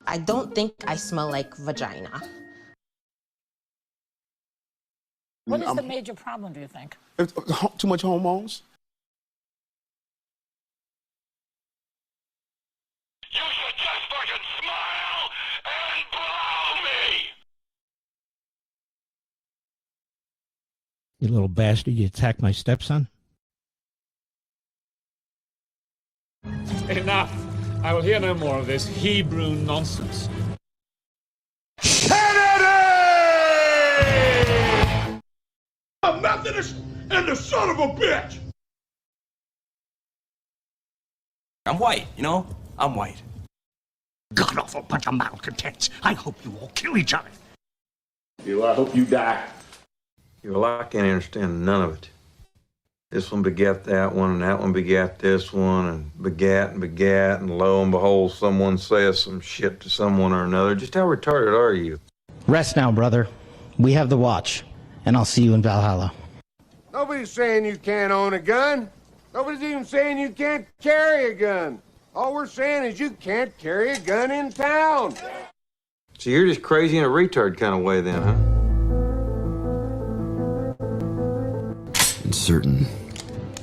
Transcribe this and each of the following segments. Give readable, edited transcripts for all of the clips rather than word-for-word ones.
I don't think I smell like vagina. What is the major problem, do you think? Too much hormones. You should just fucking smile and blow me! You little bastard, you attacked my stepson? Enough. I will hear no more of this Hebrew nonsense. Kennedy! A Methodist and the son of a bitch! I'm white, you know? I'm white. God-awful bunch of malcontents. I hope you all kill each other. I hope you die. Well, I can't understand none of it. This one begat that one, and that one begat this one, and begat, and lo and behold, someone says some shit to someone or another. Just how retarded are you? Rest now, brother. We have the watch, and I'll see you in Valhalla. Nobody's saying you can't own a gun. Nobody's even saying you can't carry a gun. All we're saying is you can't carry a gun in town. So you're just crazy in a retard kind of way then, huh? In certain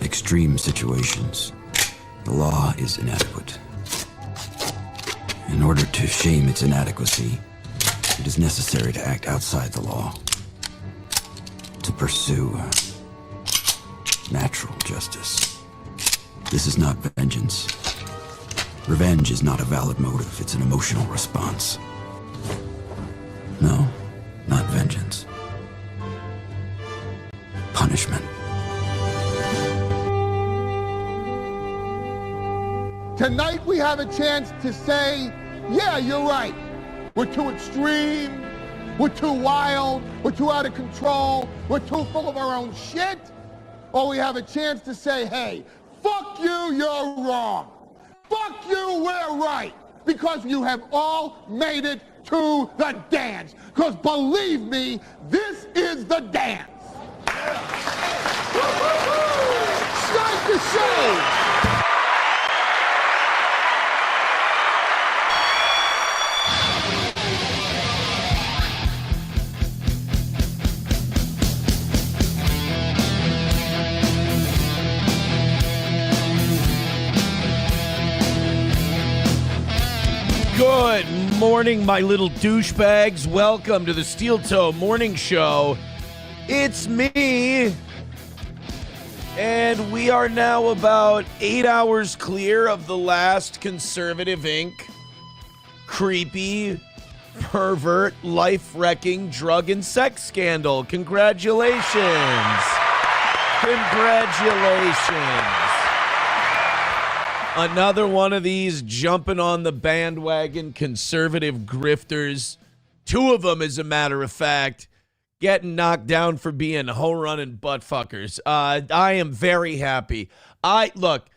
extreme situations, the law is inadequate. In order to shame its inadequacy, it is necessary to act outside the law, to pursue natural justice. This is not vengeance. Revenge is not a valid motive, it's an emotional response. No, not vengeance. Punishment. Tonight we have a chance to say, yeah, you're right. We're too extreme. We're too wild. We're too out of control. We're too full of our own shit. Or we have a chance to say, hey, fuck you, you're wrong. Fuck you, we're right. Because you have all made it to the dance. Because believe me, this is the dance. Start the show. Good morning, my little douchebags. Welcome to the Steel Toe Morning Show. It's me. And we are now about 8 hours clear of the last Conservative Inc. creepy, pervert, life-wrecking drug and sex scandal. Congratulations. Congratulations. Another one of these jumping on the bandwagon conservative grifters. Two of them, as a matter of fact, getting knocked down for being hoe-running butt fuckers. I am very happy. Look,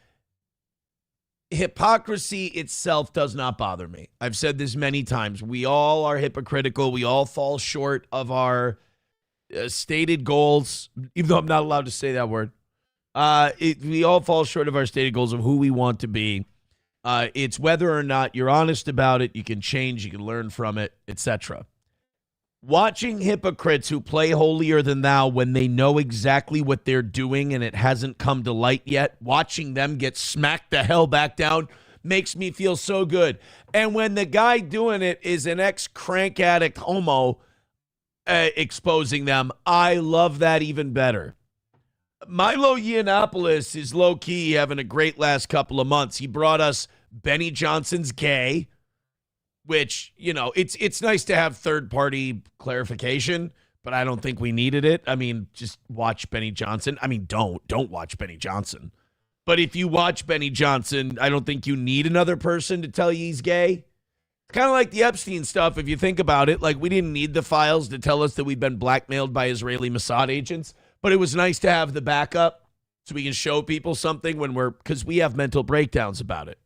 hypocrisy itself does not bother me. I've said this many times. We all are hypocritical. We all fall short of our stated goals, even though I'm not allowed to say that word. We all fall short of our stated goals of who we want to be. It's whether or not you're honest about it, you can change, you can learn from it, etc. Watching hypocrites who play holier than thou when they know exactly what they're doing and it hasn't come to light yet, watching them get smacked the hell back down makes me feel so good. And when the guy doing it is an ex-crank addict homo exposing them, I love that even better. Milo Yiannopoulos is low-key having a great last couple of months. He brought us Benny Johnson's gay, which, you know, it's nice to have third-party clarification, but I don't think we needed it. I mean, just watch Benny Johnson. I mean, don't watch Benny Johnson. But if you watch Benny Johnson, I don't think you need another person to tell you he's gay. It's kind of like the Epstein stuff, if you think about it. Like, we didn't need the files to tell us that we'd been blackmailed by Israeli Mossad agents. But it was nice to have the backup so we can show people something because we have mental breakdowns about it.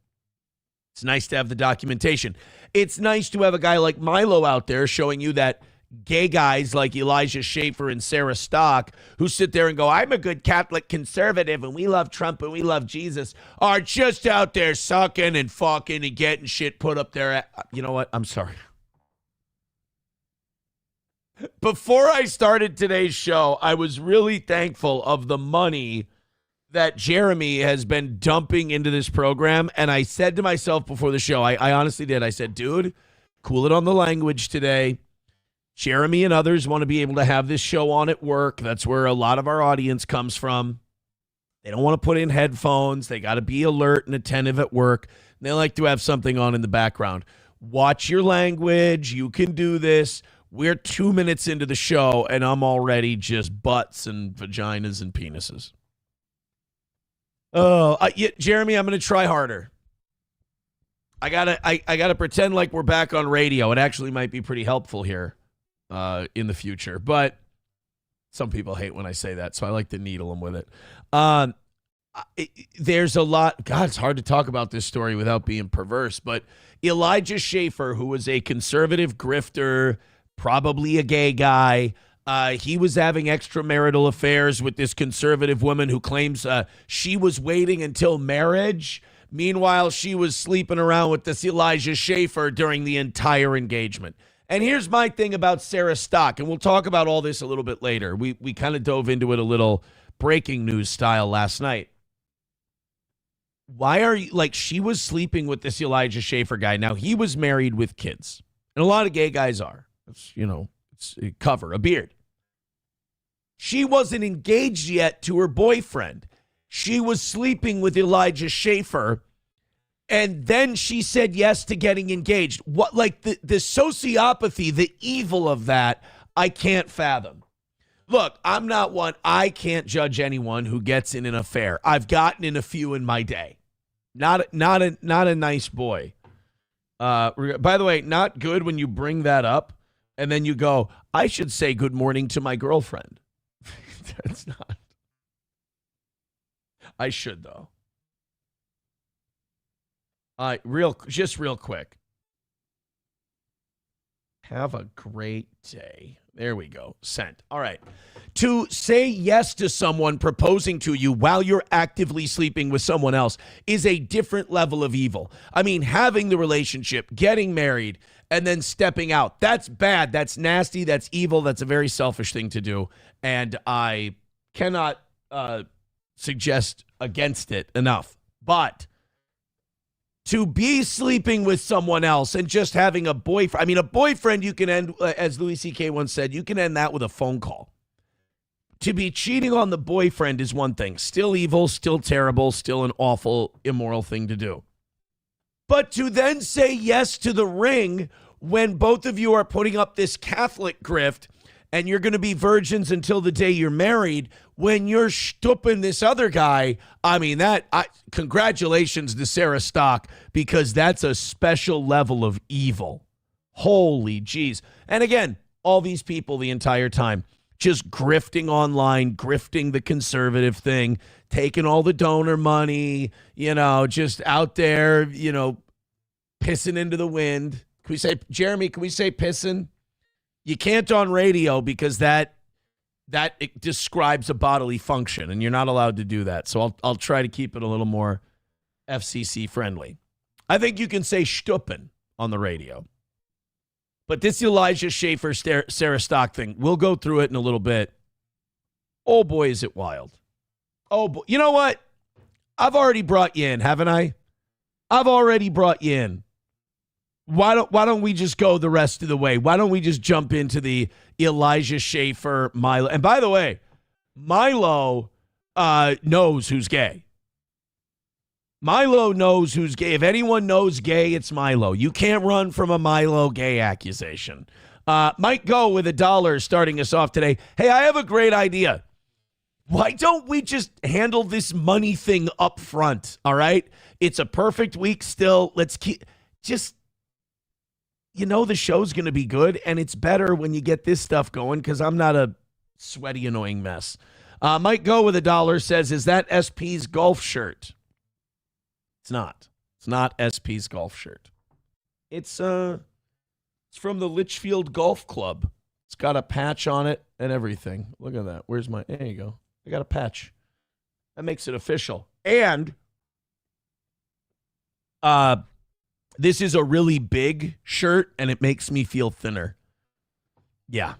It's nice to have the documentation. It's nice to have a guy like Milo out there showing you that gay guys like Elijah Schaefer and Sarah Stock, who sit there and go, I'm a good Catholic conservative and we love Trump and we love Jesus, are just out there sucking and fucking and getting shit put up there. You know what? I'm sorry. Before I started today's show, I was really thankful of the money that Jeremy has been dumping into this program. And I said to myself before the show, I honestly did. I said, dude, cool it on the language today. Jeremy and others want to be able to have this show on at work. That's where a lot of our audience comes from. They don't want to put in headphones. They got to be alert and attentive at work. They like to have something on in the background. Watch your language. You can do this. We're 2 minutes into the show, and I'm already just butts and vaginas and penises. Oh, yeah, Jeremy, I'm going to try harder. I gotta pretend like we're back on radio. It actually might be pretty helpful here in the future. But some people hate when I say that, so I like to needle them with it. There's a lot. God, it's hard to talk about this story without being perverse. But Elijah Schaefer, who was a conservative grifter, probably a gay guy. He was having extramarital affairs with this conservative woman who claims she was waiting until marriage. Meanwhile, she was sleeping around with this Elijah Schaefer during the entire engagement. And here's my thing about Sarah Stock, and we'll talk about all this a little bit later. We kind of dove into it a little breaking news style last night. Why are you, like, she was sleeping with this Elijah Schaefer guy. Now, he was married with kids, and a lot of gay guys are. It's, it's a cover, a beard. She wasn't engaged yet to her boyfriend. She was sleeping with Elijah Schaefer, and then she said yes to getting engaged. What, like the sociopathy, the evil of that, I can't fathom. Look, I'm not one. I can't judge anyone who gets in an affair. I've gotten in a few in my day. Not a nice boy. By the way, not good when you bring that up and then you go, I should say good morning to my girlfriend. That's not. I should, though. Real quick. Have a great day. There we go. Sent. All right. To say yes to someone proposing to you while you're actively sleeping with someone else is a different level of evil. I mean, having the relationship, getting married, and then stepping out. That's bad. That's nasty. That's evil. That's a very selfish thing to do. And I cannot suggest against it enough. But to be sleeping with someone else and just having a boyfriend. I mean, a boyfriend you can end, as Louis C.K. once said, you can end that with a phone call. To be cheating on the boyfriend is one thing. Still evil, still terrible, still an awful, immoral thing to do. But to then say yes to the ring when both of you are putting up this Catholic grift and you're going to be virgins until the day you're married, when you're stooping this other guy, I mean, congratulations to Sarah Stock, because that's a special level of evil. Holy jeez. And again, all these people the entire time just grifting online, grifting the conservative thing, taking all the donor money, just out there, pissing into the wind. Can we say, Jeremy, can we say pissing? You can't on radio because that it describes a bodily function, and you're not allowed to do that. So I'll try to keep it a little more FCC friendly. I think you can say stuppen on the radio. But this Elijah Schaefer, Sarah Stock thing, we'll go through it in a little bit. Oh, boy, is it wild. Oh, boy. You know what? I've already brought you in, haven't I? I've already brought you in. Why don't we just go the rest of the way? Why don't we just jump into the Elijah Schaefer, Milo? And by the way, Milo knows who's gay. Milo knows who's gay. If anyone knows gay, it's Milo. You can't run from a Milo gay accusation. Might go with $1 starting us off today. Hey, I have a great idea. Why don't we just handle this money thing up front, all right? It's a perfect week still. Let's keep just... the show's going to be good, and it's better when you get this stuff going because I'm not a sweaty, annoying mess. Might go with $1 says, is that SP's golf shirt? It's not. It's not SP's golf shirt. It's from the Litchfield Golf Club It's got a patch on it and everything. Look at that. Where's my, there you go. I got a patch. That makes it official. And this is a really big shirt, and it makes me feel thinner. Yeah.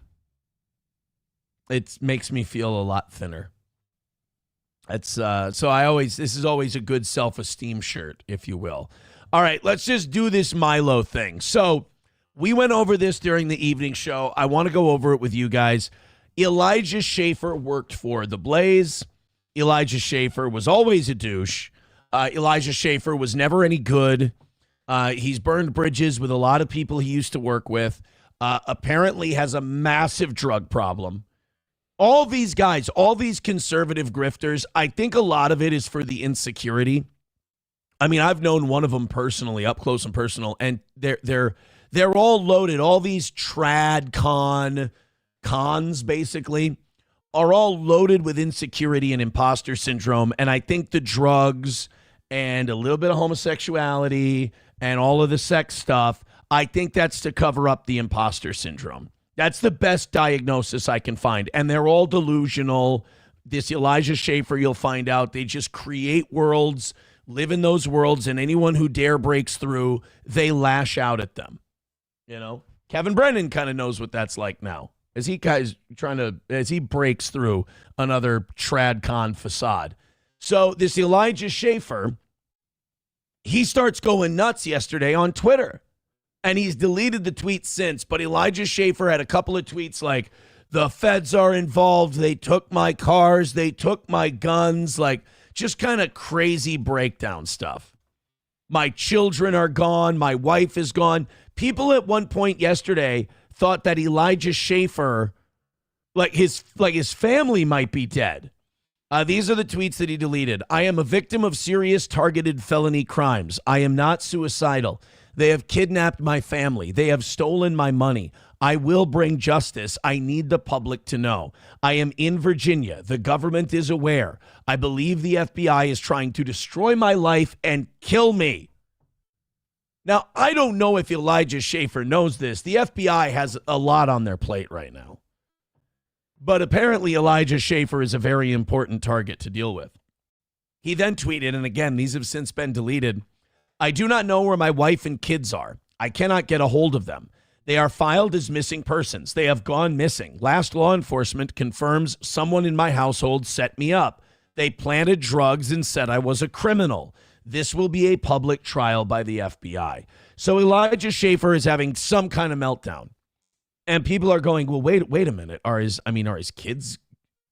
It makes me feel a lot thinner. It's this is always a good self-esteem shirt, if you will. All right, let's just do this Milo thing. So we went over this during the evening show. I want to go over it with you guys. Elijah Schaefer worked for The Blaze. Elijah Schaefer was always a douche. Elijah Schaefer was never any good. He's burned bridges with a lot of people he used to work with. Apparently has a massive drug problem. All these guys, all these conservative grifters, I think a lot of it is for the insecurity. I mean, I've known one of them personally, up close and personal, and they're all loaded. All these trad cons, basically, are all loaded with insecurity and imposter syndrome. And I think the drugs and a little bit of homosexuality and all of the sex stuff, I think that's to cover up the imposter syndrome. That's the best diagnosis I can find. And they're all delusional. This Elijah Schaefer, you'll find out, they just create worlds, live in those worlds, and anyone who dare breaks through, they lash out at them. You know, Kevin Brennan kind of knows what that's like now. As he breaks through another TradCon facade. So this Elijah Schaefer, he starts going nuts yesterday on Twitter. And he's deleted the tweet since, but Elijah Schaefer had a couple of tweets like, the feds are involved, they took my cars, they took my guns, like just kind of crazy breakdown stuff. My children are gone, my wife is gone. People at one point yesterday thought that Elijah Schaefer, like his family might be dead. These are the tweets that he deleted. I am a victim of serious targeted felony crimes. I am not suicidal. They have kidnapped my family. They have stolen my money. I will bring justice. I need the public to know. I am in Virginia. The government is aware. I believe the FBI is trying to destroy my life and kill me. Now, I don't know if Elijah Schaefer knows this. The FBI has a lot on their plate right now. But apparently Elijah Schaefer is a very important target to deal with. He then tweeted, and again, these have since been deleted, I do not know where my wife and kids are. I cannot get a hold of them. They are filed as missing persons. They have gone missing. Last law enforcement confirms someone in my household set me up. They planted drugs and said I was a criminal. This will be a public trial by the FBI. So Elijah Schaefer is having some kind of meltdown. And people are going, well, wait a minute. Are his kids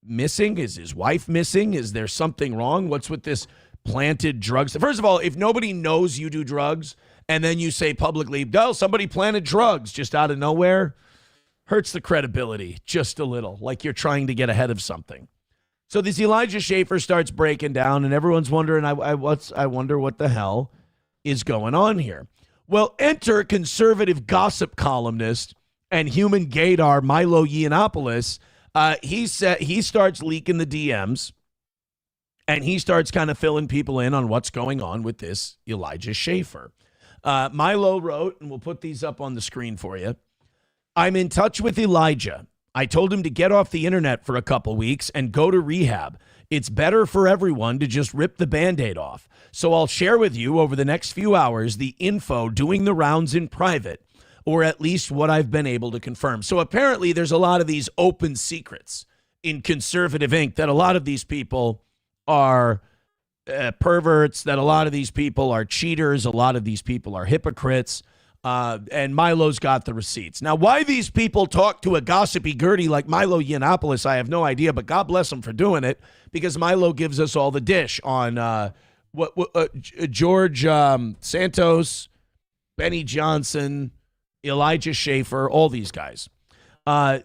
missing? Is his wife missing? Is there something wrong? What's with this planted drugs? First of all, if nobody knows you do drugs and then you say publicly, oh, somebody planted drugs just out of nowhere, hurts the credibility just a little, like you're trying to get ahead of something. So this Elijah Schaefer starts breaking down and everyone's wondering, I wonder what the hell is going on here. Well, enter conservative gossip columnist and human gaydar Milo Yiannopoulos. He starts leaking the DMs. And he starts kind of filling people in on what's going on with this Elijah Schaefer. Milo wrote, and we'll put these up on the screen for you. I'm in touch with Elijah. I told him to get off the internet for a couple weeks and go to rehab. It's better for everyone to just rip the Band-Aid off. So I'll share with you over the next few hours the info doing the rounds in private, or at least what I've been able to confirm. So apparently there's a lot of these open secrets in Conservative Inc. that a lot of these people are perverts, that a lot of these people are cheaters, a lot of these people are hypocrites, and Milo's got the receipts. Now, why these people talk to a gossipy Gertie like Milo Yiannopoulos, I have no idea, but God bless them for doing it, because Milo gives us all the dish on George Santos, Benny Johnson, Elijah Schaefer, all these guys.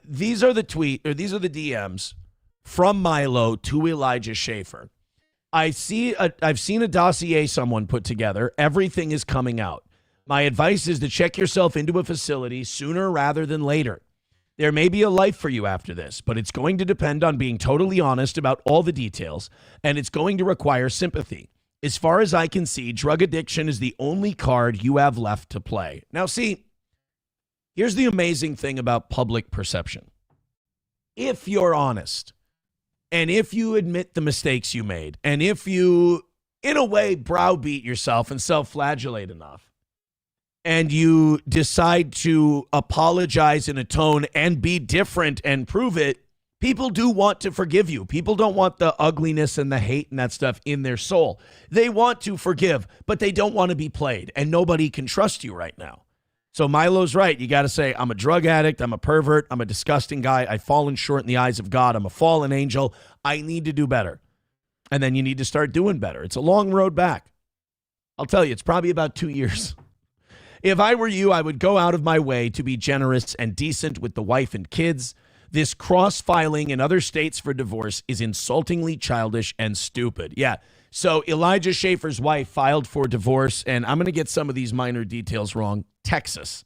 These are the DMs from Milo to Elijah Schaefer. I've seen a dossier someone put together. Everything is coming out. My advice is to check yourself into a facility sooner rather than later. There may be a life for you after this, but it's going to depend on being totally honest about all the details, and it's going to require sympathy. As far as I can see, drug addiction is the only card you have left to play. Now, see, here's the amazing thing about public perception. if you're honest and if you admit the mistakes you made and if you, in a way, browbeat yourself and self-flagellate enough and you decide to apologize and atone and be different and prove it, people do want to forgive you. People don't want the ugliness and the hate and that stuff in their soul. They want to forgive, but they don't want to be played, and nobody can trust you right now. So Milo's right. You got to say, I'm a drug addict. I'm a pervert. I'm a disgusting guy. I've fallen short in the eyes of God. I'm a fallen angel. I need to do better. And then you need to start doing better. It's a long road back. I'll tell you, it's probably about 2 years. If I were you, I would go out of my way to be generous and decent with the wife and kids. This cross-filing in other states for divorce is insultingly childish and stupid. Yeah, so Elijah Schaefer's wife filed for divorce, and I'm going to get some of these minor details wrong. Texas.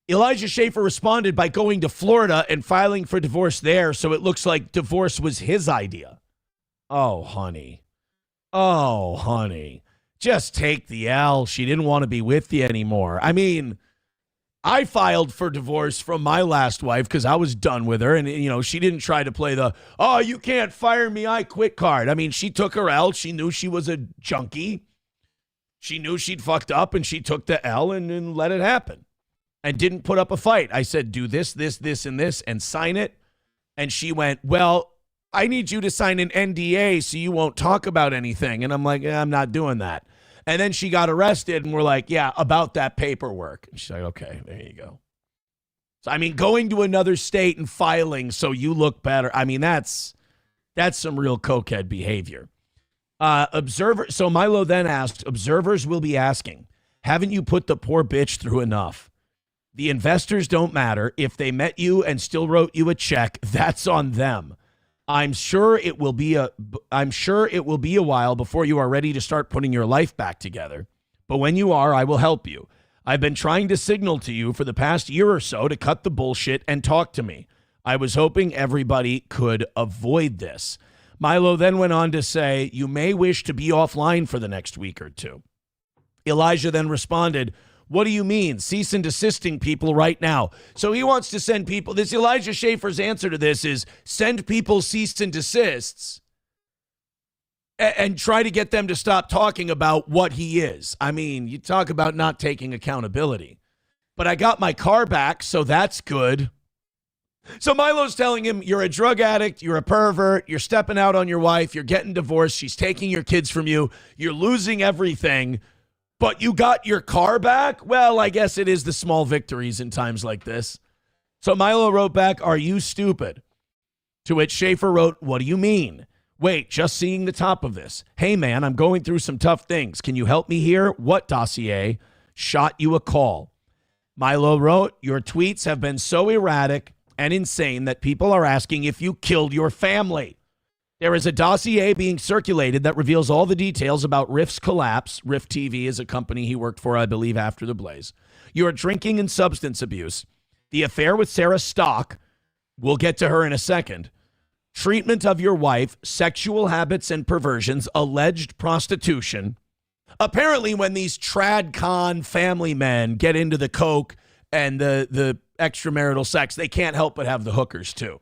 Elijah Schaefer responded by going to Florida and filing for divorce there, so it looks like divorce was his idea. Oh, honey. Oh, honey. Just take the L. She didn't want to be with you anymore. I mean, I filed for divorce from my last wife because I was done with her. And, you know, she didn't try to play the, oh, you can't fire me, I quit card. I mean, she took her L. She knew she was a junkie. She knew she'd fucked up, and she took the L and let it happen and didn't put up a fight. I said, do this, this, this, and this, and sign it. And she went, well, I need you to sign an NDA so you won't talk about anything. And I'm like, I'm not doing that. And then she got arrested, and we're like, yeah, about that paperwork. And she's like, okay, there you go. So, I mean, going to another state and filing so you look better, I mean, that's some real cokehead behavior. So Milo then asked, observers will be asking, haven't you put the poor bitch through enough? The investors don't matter. If they met you and still wrote you a check, that's on them. I'm sure it will be a while before you are ready to start putting your life back together. But when you are, I will help you. I've been trying to signal to you for the past year or so to cut the bullshit and talk to me. I was hoping everybody could avoid this. Milo then went on to say, you may wish to be offline for the next week or two. Elijah then responded, what do you mean? Cease and desisting people right now. So he wants to send people. This Elijah Schaefer's answer to this is send people cease and desists and try to get them to stop talking about what he is. I mean, you talk about not taking accountability. But I got my car back, so that's good. So Milo's telling him, you're a drug addict, you're a pervert, you're stepping out on your wife, you're getting divorced, she's taking your kids from you, you're losing everything. But you got your car back? Well, I guess it is the small victories in times like this. So Milo wrote back, are you stupid? To which Schaefer wrote, what do you mean? Wait, just seeing the top of this. Hey, man, I'm going through some tough things. Can you help me here? What dossier? Shot you a call. Milo wrote, your tweets have been so erratic and insane that people are asking if you killed your family. There is a dossier being circulated that reveals all the details about Riff's collapse. Riff TV is a company he worked for, I believe, after the blaze. Your drinking and substance abuse. The affair with Sarah Stock. We'll get to her in a second. Treatment of your wife. Sexual habits and perversions. Alleged prostitution. Apparently, when these trad-con family men get into the coke and the extramarital sex, they can't help but have the hookers, too.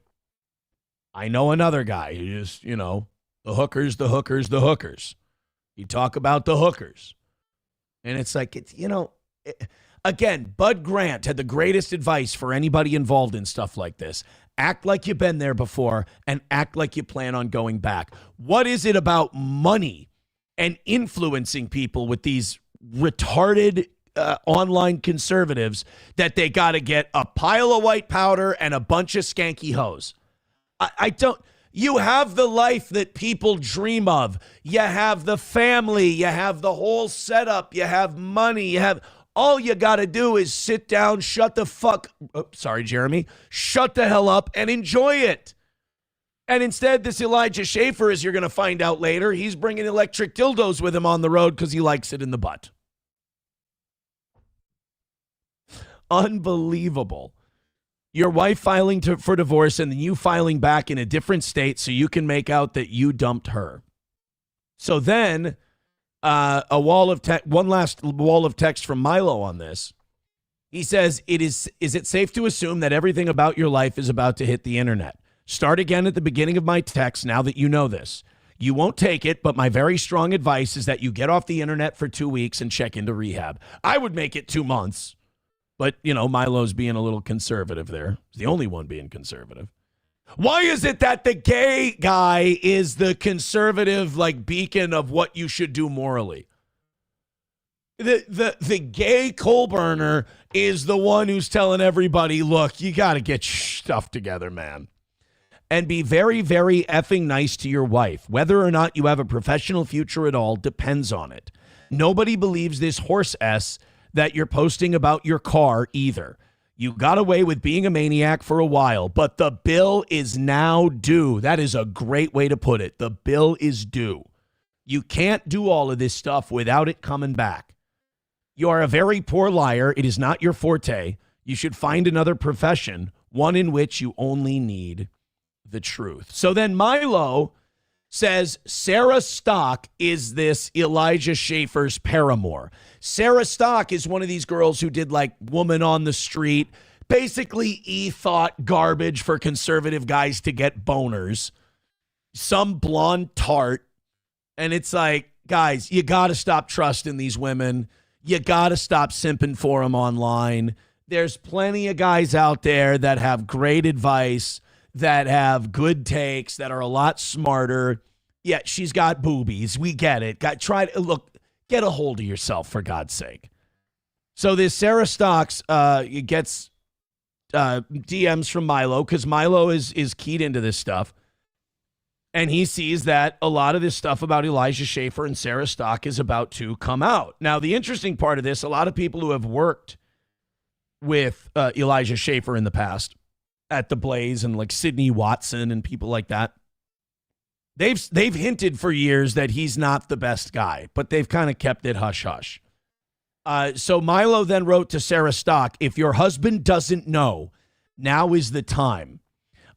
I know another guy who just, the hookers, the hookers, the hookers. You talk about the hookers. And it's like, again, Bud Grant had the greatest advice for anybody involved in stuff like this. Act like you've been there before and act like you plan on going back. What is it about money and influencing people with these retarded online conservatives that they got to get a pile of white powder and a bunch of skanky hoes? I don't, you have the life that people dream of. You have the family, you have the whole setup, you have money, all you got to do is sit down, shut the hell up and enjoy it. And instead, this Elijah Schaefer, as you're going to find out later, he's bringing electric dildos with him on the road because he likes it in the butt. Unbelievable. Your wife filing for divorce and then you filing back in a different state so you can make out that you dumped her. So then one last wall of text from Milo on this. He says, is it safe to assume that everything about your life is about to hit the internet? Start again at the beginning of my text now that you know this. You won't take it, but my very strong advice is that you get off the internet for 2 weeks and check into rehab. I would make it 2 months, but, Milo's being a little conservative there. He's the only one being conservative. Why is it that the gay guy is the conservative, beacon of what you should do morally? The gay coal burner is the one who's telling everybody, look, you got to get stuff together, man. And be very, very effing nice to your wife. Whether or not you have a professional future at all depends on it. Nobody believes this horse S that you're posting about your car either. You got away with being a maniac for a while, but the bill is now due. That is a great way to put it. The bill is due. You can't do all of this stuff without it coming back. You are a very poor liar. It is not your forte. You should find another profession, one in which you only need the truth. So then Milo says Sarah Stock is this Elijah Schaefer's paramour. Sarah Stock is one of these girls who did Woman on the Street, basically e-thought garbage for conservative guys to get boners. Some blonde tart. And it's guys, you got to stop trusting these women. You got to stop simping for them online. There's plenty of guys out there that have great advice, that have good takes, that are a lot smarter. Yeah, she's got boobies. We get it. Get a hold of yourself, for God's sake. So this Sarah Stocks gets DMs from Milo because Milo is keyed into this stuff. And he sees that a lot of this stuff about Elijah Schaefer and Sarah Stock is about to come out. Now, the interesting part of this, a lot of people who have worked with Elijah Schaefer in the past at The Blaze and Sydney Watson and people like that, they've hinted for years that he's not the best guy, but they've kind of kept it hush-hush. So Milo then wrote to Sarah Stock, if your husband doesn't know, now is the time.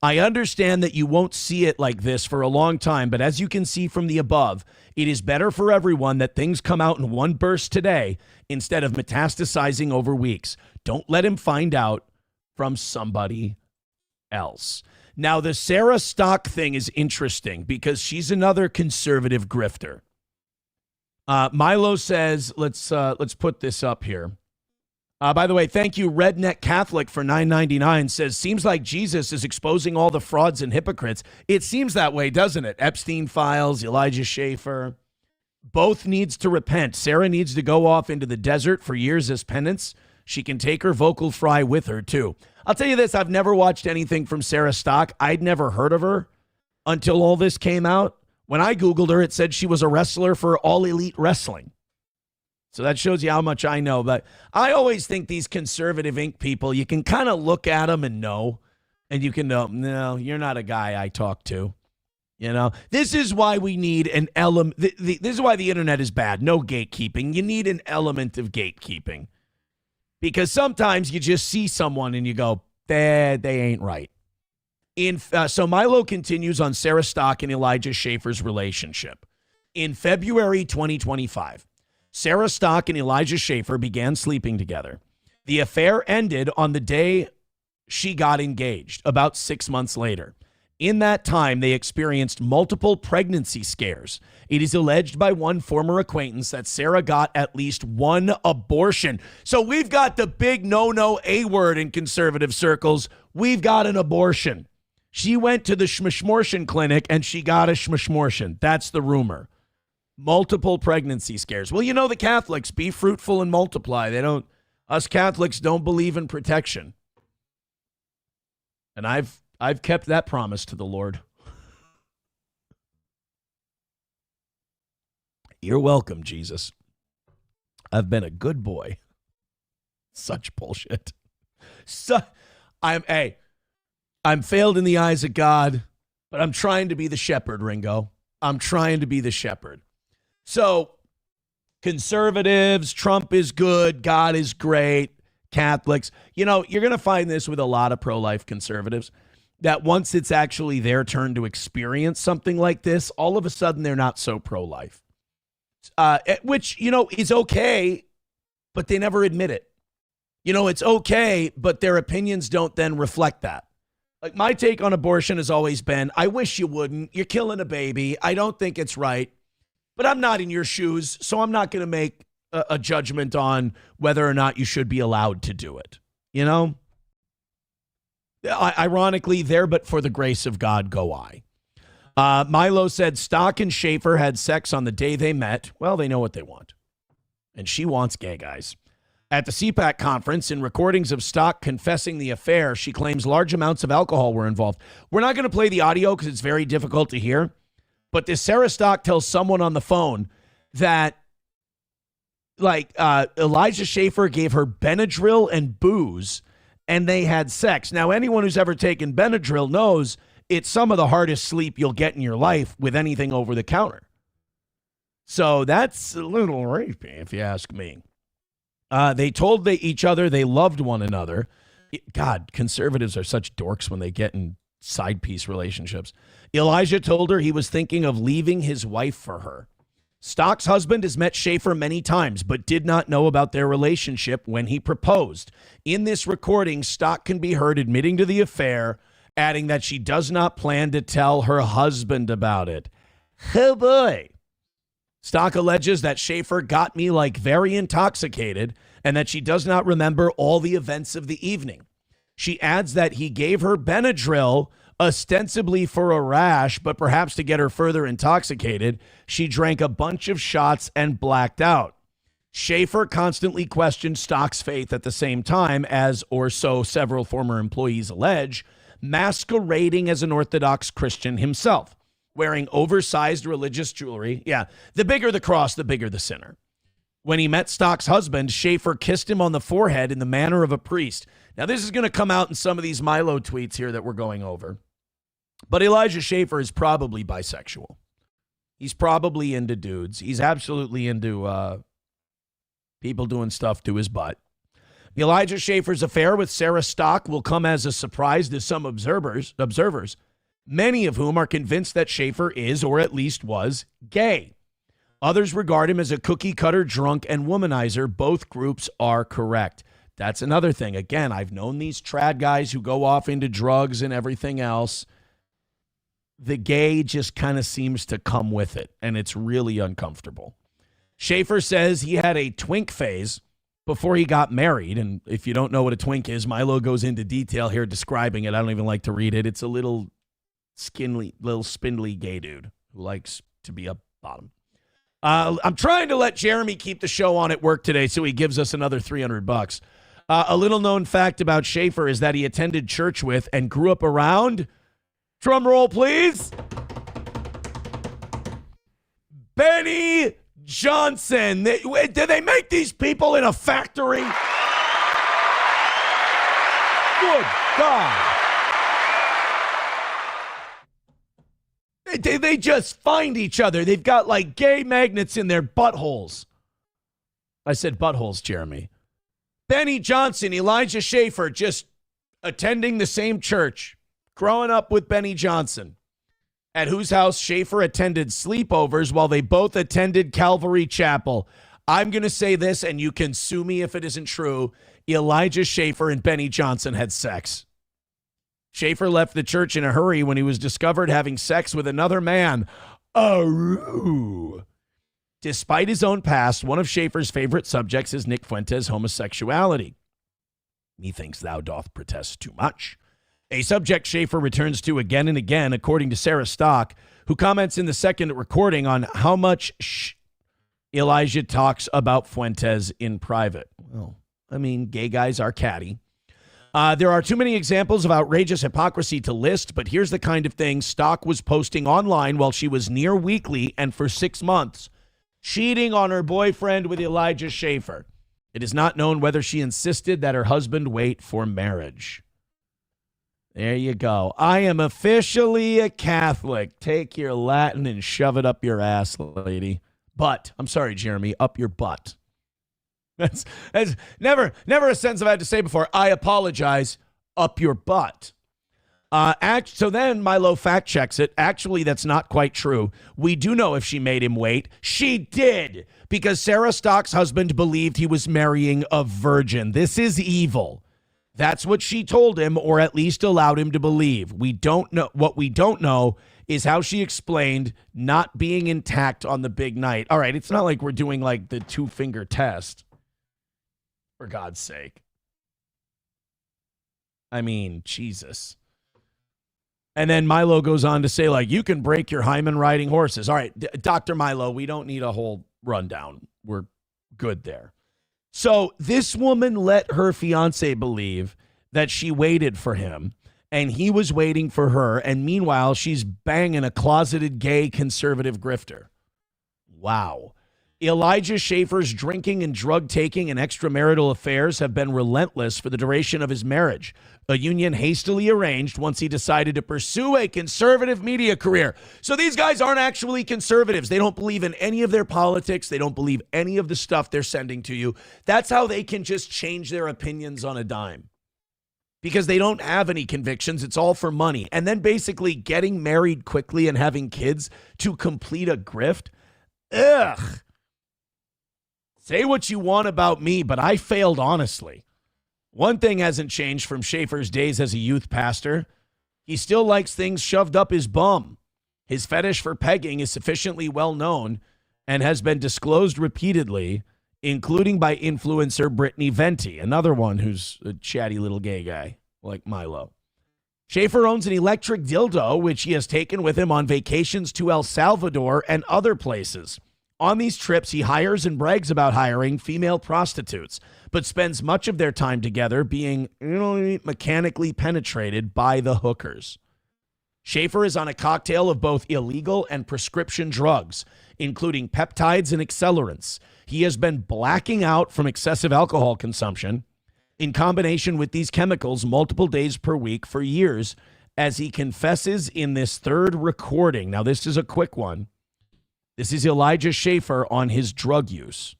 I understand that you won't see it like this for a long time, but as you can see from the above, it is better for everyone that things come out in one burst today instead of metastasizing over weeks. Don't let him find out from somebody else. Now, the Sarah Stock thing is interesting because she's another conservative grifter. Milo says, let's put this up here. By the way, thank you, Redneck Catholic, for $9.99. Says, seems like Jesus is exposing all the frauds and hypocrites. It seems that way, doesn't it? Epstein files, Elijah Schaefer. Both needs to repent. Sarah needs to go off into the desert for years as penance. She can take her vocal fry with her, too. I'll tell you this. I've never watched anything from Sarah Stock. I'd never heard of her until all this came out. When I Googled her, it said she was a wrestler for All Elite Wrestling. So that shows you how much I know. But I always think these conservative ink people, you can kind of look at them and know. And you can know, no, you're not a guy I talk to. This is why we need an element. This is why the internet is bad. No gatekeeping. You need an element of gatekeeping. Because sometimes you just see someone and you go, they ain't right. So Milo continues on Sarah Stock and Elijah Schaefer's relationship. In February 2025, Sarah Stock and Elijah Schaefer began sleeping together. The affair ended on the day she got engaged, about 6 months later. In that time, they experienced multiple pregnancy scares. It is alleged by one former acquaintance that Sarah got at least one abortion. So we've got the big no-no A word in conservative circles. We've got an abortion. She went to the schmishmortion clinic and she got a schmishmortion. That's the rumor. Multiple pregnancy scares. Well, the Catholics, be fruitful and multiply. Us Catholics don't believe in protection. And I've kept that promise to the Lord. You're welcome, Jesus. I've been a good boy. Such bullshit. I'm failed in the eyes of God, but I'm trying to be the shepherd, Ringo. I'm trying to be the shepherd. So, conservatives, Trump is good, God is great, Catholics. You're going to find this with a lot of pro-life conservatives, that once it's actually their turn to experience something like this, all of a sudden they're not so pro-life. Which, is okay, but they never admit it. You know, it's okay, but their opinions don't then reflect that. Like, my take on abortion has always been, I wish you wouldn't. You're killing a baby. I don't think it's right. But I'm not in your shoes, so I'm not going to make a judgment on whether or not you should be allowed to do it. You know? Ironically, there but for the grace of God go I. Milo said Stock and Schaefer had sex on the day they met. Well, they know what they want. And she wants gay guys. At the CPAC conference, in recordings of Stock confessing the affair, she claims large amounts of alcohol were involved. We're not going to play the audio because it's very difficult to hear. But this Sarah Stock tells someone on the phone that, like, Elijah Schaefer gave her Benadryl and booze, and they had sex. Now, anyone who's ever taken Benadryl knows it's some of the hardest sleep you'll get in your life with anything over the counter. So that's a little rapey, if you ask me. They told each other they loved one another. God, conservatives are such dorks when they get in side piece relationships. Elijah told her he was thinking of leaving his wife for her. Stock's husband has met Schaefer many times, but did not know about their relationship when he proposed. In this recording, Stock can be heard admitting to the affair, adding that she does not plan to tell her husband about it. Oh boy. Stock alleges that Schaefer got me like very intoxicated and that she does not remember all the events of the evening. She adds that he gave her Benadryl ostensibly for a rash, but perhaps to get her further intoxicated. She drank a bunch of shots and blacked out. Schaefer constantly questioned Stock's faith at the same time as, or so several former employees allege, masquerading as an Orthodox Christian himself, wearing oversized religious jewelry. Yeah, the bigger the cross, the bigger the sinner. When he met Stock's husband, Schaefer kissed him on the forehead in the manner of a priest. Now, this is going to come out in some of these Milo tweets here that we're going over. But Elijah Schaefer is probably bisexual. He's probably into dudes. He's absolutely into people doing stuff to his butt. Elijah Schaefer's affair with Sarah Stock will come as a surprise to some observers, many of whom are convinced that Schaefer is, or at least was, gay. Others regard him as a cookie-cutter drunk and womanizer. Both groups are correct. That's another thing. Again, I've known these trad guys who go off into drugs and everything else. The gay just kind of seems to come with it, and it's really uncomfortable. Schaefer says he had a twink phase before he got married, and if you don't know what a twink is, Milo goes into detail here describing it. I don't even like to read it. It's a little spindly gay dude who likes to be up bottom. I'm trying to let Jeremy keep the show on at work today, so he gives us another $300. A little known fact about Schaefer is that he attended church with and grew up around, drum roll please, Benny Johnson. Did they make these people in a factory? Good God. They just find each other. They've got like gay magnets in their buttholes. I said buttholes, Jeremy. Benny Johnson, Elijah Schaefer, just attending the same church, growing up with Benny Johnson, at whose house Schaefer attended sleepovers while they both attended Calvary Chapel. I'm going to say this, and you can sue me if it isn't true. Elijah Schaefer and Benny Johnson had sex. Schaefer left the church in a hurry when he was discovered having sex with another man. Despite his own past, one of Schaefer's favorite subjects is Nick Fuentes' homosexuality. Methinks thou doth protest too much. A subject Schaefer returns to again and again, according to Sarah Stock, who comments in the second recording on how much Elijah talks about Fuentes in private. Well, I mean, gay guys are catty. There are too many examples of outrageous hypocrisy to list, but here's the kind of thing Stock was posting online while she was near weekly and for 6 months, cheating on her boyfriend with Elijah Schaefer. It is not known whether she insisted that her husband wait for marriage. There you go. I am officially a Catholic. Take your Latin and shove it up your ass, lady. Butt. I'm sorry, Jeremy. Up your butt. That's never a sentence I've had to say before. I apologize. Up your butt. So then Milo fact checks it. Actually, that's not quite true. We do know if she made him wait. She did, because Sarah Stock's husband believed he was marrying a virgin. This is evil. That's what she told him, or at least allowed him to believe. We don't know. What we don't know is how she explained not being intact on the big night. All right, it's not like we're doing like the 2-finger test. For God's sake. I mean, Jesus. And then Milo goes on to say, like, you can break your hymen riding horses. All right, Dr. Milo, we don't need a whole rundown. We're good there. So this woman let her fiance believe that she waited for him and he was waiting for her. And meanwhile, she's banging a closeted gay conservative grifter. Wow. Elijah Schaefer's drinking and drug taking and extramarital affairs have been relentless for the duration of his marriage, a union hastily arranged once he decided to pursue a conservative media career. So these guys aren't actually conservatives. They don't believe in any of their politics. They don't believe any of the stuff they're sending to you. That's how they can just change their opinions on a dime, because they don't have any convictions. It's all for money. And then basically getting married quickly and having kids to complete a grift. Ugh. Say what you want about me, but I failed honestly. One thing hasn't changed from Schaefer's days as a youth pastor. He still likes things shoved up his bum. His fetish for pegging is sufficiently well known and has been disclosed repeatedly, including by influencer Brittany Venti, another one who's a chatty little gay guy like Milo. Schaefer owns an electric dildo, which he has taken with him on vacations to El Salvador and other places. On these trips, he hires and brags about hiring female prostitutes, but spends much of their time together being mechanically penetrated by the hookers. Schaefer is on a cocktail of both illegal and prescription drugs, including peptides and accelerants. He has been blacking out from excessive alcohol consumption in combination with these chemicals multiple days per week for years, as he confesses in this third recording. Now, this is a quick one. This is Elijah Schaefer on his drug use.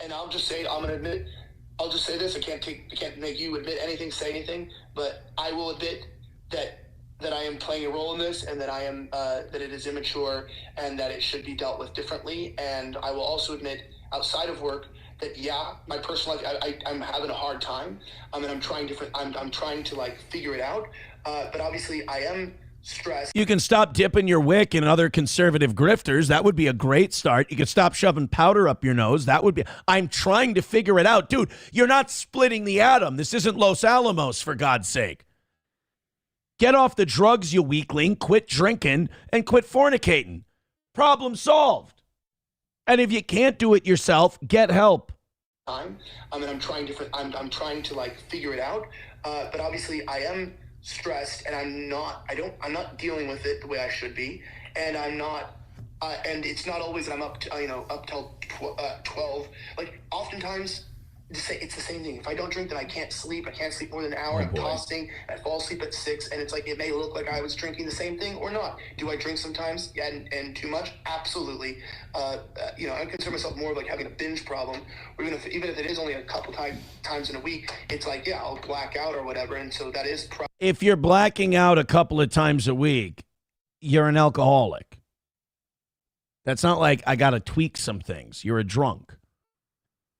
And I'll just say, I'm going to admit, I'll just say this. I can't make you admit anything, say anything, but I will admit that I am playing a role in this, and that I am, that it is immature and that it should be dealt with differently. And I will also admit, outside of work, that my personal life, I'm having a hard time. And I'm trying to like figure it out. But obviously I am stress. You can stop dipping your wick in other conservative grifters. That would be a great start. You could stop shoving powder up your nose. That would be. I'm trying to figure it out. Dude, you're not splitting the atom. This isn't Los Alamos, for God's sake. Get off the drugs, you weakling. Quit drinking and quit fornicating. Problem solved. And if you can't do it yourself, get help. I'm trying to like figure it out. But obviously I am stressed, and I'm not dealing with it the way I should be, and I'm not, and it's not always that I'm up till 12. Like oftentimes, it's the same thing. If I don't drink, then I can't sleep. I can't sleep more than an hour. I'm tossing. I fall asleep at 6, and it's like it may look like I was drinking the same thing or not. Do I drink sometimes and too much? Absolutely. I consider myself more of like having a binge problem. Or even if it is only a couple times in a week, it's like I'll black out or whatever, and so that is. If you're blacking out a couple of times a week, you're an alcoholic. That's not like I got to tweak some things. You're a drunk.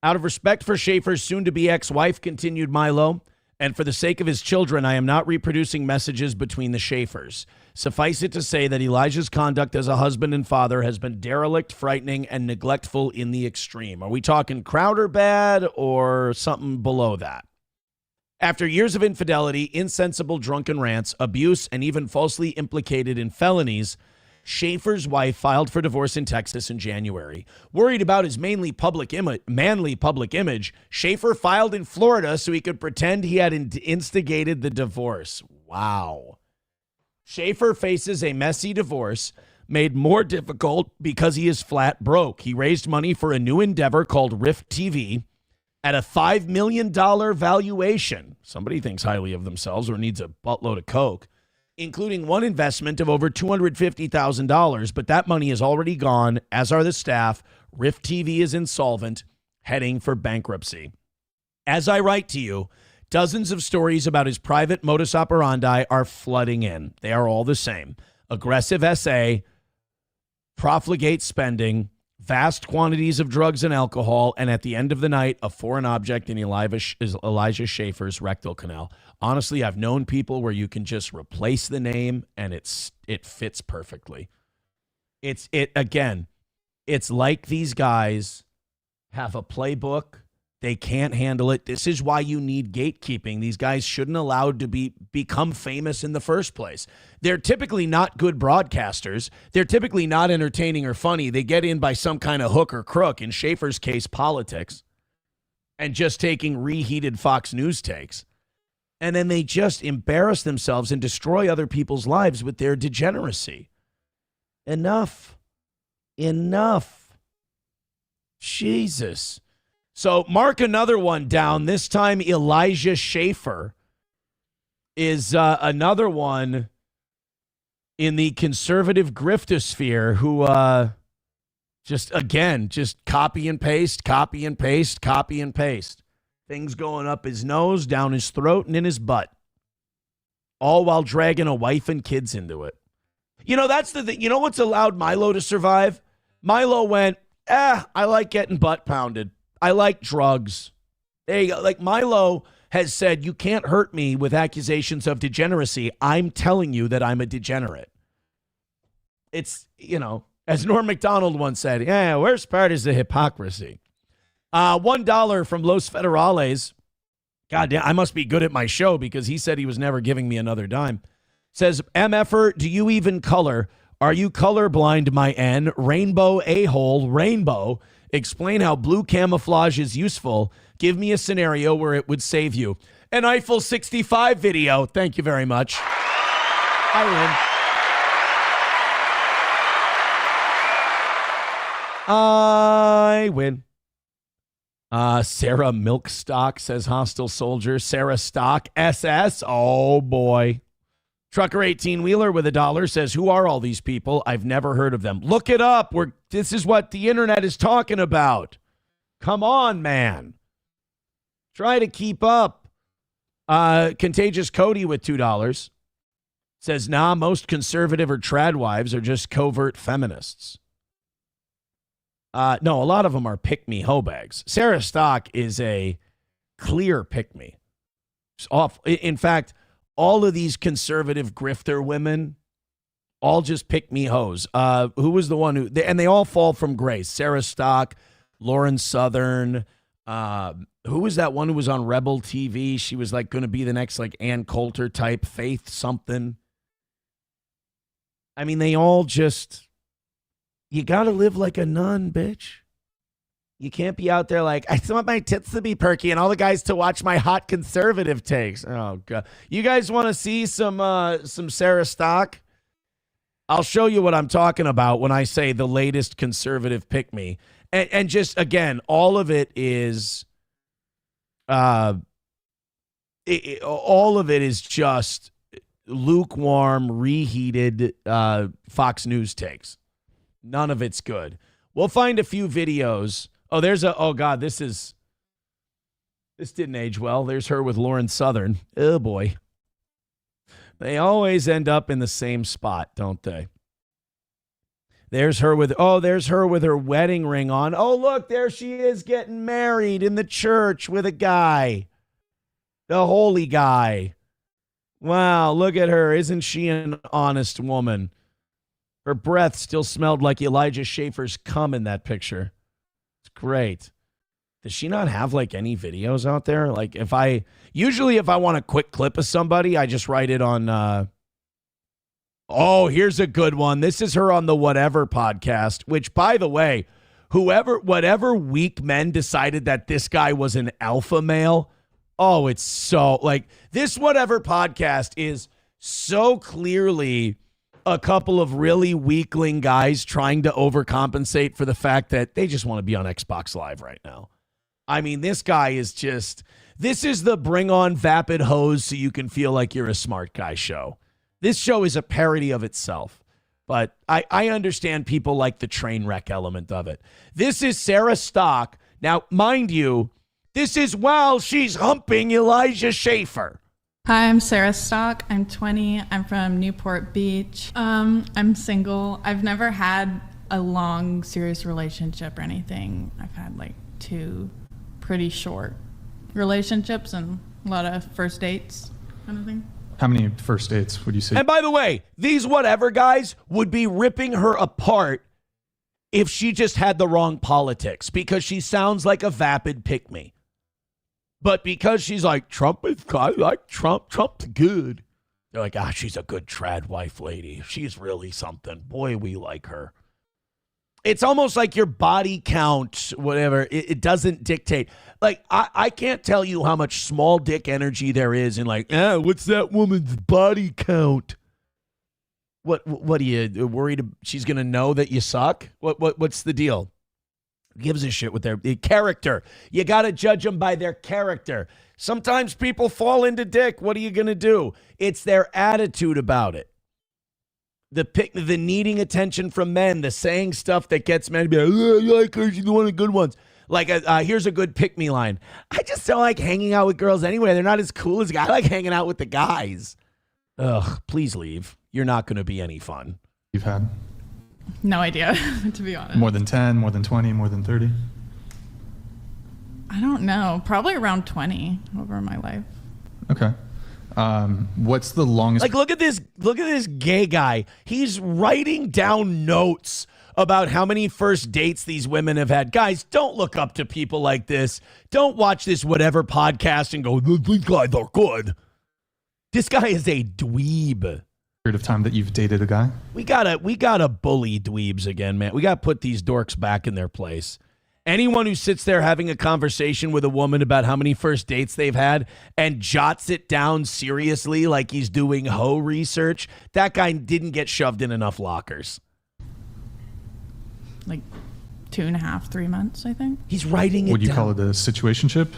Out of respect for Schaefer's soon-to-be ex-wife, continued Milo, and for the sake of his children, I am not reproducing messages between the Schaefers. Suffice it to say that Elijah's conduct as a husband and father has been derelict, frightening, and neglectful in the extreme. Are we talking Crowder bad or something below that? After years of infidelity, insensible drunken rants, abuse, and even falsely implicated in felonies, Schaefer's wife filed for divorce in Texas in January. Worried about his manly public image, Schaefer filed in Florida so he could pretend he had instigated the divorce. Wow. Schaefer faces a messy divorce made more difficult because he is flat broke. He raised money for a new endeavor called Rift TV at a $5 million valuation. Somebody thinks highly of themselves or needs a buttload of coke, including one investment of over $250,000, but that money is already gone, as are the staff. Rift TV is insolvent, heading for bankruptcy. As I write to you, Dozens of stories about his private modus operandi are flooding in. They are all the same. Aggressive SA, profligate spending, vast quantities of drugs and alcohol, and at the end of the night, a foreign object in Elijah Schaefer's rectal canal. Honestly, I've known people where you can just replace the name and it fits perfectly. It's like these guys have a playbook. They can't handle it. This is why you need gatekeeping. These guys shouldn't allowed to become famous in the first place. They're typically not good broadcasters. They're typically not entertaining or funny. They get in by some kind of hook or crook, in Schaefer's case, politics, and just taking reheated Fox News takes. And then they just embarrass themselves and destroy other people's lives with their degeneracy. Enough. Jesus. So mark another one down. This time, Elijah Schaefer is another one in the conservative griftosphere who just copy and paste. Things going up his nose, down his throat, and in his butt. All while dragging a wife and kids into it. You know, that's the thing. You know what's allowed Milo to survive? Milo went, I like getting butt pounded. I like drugs. There you go. Like Milo has said, you can't hurt me with accusations of degeneracy. I'm telling you that I'm a degenerate. It's, as Norm Macdonald once said, worst part is the hypocrisy. $1 from Los Federales. God damn, I must be good at my show because he said he was never giving me another dime. Says, MFer, do you even color? Are you colorblind, my N? Rainbow a-hole, rainbow. Explain how blue camouflage is useful. Give me a scenario where it would save you. An Eiffel 65 video. Thank you very much. I win. Sarah Milkstock says hostile soldier. Sarah Stock SS. Oh boy. Trucker 18-wheeler with $1 says, who are all these people? I've never heard of them. Look it up. This is what the internet is talking about. Come on, man. Try to keep up. Contagious Cody with $2 says, most conservative or trad wives are just covert feminists. No, a lot of them are pick-me hoe bags. Sarah Stock is a clear pick-me. In fact, all of these conservative grifter women, all just pick-me hoes. Who was the one and they all fall from grace. Sarah Stock, Lauren Southern. Who was that one who was on Rebel TV? She was like going to be the next like Ann Coulter type, Faith something. I mean, they all just... You got to live like a nun, bitch. You can't be out there like, I just want my tits to be perky and all the guys to watch my hot conservative takes. Oh, God. You guys want to see some Sarah Stock? I'll show you what I'm talking about when I say the latest conservative pick-me. And just, again, all of it is... all of it is just lukewarm, reheated Fox News takes. None of it's good. We'll find a few videos. Oh God, this didn't age well. There's her with Lauren Southern. Oh boy. They always end up in the same spot, don't they? There's her with her wedding ring on. Oh, look, there she is getting married in the church with a guy. The holy guy. Wow, look at her. Isn't she an honest woman? Her breath still smelled like Elijah Schaefer's cum in that picture. It's great. Does she not have like any videos out there? Like if I want a quick clip of somebody, I just write it on. Here's a good one. This is her on the Whatever podcast, which by the way, whatever weak men decided that this guy was an alpha male. Oh, it's so like this Whatever podcast is so clearly a couple of really weakling guys trying to overcompensate for the fact that they just want to be on Xbox Live right now. I mean, this guy is this is the bring on vapid hose so you can feel like you're a smart guy show. This show is a parody of itself, but I understand people like the train wreck element of it. This is Sarah Stock. Now, mind you, This is while she's humping Elijah Schaefer. Hi, I'm Sarah Stock. I'm 20. I'm from Newport Beach. I'm single. I've never had a long, serious relationship or anything. I've had like 2 pretty short relationships and a lot of first dates kind of thing. How many first dates would you say? And by the way, these whatever guys would be ripping her apart if she just had the wrong politics, because she sounds like a vapid pick-me. But because she's like, Trump is, I like Trump, Trump's good. They're like, she's a good trad wife lady. She's really something. Boy, we like her. It's almost like your body count, whatever, it doesn't dictate. Like, I can't tell you how much small dick energy there is in like, what's that woman's body count? What are you worried she's going to know that you suck? What's the deal? Who gives a shit with their character? You got to judge them by their character. Sometimes people fall into dick. What are you going to do? It's their attitude about it. The needing attention from men, the saying stuff that gets men to be like, I like her, she's one of the good ones. Like, here's a good pick-me line. I just don't like hanging out with girls anyway. They're not as cool as guys. I like hanging out with the guys. Ugh, please leave. You're not going to be any fun. You've had? No idea, to be honest. More than 10, more than 20, more than 30? I don't know. Probably around 20 over my life. Okay. What's the longest? Like, look at this gay guy. He's writing down notes about how many first dates these women have had. Guys, don't look up to people like this. Don't watch this whatever podcast and go, these guys are good. This guy is a dweeb. Period of time that you've dated a guy? We gotta bully dweebs again, man. We gotta put these dorks back in their place. Anyone who sits there having a conversation with a woman about how many first dates they've had and jots it down seriously like he's doing hoe research, that guy didn't get shoved in enough lockers. Like 2.5, 3 months, I think. He's writing it down. Would you call it a situationship?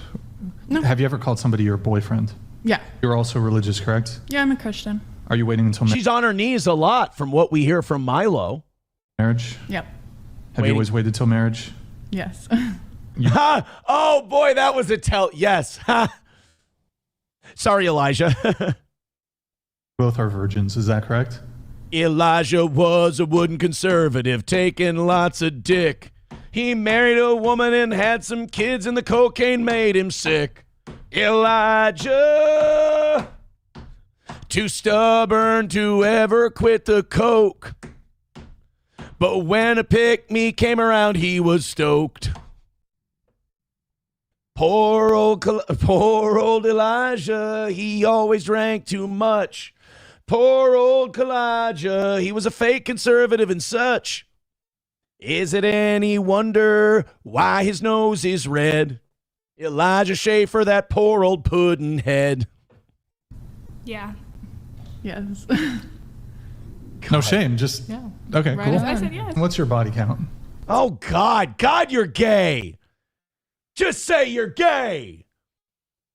No. Have you ever called somebody your boyfriend? Yeah. You're also religious, correct? Yeah, I'm a Christian. Are you waiting until She's on her knees a lot from what we hear from Milo. marriage? Yep. Have you always waited till marriage? Yes. Oh, boy, that was a tell. Yes. Sorry, Elijah. Both are virgins, is that correct? Elijah was a wooden conservative, taking lots of dick. He married a woman and had some kids, and the cocaine made him sick. Elijah, too stubborn to ever quit the coke. But when a pick-me came around, he was stoked. Poor old Elijah, he always drank too much. Poor old Elijah, he was a fake conservative and such. Is it any wonder why his nose is red? Elijah Schaefer, that poor old puddin' head. Yeah. Yes. No shame, just... Yeah. Okay, Right cool. as I said yes. What's your body count? Oh, God. God, you're gay. Just say you're gay.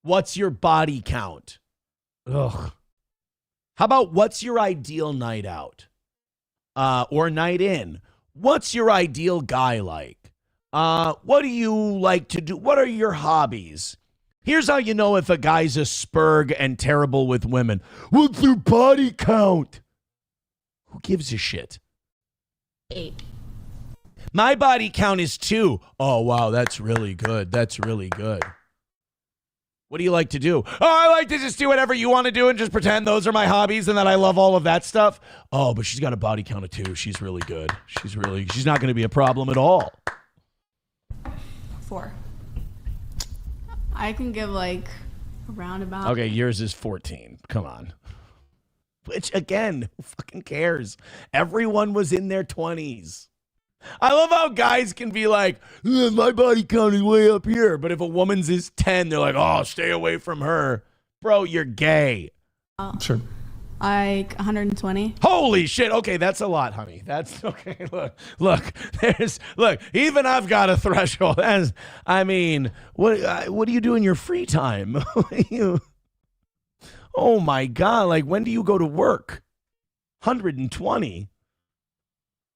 What's your body count? Ugh. How about what's your ideal night out? Or night in? What's your ideal guy like? What do you like to do? What are your hobbies? Here's how you know if a guy's a spurg and terrible with women. What's your body count? Who gives a shit? 8. My body count is 2. Oh, wow, that's really good. That's really good. What do you like to do? Oh, I like to just do whatever you want to do and just pretend those are my hobbies and that I love all of that stuff. Oh, but she's got a body count of 2. She's really good. She's not going to be a problem at all. 4. I can give like a roundabout. Okay, yours is 14. Come on. Which, again, who fucking cares? Everyone was in their 20s. I love how guys can be like, my body count is way up here. But if a woman's is 10, they're like, oh, stay away from her. Bro, you're gay. Sure. Like 120. Holy shit. Okay, that's a lot, honey. That's okay. Look, even I've got a threshold. What do you do in your free time? Oh my God. Like, when do you go to work? 120.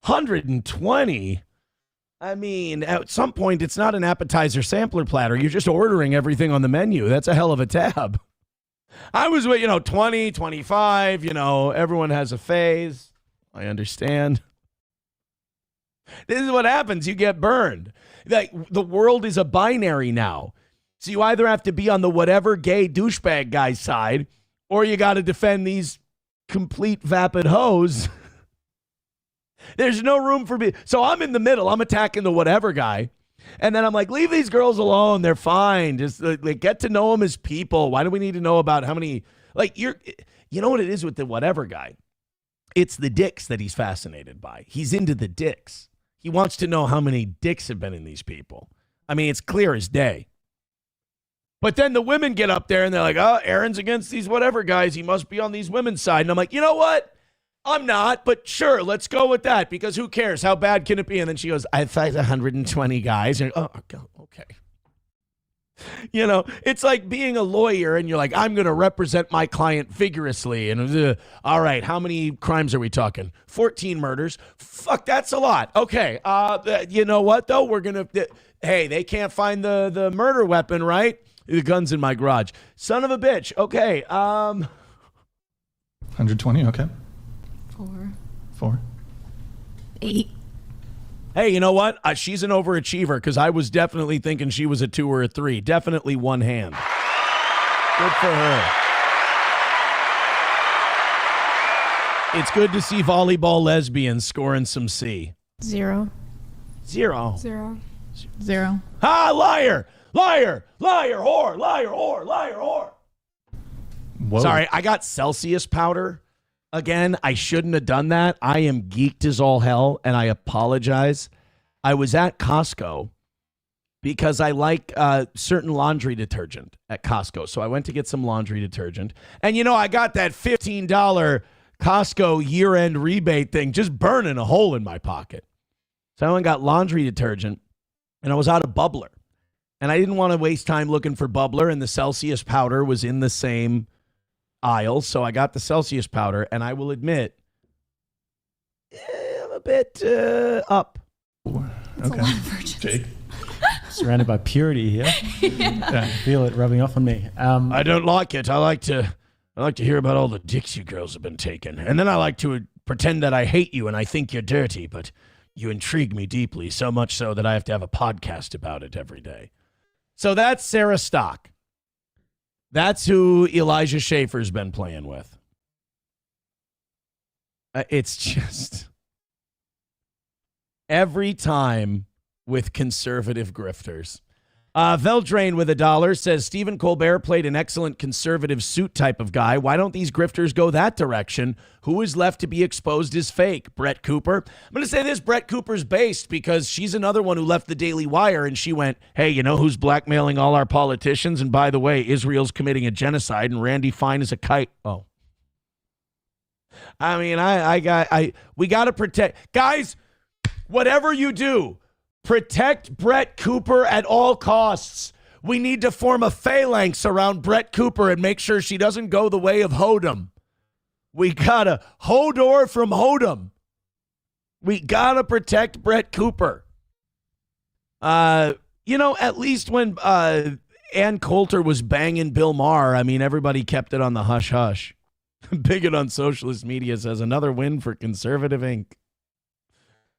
120. I mean, at some point, it's not an appetizer sampler platter. You're just ordering everything on the menu. That's a hell of a tab. I was with, 20, 25, everyone has a phase. I understand. This is what happens. You get burned. Like, the world is a binary now. So you either have to be on the whatever gay douchebag guy's side, or you got to defend these complete vapid hoes. There's no room for me. So I'm in the middle. I'm attacking the whatever guy. And then I'm like, leave these girls alone. They're fine. Just get to know them as people. Why do we need to know about how many, you know what it is with the whatever guy? It's the dicks that he's fascinated by. He's into the dicks. He wants to know how many dicks have been in these people. I mean, it's clear as day. But then the women get up there and they're like, oh, Aaron's against these whatever guys. He must be on these women's side. And I'm like, you know what? I'm not, but sure, let's go with that because who cares? How bad can it be? And then she goes, I've fight 120 guys. And okay. It's like being a lawyer and you're like, I'm going to represent my client vigorously. And all right, how many crimes are we talking? 14 murders. Fuck, that's a lot. Okay. You know what, though? We're going to, hey, they can't find the murder weapon, right? The gun's in my garage. Son of a bitch. Okay. 120, okay. 4. 8. Hey, you know what? She's an overachiever because I was definitely thinking she was a 2 or a 3. Definitely one hand. Good for her. It's good to see volleyball lesbians scoring some C. 0. 0. 0. 0. Ah, liar! Liar! Liar! Whore! Liar! Whore! Liar! Whore! Whoa. Sorry, I got Celsius powder. Again, I shouldn't have done that. I am geeked as all hell, and I apologize. I was at Costco because I like certain laundry detergent at Costco. So I went to get some laundry detergent. And, I got that $15 Costco year-end rebate thing just burning a hole in my pocket. So I went and got laundry detergent, and I was out of bubbler. And I didn't want to waste time looking for bubbler, and the Celsius powder was in the same aisle, so I got the Celsius powder, and I will admit, I'm a bit up. Okay, Jake. Surrounded by purity here. Yeah, I feel it rubbing off on me. I don't like it. I like to hear about all the dicks you girls have been taking, and then I like to pretend that I hate you and I think you're dirty, but you intrigue me deeply, so much so that I have to have a podcast about it every day. So that's Sarah Stock. That's who Elijah Schaefer's been playing with. It's just every time with conservative grifters. Veldrain with $1 says Stephen Colbert played an excellent conservative suit type of guy. Why don't these grifters go that direction? Who is left to be exposed as fake? Brett Cooper. I'm going to say this, Brett Cooper's based because she's another one who left the Daily Wire and she went, hey, you know who's blackmailing all our politicians? And by the way, Israel's committing a genocide and Randy Fine is a kite. Oh. I mean, we got to protect. Guys, whatever you do, protect Brett Cooper at all costs. We need to form a phalanx around Brett Cooper and make sure she doesn't go the way of Hodom. We gotta Hodor from Hodom. We gotta protect Brett Cooper. At least when Ann Coulter was banging Bill Maher, I mean, everybody kept it on the hush-hush. Bigot on socialist media says another win for Conservative Inc.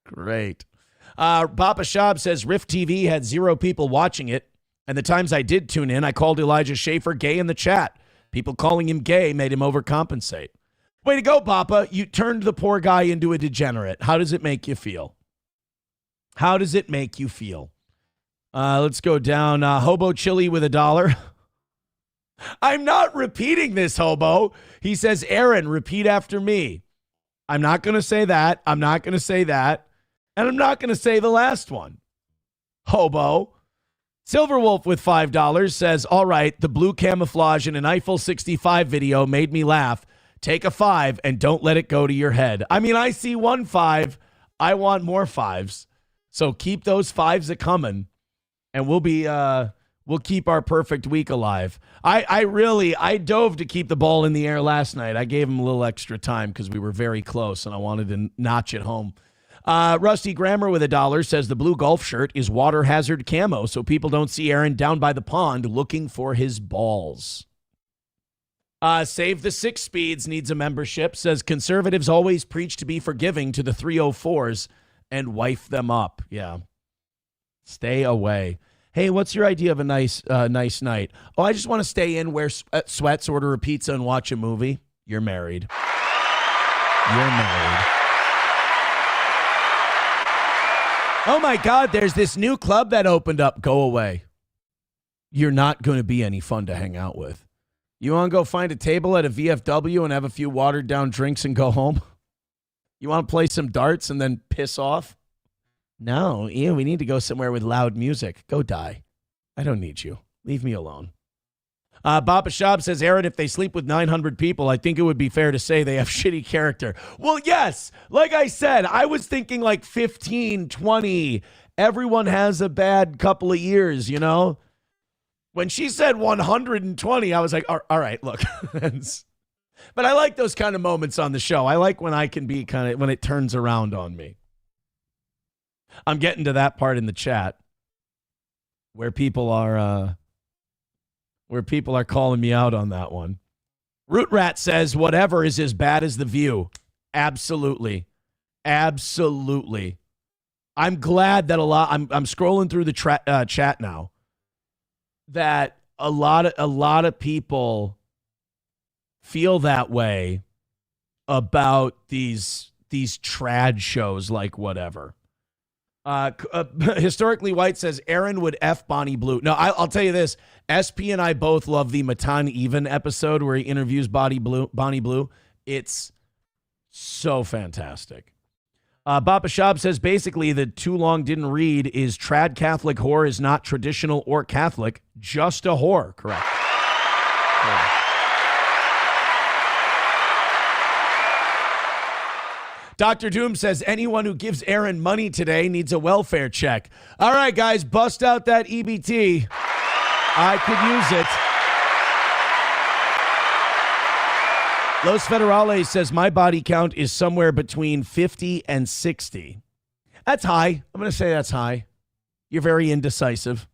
Great. Papa Shab says Rift TV had 0 people watching it, and the times I did tune in, I called Elijah Schaefer gay in the chat. People calling him gay made him overcompensate. Way to go, Papa. You turned the poor guy into a degenerate. How does it make you feel? How does it make you feel? Let's go down. Hobo Chili with $1. I'm not repeating this, Hobo. He says, Aaron, repeat after me. I'm not going to say that. I'm not going to say that. And I'm not going to say the last one. Hobo. Silverwolf with $5 says, all right, the blue camouflage in an Eiffel 65 video made me laugh. Take a 5 and don't let it go to your head. I mean, I see 1 5. I want more 5s. So keep those 5s a-coming. And we'll keep our perfect week alive. I dove to keep the ball in the air last night. I gave him a little extra time because we were very close and I wanted to notch it home. Rusty Grammar with $1 says the blue golf shirt is water hazard camo, so people don't see Aaron down by the pond looking for his balls. Save the 6 Speeds needs a membership. Says conservatives always preach to be forgiving to the 304s and wife them up. Yeah. Stay away. Hey, what's your idea of a nice night? Oh, I just want to stay in, wear sweats, order a pizza, and watch a movie. You're married. You're married. Oh, my God, there's this new club that opened up. Go away. You're not going to be any fun to hang out with. You want to go find a table at a VFW and have a few watered-down drinks and go home? You want to play some darts and then piss off? No, we need to go somewhere with loud music. Go die. I don't need you. Leave me alone. Baba Shab says, Aaron, if they sleep with 900 people, I think it would be fair to say they have shitty character. Well, yes. Like I said, I was thinking like 15, 20. Everyone has a bad couple of years, you know? When she said 120, I was like, all right, look. But I like those kind of moments on the show. I like when I can be when it turns around on me. I'm getting to that part in the chat where people are calling me out on that one. Root Rat says whatever is as bad as The View. Absolutely. Absolutely. I'm glad that I'm scrolling through the chat now, that a lot of people feel that way about these trad shows like whatever. Historically White says Aaron would F Bonnie Blue. No, I'll tell you this. SP and I both love the Matan Even episode where he interviews Bonnie Blue. It's so fantastic. Baba Shab says basically the too long didn't read is trad Catholic whore is not traditional or Catholic, just a whore. Correct. Dr. Doom says anyone who gives Aaron money today needs a welfare check. All right, guys, bust out that EBT. I could use it. Los Federales says my body count is somewhere between 50 and 60. That's high. I'm going to say that's high. You're very indecisive.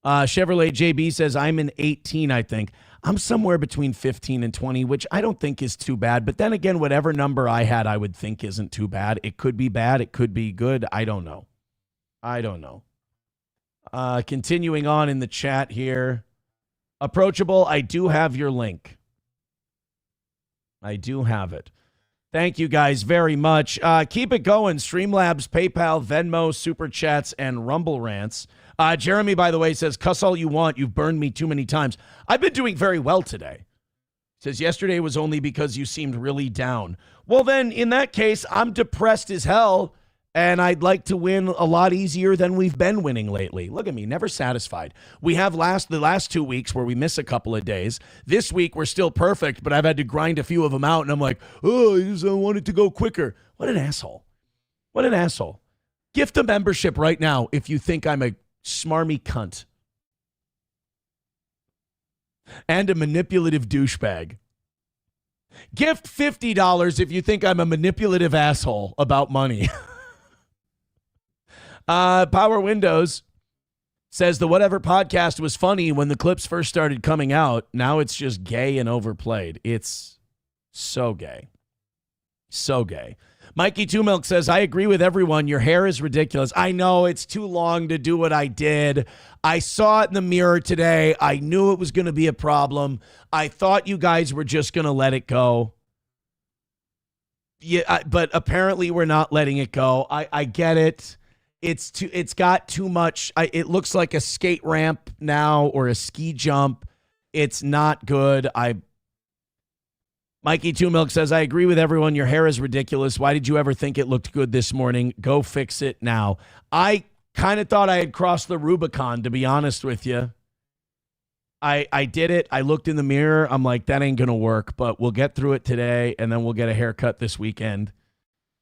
Chevrolet JB says I'm in 18, I think. I'm somewhere between 15 and 20, which I don't think is too bad. But then again, whatever number I had, I would think isn't too bad. It could be bad. It could be good. I don't know. Continuing on in the chat here. Approachable, I do have your link. I do have it. Thank you guys very much. Keep it going. Streamlabs, PayPal, Venmo, Super Chats, and Rumble Rants. Jeremy, by the way, says, cuss all you want. You've burned me too many times. I've been doing very well today. Says, yesterday was only because you seemed really down. Well, then, in that case, I'm depressed as hell, and I'd like to win a lot easier than we've been winning lately. Look at me, never satisfied. We have the last 2 weeks where we miss a couple of days. This week, we're still perfect, but I've had to grind a few of them out, and I'm like, oh, I just want it to go quicker. What an asshole. What an asshole. Gift a membership right now if you think I'm a smarmy cunt and a manipulative douchebag. Gift $50 if you think I'm a manipulative asshole about money. Power Windows says the Whatever podcast was funny when the clips first started coming out. Now it's just gay and overplayed. It's so gay. So gay. Mikey Two Milk says, I agree with everyone. Your hair is ridiculous. I know it's too long to do what I did. I saw it in the mirror today. I knew it was going to be a problem. I thought you guys were just going to let it go. Yeah, but apparently we're not letting it go. I get it. It's got too much. It looks like a skate ramp now or a ski jump. It's not good. Mikey Two Milk says, I agree with everyone. Your hair is ridiculous. Why did you ever think it looked good this morning? Go fix it now. I kind of thought I had crossed the Rubicon, to be honest with you. I did it. I looked in the mirror. I'm like, that ain't going to work, but we'll get through it today, and then we'll get a haircut this weekend.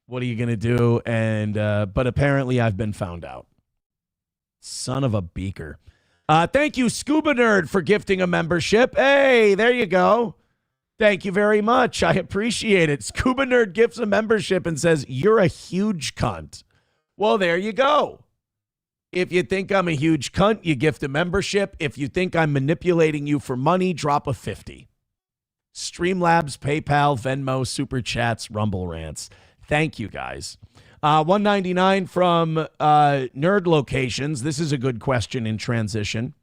What are you going to do? And but apparently I've been found out. Son of a beaker. Thank you, Scuba Nerd, for gifting a membership. Hey, there you go. Thank you very much. I appreciate it. Scuba Nerd gifts a membership and says, you're a huge cunt. Well, there you go. If you think I'm a huge cunt, you gift a membership. If you think I'm manipulating you for money, drop a 50. Streamlabs, PayPal, Venmo, Super Chats, Rumble Rants. Thank you, guys. 199 from Nerd Locations. This is a good question in transition.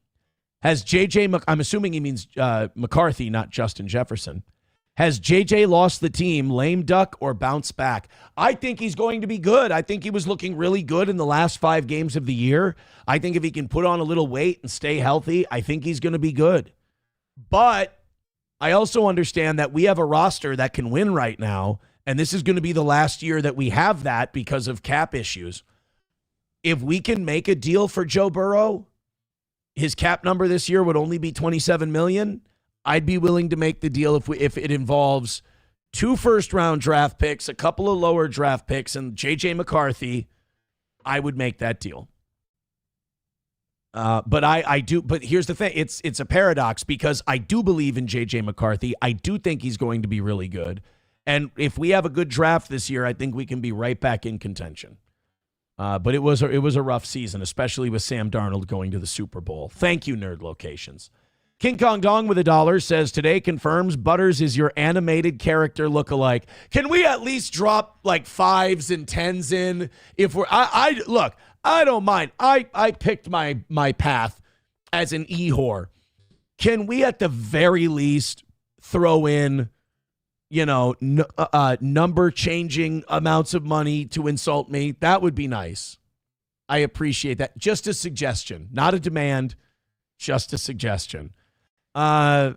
Has JJ, I'm assuming he means McCarthy, not Justin Jefferson. Has JJ lost the team, lame duck, or bounce back? I think he's going to be good. I think he was looking really good in the last 5 games of the year. I think if he can put on a little weight and stay healthy, I think he's going to be good. But I also understand that we have a roster that can win right now, and this is going to be the last year that we have that because of cap issues. If we can make a deal for Joe Burrow, his cap number this year would only be $27 million. I'd be willing to make the deal if it involves 2 first-round draft picks, a couple of lower draft picks, and J.J. McCarthy. I would make that deal. But I do. But here's the thing: it's a paradox because I do believe in J.J. McCarthy. I do think he's going to be really good, and if we have a good draft this year, I think we can be right back in contention. But it was a rough season, especially with Sam Darnold going to the Super Bowl. Thank you, Nerd Locations. King Kong Dong with $1 says, today confirms Butters is your animated character lookalike. Can we at least drop like 5s and 10s in? If we're, look, I don't mind. I picked my path as an e-whore. Can we at the very least throw in, number changing amounts of money to insult me? That would be nice. I appreciate that. Just a suggestion, not a demand, just a suggestion. The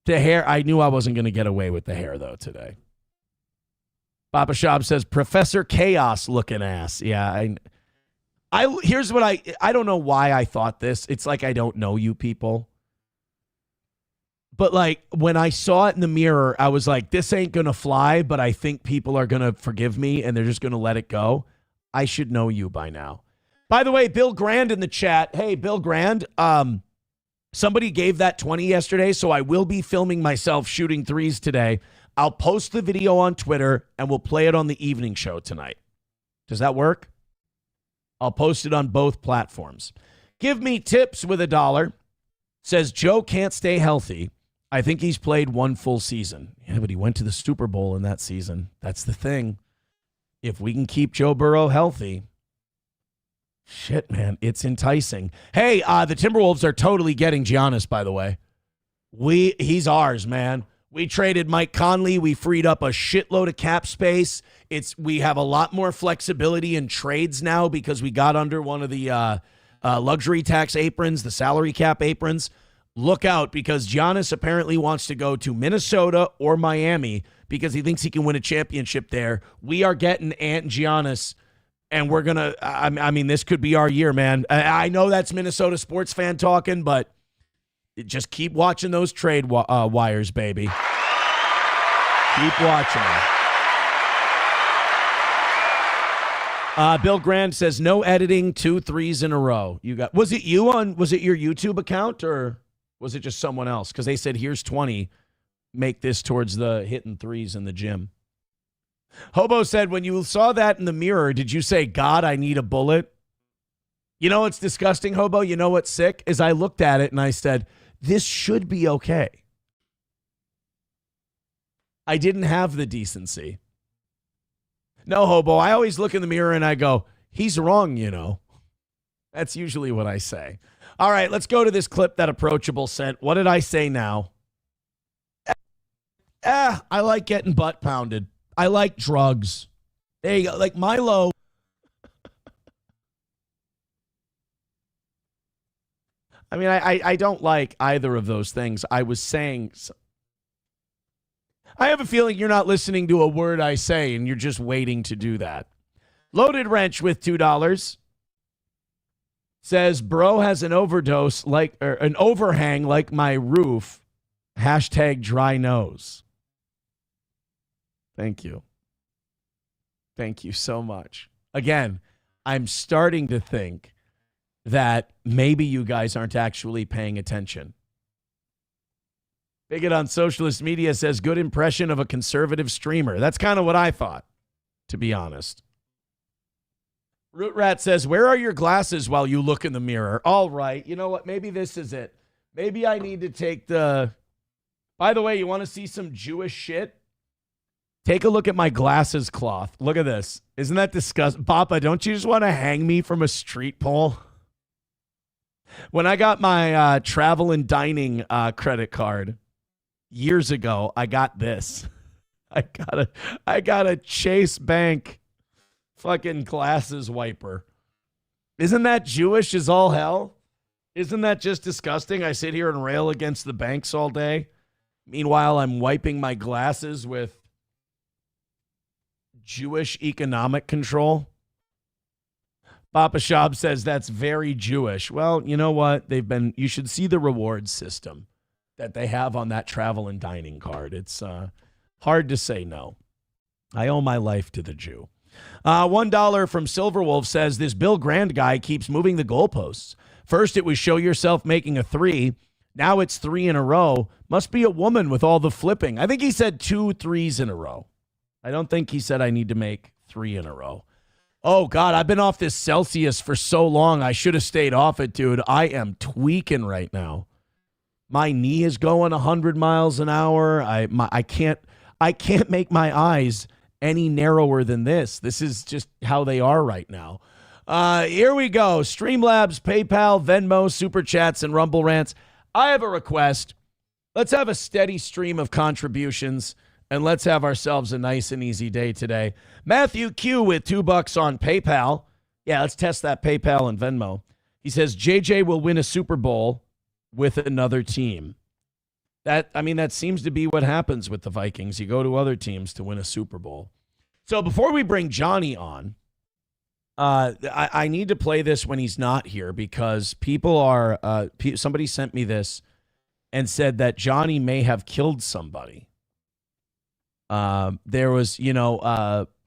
hair, I knew I wasn't going to get away with the hair, though, today. Papa Shab says, Professor Chaos looking ass. Yeah, here's what I don't know why I thought this. It's like I don't know you people. But, like, when I saw it in the mirror, I was like, this ain't going to fly, but I think people are going to forgive me, and they're just going to let it go. I should know you by now. By the way, Bill Grand in the chat. Hey, Bill Grand, somebody gave that 20 yesterday, so I will be filming myself shooting threes today. I'll post the video on Twitter, and we'll play it on the evening show tonight. Does that work? I'll post it on both platforms. Give me tips with $1. Says, Joe can't stay healthy. I think he's played 1 full season. Yeah, but he went to the Super Bowl in that season. That's the thing. If we can keep Joe Burrow healthy, shit, man, it's enticing. Hey, the Timberwolves are totally getting Giannis, by the way. He's ours, man. We traded Mike Conley. We freed up a shitload of cap space. We have a lot more flexibility in trades now because we got under one of the luxury tax aprons, the salary cap aprons. Look out, because Giannis apparently wants to go to Minnesota or Miami because he thinks he can win a championship there. We are getting Ant Giannis. And we're going to, I mean, this could be our year, man. I know that's Minnesota sports fan talking, but just keep watching those trade wires, baby. Keep watching them. Bill Grand says, no editing, 2 threes in a row. Was it your YouTube account or was it just someone else? Because they said, here's 20. Make this towards the hitting threes in the gym. Hobo said, when you saw that in the mirror, did you say, God, I need a bullet? You know what's disgusting, Hobo? You know what's sick? Is I looked at it and I said, this should be okay. I didn't have the decency. No, Hobo, I always look in the mirror and I go, he's wrong, That's usually what I say. All right, let's go to this clip that Approachable sent. What did I say now? I like getting butt pounded. I like drugs. There you go. Like Milo. I mean, I don't like either of those things. I was saying, I have a feeling you're not listening to a word I say and you're just waiting to do that. Loaded Wrench with $2 says, bro has an overdose an overhang like my roof. Hashtag dry nose. Thank you. Thank you so much. Again, I'm starting to think that maybe you guys aren't actually paying attention. Bigot on socialist media says good impression of a conservative streamer. That's kind of what I thought, to be honest. Root Rat says, where are your glasses while you look in the mirror? All right. You know what? Maybe this is it. Maybe I need to take the... By the way, you want to see some Jewish shit? Take a look at my glasses cloth. Look at this. Isn't that disgusting? Papa, don't you just want to hang me from a street pole? When I got my travel and dining credit card years ago, I got this. I got a Chase Bank fucking glasses wiper. Isn't that Jewish as all hell? Isn't that just disgusting? I sit here and rail against the banks all day. Meanwhile, I'm wiping my glasses with Jewish economic control. Papa Shab says that's very Jewish. Well, you know what? You should see the reward system that they have on that travel and dining card. It's hard to say no. I owe my life to the Jew. $1 from Silverwolf says this Bill Grand guy keeps moving the goalposts. First, it was show yourself making a 3. Now it's 3 in a row. Must be a woman with all the flipping. I think he said 2 3s in a row. I don't think he said I need to make 3 in a row. Oh, God, I've been off this Celsius for so long. I should have stayed off it, dude. I am tweaking right now. My knee is going 100 miles an hour. I can't make my eyes any narrower than this. This is just how they are right now. Here we go. Streamlabs, PayPal, Venmo, Super Chats, and Rumble Rants. I have a request. Let's have a steady stream of contributions, and let's have ourselves a nice and easy day today. Matthew Q with $2 on PayPal. Yeah, let's test that PayPal and Venmo. He says, JJ will win a Super Bowl with another team. That seems to be what happens with the Vikings. You go to other teams to win a Super Bowl. So before we bring Johnny on, I need to play this when he's not here because people are somebody sent me this and said that Johnny may have killed somebody. There was,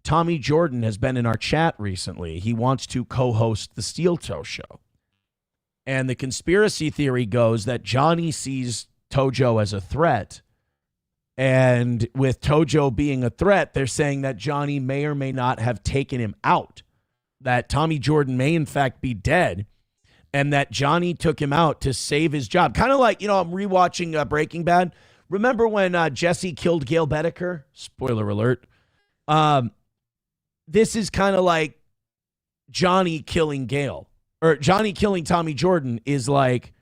Tommy Jordan has been in our chat recently. He wants to co-host the Steel Toe Show. And the conspiracy theory goes that Johnny sees Tojo as a threat. And with Tojo being a threat, they're saying that Johnny may or may not have taken him out. That Tommy Jordan may, in fact, be dead. And that Johnny took him out to save his job. Kind of like, I'm rewatching Breaking Bad. Remember when Jesse killed Gail Bedecker? Spoiler alert. This is kind of like Johnny killing Gail. Or Johnny killing Tommy Jordan is like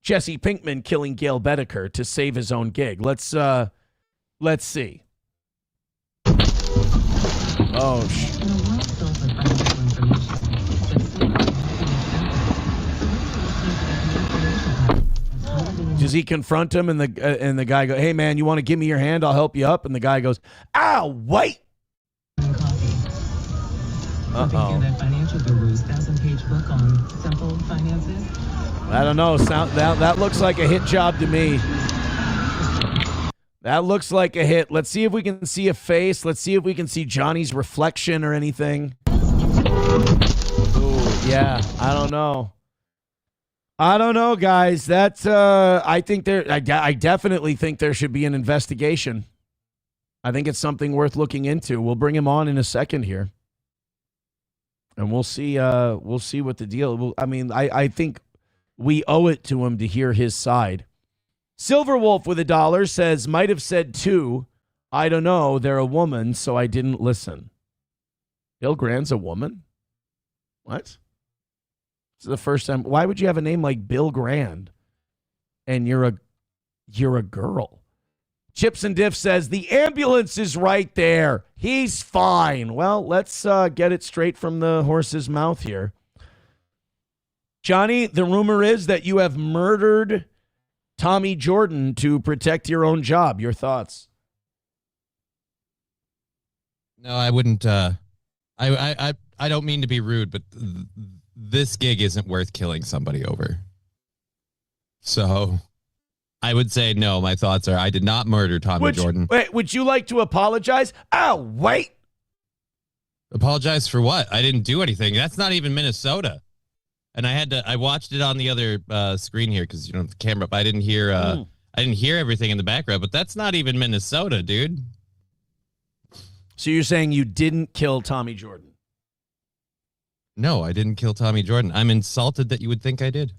Jesse Pinkman killing Gail Bedecker to save his own gig. Let's see. Oh, does he confront him and the guy go, hey man, you want to give me your hand? I'll help you up. And the guy goes, ow, wait. Uh-oh. Financial Guru's 1,000-page book on simple finances. I don't know. That looks like a hit job to me. That looks like a hit. Let's see if we can see a face. Let's see if we can see Johnny's reflection or anything. Ooh, yeah. I don't know. Guys. That's I definitely think there should be an investigation. I think it's something worth looking into. We'll bring him on in a second here. And we'll see what the deal. I think we owe it to him to hear his side. Silverwolf with $1 says, might have said 2. I don't know. They're a woman, so I didn't listen. Bill Grand's a woman? What? This is the first time. Why would you have a name like Bill Grand? And you're a girl. Chips and Diff says, the ambulance is right there. He's fine. Well, let's get it straight from the horse's mouth here. Johnny, the rumor is that you have murdered Tommy Jordan to protect your own job. Your thoughts? No, I wouldn't. I don't mean to be rude, but this gig isn't worth killing somebody over. So I would say no. My thoughts are I did not murder Tommy Jordan. Wait, would you like to apologize? Oh, wait. Apologize for what? I didn't do anything. That's not even Minnesota. And I watched it on the other screen here because the camera. But I didn't hear. I didn't hear everything in the background, but that's not even Minnesota, dude. So you're saying you didn't kill Tommy Jordan? No, I didn't kill Tommy Jordan. I'm insulted that you would think I did.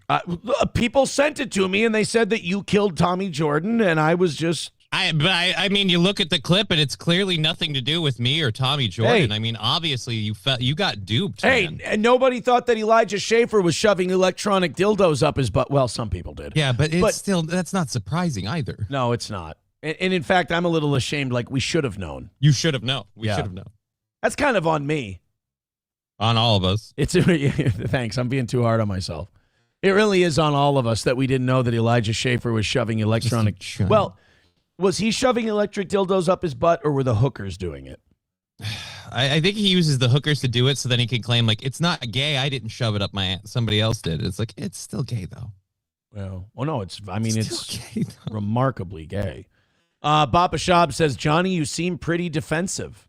People sent it to me, and they said that you killed Tommy Jordan, and I was just... I mean, you look at the clip, and it's clearly nothing to do with me or Tommy Jordan. Hey. I mean, obviously, you got duped. Hey, man. and nobody thought that Elijah Schaefer was shoving electronic dildos up his butt. Well, some people did. Yeah, but it's still, that's not surprising either. No, it's not. And in fact, I'm a little ashamed. Like, we should have known. You should have known. We Yeah. should have known. That's kind of on me. On all of us. Thanks. I'm being too hard on myself. It really is on all of us that we didn't know that Elijah Schaefer was shoving electronic. Well, was he shoving electric dildos up his butt, or were the hookers doing it? I think he uses the hookers to do it, so then he can claim like it's not gay. I didn't shove it up my ass. Somebody else did. It's like it's still gay though. Well, no, it's gay, remarkably gay. Bapa Shab says, Johnny, you seem pretty defensive.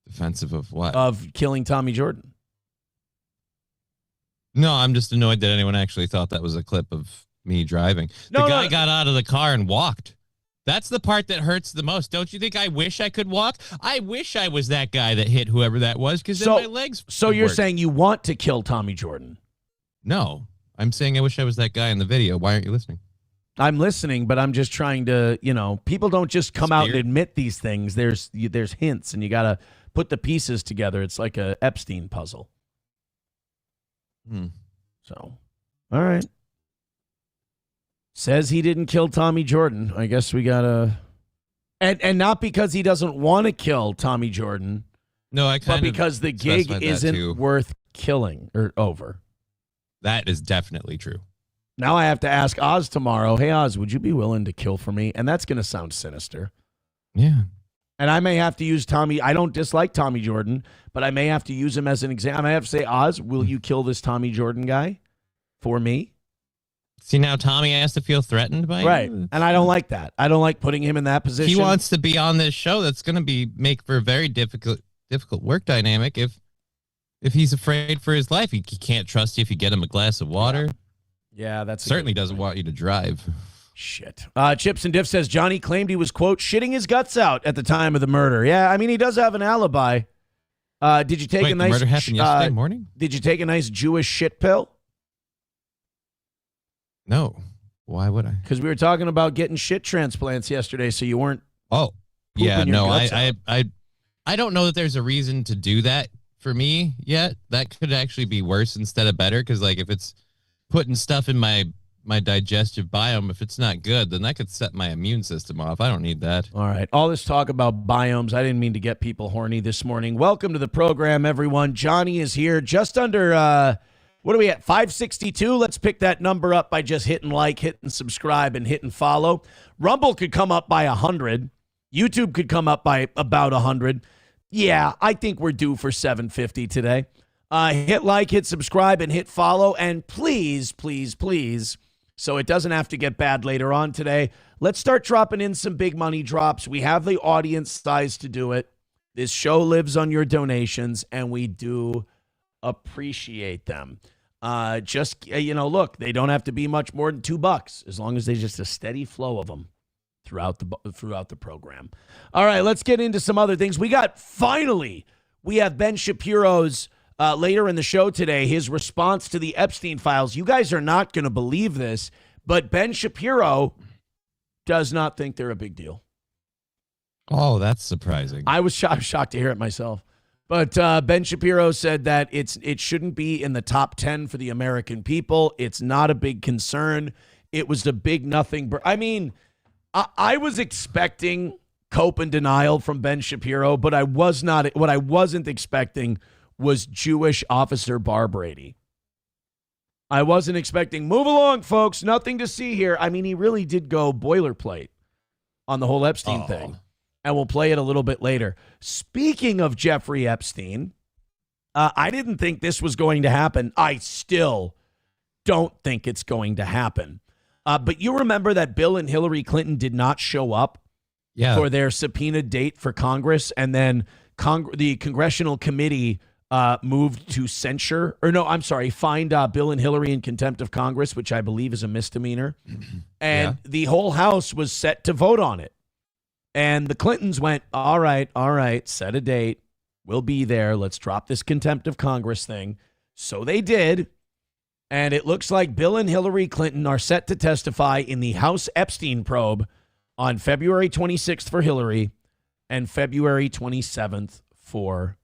Defensive of what? Of killing Tommy Jordan. No, I'm just annoyed that anyone actually thought that was a clip of me driving. The guy got out of the car and walked. That's the part that hurts the most. Don't you think I wish I could walk? I wish I was that guy that hit whoever that was, because then my legs So would you're work. saying you want to kill Tommy Jordan? No. I'm saying I wish I was that guy in the video. Why aren't you listening? I'm listening, but I'm just trying to, people don't just come out and admit these things. There's hints, and you got to put the pieces together. It's like a Epstein puzzle. So, all right. Says he didn't kill Tommy Jordan. I guess we got to... And not because he doesn't want to kill Tommy Jordan. No, but because the gig isn't worth killing or over. That is definitely true. Now I have to ask Oz tomorrow, hey, Oz, would you be willing to kill for me? And that's going to sound sinister. Yeah. And I may have to use Tommy. I don't dislike Tommy Jordan, but I may have to use him as an example. I may have to say, Oz, will you kill this Tommy Jordan guy for me? See, now Tommy has to feel threatened by Right. you? And I don't like that. I don't like putting him in that position. He wants to be on this show. That's going to make for a very difficult work dynamic if he's afraid for his life. He can't trust you if you get him a glass of water. Yeah, that's certainly doesn't want you to drive. Shit. Chips and Diff says Johnny claimed he was, quote, shitting his guts out at the time of the murder. Yeah, I mean, he does have an alibi. Did you take a nice... the murder happened yesterday morning? Did you take a nice Jewish shit pill? No. Why would I? Because we were talking about getting shit transplants yesterday, so you weren't... Oh, yeah, pooping your no, guts out. I don't know that there's a reason to do that for me yet. That could actually be worse instead of better, because like if it's putting stuff in my digestive biome, if it's not good, then that could set my immune system off. I don't need that. All right. All this talk about biomes, I didn't mean to get people horny this morning. Welcome to the program, everyone. Johnny is here just under, what are we at, 562? Let's pick that number up by just hitting like, hitting subscribe, and hitting follow. Rumble could come up by 100. YouTube could come up by about 100. Yeah, I think we're due for 750 today. Hit like, hit subscribe, and hit follow. And please, please, please, so it doesn't have to get bad later on today, let's start dropping in some big money drops. We have the audience size to do it. This show lives on your donations, and we do appreciate them. Look, they don't have to be much more than $2, as long as there's just a steady flow of them throughout the program. All right, let's get into some other things. We have Ben Shapiro's later in the show today, his response to the Epstein files. You guys are not going to believe this, but Ben Shapiro does not think they're a big deal. Oh, that's surprising. I was shocked to hear it myself. But Ben Shapiro said that it shouldn't be in the top 10 for the American people. It's not a big concern. It was a big nothing. I mean, I was expecting cope and denial from Ben Shapiro, but what I wasn't expecting was Jewish officer Bar Brady. I wasn't expecting, move along, folks, nothing to see here. I mean, he really did go boilerplate on the whole Epstein thing. And we'll play it a little bit later. Speaking of Jeffrey Epstein, I didn't think this was going to happen. I still don't think it's going to happen. But you remember that Bill and Hillary Clinton did not show up for their subpoena date for Congress, and then the congressional committee moved to censure, or no, I'm sorry, find Bill and Hillary in contempt of Congress, which I believe is a misdemeanor. And the whole House was set to vote on it. And the Clintons went, all right, set a date. We'll be there. Let's drop this contempt of Congress thing. So they did. And it looks like Bill and Hillary Clinton are set to testify in the House Epstein probe on February 26th for Hillary and February 27th for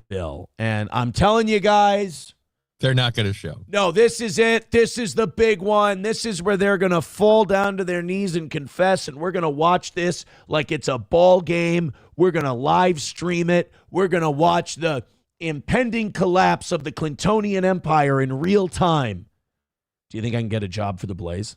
Bill. And I'm telling you guys, they're not going to show. No, this is it. This is the big one. This is where they're going to fall down to their knees and confess, and we're going to watch this like it's a ball game. We're going to live stream it. We're going to watch the impending collapse of the Clintonian empire in real time. Do you think I can get a job for the Blaze?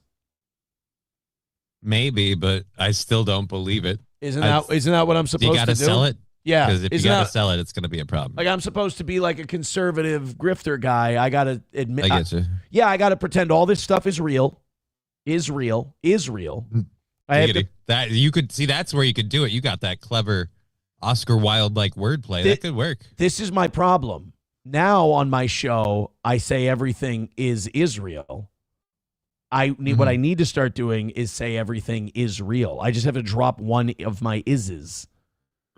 Maybe, but I still don't believe it. Isn't that what I'm supposed to do? You got to sell it? Yeah. Because if you got to sell it, it's going to be a problem. Like, I'm supposed to be like a conservative grifter guy. I got to admit. I get you. Yeah, I got to pretend all this stuff is real. Is real. I have to, that you could see. That's where you could do it. You got that clever Oscar Wilde like wordplay. That could work. This is my problem. Now on my show, I say everything is Israel. What I need to start doing is say everything is real. I just have to drop one of my ises.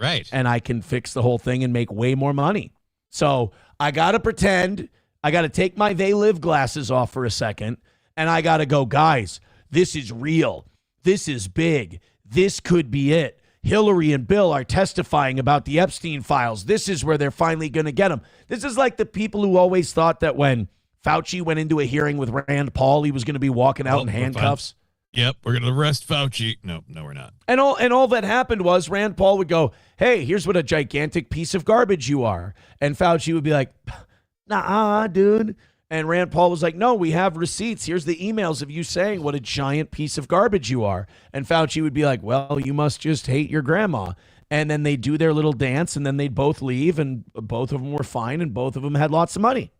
Right. And I can fix the whole thing and make way more money. So I got to pretend. I got to take my They Live glasses off for a second. And I got to go, guys, this is real. This is big. This could be it. Hillary and Bill are testifying about the Epstein files. This is where they're finally going to get them. This is like the people who always thought that when Fauci went into a hearing with Rand Paul, he was going to be walking out in handcuffs. Yep, we're going to arrest Fauci. No, we're not. And all that happened was Rand Paul would go, hey, here's what a gigantic piece of garbage you are. And Fauci would be like, nah, dude. And Rand Paul was like, no, we have receipts. Here's the emails of you saying what a giant piece of garbage you are. And Fauci would be like, well, you must just hate your grandma. And then they'd do their little dance, and then they'd both leave, and both of them were fine, and both of them had lots of money.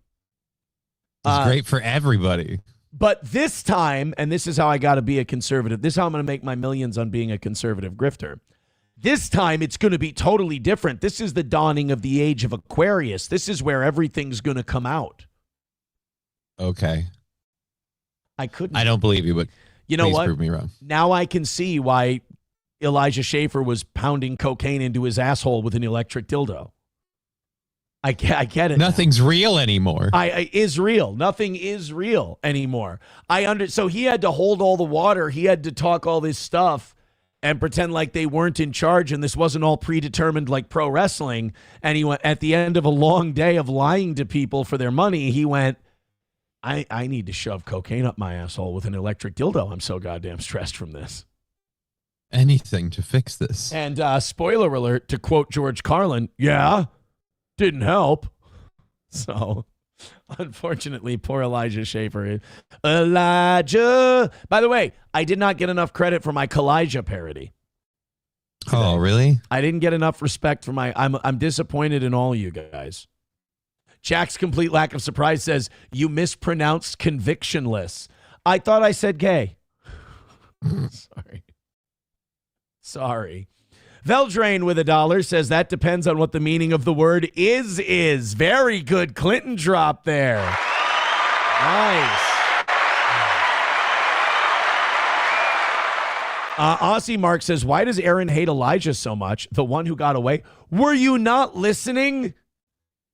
It's great for everybody. But this time, and this is how I got to be a conservative, this is how I'm going to make my millions on being a conservative grifter. This time, it's going to be totally different. This is the dawning of the age of Aquarius. This is where everything's going to come out. Okay. I don't believe you, but you know please what? Prove me wrong. Now I can see why Elijah Schaefer was pounding cocaine into his asshole with an electric dildo. I get it. Nothing's real anymore. Is real. Nothing is real anymore. So he had to hold all the water. He had to talk all this stuff and pretend like they weren't in charge, and this wasn't all predetermined like pro wrestling. And he went, at the end of a long day of lying to people for their money, he went, I need to shove cocaine up my asshole with an electric dildo. I'm so goddamn stressed from this. Anything to fix this. And spoiler alert, to quote George Carlin, didn't help. So, unfortunately, poor Elijah Schaefer. Elijah. By the way, I did not get enough credit for my Kalijah parody. Oh, really? I didn't get enough respect for my. I'm disappointed in all you guys. Jack's complete lack of surprise says, you mispronounced convictionless. I thought I said gay. Sorry. Veldrain with $1 says that depends on what the meaning of the word is. Very good Clinton drop there. Nice. Aussie Mark says, why does Aaron hate Elijah so much? The one who got away. Were you not listening?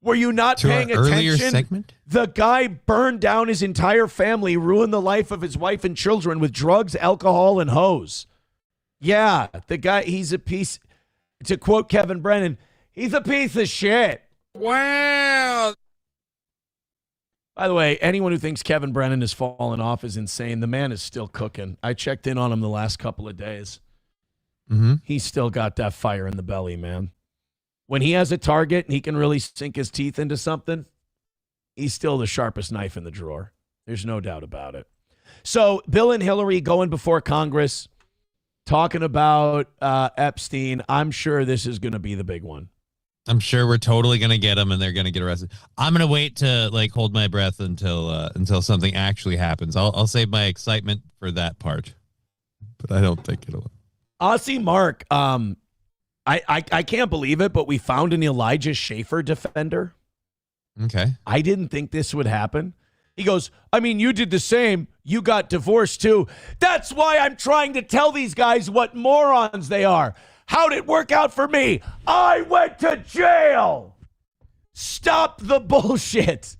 Were you not paying attention? Earlier segment? The guy burned down his entire family, ruined the life of his wife and children with drugs, alcohol, and hoes. Yeah, the guy, he's a piece, to quote Kevin Brennan, he's a piece of shit. Wow. By the way, anyone who thinks Kevin Brennan has fallen off is insane. The man is still cooking. I checked in on him the last couple of days. Mm-hmm. He's still got that fire in the belly, man. When he has a target and he can really sink his teeth into something, he's still the sharpest knife in the drawer. There's no doubt about it. So Bill and Hillary going before Congress, talking about Epstein. I'm sure this is going to be the big one. I'm sure we're totally going to get them and they're going to get arrested. I'm going to wait to hold my breath until something actually happens. I'll save my excitement for that part, but I don't think it'll. Aussie Mark, I can't believe it, but we found an Elijah Schaefer defender. Okay. I didn't think this would happen. He goes, I mean, you did the same. You got divorced too. That's why I'm trying to tell these guys what morons they are. How'd it work out for me? I went to jail. Stop the bullshit.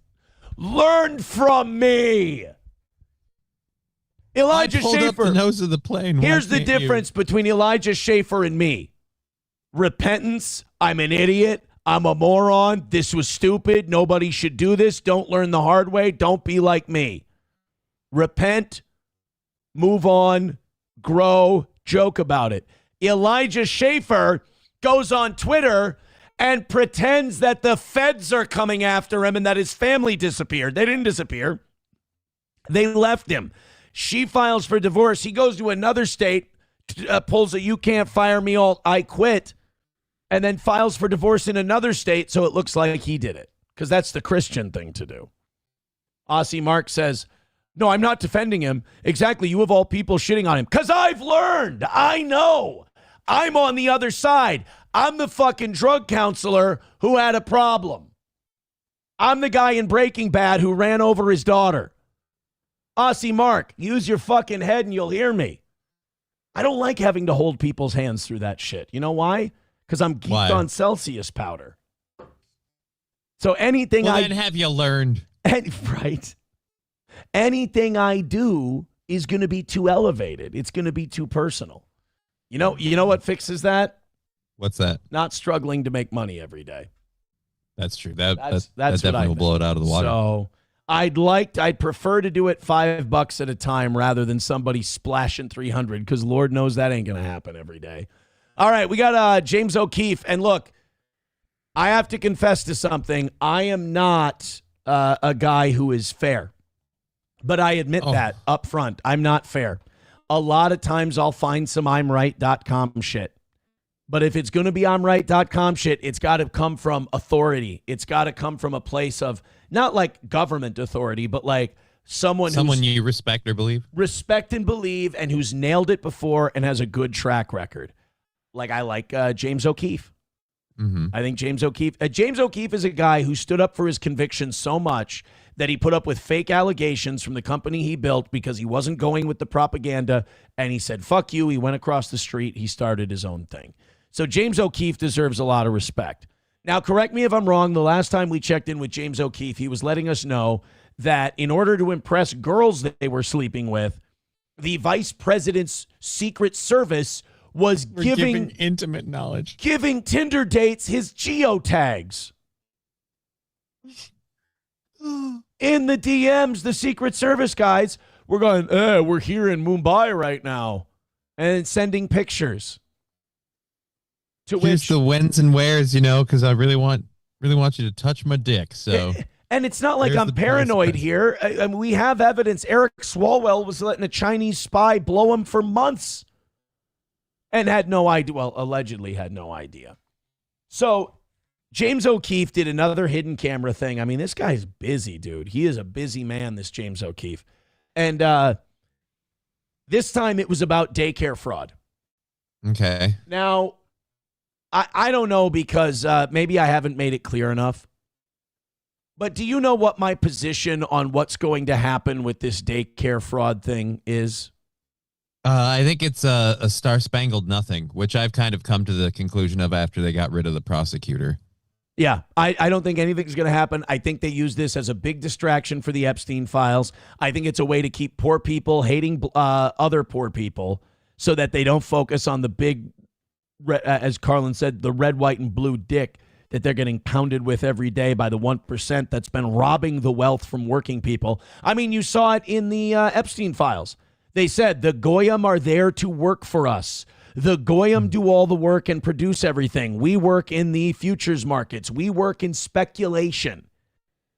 Learn from me. Elijah I pulled Schaefer. up the nose of the plane. Here's the difference between Elijah Schaefer and me. Repentance. I'm an idiot. I'm a moron. This was stupid. Nobody should do this. Don't learn the hard way. Don't be like me. Repent, move on, grow, joke about it. Elijah Schaefer goes on Twitter and pretends that the feds are coming after him and that his family disappeared. They didn't disappear. They left him. She files for divorce. He goes to another state, pulls a "you can't fire me, I quit," and then files for divorce in another state so it looks like he did it, because that's the Christian thing to do. Aussie Mark says, no, I'm not defending him. Exactly, you of all people shitting on him. Because I've learned. I know. I'm on the other side. I'm the fucking drug counselor who had a problem. I'm the guy in Breaking Bad who ran over his daughter. Aussie Mark, use your fucking head and you'll hear me. I don't like having to hold people's hands through that shit. You know why? Because I'm geeked on Celsius powder. So anything then have you learned? Right. Anything I do is going to be too elevated. It's going to be too personal. You know what fixes that? What's that? Not struggling to make money every day. That's true. That That's definitely will blow it out of the water. So I'd prefer to do it $5 at a time rather than somebody splashing 300, because Lord knows that ain't going to happen every day. All right, we got James O'Keefe. And look, I have to confess to something. I am not a guy who is fair. But I admit that up front. I'm not fair. A lot of times I'll find some I'mRight.com shit. But if it's going to be I'mRight.com shit, it's got to come from authority. It's got to come from a place of not like government authority, but like someone you respect or believe. Respect and believe, and who's nailed it before and has a good track record. Like I like James O'Keefe. Mm-hmm. I think James O'Keefe is a guy who stood up for his convictions so much that he put up with fake allegations from the company he built because he wasn't going with the propaganda, and he said, fuck you. He went across the street. He started his own thing. So James O'Keefe deserves a lot of respect. Now, correct me if I'm wrong. The last time we checked in with James O'Keefe, he was letting us know that in order to impress girls that they were sleeping with, the vice president's Secret Service was giving intimate knowledge, giving Tinder dates his geotags. In the DMs, the Secret Service guys were going, we're here in Mumbai right now, and sending pictures. Here's the whens and wheres, because I really want you to touch my dick. So, and it's not like I'm paranoid here. I mean, we have evidence. Eric Swalwell was letting a Chinese spy blow him for months, and had no idea. Well, allegedly had no idea. So James O'Keefe did another hidden camera thing. I mean, this guy's busy, dude. He is a busy man, this James O'Keefe. And this time it was about daycare fraud. Okay. Now, I don't know, because maybe I haven't made it clear enough. But do you know what my position on what's going to happen with this daycare fraud thing is? I think it's a star-spangled nothing, which I've kind of come to the conclusion of after they got rid of the prosecutor. Yeah, I don't think anything's going to happen. I think they use this as a big distraction for the Epstein files. I think it's a way to keep poor people hating other poor people so that they don't focus on the big, as Carlin said, the red, white, and blue dick that they're getting pounded with every day by the 1% that's been robbing the wealth from working people. I mean, you saw it in the Epstein files. They said the Goyim are there to work for us. The Goyim do all the work and produce everything. We work in the futures markets. We work in speculation.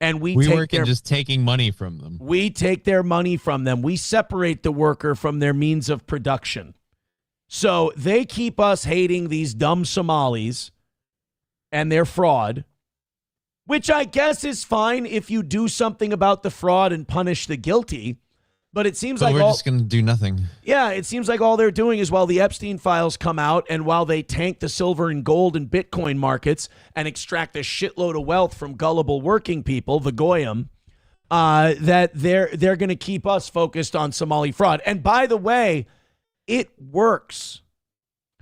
And we work in just taking money from them. We take their money from them. We separate the worker from their means of production. So they keep us hating these dumb Somalis and their fraud, which I guess is fine if you do something about the fraud and punish the guilty. But it seems But like we're just going to do nothing. Yeah, it seems like all they're doing is while the Epstein files come out and while they tank the silver and gold and Bitcoin markets and extract a shitload of wealth from gullible working people, the Goyim, that they're going to keep us focused on Somali fraud. And by the way, it works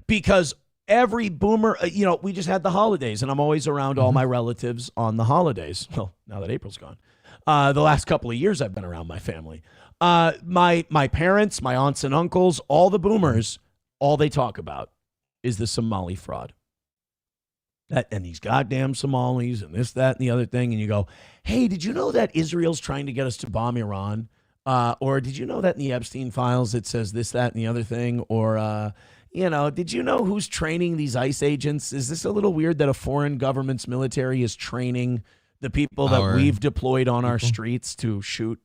because every boomer, we just had the holidays and I'm always around all my relatives on the holidays. Well, now that April's gone. The last couple of years I've been around my family. My parents, my aunts and uncles, all the boomers, all they talk about is the Somali fraud. And these goddamn Somalis and this, that, and the other thing. And you go, hey, did you know that Israel's trying to get us to bomb Iran? Or did you know that in the Epstein files it says this, that, and the other thing? Or, did you know who's training these ICE agents? Is this a little weird that a foreign government's military is training the people that we've deployed on our streets to shoot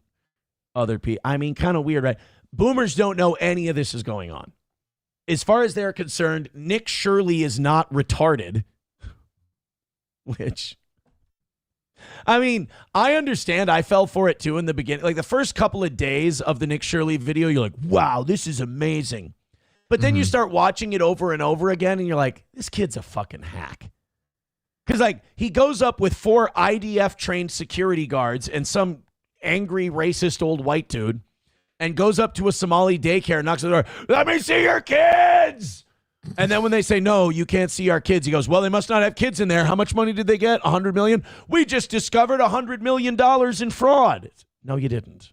other people? I mean, kind of weird, right? Boomers don't know any of this is going on. As far as they're concerned, Nick Shirley is not retarded. Which, I mean, I understand. I fell for it too in the beginning. Like the first couple of days of the Nick Shirley video, you're like, wow, this is amazing. But then you start watching it over and over again and you're like, this kid's a fucking hack. Because like he goes up with 4 IDF trained security guards and some angry racist old white dude and goes up to a Somali daycare and knocks on the door. Let me see your kids. And then when they say, no, you can't see our kids, he goes, well, they must not have kids in there. How much money did they get? $100 million? We just discovered $100 million in fraud. No, you didn't.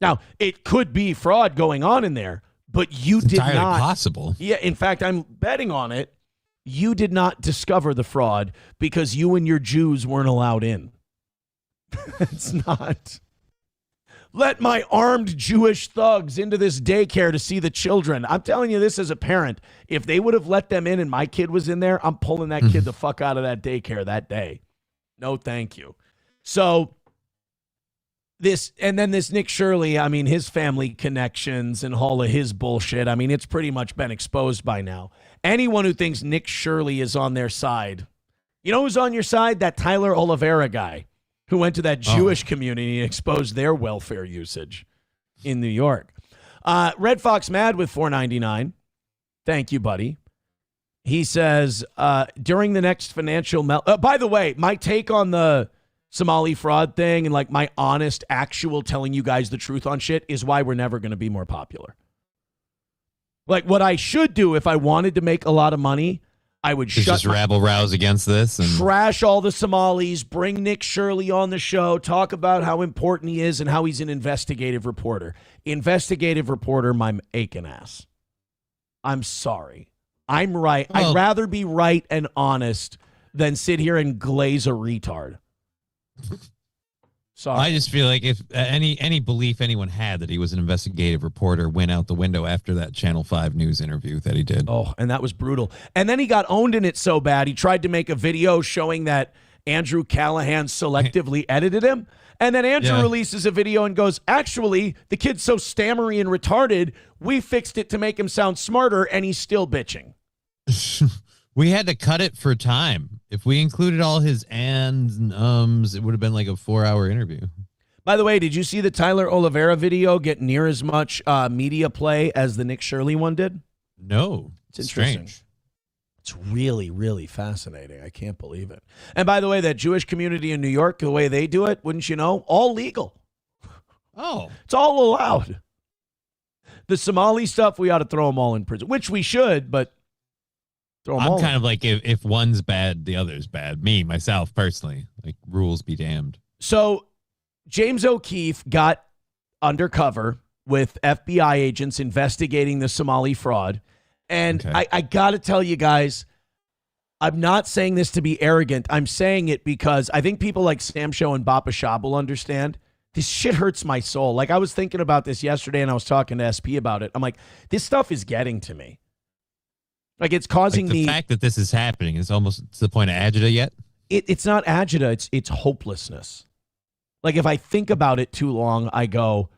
Now, it could be fraud going on in there, but you did not. Entirely possible. Yeah, in fact, I'm betting on it. You did not discover the fraud because you and your Jews weren't allowed in. It's not. Let my armed Jewish thugs into this daycare to see the children. I'm telling you this as a parent. If they would have let them in and my kid was in there, I'm pulling that kid the fuck out of that daycare that day. No, thank you. So this Nick Shirley, I mean, his family connections and all of his bullshit, I mean, it's pretty much been exposed by now. Anyone who thinks Nick Shirley is on their side, you know who's on your side? That Tyler Oliveira guy who went to that Jewish community and exposed their welfare usage in New York. Red Fox Mad with $4.99. Thank you, buddy. He says, during the next financial by the way, my take on the Somali fraud thing and like my honest, actual telling you guys the truth on shit is why we're never going to be more popular. Like what I should do if I wanted to make a lot of money, I would just rabble rouse against this and trash all the Somalis, bring Nick Shirley on the show, talk about how important he is and how he's an investigative reporter. Investigative reporter, my aching ass. I'm sorry. I'm right. I'd rather be right and honest than sit here and glaze a retard. Sorry. I just feel like if any belief anyone had that he was an investigative reporter went out the window after that Channel 5 news interview that he did. Oh, and that was brutal. And then he got owned in it so bad, he tried to make a video showing that Andrew Callahan selectively edited him. And then Andrew releases a video and goes, actually, the kid's so stammery and retarded, we fixed it to make him sound smarter, and he's still bitching. We had to cut it for time. If we included all his ands and ums, it would have been like a 4-hour interview. By the way, did you see the Tyler Oliveira video get near as much media play as the Nick Shirley one did? No. It's interesting. Strange. It's really, really fascinating. I can't believe it. And by the way, that Jewish community in New York, the way they do it, wouldn't you know, all legal. Oh. It's all allowed. The Somali stuff, we ought to throw them all in prison, which we should, but I'm kind of like if one's bad, the other's bad. Me, myself, personally. Like, rules be damned. So James O'Keefe got undercover with FBI agents investigating the Somali fraud. And I got to tell you guys, I'm not saying this to be arrogant. I'm saying it because I think people like Sam Show and Bapa Shab will understand. This shit hurts my soul. Like, I was thinking about this yesterday and I was talking to SP about it. I'm like, this stuff is getting to me. Like, it's causing me. The fact that this is happening is almost to the point of agita yet? It's not agita. It's hopelessness. Like, if I think about it too long, I go,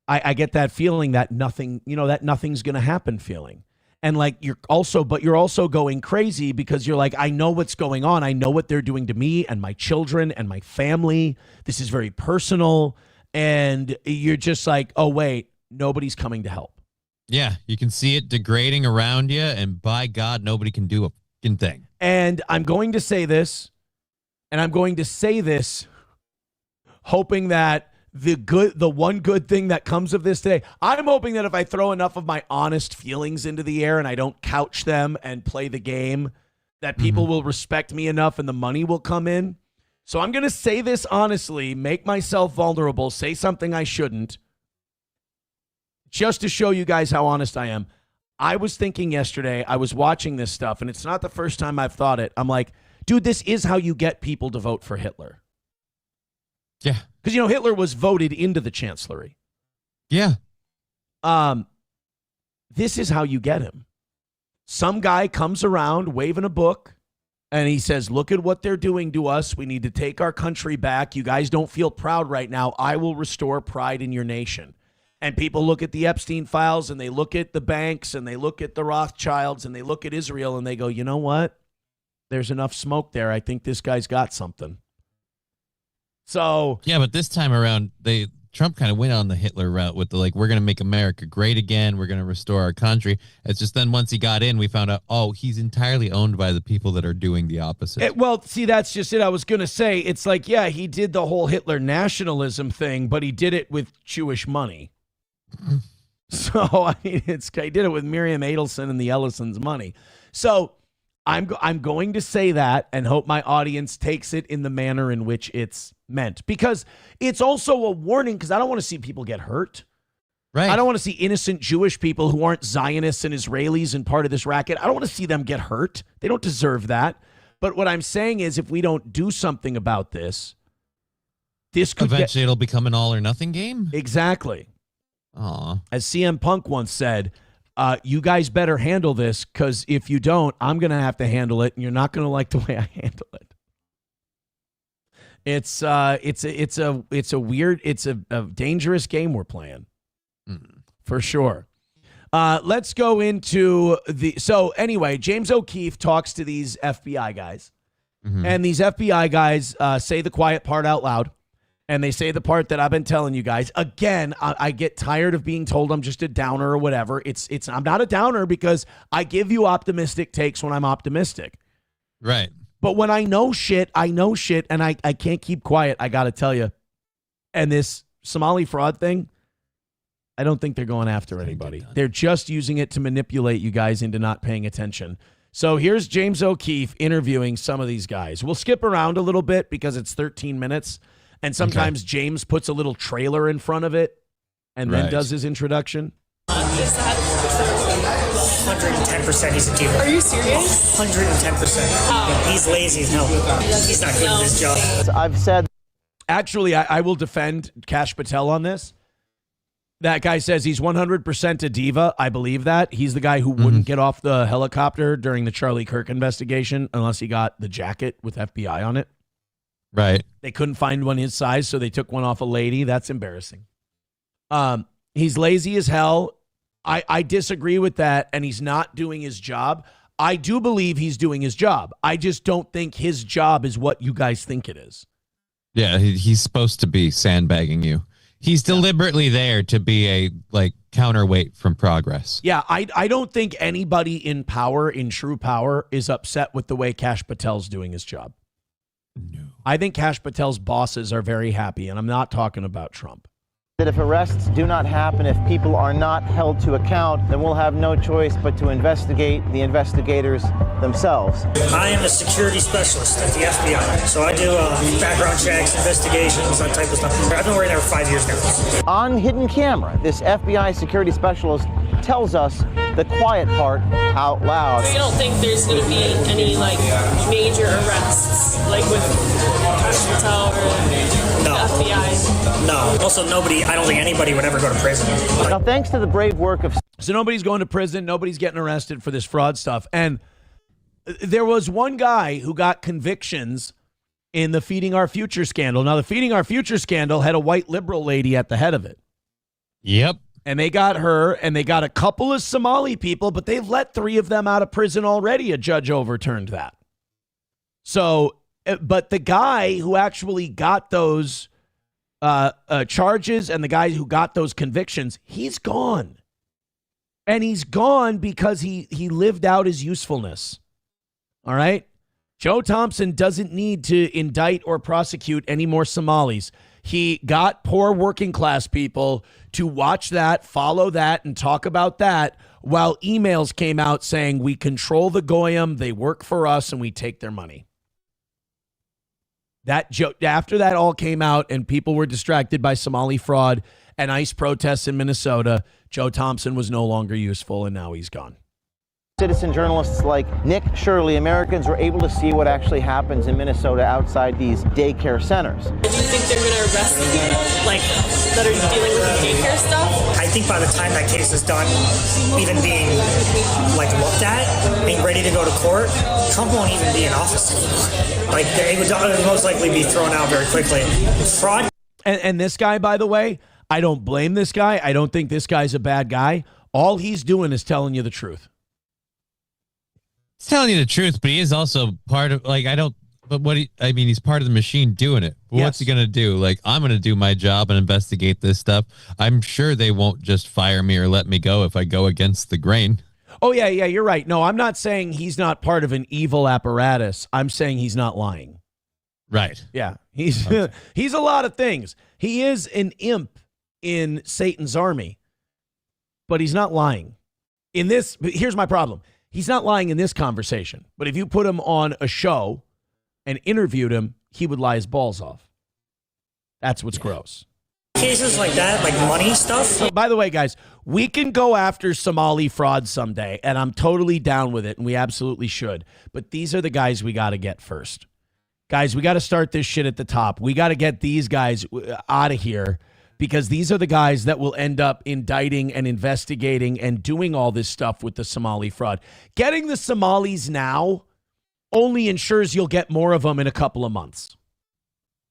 I get that feeling that nothing, that nothing's going to happen feeling. And like, you're also going crazy because you're like, I know what's going on. I know what they're doing to me and my children and my family. This is very personal. And you're just like, oh, wait, nobody's coming to help. Yeah, you can see it degrading around you, and by God, nobody can do a fucking thing. And I'm going to say this, hoping that the one good thing that comes of this today, I'm hoping that if I throw enough of my honest feelings into the air and I don't couch them and play the game, that people will respect me enough and the money will come in. So I'm going to say this honestly, make myself vulnerable, say something I shouldn't, just to show you guys how honest I am. I was thinking yesterday, I was watching this stuff, and it's not the first time I've thought it. I'm like, dude, this is how you get people to vote for Hitler. Yeah. Because, Hitler was voted into the chancellery. Yeah. This is how you get him. Some guy comes around waving a book, and he says, look at what they're doing to us. We need to take our country back. You guys don't feel proud right now. I will restore pride in your nation. And people look at the Epstein files, and they look at the banks, and they look at the Rothschilds, and they look at Israel, and they go, you know what? There's enough smoke there. I think this guy's got something. So yeah, but this time around, Trump kind of went on the Hitler route with we're going to make America great again. We're going to restore our country. It's just then once he got in, we found out, he's entirely owned by the people that are doing the opposite. Well, see, that's just it. I was going to say, it's like, yeah, he did the whole Hitler nationalism thing, but he did it with Jewish money. So, I mean, he did it with Miriam Adelson and the Ellisons' money. So I'm going to say that and hope my audience takes it in the manner in which it's meant, because it's also a warning, because I don't want to see people get hurt. Right. I don't want to see innocent Jewish people who aren't Zionists and Israelis and part of this racket. I don't want to see them get hurt. They don't deserve that. But what I'm saying is, if we don't do something about this could eventually it'll become an all or nothing game. Exactly. Aw. As CM Punk once said, you guys better handle this, because if you don't, I'm going to have to handle it, and you're not going to like the way I handle it. It's a dangerous game we're playing, for sure. Let's go into so anyway, James O'Keefe talks to these FBI guys, and these FBI guys say the quiet part out loud. And they say the part that I've been telling you guys. Again, I get tired of being told I'm just a downer or whatever. I'm not a downer, because I give you optimistic takes when I'm optimistic. Right. But when I know shit, and I can't keep quiet, I got to tell you. And this Somali fraud thing, I don't think they're going after anybody. They're just using it to manipulate you guys into not paying attention. So here's James O'Keefe interviewing some of these guys. We'll skip around a little bit because it's 13 minutes. And sometimes James puts a little trailer in front of it and then does his introduction. 110% he's a diva. Are you serious? 110%. He's lazy as hell. He's not good at his job. I've said. Actually, I will defend Kash Patel on this. That guy says he's 100% a diva. I believe that. He's the guy who wouldn't get off the helicopter during the Charlie Kirk investigation unless he got the jacket with FBI on it. Right. They couldn't find one his size, so they took one off a lady. That's embarrassing. He's lazy as hell. I disagree with that, and he's not doing his job. I do believe he's doing his job. I just don't think his job is what you guys think it is. Yeah, he's supposed to be sandbagging you. He's deliberately there to be a counterweight from progress. Yeah, I don't think anybody in power, in true power, is upset with the way Kash Patel's doing his job. No. I think Kash Patel's bosses are very happy, and I'm not talking about Trump. That if arrests do not happen, if people are not held to account, then we'll have no choice but to investigate the investigators themselves. I am a security specialist at the FBI, so I do background checks, investigations, that type of stuff. I've been working there for 5 years now. On hidden camera, this FBI security specialist tells us the quiet part out loud. So you don't think there's going to be any major arrests with Kash Patel or the FBI? No. Also, I don't think anybody would ever go to prison. Now, thanks to the brave work of... So nobody's going to prison. Nobody's getting arrested for this fraud stuff. And there was one guy who got convictions in the Feeding Our Future scandal. Now, the Feeding Our Future scandal had a white liberal lady at the head of it. Yep. And they got her, and they got a couple of Somali people, but they've let 3 of them out of prison already. A judge overturned that. So, but the guy who actually got those charges and the guy who got those convictions, he's gone. And he's gone because he lived out his usefulness. All right? Joe Thompson doesn't need to indict or prosecute any more Somalis. He got poor working class people to watch that, follow that, and talk about that while emails came out saying we control the Goyim, they work for us, and we take their money. After that all came out and people were distracted by Somali fraud and ICE protests in Minnesota, Joe Thompson was no longer useful, and now he's gone. Citizen journalists like Nick Shirley, Americans were able to see what actually happens in Minnesota outside these daycare centers. Do you think they're going to arrest the people like that are dealing with the daycare stuff? I think by the time that case is done, even being like looked at, being ready to go to court, Trump won't even be in office anymore. Like it would most likely be thrown out very quickly. Fraud. And this guy, by the way, I don't blame this guy. I don't think this guy's a bad guy. All he's doing is telling you the truth. He's telling you the truth, but he is also part of, like, he's part of the machine doing it. Yes. What's he going to do? Like, I'm going to do my job and investigate this stuff. I'm sure they won't just fire me or let me go if I go against the grain. Oh, yeah, you're right. No, I'm not saying he's not part of an evil apparatus. I'm saying he's not lying. Right. Yeah, he's he's a lot of things. He is an imp in Satan's army, but he's not lying. Here's my problem. He's not lying in this conversation, but if you put him on a show and interviewed him, he would lie his balls off. That's what's gross. Cases like that, like money stuff. So, by the way, guys, we can go after Somali fraud someday, and I'm totally down with it, and we absolutely should. But these are the guys we got to get first. Guys, we got to start this shit at the top. We got to get these guys out of here, because these are the guys that will end up indicting and investigating and doing all this stuff with the Somali fraud. Getting the Somalis now only ensures you'll get more of them in a couple of months.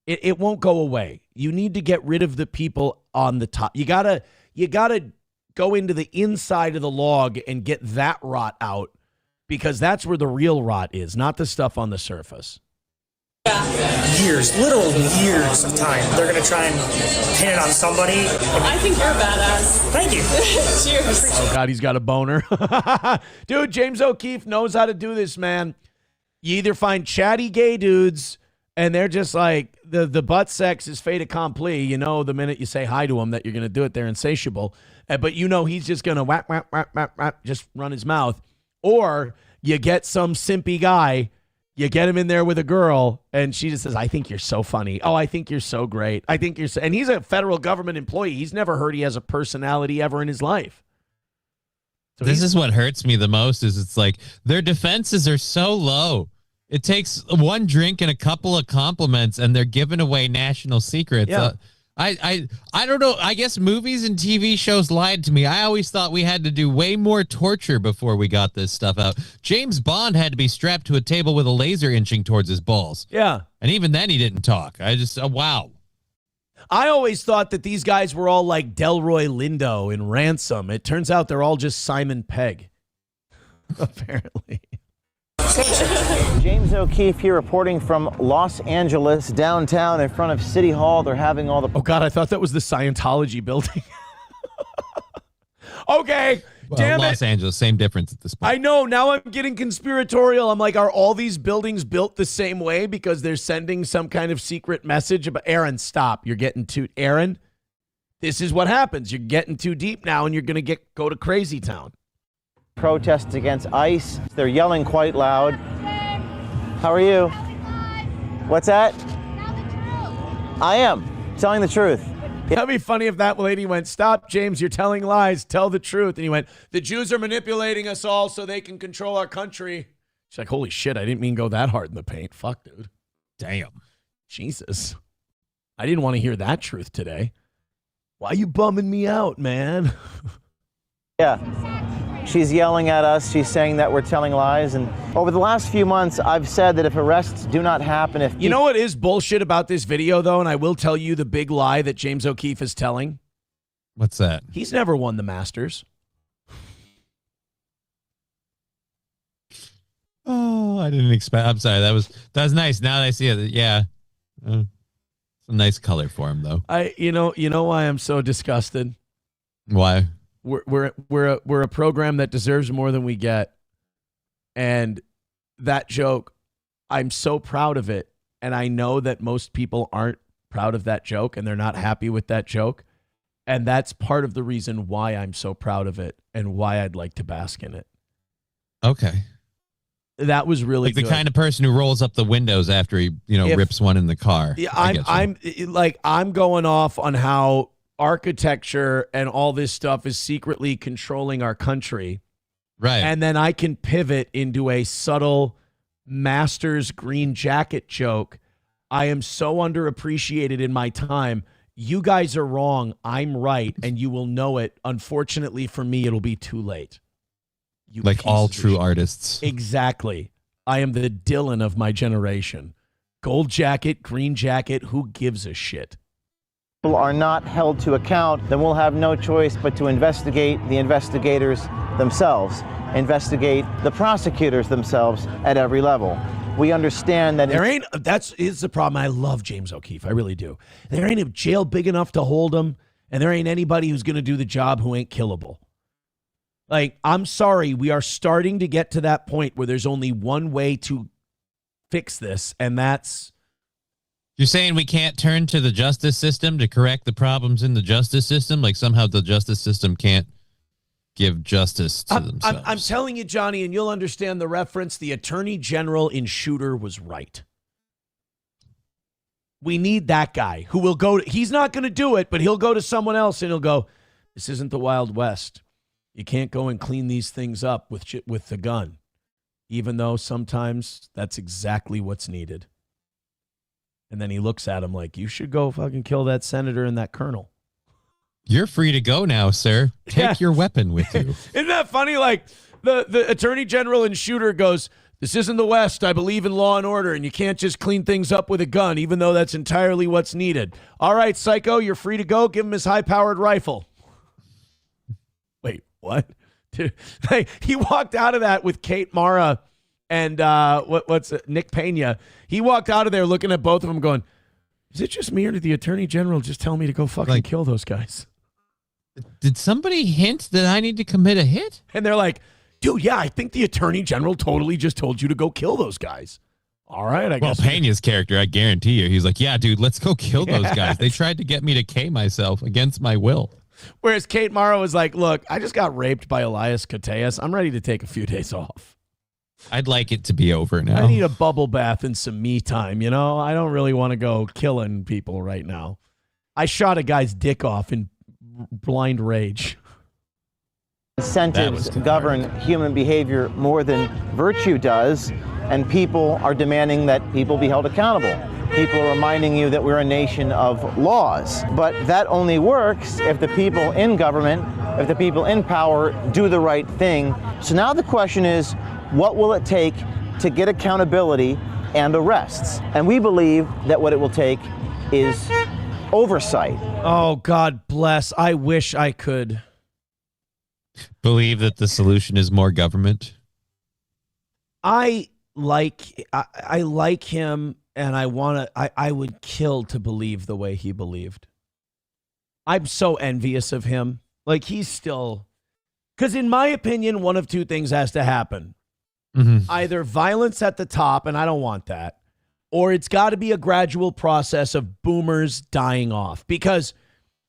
It won't go away. You need to get rid of the people on the top. You gotta go into the inside of the log and get that rot out, because that's where the real rot is, not the stuff on the surface. Literal years of time. They're going to try and pin it on somebody. I think you're a badass. Thank you. Cheers. Oh, God, he's got a boner. Dude, James O'Keefe knows how to do this, man. You either find chatty gay dudes, and they're just like, the butt sex is fait accompli. You know, the minute you say hi to him that you're going to do it, they're insatiable. But you know he's just going to whap, whap, whap, whap, whap, just run his mouth. Or you get some simpy guy. You get him in there with a girl, and she just says, I think you're so funny. Oh, I think you're so great. I think you're so... And he's a federal government employee. He's never heard he has a personality ever in his life. So this is what hurts me the most, is it's like their defenses are so low. It takes one drink and a couple of compliments, and they're giving away national secrets. Yeah. I don't know. I guess movies and TV shows lied to me. I always thought we had to do way more torture before we got this stuff out. James Bond had to be strapped to a table with a laser inching towards his balls. Yeah. And even then he didn't talk. I just, wow. I always thought that these guys were all like Delroy Lindo in Ransom. It turns out they're all just Simon Pegg. Apparently. James O'Keefe here reporting from Los Angeles, downtown in front of City Hall. They're having all the... Oh, God, I thought that was the Scientology building. Okay, well, damn Los Angeles, same difference at this point. I know, now I'm getting conspiratorial. I'm like, are all these buildings built the same way because they're sending some kind of secret message about... Aaron, stop. You're getting too... Aaron, this is what happens. You're getting too deep now, and you're going to go to crazy town. Protests against ICE. They're yelling quite loud. How are you? What's that? I am telling the truth. That'd be funny if that lady went, stop, James, you're telling lies. Tell the truth. And he went, the Jews are manipulating us all so they can control our country. She's like, holy shit, I didn't mean go that hard in the paint. Fuck, dude. Damn. Jesus. I didn't want to hear that truth today. Why you bumming me out, man? Yeah. She's yelling at us. She's saying that we're telling lies. And over the last few months, I've said that if arrests do not happen, if... You know what is bullshit about this video, though? And I will tell you the big lie that James O'Keefe is telling. What's that? He's never won the Masters. Oh, I didn't expect... I'm sorry. That was nice. Now that I see it, yeah. a nice color for him, though. You know why I'm so disgusted? Why? We're a program that deserves more than we get, and that joke, I'm so proud of it, and I know that most people aren't proud of that joke, and they're not happy with that joke, and that's part of the reason why I'm so proud of it and why I'd like to bask in it. Okay. That was really like the good. kind of person who rolls up the windows after he, rips one in the car. Yeah, I'm going off on how architecture and all this stuff is secretly controlling our country. Right. And then I can pivot into a subtle master's green jacket joke. I am so underappreciated in my time. You guys are wrong. I'm right. And you will know it. Unfortunately for me, it'll be too late. You like all pieces of true shit. artists. Exactly. I am the Dylan of my generation. Gold jacket, green jacket, who gives a shit? People are not held to account, then we'll have no choice but to investigate the investigators themselves, investigate the prosecutors themselves at every level. We understand that is the problem. I love James O'Keefe. I really do. There ain't a jail big enough to hold him, and there ain't anybody who's going to do the job who ain't killable. Like, I'm sorry, we are starting to get to that point where there's only one way to fix this, and that's... You're saying we can't turn to the justice system to correct the problems in the justice system? Like somehow the justice system can't give justice to themselves? I'm telling you, Johnny, and you'll understand the reference. The Attorney General in Shooter was right. We need that guy who will go... he's not going to do it, but he'll go to someone else and he'll go, this isn't the Wild West. You can't go and clean these things up with the gun, even though sometimes that's exactly what's needed. And then he looks at him like, you should go fucking kill that senator and that colonel. You're free to go now, sir. Take your weapon with you. Isn't that funny? Like the Attorney General in Shooter goes, this isn't the West. I believe in law and order, and you can't just clean things up with a gun, even though that's entirely what's needed. All right, psycho, you're free to go. Give him his high-powered rifle. Wait, what? He walked out of that with Kate Mara and Nick Pena. He walked out of there looking at both of them going, is it just me or did the Attorney General just tell me to go fucking kill those guys? Did somebody hint that I need to commit a hit? And they're like, dude, yeah, I think the Attorney General totally just told you to go kill those guys. All right, I guess. Well, Pena's character, I guarantee you, he's like, yeah, dude, let's go kill those guys. They tried to get me to K myself against my will. Whereas Kate Mara was like, look, I just got raped by Elias Koteas. I'm ready to take a few days off. I'd like it to be over now. I need a bubble bath and some me time, you know? I don't really want to go killing people right now. I shot a guy's dick off in blind rage. Incentives govern human behavior more than virtue does, and people are demanding that people be held accountable. People are reminding you that we're a nation of laws. But that only works if the people in government, if the people in power do the right thing. So now the question is, what will it take to get accountability and arrests? And we believe that what it will take is oversight. Oh, God bless. I wish I could believe that the solution is more government. I like him, and I would kill to believe the way he believed. I'm so envious of him. Like, he's still, because in my opinion, one of two things has to happen. Mm-hmm. Either violence at the top, and I don't want that, or it's got to be a gradual process of boomers dying off.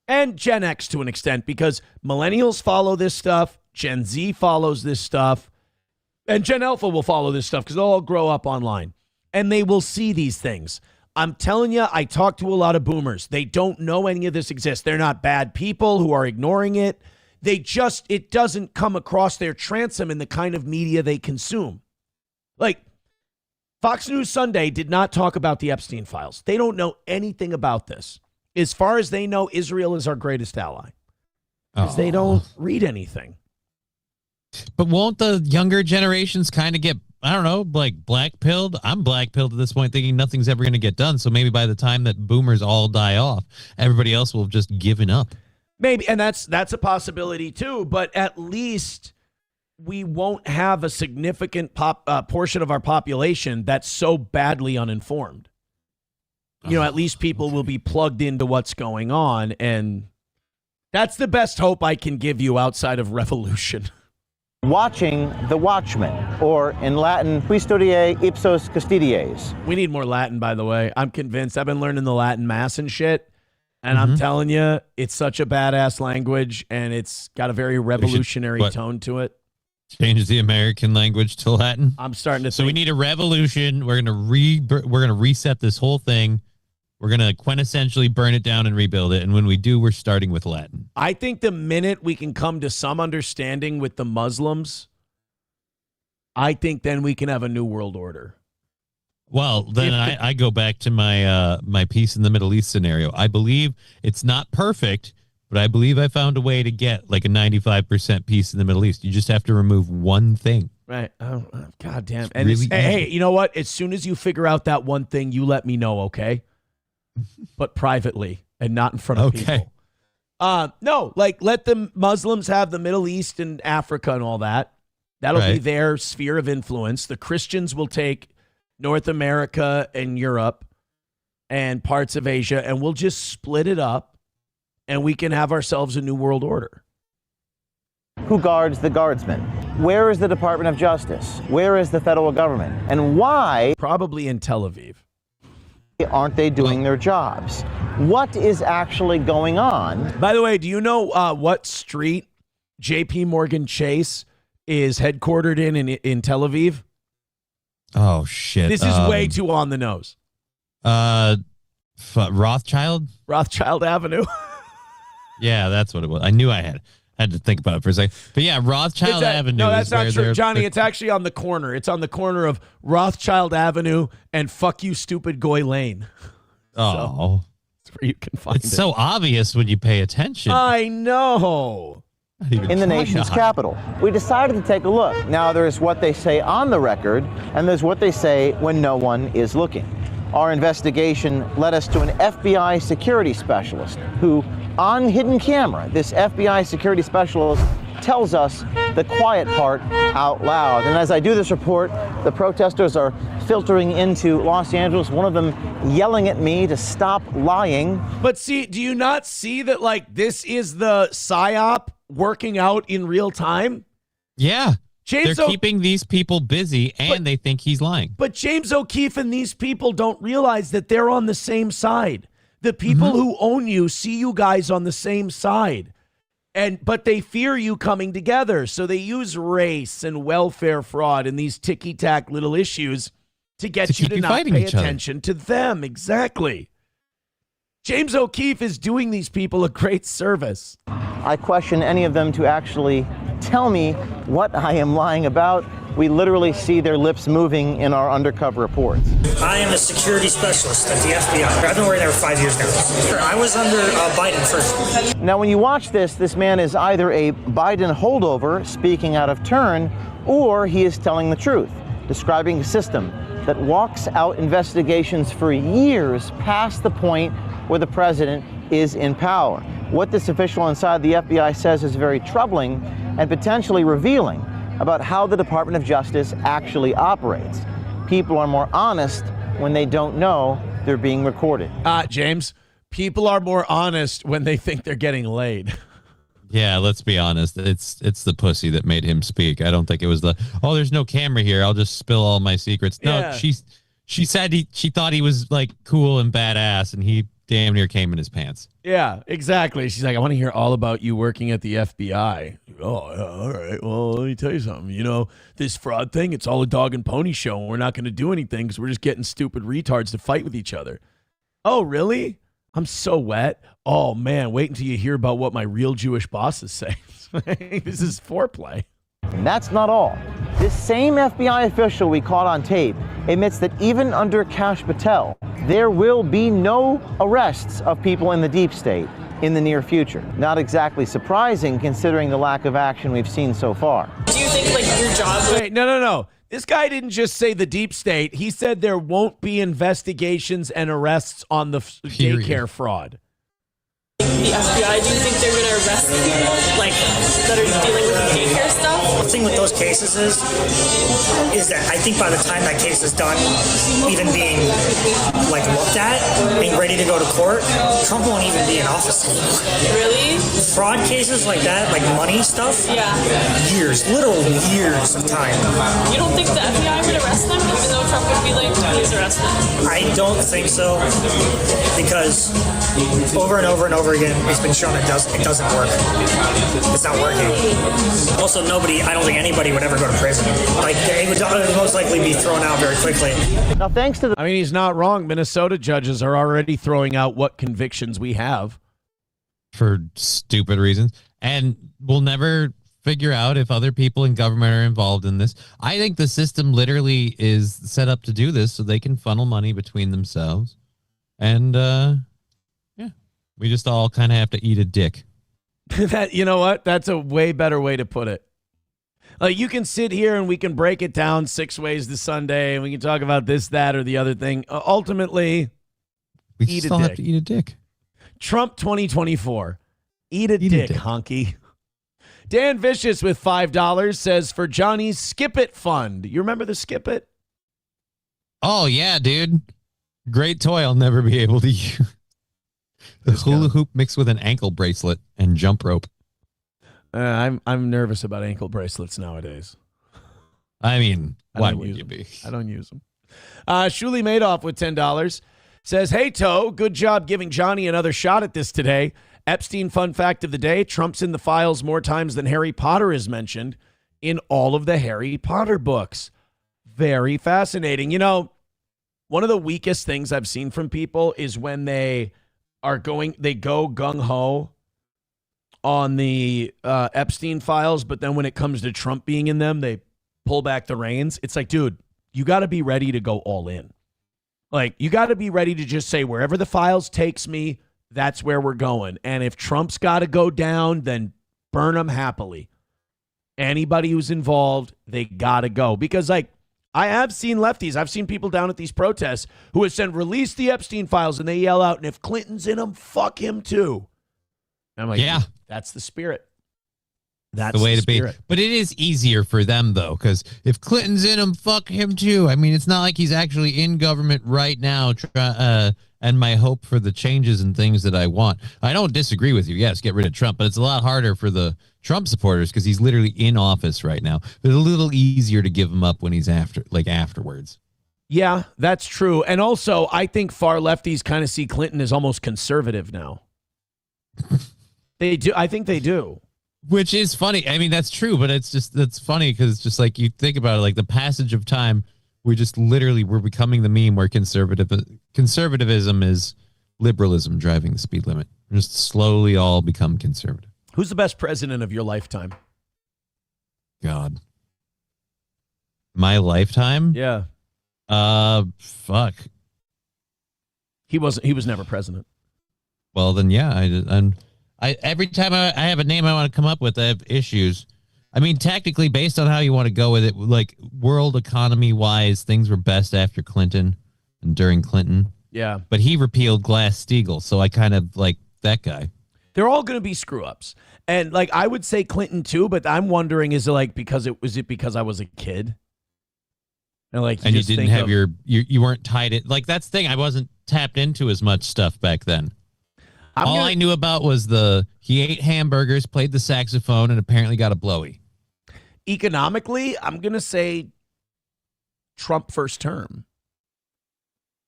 And Gen X to an extent, because millennials follow this stuff, Gen Z follows this stuff, and Gen Alpha will follow this stuff because they'll all grow up online. And they will see these things. I'm telling you, I talk to a lot of boomers. They don't know any of this exists. They're not bad people who are ignoring it. It doesn't come across their transom in the kind of media they consume. Like, Fox News Sunday did not talk about the Epstein files. They don't know anything about this. As far as they know, Israel is our greatest ally. Because they don't read anything. But won't the younger generations kind of get, I don't know, like black-pilled? I'm black-pilled at this point thinking nothing's ever going to get done. So maybe by the time that boomers all die off, everybody else will have just given up. Maybe, and that's a possibility too, but at least we won't have a significant portion of our population that's so badly uninformed. at least people will be plugged into what's going on. And that's the best hope I can give you outside of revolution. Watching The Watchmen, or in Latin, Custodiae ipsos custodes. We need more Latin, by the way. I'm convinced. I've been learning the Latin mass and shit. And I'm telling you, it's such a badass language, and it's got a very revolutionary tone to it. Change the American language to Latin. I'm starting to So we need a revolution. We're gonna reset this whole thing. We're gonna quintessentially burn it down and rebuild it. And when we do, we're starting with Latin. I think the minute we can come to some understanding with the Muslims, I think then we can have a new world order. Well, then I go back to my my peace in the Middle East scenario. I believe it's not perfect, but I believe I found a way to get like a 95% peace in the Middle East. You just have to remove one thing. Right. Oh, God damn. And really hey, you know what? As soon as you figure out that one thing, you let me know, okay? But privately and not in front of people. No, like let the Muslims have the Middle East and Africa and all that. That'll be their sphere of influence. The Christians will take North America and Europe and parts of Asia, and we'll just split it up, and we can have ourselves a new world order. Who guards the guardsmen? Where is the Department of Justice? Where is the federal government? And why? Probably in Tel Aviv. Aren't they doing their jobs? What is actually going on? By the way, do you know what street JP Morgan Chase is headquartered in Tel Aviv? Oh, shit. This is way too on the nose. Rothschild? Rothschild Avenue. Yeah, that's what it was. I knew I had to think about it for a second. But yeah, Rothschild Avenue. No, that's is not where true, they're- Johnny. It's actually on the corner. It's on the corner of Rothschild Avenue and Fuck You Stupid Goy Lane. Oh. That's where you can find it. It's so obvious when you pay attention. I know. In the nation's capital. We decided to take a look. Now, there's what they say on the record, and there's what they say when no one is looking. Our investigation led us to an FBI security specialist who, on hidden camera, this FBI security specialist tells us the quiet part out loud. And as I do this report, the protesters are filtering into Los Angeles, one of them yelling at me to stop lying. But see, do you not see that, like, this is the PSYOP working out in real time? Yeah. James They're keeping these people busy, and they think he's lying. But James O'Keefe and these people don't realize that they're on the same side. The people who own you see you guys on the same side. But they fear you coming together. So they use race and welfare fraud and these ticky-tack little issues to get you to not pay attention to them. Exactly. James O'Keefe is doing these people a great service. I question any of them to actually tell me what I am lying about. We literally see their lips moving in our undercover reports. I am a security specialist at the FBI. I've been working there for 5 years now. I was under Biden first. Now, when you watch this man is either a Biden holdover speaking out of turn, or he is telling the truth, describing a system that walks out investigations for years past the point where the president is in power. What this official inside the FBI says is very troubling and potentially revealing about how the Department of Justice actually operates. People are more honest when they don't know they're being recorded. James, people are more honest when they think they're getting laid. Yeah, let's be honest. It's the pussy that made him speak. I don't think it was there's no camera here, I'll just spill all my secrets. No, Yeah. she said she thought he was like cool and badass, and he damn near came in his pants. Yeah, exactly. She's like, I want to hear all about you working at the FBI. Oh, yeah, all right. Well, let me tell you something. You know, this fraud thing, it's all a dog and pony show, and we're not going to do anything because we're just getting stupid retards to fight with each other. Oh, really? I'm so wet. Oh, man, wait until you hear about what my real Jewish bosses say. This is foreplay. And that's not all. This same FBI official we caught on tape admits that even under Kash Patel, there will be no arrests of people in the deep state in the near future. Not exactly surprising considering the lack of action we've seen so far. Do you think like your job? Wait, no. This guy didn't just say the deep state. He said there won't be investigations and arrests on the daycare fraud. The FBI, do you think they're going to arrest people like that are dealing with the daycare stuff? thing with those cases is that I think by the time that case is done, even being like looked at and ready to go to court, Trump won't even be in office anymore. Really? Fraud cases like that, like money stuff, Yeah. years, literal years of time. You don't think the FBI would arrest them, even though Trump would be like, please arrest them? I don't think so, because over and over and over again, it's been shown it doesn't work. It's not working. Also, I don't think anybody would ever go to prison. Like, they would most likely be thrown out very quickly. Now, thanks to the... I mean, he's not wrong. Minnesota judges are already throwing out what convictions we have. For stupid reasons. And we'll never figure out if other people in government are involved in this. I think the system literally is set up to do this so they can funnel money between themselves. And, yeah, we just all kind of have to eat a dick. That, you know what? That's a way better way to put it. Like, you can sit here and we can break it down 6 ways to Sunday, and we can talk about this, that, or the other thing. Ultimately, we eat still a dick. have to eat a dick. Trump 2024. Eat a dick, honky. Dan Vicious with $5 says, for Johnny's Skip It Fund. You remember the Skip It? Oh, yeah, dude. Great toy I'll never be able to use. The hula hoop mixed with an ankle bracelet and jump rope. I'm nervous about ankle bracelets nowadays. I mean, why would you be? I don't use them. Shuli Madoff with $10 says, hey, Toe, good job giving Johnny another shot at this today. Epstein fun fact of the day, Trump's in the files more times than Harry Potter is mentioned in all of the Harry Potter books. Very fascinating. You know, one of the weakest things I've seen from people is when they go gung-ho on the Epstein files, but then when it comes to Trump being in them, they pull back the reins. It's like, dude, you got to be ready to go all in. Like, you got to be ready to just say, wherever the files takes me, that's where we're going. And if Trump's got to go down, then burn them happily. Anybody who's involved, they got to go. Because, like, I have seen lefties. I've seen people down at these protests who have said, release the Epstein files, and they yell out, and if Clinton's in them, fuck him too. And I'm like, yeah, that's the spirit. That's the way to spirit. be. But it is easier for them, though, because if Clinton's in him, fuck him too. I mean, it's not like he's actually in government right now. And my hope for the changes and things that I want. I don't disagree with you. Yes, get rid of Trump, but it's a lot harder for the Trump supporters because he's literally in office right now. But it's a little easier to give him up when he's afterwards. Yeah, that's true. And also, I think far lefties kind of see Clinton as almost conservative now. They do. I think they do. Which is funny. I mean, that's true, but that's funny because it's just like you think about it, like the passage of time, we're becoming the meme where conservatism is liberalism driving the speed limit. We're just slowly all become conservative. Who's the best president of your lifetime? God. My lifetime? Yeah. Fuck. He was never president. Well, then, yeah. I every time I have a name I want to come up with, I have issues. I mean, technically, based on how you want to go with it, like world economy wise, things were best after Clinton and during Clinton. Yeah. But he repealed Glass-Steagall, so I kind of like that guy. They're all going to be screw ups. And like, I would say Clinton too, but I'm wondering, is it because I was a kid? And like, you didn't have you weren't tied it. Like, that's the thing. I wasn't tapped into as much stuff back then. I knew about was he ate hamburgers, played the saxophone, and apparently got a blowy. Economically, I'm going to say Trump first term.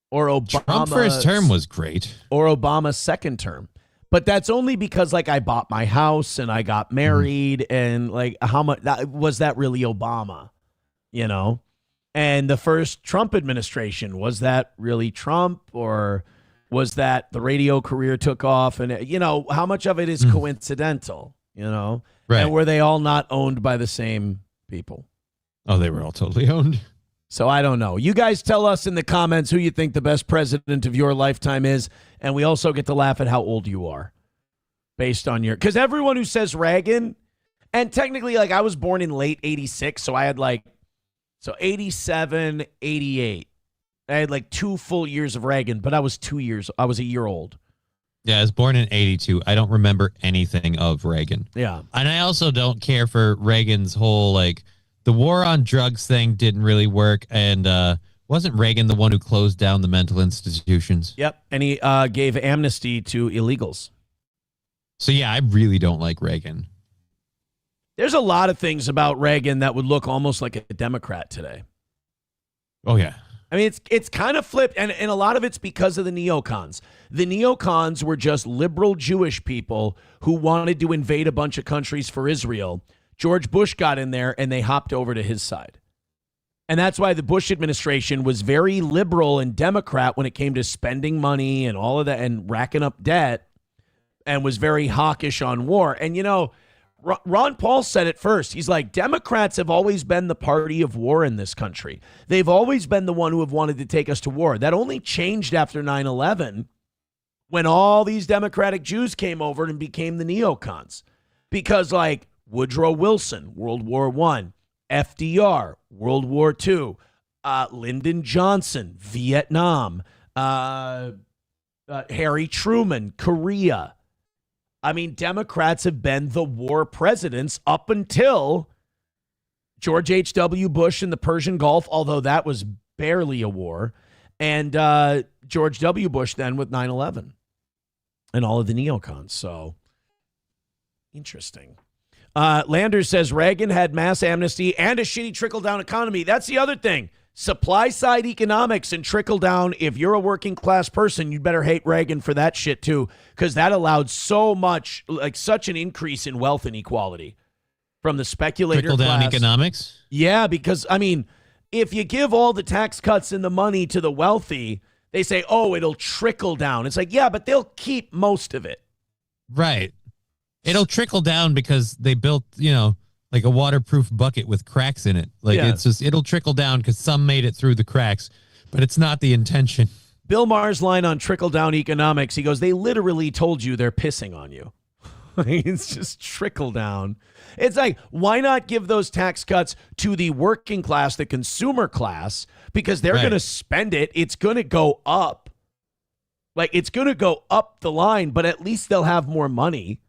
Or Obama. Trump first term was great. Or Obama second term. But that's only because, like, I bought my house and I got married and, like, how much was that really Obama? You know? And the first Trump administration, was that really Trump, or was that the radio career took off? And, you know, how much of it is coincidental, you know? Right. And were they all not owned by the same people? Oh, they were all totally owned. So I don't know. You guys tell us in the comments who you think the best president of your lifetime is. And we also get to laugh at how old you are based on because everyone who says Reagan, and technically, like, I was born in late 86. So I had 87, 88. I had like 2 full years of Reagan, but I was a year old. Yeah, I was born in 82. I don't remember anything of Reagan. Yeah. And I also don't care for Reagan's whole, like, the war on drugs thing didn't really work. And wasn't Reagan the one who closed down the mental institutions? Yep. And he gave amnesty to illegals. So, yeah, I really don't like Reagan. There's a lot of things about Reagan that would look almost like a Democrat today. Oh, yeah. I mean, it's kind of flipped, and a lot of it's because of the neocons. The neocons were just liberal Jewish people who wanted to invade a bunch of countries for Israel. George Bush got in there, and they hopped over to his side. And that's why the Bush administration was very liberal and Democrat when it came to spending money and all of that and racking up debt, and was very hawkish on war. And, you know, Ron Paul said it first. He's like, Democrats have always been the party of war in this country. They've always been the one who have wanted to take us to war. That only changed after 9/11 when all these Democratic Jews came over and became the neocons. Because, like, Woodrow Wilson, World War I, FDR, World War II, Lyndon Johnson, Vietnam, Harry Truman, Korea. I mean, Democrats have been the war presidents up until George H.W. Bush in the Persian Gulf, although that was barely a war, and George W. Bush then with 9/11 and all of the neocons. So, interesting. Landers says Reagan had mass amnesty and a shitty trickle-down economy. That's the other thing. Supply-side economics and trickle-down. If you're a working-class person, you'd better hate Reagan for that shit, too, because that allowed so much, like such an increase in wealth inequality from the speculator Trickle-down class. economics? Yeah, because, I mean, if you give all the tax cuts and the money to the wealthy, they say, oh, it'll trickle down. It's like, yeah, but they'll keep most of it. Right. It'll trickle down because they built, you know, like a waterproof bucket with cracks in it. Like, Yeah. it's just, it'll trickle down because some made it through the cracks, but it's not the intention. Bill Maher's line on trickle-down economics, he goes, they literally told you they're pissing on you. It's just trickle down. It's like, why not give those tax cuts to the working class, the consumer class, because they're Right. going to spend it. It's going to go up. Like, it's going to go up the line, but at least they'll have more money.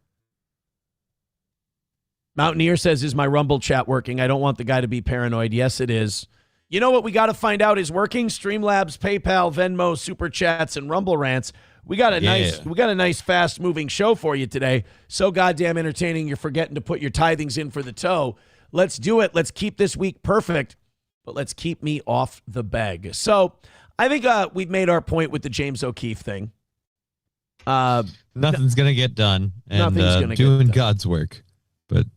Mountaineer says, is my Rumble chat working? I don't want the guy to be paranoid. Yes, it is. You know what we got to find out is working? Streamlabs, PayPal, Venmo, Super Chats, and Rumble Rants. We got a nice fast-moving show for you today. So goddamn entertaining, you're forgetting to put your tithings in for the toe. Let's do it. Let's keep this week perfect, but let's keep me off the bag. So I think we've made our point with the James O'Keefe thing. Nothing's going to get done. And Nothing's gonna get doing done. God's work. But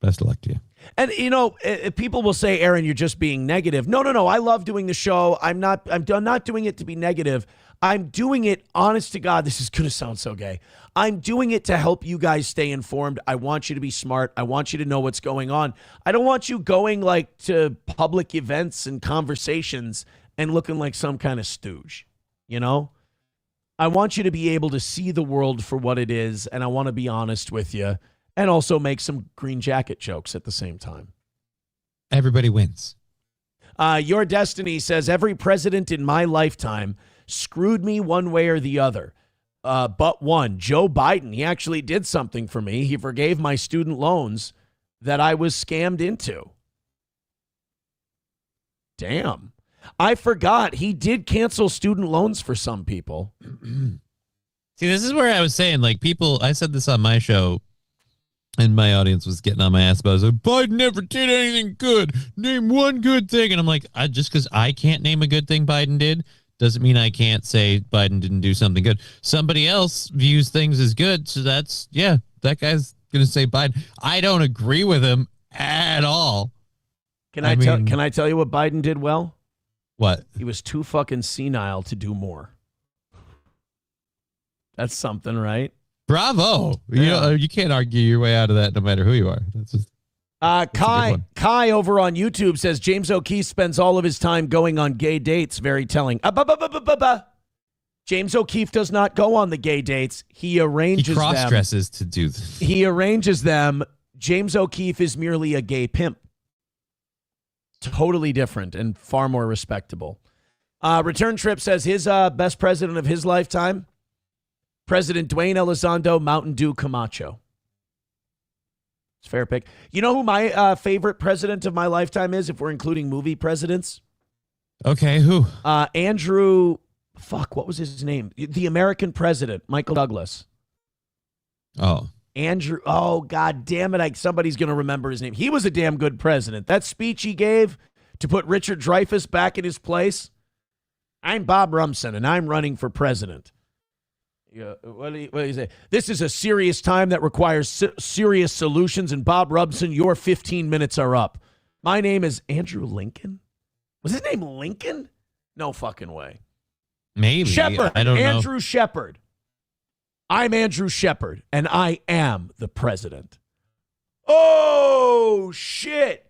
best of luck to you. And, you know, people will say, Aaron, you're just being negative. No. I love doing the show. I'm not doing it to be negative. I'm doing it, honest to God, this is going to sound so gay. I'm doing it to help you guys stay informed. I want you to be smart. I want you to know what's going on. I don't want you going like to public events and conversations and looking like some kind of stooge, you know? I want you to be able to see the world for what it is, and I want to be honest with you and also make some green jacket jokes at the same time. Everybody wins. Your Destiny says, every president in my lifetime screwed me one way or the other. But one, Joe Biden, he actually did something for me. He forgave my student loans that I was scammed into. Damn. I forgot he did cancel student loans for some people. See, this is where I was saying, like, people, I said this on my show, and my audience was getting on my ass about it. I was like, Biden never did anything good. Name one good thing. And I'm like, just because I can't name a good thing Biden did doesn't mean I can't say Biden didn't do something good. Somebody else views things as good. So that's, yeah, that guy's going to say Biden. I don't agree with him at all. Can I tell you what Biden did well? What? He was too fucking senile to do more. That's something, right? Bravo. Yeah. You can't argue your way out of that no matter who you are. That's just, Kai over on YouTube says James O'Keefe spends all of his time going on gay dates. Very telling. James O'Keefe does not go on the gay dates. He arranges them. He cross-dresses to do this. He arranges them. James O'Keefe is merely a gay pimp. Totally different and far more respectable. Return Trip says his best president of his lifetime, President Dwayne Elizondo, Mountain Dew Camacho. It's a fair pick. You know who my favorite president of my lifetime is, if we're including movie presidents? Okay, who? Andrew, what was his name? The American president, Michael Douglas. Oh. Andrew, God damn it, somebody's going to remember his name. He was a damn good president. That speech he gave to put Richard Dreyfuss back in his place. I'm Bob Rumson, and I'm running for president. Yeah, what do you say? This is a serious time that requires serious solutions, and Bob Rumson, your 15 minutes are up. My name is Andrew Lincoln. Was his name Lincoln? No fucking way. Maybe. Shepard. I don't know. Andrew Shepard. I'm Andrew Shepard, and I am the president. Oh, shit.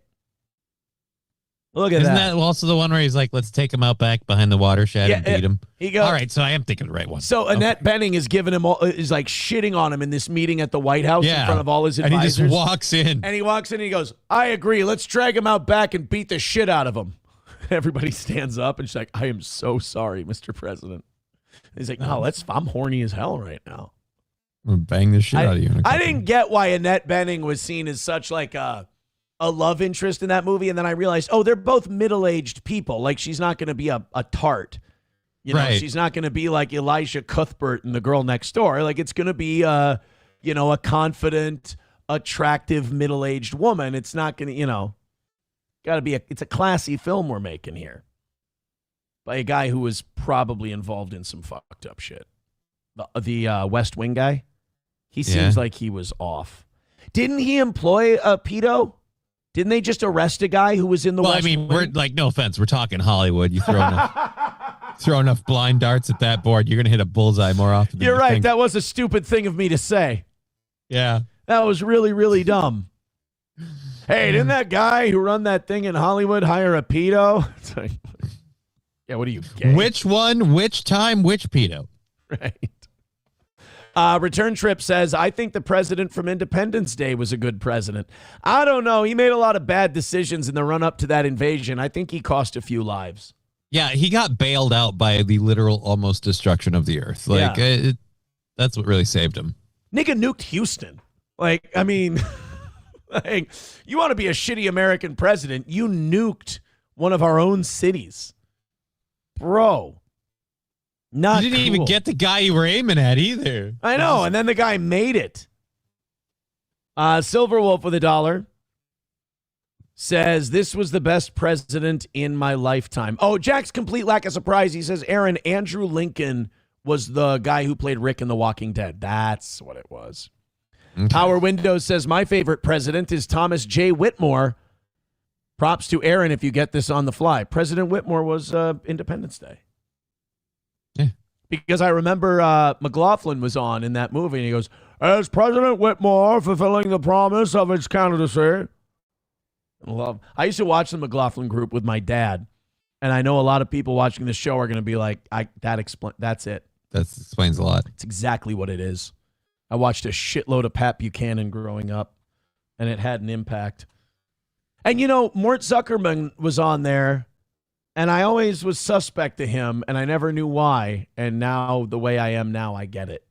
Look at Isn't that. that also the one where he's like, let's take him out back behind the watershed and beat him? He goes, all right, so I am thinking the right one. So Annette Bening is giving him is like shitting on him in this meeting at the White House in front of all his advisors. And he just walks in. And he walks in and he goes, I agree. Let's drag him out back and beat the shit out of him. Everybody stands up and she's like, I am so sorry, Mr. President. And he's like, no, I'm horny as hell right now. I'm gonna bang the shit out of you. I didn't get why Annette Bening was seen as such like a love interest in that movie. And then I realized, they're both middle-aged people. Like, she's not going to be a tart. You know, Right. she's not going to be like Elijah Cuthbert and the girl next door. Like, it's going to be, a confident, attractive, middle-aged woman. It's not going to, it's a classy film we're making here by a guy who was probably involved in some fucked up shit. The West Wing guy, he seems like he was off. Didn't he employ a pedo? Didn't they just arrest a guy who was in the West Wing? we're like, no offense, we're talking Hollywood. You throw enough blind darts at that board, you're going to hit a bullseye more often than You're you right. think. That was a stupid thing of me to say. Yeah. That was really, really dumb. Hey, didn't that guy who run that thing in Hollywood hire a pedo? It's like, yeah, what are you, gay? Which one, which time, which pedo? Right. Return Trip says, I think the president from Independence Day was a good president. I don't know. He made a lot of bad decisions in the run-up to that invasion. I think he cost a few lives. Yeah, he got bailed out by the literal almost destruction of the earth. Like, that's what really saved him. Nigga nuked Houston. Like, I mean, like, you want to be a shitty American president, you nuked one of our own cities. Bro. Not You didn't even cool. get the guy you were aiming at either. I know, and then the guy made it. Silver Wolf with $1 says, this was the best president in my lifetime. Oh, Jack's complete lack of surprise. He says, Aaron, Andrew Lincoln was the guy who played Rick in The Walking Dead. That's what it was. Okay. Power Windows says, my favorite president is Thomas J. Whitmore. Props to Aaron if you get this on the fly. President Whitmore was Independence Day. Because I remember McLaughlin was on in that movie, and he goes, as President Whitmore fulfilling the promise of its candidacy. I used to watch the McLaughlin Group with my dad, and I know a lot of people watching this show are going to be like, that's it. That explains a lot. It's exactly what it is. I watched a shitload of Pat Buchanan growing up, and it had an impact. And, Mort Zuckerman was on there. And I always was suspect to him, and I never knew why. And now, the way I am now, I get it.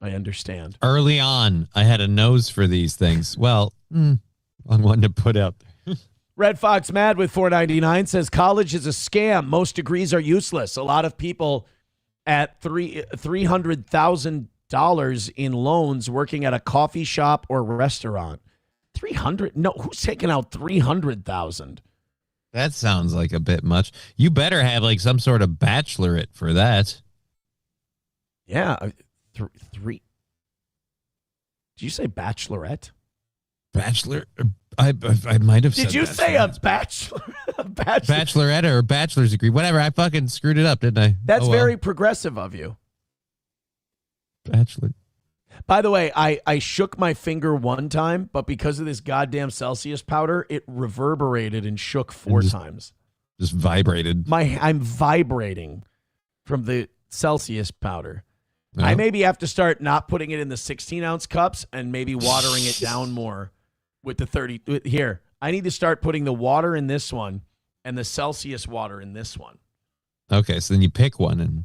I understand. Early on, I had a nose for these things. Well, on one to put out there. Red Fox Mad with $4.99 says, college is a scam. Most degrees are useless. A lot of people at $300,000 in loans working at a coffee shop or restaurant. 300? No, who's taking out 300,000? That sounds like a bit much. You better have like some sort of bachelorette for that. Yeah. Three. Did you say bachelorette? Bachelor? I might have said Did you say a bachelor? Bachelorette or bachelor's degree? Whatever. I fucking screwed it up, didn't I? That's very progressive of you. Bachelor. By the way, I shook my finger one time, but because of this goddamn Celsius powder, it reverberated and shook 4 times. Just vibrated. I'm vibrating from the Celsius powder. No. I maybe have to start not putting it in the 16-ounce cups and maybe watering it down more with the 30. Here, I need to start putting the water in this one and the Celsius water in this one. Okay, so then you pick one and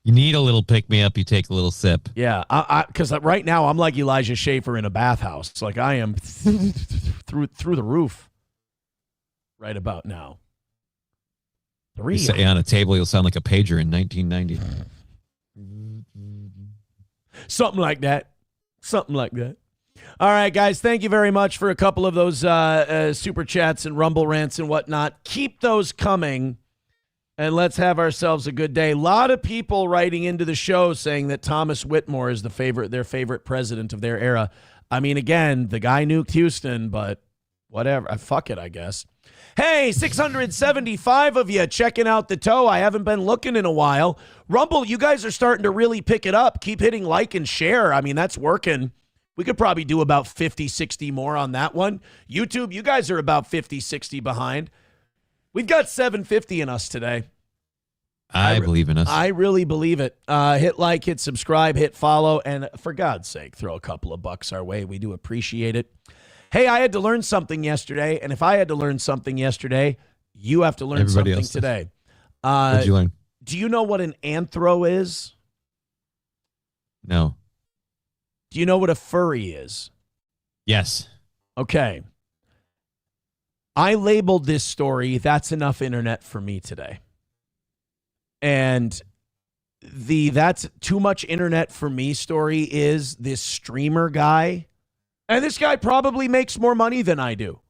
You need a little pick me up. You take a little sip. Yeah, because right now I'm like Elijah Schaefer in a bathhouse. It's like I am through the roof right about now. You say on a table, you'll sound like a pager in 1990. Something like that. Something like that. All right, guys, thank you very much for a couple of those super chats and Rumble rants and whatnot. Keep those coming, and let's have ourselves a good day. A lot of people writing into the show saying that Thomas Whitmore is their favorite president of their era. I mean, again, the guy nuked Houston, but whatever. Fuck it, I guess. Hey, 675 of you checking out the toe. I haven't been looking in a while. Rumble, you guys are starting to really pick it up. Keep hitting like and share. I mean, that's working. We could probably do about 50, 60 more on that one. YouTube, you guys are about 50, 60 behind. We've got 750 in us today. I believe in us. I really believe it. Hit like, hit subscribe, hit follow, and for God's sake, throw a couple of bucks our way. We do appreciate it. Hey, I had to learn something yesterday, and if I had to learn something yesterday, you have to learn Everybody something else today. What did you learn? Do you know what an anthro is? No. Do you know what a furry is? Yes. Okay. I labeled this story, That's Enough Internet for Me today. And the That's Too Much Internet for Me story is this streamer guy. And this guy probably makes more money than I do.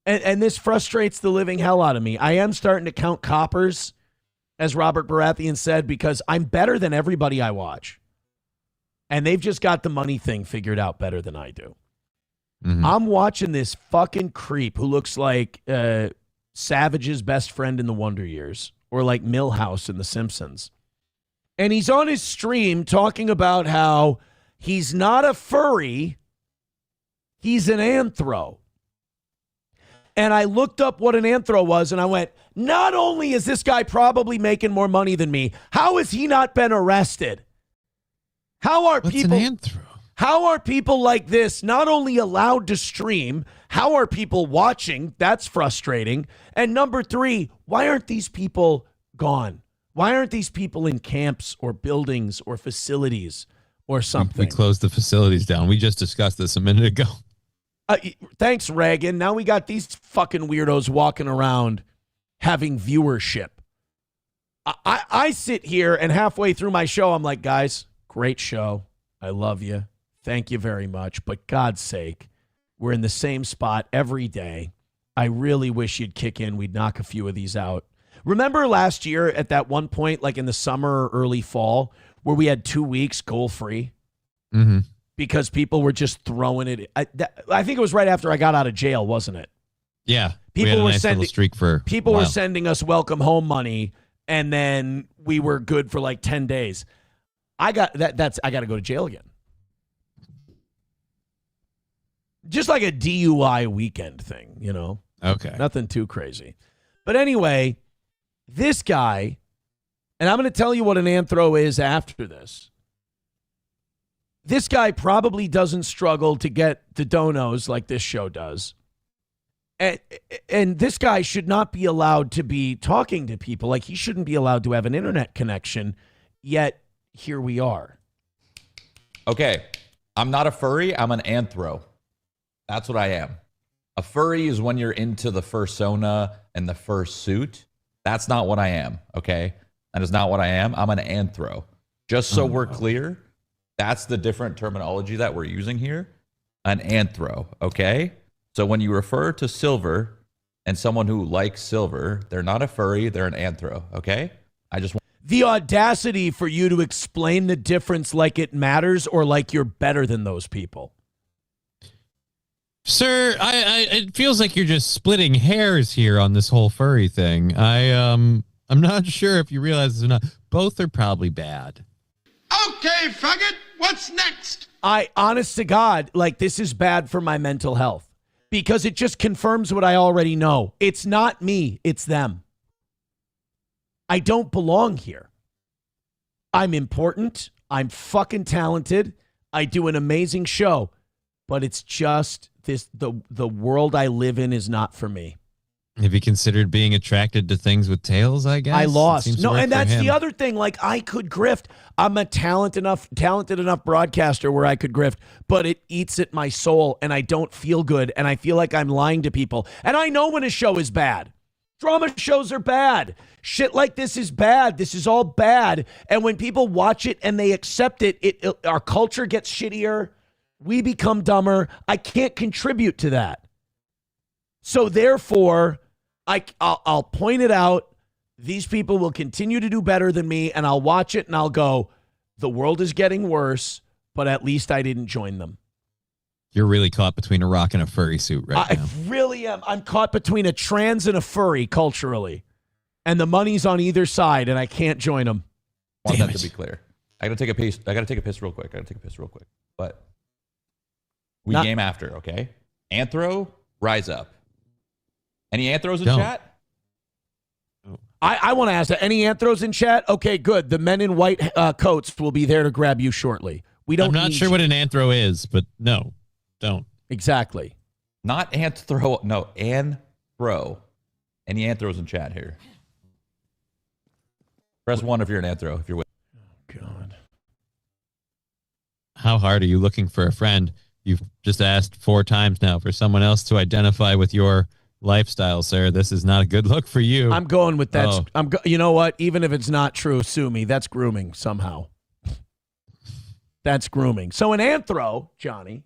And this frustrates the living hell out of me. I am starting to count coppers, as Robert Baratheon said, because I'm better than everybody I watch. And they've just got the money thing figured out better than I do. Mm-hmm. I'm watching this fucking creep who looks like Savage's best friend in the Wonder Years or like Milhouse in The Simpsons. And he's on his stream talking about how he's not a furry, he's an anthro. And I looked up what an anthro was, and I went, not only is this guy probably making more money than me, how has he not been arrested? How are people? An anthro? How are people like this not only allowed to stream? How are people watching? That's frustrating. And number three, why aren't these people gone? Why aren't these people in camps or buildings or facilities or something? We closed the facilities down. We just discussed this a minute ago. Thanks, Reagan. Now we got these fucking weirdos walking around having viewership. I sit here and halfway through my show, I'm like, guys, great show. I love you. Thank you very much. But God's sake, we're in the same spot every day. I really wish you'd kick in. We'd knock a few of these out. Remember last year at that one point, like in the summer or early fall, where we had 2 weeks goal-free? Mm-hmm. Because people were just throwing it. I think it was right after I got out of jail, wasn't it? Yeah. People we had a were nice sending little streak for people a were while. sending us welcome home money, and then we were good for like 10 days. I got that. I got to go to jail again. Just like a DUI weekend thing, you know? Okay. Nothing too crazy. But anyway, this guy, and I'm going to tell you what an anthro is after this. This guy probably doesn't struggle to get the donos like this show does. And this guy should not be allowed to be talking to people. Like, he shouldn't be allowed to have an internet connection. Yet, here we are. Okay, I'm not a furry. I'm an anthro. That's what I am. A furry is when you're into the fursona and the fursuit. That's not what I am, okay? That is not what I am. I'm an anthro. Just so we're clear, that's the different terminology that we're using here. An anthro, okay? So when you refer to silver and someone who likes silver, they're not a furry, they're an anthro, okay? I just want the audacity for you to explain the difference like it matters or like you're better than those people. Sir, it feels like you're just splitting hairs here on this whole furry thing. I'm not sure if you realize this or not. Both are probably bad. Okay, faggot, what's next? Honest to God, like, this is bad for my mental health because it just confirms what I already know. It's not me, it's them. I don't belong here. I'm important. I'm fucking talented. I do an amazing show, but it's just the world I live in is not for me. Have you considered being attracted to things with tails, I guess? I It lost. seems to No, work and for that's him. the other thing. Like, I could grift. I'm a talented enough broadcaster where I could grift, but it eats at my soul, and I don't feel good, and I feel like I'm lying to people. And I know when a show is bad. Drama shows are bad. Shit like this is bad. This is all bad. And when people watch it and they accept it, our culture gets shittier. We become dumber. I can't contribute to that. So therefore, I'll point it out. These people will continue to do better than me, and I'll watch it and I'll go, the world is getting worse, but at least I didn't join them. You're really caught between a rock and a furry suit right now. I really am. I'm caught between a trans and a furry culturally, and the money's on either side, and I can't join them. I want that to be clear. I gotta take a piss real quick. But we game after, okay? Anthro, rise up. Any anthros in chat? I want to ask that. Any anthros in chat? Okay, good. The men in white coats will be there to grab you shortly. We don't. I'm not sure what an anthro is, but no, don't. Exactly. Not anthro. No, anthro. Any anthros in chat here? Press 1 if you're an anthro. If you're with. Oh God. How hard are you looking for a friend? You've just asked 4 times now for someone else to identify with your lifestyle, sir. This is not a good look for you. I'm going with that. Oh. You know what? Even if it's not true, sue me. That's grooming somehow. That's grooming. So an anthro, Johnny.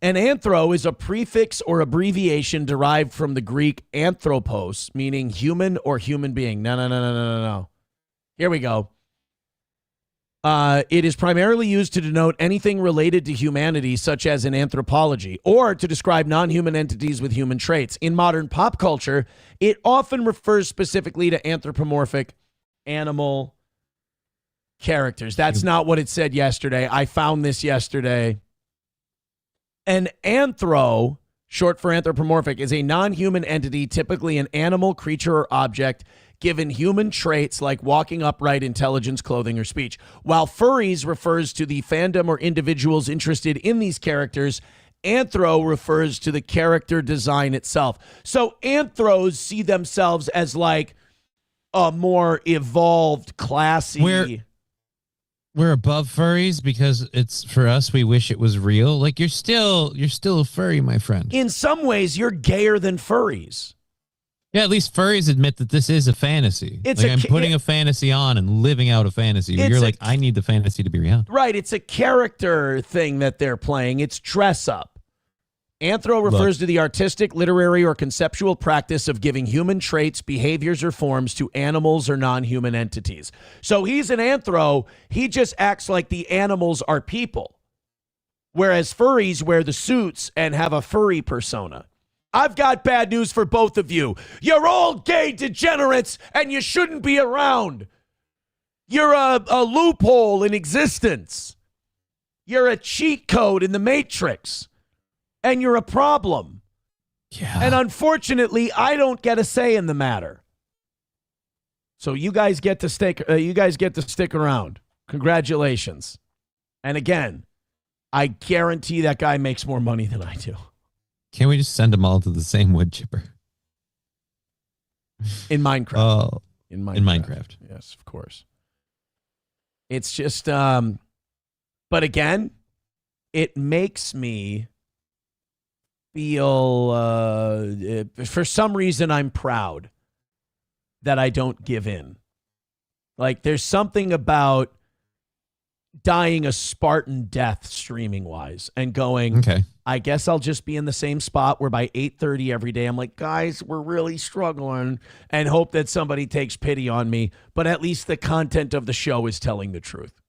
An anthro is a prefix or abbreviation derived from the Greek anthropos, meaning human or human being. No. Here we go. It is primarily used to denote anything related to humanity, such as in anthropology, or to describe non-human entities with human traits. In modern pop culture, it often refers specifically to anthropomorphic animal characters. That's not what it said yesterday. I found this yesterday. An anthro, short for anthropomorphic, is a non-human entity, typically an animal, creature, or object, given human traits like walking upright, intelligence, clothing, or speech. While furries refers to the fandom or individuals interested in these characters, anthro refers to the character design itself. So anthros see themselves as like a more evolved, classy. We're above furries because it's for us. We wish it was real. Like you're still a furry, my friend. In some ways, you're gayer than furries. Yeah, at least furries admit that this is a fantasy. I'm putting a fantasy on and living out a fantasy. But you're like, I need the fantasy to be real. Right. It's a character thing that they're playing. It's dress up. Anthro refers to the artistic, literary, or conceptual practice of giving human traits, behaviors, or forms to animals or non-human entities. So he's an anthro. He just acts like the animals are people. Whereas furries wear the suits and have a furry persona. I've got bad news for both of you. You're all gay degenerates, and you shouldn't be around. You're a loophole in existence. You're a cheat code in the Matrix. And you're a problem. Yeah. And unfortunately, I don't get a say in the matter. So you guys get to stick around. Congratulations. And again, I guarantee that guy makes more money than I do. Can't we just send them all to the same wood chipper? In Minecraft. Oh, in Minecraft. Yes, of course. It's just, but again, it makes me feel, for some reason, I'm proud that I don't give in. Like, there's something about dying a Spartan death streaming-wise and going, okay, I guess I'll just be in the same spot where by 8:30 every day, I'm like, guys, we're really struggling, and hope that somebody takes pity on me. But at least the content of the show is telling the truth.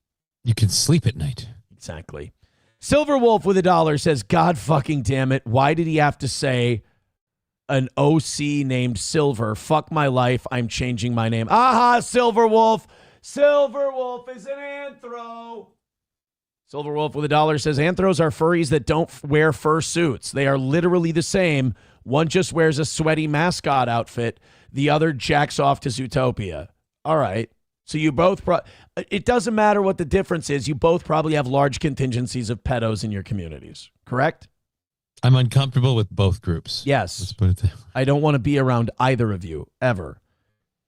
You can sleep at night. Exactly. Silver Wolf with $1 says, God fucking damn it. Why did he have to say an OC named Silver? Fuck my life. I'm changing my name. Aha, Silver Wolf. Silver Wolf is an anthro. Silver Wolf with $1 says, anthros are furries that don't wear fur suits. They are literally the same. One just wears a sweaty mascot outfit. The other jacks off to Zootopia. All right. So you both, it doesn't matter what the difference is. You both probably have large contingencies of pedos in your communities, correct? I'm uncomfortable with both groups. Yes. Let's put it that way. I don't want to be around either of you, ever.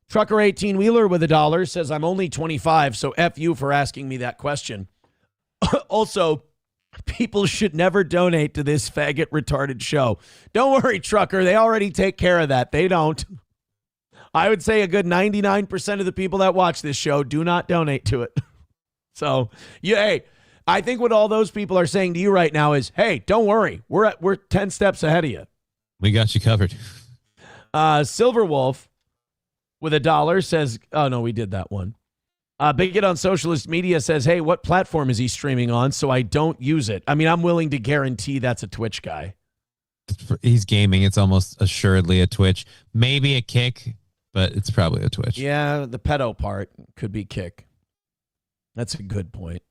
Trucker 18-wheeler with $1 says, I'm only 25, so F you for asking me that question. Also, people should never donate to this faggot retarded show. Don't worry, trucker. They already take care of that. They don't. I would say a good 99% of the people that watch this show do not donate to it. So, hey, I think what all those people are saying to you right now is, hey, don't worry. We're 10 steps ahead of you. We got you covered. Silver Wolf with $1 says, oh, no, we did that one. Bigot on Socialist Media says, hey, what platform is he streaming on so I don't use it? I mean, I'm willing to guarantee that's a Twitch guy. He's gaming. It's almost assuredly a Twitch. Maybe a Kick, but it's probably a Twitch. Yeah, the pedo part could be Kick. That's a good point.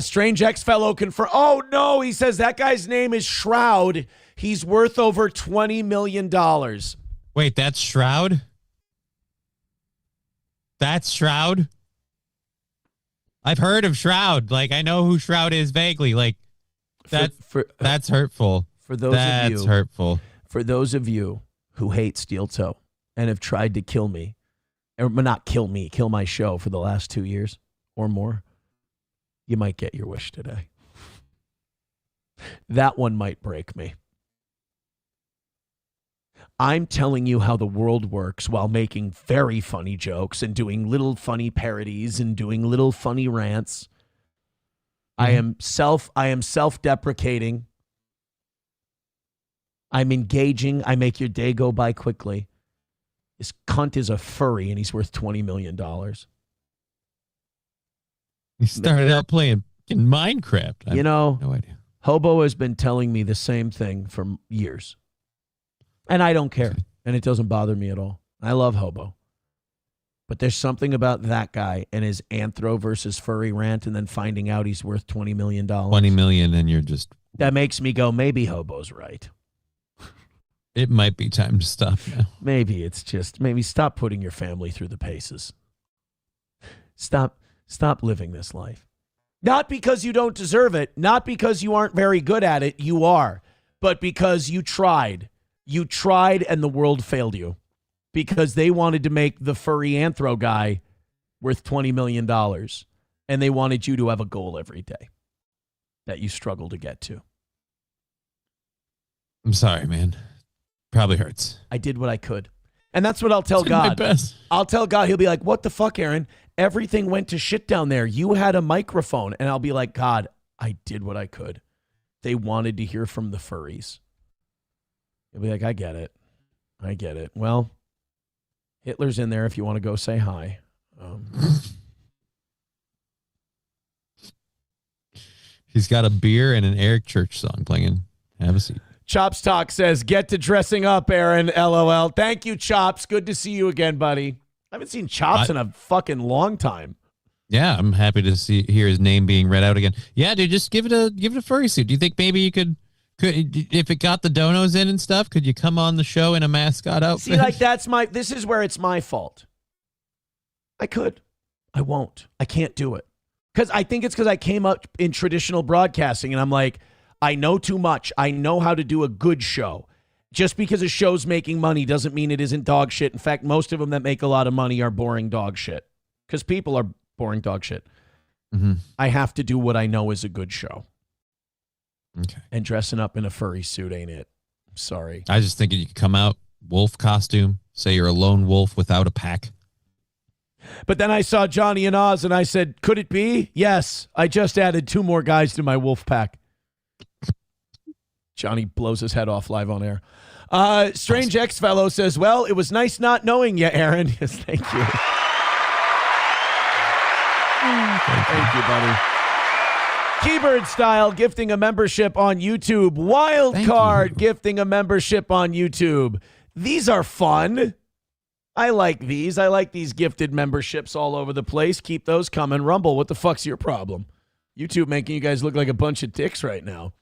Strange X fellow confirm. Oh, no, he says that guy's name is Shroud. He's worth over $20 million. Wait, that's Shroud? That's Shroud? I've heard of Shroud. Like, I know who Shroud is vaguely. Like, that's hurtful. For those of you, that's hurtful. For those of you who hate Steel Toe and have tried to kill me, or not kill me, kill my show for the last 2 years or more, you might get your wish today. That one might break me. I'm telling you how the world works while making very funny jokes and doing little funny parodies and doing little funny rants. I am self-deprecating. I'm engaging. I make your day go by quickly. This cunt is a furry and he's worth $20 million. He started out playing in Minecraft. You know, no idea. Hobo has been telling me the same thing for years. And I don't care. And it doesn't bother me at all. I love Hobo. But there's something about that guy and his anthro versus furry rant and then finding out he's worth $20 million. $20 million and you're just... That makes me go, maybe Hobo's right. It might be time to stop now. Maybe stop putting your family through the paces. Stop living this life. Not because you don't deserve it. Not because you aren't very good at it. You are. But because you tried. You tried and the world failed you. Because they wanted to make the furry anthro guy worth $20 million. And they wanted you to have a goal every day that you struggle to get to. I'm sorry, man. Probably hurts. I did what I could. And that's what I'll tell Did my God. best. I'll tell God. He'll be like, what the fuck, Aaron? Everything went to shit down there. You had a microphone. And I'll be like, God, I did what I could. They wanted to hear from the furries. He'll be like, I get it. Well, Hitler's in there if you want to go say hi. He's got a beer and an Eric Church song playing. Have a seat. Chops Talk says, get to dressing up, Aaron. LOL. Thank you, Chops. Good to see you again, buddy. I haven't seen Chops in a fucking long time. Yeah, I'm happy to hear his name being read out again. Yeah, dude, just give it a furry suit. Do you think maybe you could if it got the donos in and stuff, could you come on the show in a mascot outfit? See, like this is where it's my fault. I could. I won't. I can't do it. I think it's because I came up in traditional broadcasting and I'm like, I know too much. I know how to do a good show. Just because a show's making money doesn't mean it isn't dog shit. In fact, most of them that make a lot of money are boring dog shit. Because people are boring dog shit. Mm-hmm. I have to do what I know is a good show. Okay. And dressing up in a furry suit ain't it. Sorry. I was just thinking you could come out, wolf costume, say you're a lone wolf without a pack. But then I saw Johnny and Oz and I said, could it be? Yes. I just added 2 more guys to my wolf pack. Johnny blows his head off live on air. Strange X fellow says, well, it was nice not knowing you, Aaron. Yes, thank you. Thank you, buddy. Keybird Style gifting a membership on YouTube. Wildcard gifting a membership on YouTube. These are fun. I like these. I like these gifted memberships all over the place. Keep those coming. Rumble, what the fuck's your problem? YouTube making you guys look like a bunch of dicks right now.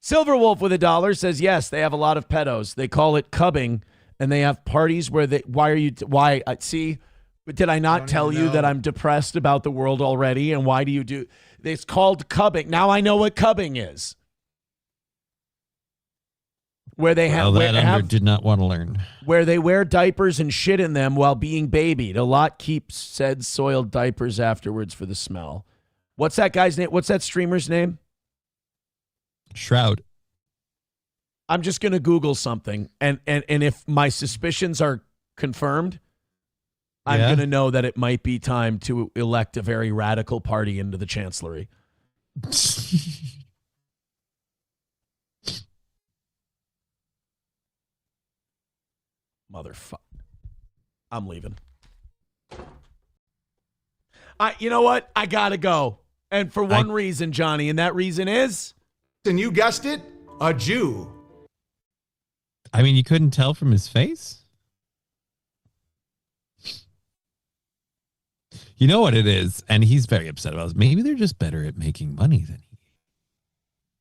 Silver Wolf with $1 says, yes, they have a lot of pedos. They call it cubbing, and they have parties where they, see, did I not tell you that I'm depressed about the world already? And why do you do, it's called cubbing. Now I know what cubbing is. where they Well, that did not want to learn. where they wear diapers and shit in them while being babied. A lot keep said soiled diapers afterwards for the smell. What's that guy's name? What's that streamer's name? Shroud. I'm just going to Google something, and if my suspicions are confirmed, I'm going to know that it might be time to elect a very radical party into the chancellery. Motherfucker. I'm leaving. You know what? I got to go. And for one reason, Johnny, and that reason is? And you guessed it, a Jew. I mean, you couldn't tell from his face? You know what it is, and he's very upset about it. Maybe they're just better at making money than he is.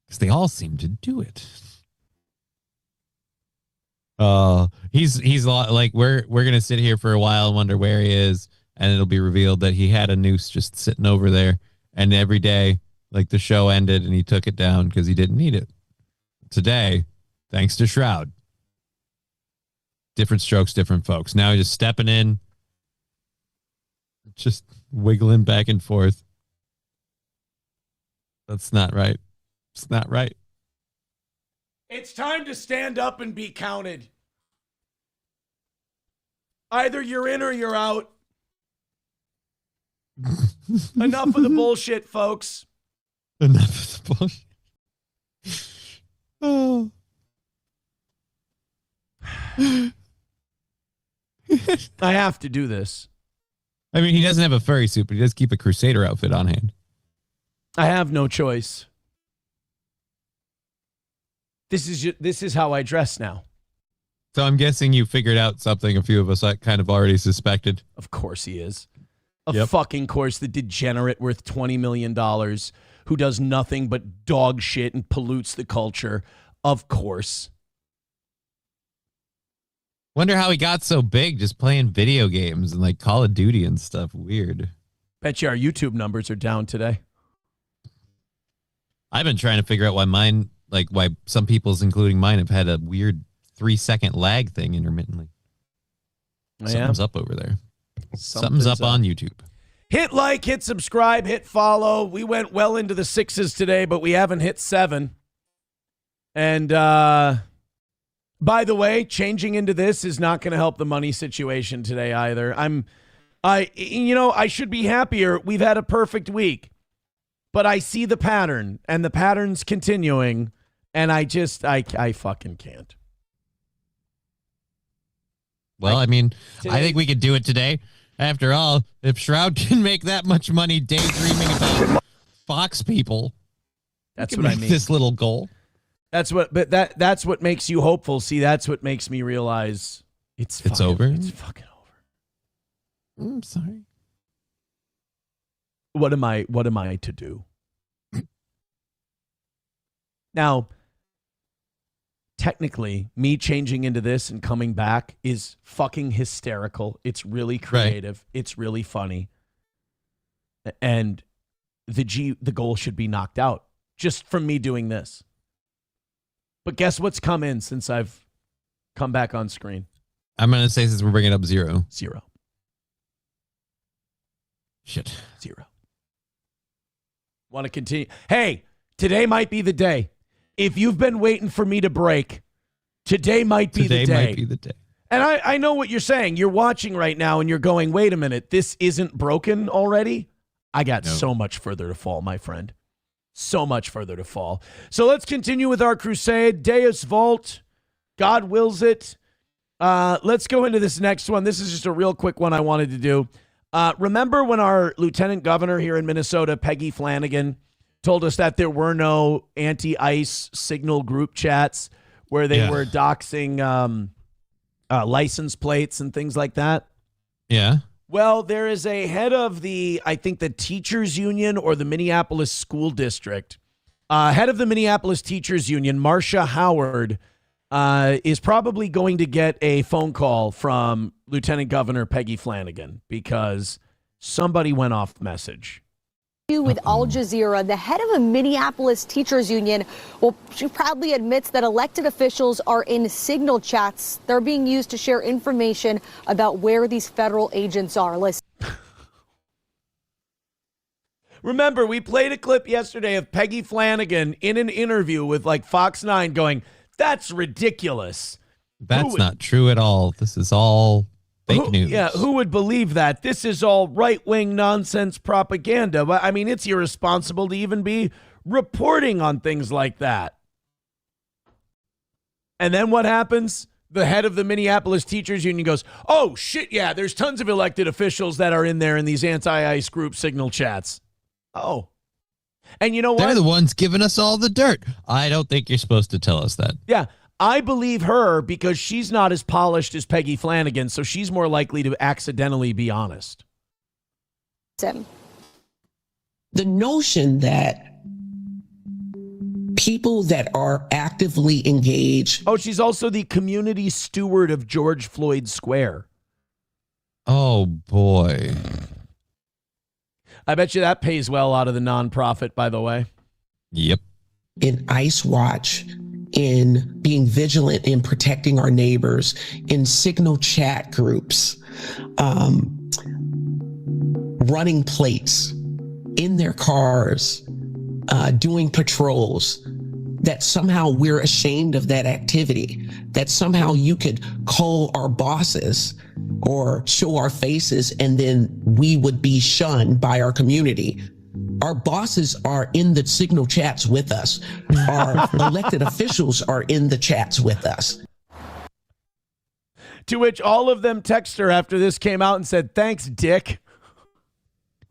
Because they all seem to do it. He's like, we're gonna sit here for a while and wonder where he is, and it'll be revealed that he had a noose just sitting over there, and every day, like, the show ended and he took it down because he didn't need it. Today, thanks to Shroud. Different strokes, different folks. Now he's just stepping in, just wiggling back and forth. That's not right. It's not right. It's time to stand up and be counted. Either you're in or you're out. Enough of the bullshit, folks. Enough of the bullshit. Oh. I have to do this. I mean, he doesn't have a furry suit, but he does keep a Crusader outfit on hand. I have no choice. This is how I dress now. So I'm guessing you figured out something a few of us kind of already suspected. Of course he is. Fucking course, the degenerate worth $20 million who does nothing but dog shit and pollutes the culture. Of course. Wonder how he got so big just playing video games and like Call of Duty and stuff. Weird. Bet you our YouTube numbers are down today. I've been trying to figure out why some people's, including mine, have had a weird 3-second lag thing intermittently. Something's up over there. Something's up on YouTube. Hit like, hit subscribe, hit follow. We went well into the 6s today, but we haven't hit 7. And by the way, changing into this is not going to help the money situation today either. I should be happier. We've had a perfect week. But I see the pattern, and the pattern's continuing, and I fucking can't. Well, I mean, I think we could do it today. After all, if Shroud can make that much money daydreaming about Fox people, that's what I mean. This little goal. That's what makes you hopeful. See, that's what makes me realize it's over. It's fucking over. I'm sorry. What am I to do? Now, technically, me changing into this and coming back is fucking hysterical. It's really creative. Right. It's really funny. And the goal should be knocked out just from me doing this. But guess what's come in since I've come back on screen? I'm going to say, since we're bringing up 0. 0. Shit. 0. Want to continue? Hey, today might be the day. If you've been waiting for me to break, today might be the day. Today might be the day. And I know what you're saying. You're watching right now and you're going, wait a minute, this isn't broken already? I got so much further to fall, my friend. So much further to fall. So let's continue with our crusade. Deus Vult. God wills it. Let's go into this next one. This is just a real quick one I wanted to do. Remember when our lieutenant governor here in Minnesota, Peggy Flanagan, told us that there were no anti-ICE signal group chats where they were doxing license plates and things like that? Yeah. Well, there is a head of the teachers union or the Minneapolis school district. Head of the Minneapolis teachers union, Marcia Howard, is probably going to get a phone call from Lieutenant Governor Peggy Flanagan because somebody went off message. With Al Jazeera, the head of a Minneapolis teachers union, well, she proudly admits that elected officials are in signal chats. They're being used to share information about where these federal agents are. Listen. Remember, we played a clip yesterday of Peggy Flanagan in an interview with like Fox 9 going, that's ridiculous. That's not true at all. This is all fake news. Yeah, who would believe that? This is all right-wing nonsense propaganda. But I mean, it's irresponsible to even be reporting on things like that. And then what happens? The head of the Minneapolis teachers union goes, oh, shit, yeah, there's tons of elected officials that are in there in these anti-ICE group signal chats. Oh. And you know what? They're the ones giving us all the dirt. I don't think you're supposed to tell us that. Yeah. I believe her because she's not as polished as Peggy Flanagan, so she's more likely to accidentally be honest. The notion that people that are actively engaged. Oh, she's also the community steward of George Floyd Square. Oh, boy. I bet you that pays well out of the nonprofit, by the way. Yep. In ICE Watch, in being vigilant in protecting our neighbors, in signal chat groups, running plates in their cars, doing patrols, that somehow we're ashamed of that activity, that somehow you could call our bosses or show our faces and then we would be shunned by our community. Our bosses are in the signal chats with us. Our elected officials are in the chats with us. To which all of them text her after this came out and said, thanks, Dick.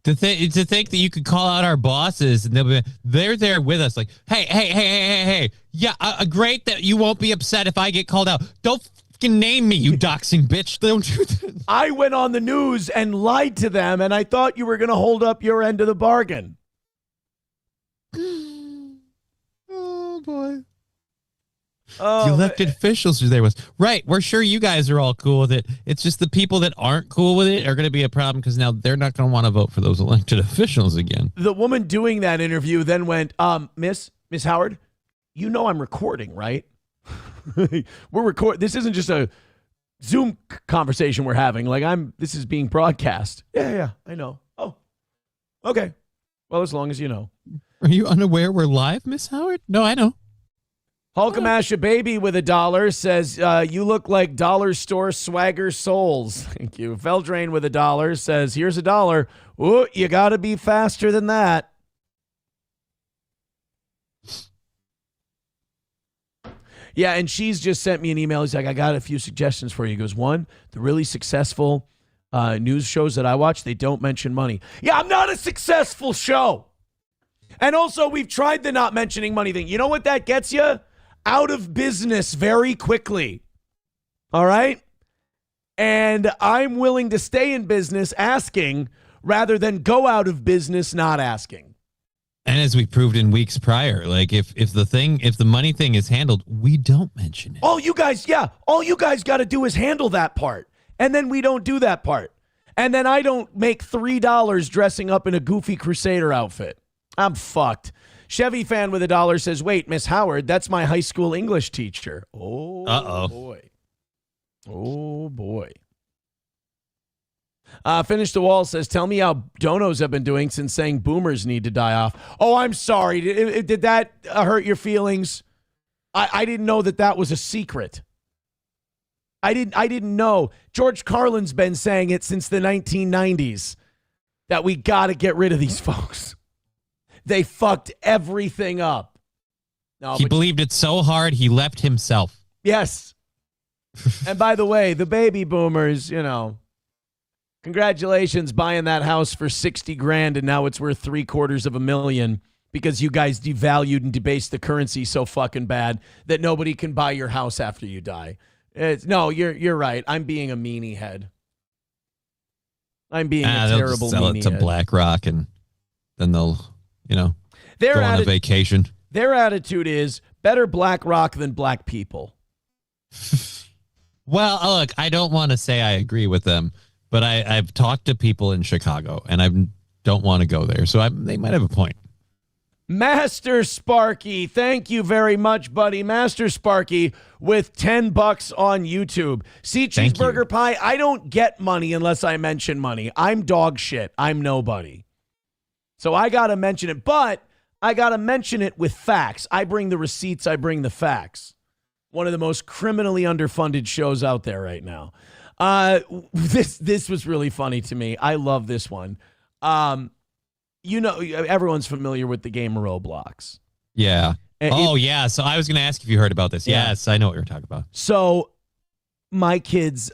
To think that you could call out our bosses and they're there with us like, hey. Yeah, great that you won't be upset if I get called out. Don't fucking name me, you doxing bitch. Don't do that. I went on the news and lied to them, and I thought you were going to hold up your end of the bargain. Oh, boy. The elected officials are there with us. Right. We're sure you guys are all cool with it. It's just the people that aren't cool with it are going to be a problem because now they're not going to want to vote for those elected officials again. The woman doing that interview then went, Miss Howard, you know I'm recording, right? We're recording. This isn't just a Zoom conversation we're having. Like this is being broadcast. Yeah, I know. Oh, okay. Well, as long as you know. Are you unaware we're live, Miss Howard? No, I know. Hulkamasha Baby with $1 says, you look like dollar store swagger souls. Thank you. Feldrain with $1 says, here's $1. Ooh, you got to be faster than that. Yeah, and she's just sent me an email. He's like, I got a few suggestions for you. He goes, one, the really successful news shows that I watch, they don't mention money. Yeah, I'm not a successful show. And also, we've tried the not mentioning money thing. You know what that gets you? Out of business very quickly. All right? And I'm willing to stay in business asking rather than go out of business not asking. And as we proved in weeks prior, like if the money thing is handled, we don't mention it. All you guys got to do is handle that part. And then we don't do that part. And then I don't make $3 dressing up in a goofy Crusader outfit. I'm fucked. Chevy fan with $1 says, wait, Miss Howard, that's my high school English teacher. Oh, boy. Oh, boy. Finish the Wall says, tell me how donos have been doing since saying boomers need to die off. Oh, I'm sorry. Did that hurt your feelings? I didn't know that was a secret. I didn't know. George Carlin's been saying it since the 1990s that we got to get rid of these folks. They fucked everything up. No, he believed it so hard, he left himself. Yes. And by the way, the baby boomers, congratulations buying that house for $60,000 and now it's worth $750,000 because you guys devalued and debased the currency so fucking bad that nobody can buy your house after you die. You're right. I'm being a meanie head. I'm being a terrible just sell meanie it to head. BlackRock and then they'll go Their on a vacation. Their attitude is better BlackRock than black people. Well, look, I don't want to say I agree with them, but I've talked to people in Chicago, and don't want to go there. So they might have a point. Master Sparky, thank you very much, buddy. Master Sparky with $10 on YouTube. See, Cheeseburger Pie, I don't get money unless I mention money. I'm dog shit. I'm nobody. So I got to mention it, but I got to mention it with facts. I bring the receipts. I bring the facts. One of the most criminally underfunded shows out there right now. This was really funny to me. I love this one. You know, everyone's familiar with the game Roblox. Yeah. Yeah. So I was going to ask if you heard about this. Yeah. Yes, I know what you're talking about. So my kids,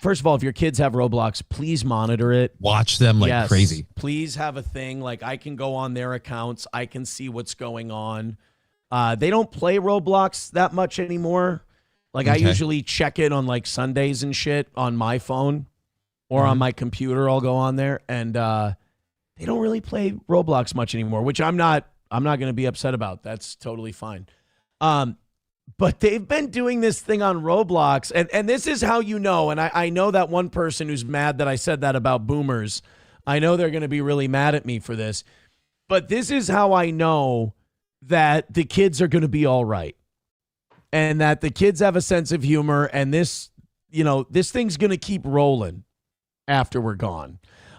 first of all, if your kids have Roblox, please monitor it. Watch them like crazy. Please have a thing. Like I can go on their accounts. I can see what's going on. They don't play Roblox that much anymore. Like I usually check it on like Sundays and shit on my phone or on my computer. I'll go on there and, they don't really play Roblox much anymore, which I'm not going to be upset about. That's totally fine. But they've been doing this thing on Roblox, and this is how you know, and I know that one person who's mad that I said that about boomers. I know they're going to be really mad at me for this, but this is how I know that the kids are going to be all right and that the kids have a sense of humor, and this thing's going to keep rolling after we're gone.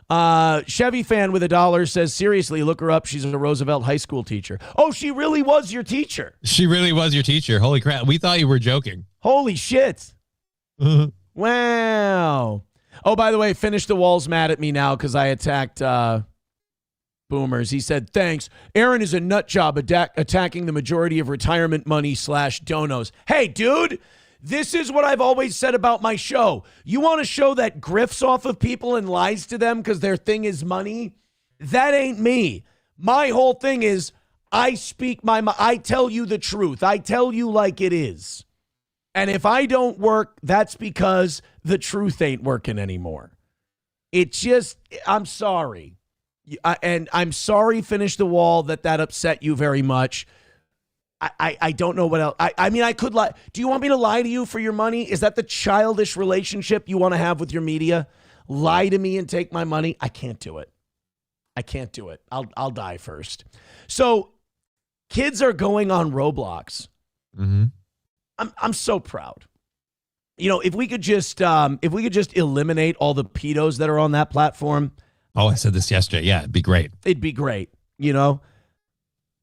Chevy fan with $1 says, seriously, look her up. She's a Roosevelt High School teacher. Oh, she really was your teacher. She really was your teacher. Holy crap. We thought you were joking. Holy shit. Wow. Oh, by the way, Finish the Wall's mad at me now because I attacked boomers. He said, thanks. Aaron is a nut job attacking the majority of retirement money / donos. Hey, dude. This is what I've always said about my show. You want a show that grifts off of people and lies to them because their thing is money? That ain't me. My whole thing is I speak I tell you the truth. I tell you like it is. And if I don't work, that's because the truth ain't working anymore. I'm sorry. And I'm sorry, Finish the Wall, that upset you very much. I don't know what else. I mean, I could lie. Do you want me to lie to you for your money? Is that the childish relationship you want to have with your media? Lie to me and take my money? I can't do it. I can't do it. I'll die first. So kids are going on Roblox. Mm-hmm. I'm so proud. You know, if we could just eliminate all the pedos that are on that platform. Oh, I said this yesterday. Yeah, it'd be great. It'd be great, you know?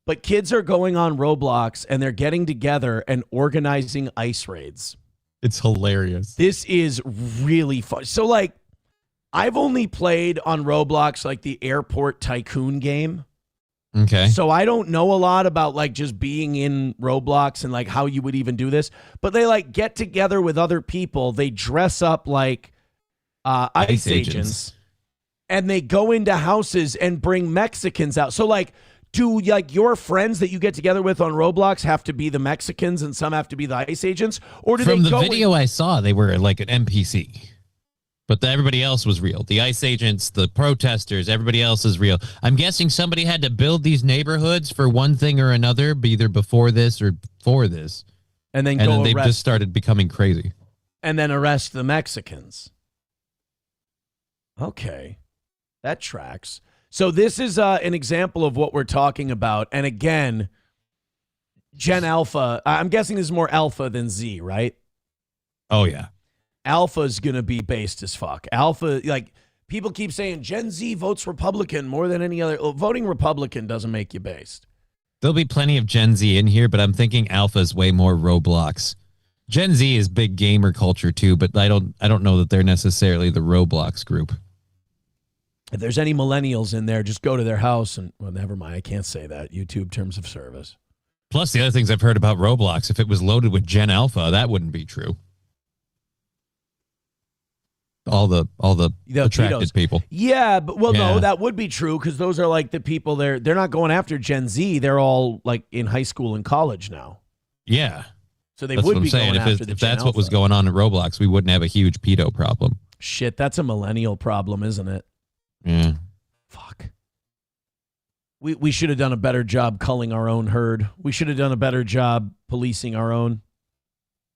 But kids are going on Roblox and they're getting together and organizing ice raids. It's hilarious. This is really fun. So, like, I've only played on Roblox, like, the Airport Tycoon game. Okay. So I don't know a lot about, like, just being in Roblox and, like, how you would even do this. But they, like, get together with other people. They dress up like ICE agents. And they go into houses and bring Mexicans out. So, like, do like your friends that you get together with on Roblox have to be the Mexicans and some have to be the ICE agents? Or do From they go the video I saw, they were like an NPC. But everybody else was real. The ICE agents, the protesters, everybody else is real. I'm guessing somebody had to build these neighborhoods for one thing or another, either before this or for this. And then they just started becoming crazy. And then arrest the Mexicans. Okay. That tracks. So this is an example of what we're talking about. And again, Gen Alpha, I'm guessing this is more Alpha than Z, right? Oh, yeah. Alpha is going to be based as fuck. Alpha, like, people keep saying Gen Z votes Republican more than any other. Voting Republican doesn't make you based. There'll be plenty of Gen Z in here, but I'm thinking Alpha is way more Roblox. Gen Z is big gamer culture too, but I don't know that they're necessarily the Roblox group. If there's any millennials in there, just go to their house and, well, never mind. I can't say that. YouTube terms of service. Plus, the other things I've heard about Roblox, if it was loaded with Gen Alpha, that wouldn't be true. All the attracted pedos. people. Yeah, but no, that would be true because those are like the people they're not going after Gen Z. They're all like in high school and college now. Yeah. So they that's would what I'm be saying. going after If Gen that's what Alpha. was going on at Roblox, we wouldn't have a huge pedo problem. Shit, that's a millennial problem, isn't it? Yeah. Fuck. We should have done a better job culling our own herd. We should have done a better job policing our own.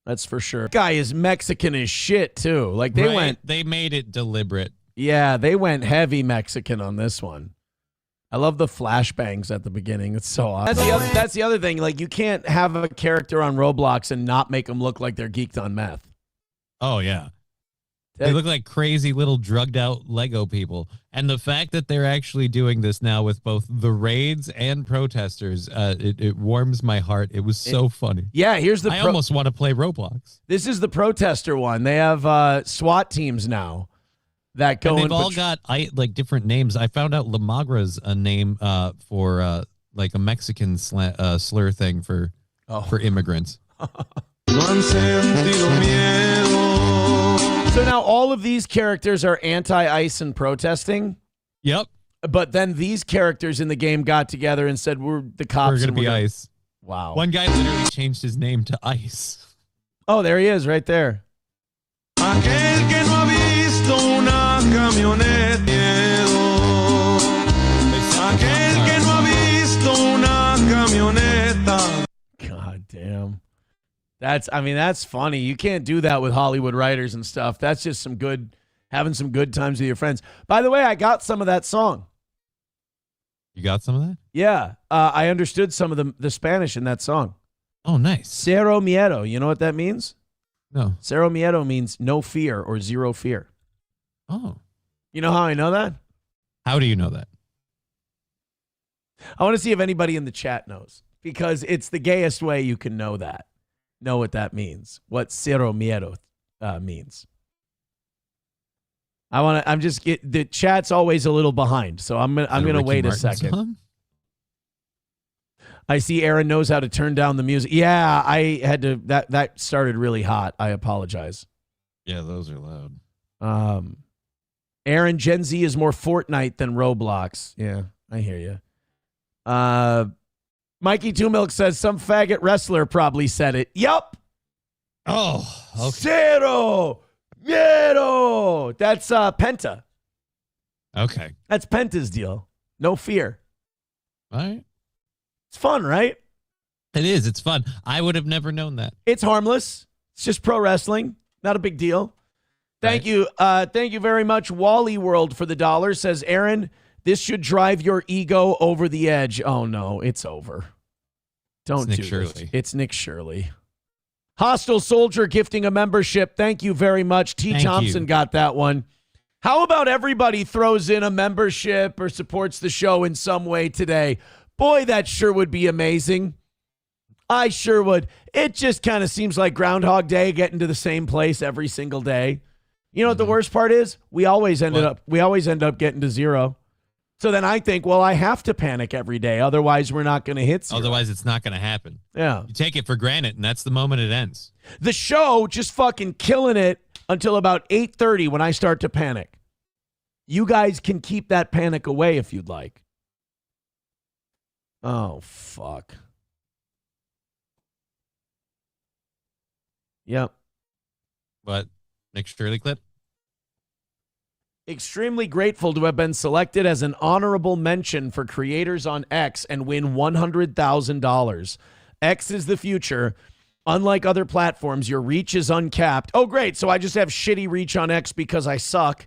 That's for sure. Guy is Mexican as shit too. Like they They made it deliberate. Yeah, they went heavy Mexican on this one. I love the flashbangs at the beginning. It's so awesome. That's the other thing. Like, you can't have a character on Roblox and not make them look like they're geeked on meth. Oh, yeah. They look like crazy little drugged out Lego people. And the fact that they're actually doing this now with both the raids and protesters, it warms my heart. It was so funny. Yeah, here's the I almost want to play Roblox. This is the protester one. They have SWAT teams now that go And in. they've all got like different names. I found out La Magra's a name for like a Mexican slur thing for immigrants. So now all of these characters are anti-ICE and protesting. Yep. But then these characters in the game got together and said, we're the cops. We're going to be ICE. Wow. One guy literally changed his name to ICE. Oh, there he is right there. God damn. That's funny. You can't do that with Hollywood writers and stuff. That's just having some good times with your friends. By the way, I got some of that song. You got some of that? Yeah. I understood some of the Spanish in that song. Oh, nice. Cero miedo. You know what that means? No. Cero miedo means no fear or zero fear. Oh. You know how I know that? How do you know that? I want to see if anybody in the chat knows, because it's the gayest way you can know that. Know what that means. What cero miedo means. The chat's always a little behind, so I'm gonna wait a second. Song? I see Aaron knows how to turn down the music. Yeah, I had to. That started really hot. I apologize. Yeah, those are loud. Aaron, Gen Z is more Fortnite than Roblox. Yeah, I hear you. Mikey Two Milk says some faggot wrestler probably said it. Yup. Oh, okay. Cero miedo. That's Penta. Okay. That's Penta's deal. No fear. All right. It's fun, right? It is. It's fun. I would have never known that. It's harmless. It's just pro wrestling. Not a big deal. Thank you. Thank you very much. Wally World for the $1 says, Aaron, this should drive your ego over the edge. Oh, no, it's over. Don't do this. It's Nick Shirley. Hostile Soldier gifting a membership. Thank you very much. T. Thompson got that one. How about everybody throws in a membership or supports the show in some way today? Boy, that sure would be amazing. I sure would. It just kind of seems like Groundhog Day, getting to the same place every single day. You know what the worst part is? We always end up getting to zero. So then I think, well, I have to panic every day. Otherwise, we're not going to hit zero. Otherwise, it's not going to happen. Yeah. You take it for granted, and that's the moment it ends. The show just fucking killing it until about 8:30 when I start to panic. You guys can keep that panic away if you'd like. Oh, fuck. Yep. What? Nick Shirley clip? Extremely grateful to have been selected as an honorable mention for creators on X and win $100,000. X is the future. Unlike other platforms, your reach is uncapped. Oh, great. So I just have shitty reach on X because I suck.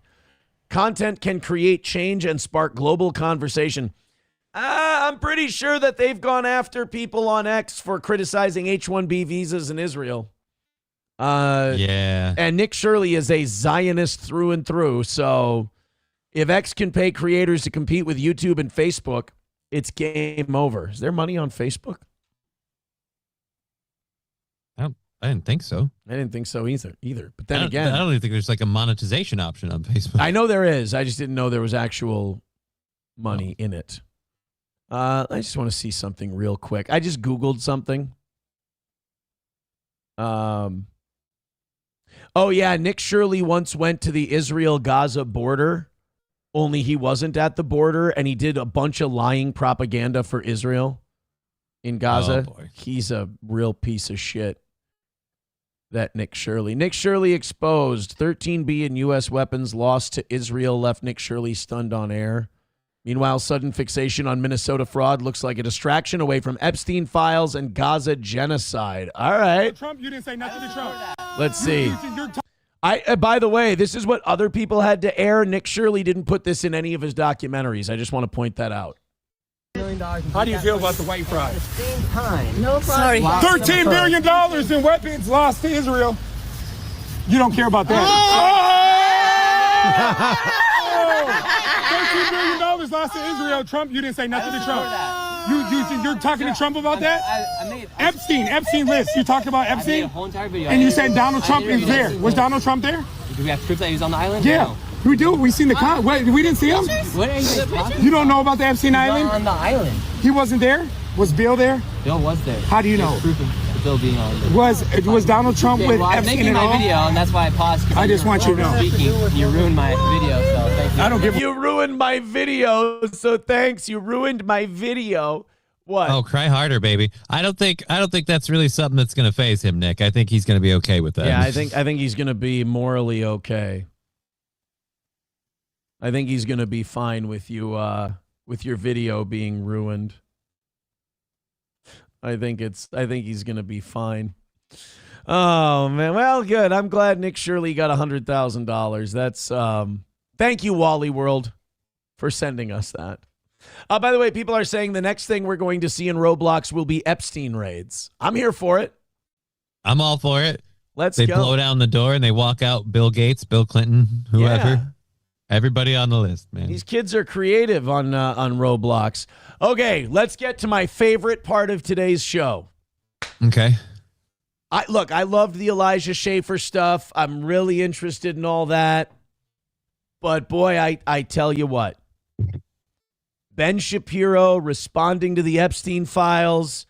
Content can create change and spark global conversation. I'm pretty sure that they've gone after people on X for criticizing H-1B visas in Israel. Yeah. And Nick Shirley is a Zionist through and through. So if X can pay creators to compete with YouTube and Facebook, it's game over. Is there money on Facebook? I didn't think so. I didn't think so either. But then I again, don't even think there's like a monetization option on Facebook. I know there is. I just didn't know there was actual money in it. I just want to see something real quick. I just Googled something. Oh, yeah, Nick Shirley once went to the Israel-Gaza border, only he wasn't at the border, and he did a bunch of lying propaganda for Israel in Gaza. Oh, boy. He's a real piece of shit, that Nick Shirley. Nick Shirley exposed. 13B in U.S. weapons lost to Israel left Nick Shirley stunned on air. Meanwhile, sudden fixation on Minnesota fraud looks like a distraction away from Epstein files and Gaza genocide. All right. Trump, you didn't say nothing to Trump. Let's see. By the way, this is what other people had to air. Nick Shirley didn't put this in any of his documentaries. I just want to point that out. How do you feel about the white fraud? No problem. $13 million in weapons lost to Israel. You don't care about that. $13 million lost to Israel. Trump, you didn't say nothing to Trump. You're talking to Trump about that? Epstein list. You talked about Epstein? And you said Donald Trump is there. Was Donald Trump there? Do we have proof that he was on the island? Yeah. No. We do. We seen the con. Wait, we didn't see him? What are you talking? You don't know about the Epstein Island? On the island. He wasn't there? Was Bill there? Bill was there. How do you know? Proof of Bill being on there. Was Donald Trump with I'm Epstein making at all? my video, and that's why I paused. I just want you to know. Speaking, you ruined my video, so thank you. I don't give. You ruined my video, so thanks. You ruined my video. What? Oh, cry harder, baby. I don't think that's really something that's going to phase him, Nick. I think he's going to be okay with that. Yeah, I think he's going to be morally okay. I think he's going to be fine with you with your video being ruined. I think he's going to be fine. Oh man, well, good. I'm glad Nick Shirley got $100,000. That's thank you, Wally World, for sending us that. By the way, people are saying the next thing we're going to see in Roblox will be Epstein raids. I'm here for it. I'm all for it. They go. Blow down the door and they walk out Bill Gates, Bill Clinton, whoever. Yeah. Everybody on the list, man. These kids are creative on Roblox. Okay, let's get to my favorite part of today's show. Okay. I loved the Elijah Schaefer stuff. I'm really interested in all that. But boy, I tell you what. Ben Shapiro responding to the Epstein files.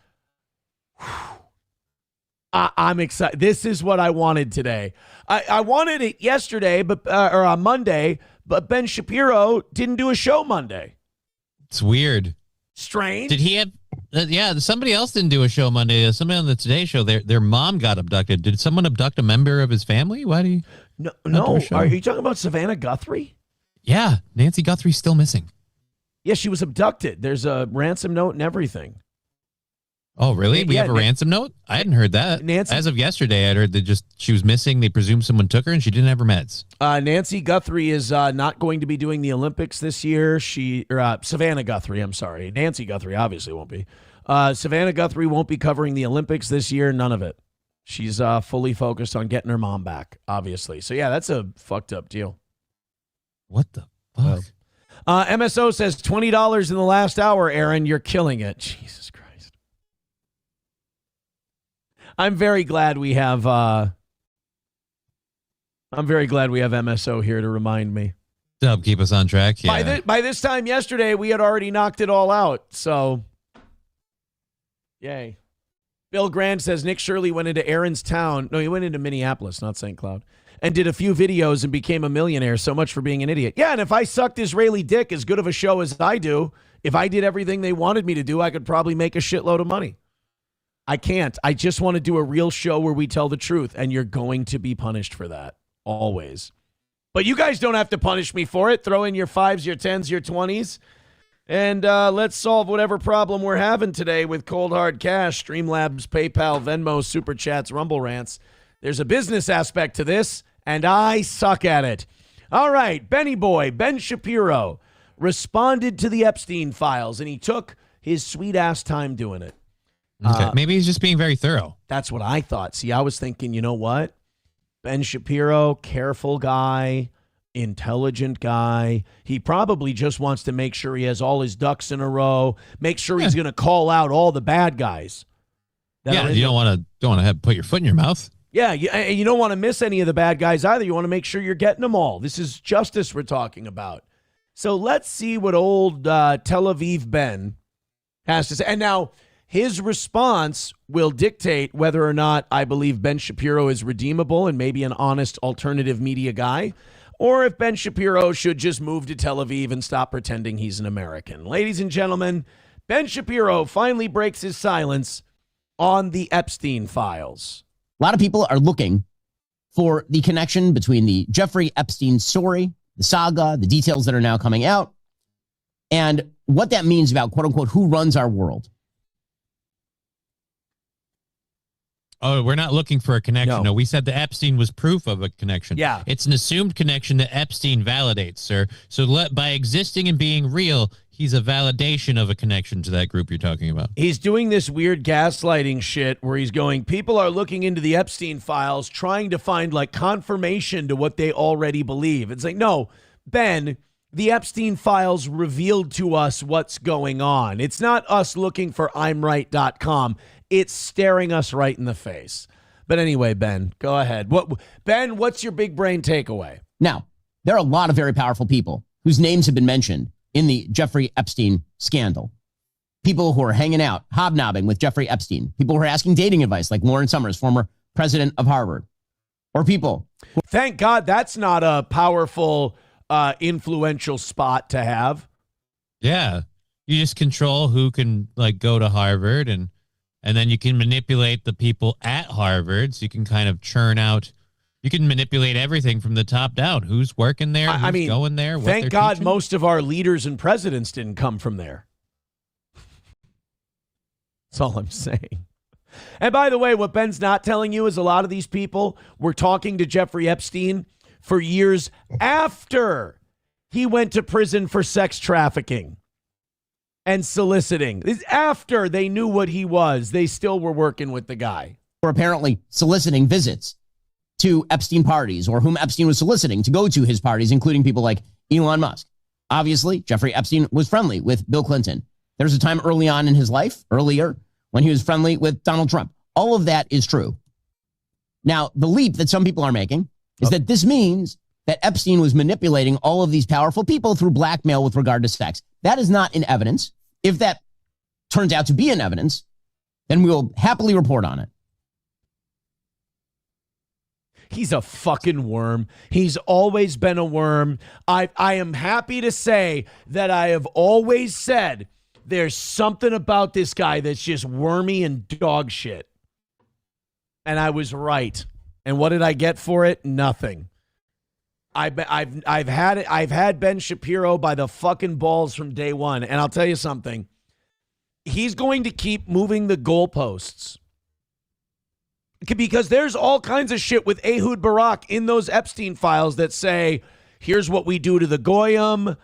I'm excited. This is what I wanted today. I wanted it yesterday, or on Monday, but Ben Shapiro didn't do a show Monday. It's weird. Strange. Did he have? Yeah, somebody else didn't do a show Monday. Somebody on the Today Show, their mom got abducted. Did someone abduct a member of his family? Why do you? No. Are you talking about Savannah Guthrie? Yeah, Nancy Guthrie's still missing. Yeah, she was abducted. There's a ransom note and everything. Oh, really? We have a ransom note? I hadn't heard that. Nancy, as of yesterday, I'd heard that she was missing. They presumed someone took her and she didn't have her meds. Nancy Guthrie is not going to be doing the Olympics this year. Savannah Guthrie, I'm sorry. Nancy Guthrie obviously won't be. Savannah Guthrie won't be covering the Olympics this year. None of it. She's fully focused on getting her mom back, obviously. So, yeah, that's a fucked up deal. What the fuck? MSO says $20 in the last hour, Aaron. You're killing it. Jesus Christ. I'm very glad we have MSO here to remind me. To help keep us on track. Yeah. By this time yesterday, we had already knocked it all out. So, yay. Bill Grant says Nick Shirley went into Aaron's town. No, he went into Minneapolis, not St. Cloud, and did a few videos and became a millionaire. So much for being an idiot. Yeah, and if I sucked Israeli dick as good of a show as I do, if I did everything they wanted me to do, I could probably make a shitload of money. I can't. I just want to do a real show where we tell the truth, and you're going to be punished for that, always. But you guys don't have to punish me for it. Throw in your 5s, your 10s, your 20s, and let's solve whatever problem we're having today with Cold Hard Cash, Streamlabs, PayPal, Venmo, Super Chats, Rumble Rants. There's a business aspect to this, and I suck at it. All right, Benny Boy, Ben Shapiro, responded to the Epstein files, and he took his sweet-ass time doing it. Okay. Maybe he's just being very thorough. That's what I thought. See, I was thinking, you know what? Ben Shapiro, careful guy, intelligent guy. He probably just wants to make sure he has all his ducks in a row, make sure he's going to call out all the bad guys. Yeah, you don't want to put your foot in your mouth. Yeah, you don't want to miss any of the bad guys either. You want to make sure you're getting them all. This is justice we're talking about. So let's see what old Tel Aviv Ben has to say. And now, his response will dictate whether or not I believe Ben Shapiro is redeemable and maybe an honest alternative media guy, or if Ben Shapiro should just move to Tel Aviv and stop pretending he's an American. Ladies and gentlemen, Ben Shapiro finally breaks his silence on the Epstein files. A lot of people are looking for the connection between the Jeffrey Epstein story, the saga, the details that are now coming out, and what that means about, quote unquote, who runs our world. Oh, we're not looking for a connection. No. No, we said that Epstein was proof of a connection. Yeah. It's an assumed connection that Epstein validates, sir. So by existing and being real, he's a validation of a connection to that group you're talking about. He's doing this weird gaslighting shit where he's going, people are looking into the Epstein files, trying to find like confirmation to what they already believe. It's like, no, Ben, the Epstein files revealed to us what's going on. It's not us looking for I'mRight.com. It's staring us right in the face. But anyway, Ben, go ahead. Ben, what's your big brain takeaway? Now, there are a lot of very powerful people whose names have been mentioned in the Jeffrey Epstein scandal. People who are hanging out, hobnobbing with Jeffrey Epstein. People who are asking dating advice, like Lauren Summers, former president of Harvard. Or people. Thank God that's not a powerful, influential spot to have. Yeah. You just control who can like go to Harvard and then you can manipulate the people at Harvard. So you can kind of churn out. You can manipulate everything from the top down. Who's working there? Who's going there? What Thank they're God teaching? most of our leaders and presidents didn't come from there. That's all I'm saying. And by the way, what Ben's not telling you is a lot of these people were talking to Jeffrey Epstein for years after he went to prison for sex trafficking and soliciting. After they knew what he was, they still were working with the guy. Were apparently soliciting visits to Epstein parties, or whom Epstein was soliciting to go to his parties, including people like Elon Musk. Obviously, Jeffrey Epstein was friendly with Bill Clinton. There's a time early on in his life, earlier, when he was friendly with Donald Trump. All of that is true. Now, the leap that some people are making is that this means that Epstein was manipulating all of these powerful people through blackmail with regard to sex. That is not in evidence. If that turns out to be in evidence, then we'll happily report on it. He's a fucking worm. He's always been a worm. I am happy to say that I have always said there's something about this guy that's just wormy and dog shit. And I was right. And what did I get for it? Nothing. I've had Ben Shapiro by the fucking balls from day one. And I'll tell you something. He's going to keep moving the goalposts. Because there's all kinds of shit with Ehud Barak in those Epstein files that say, here's what we do to the Goyim.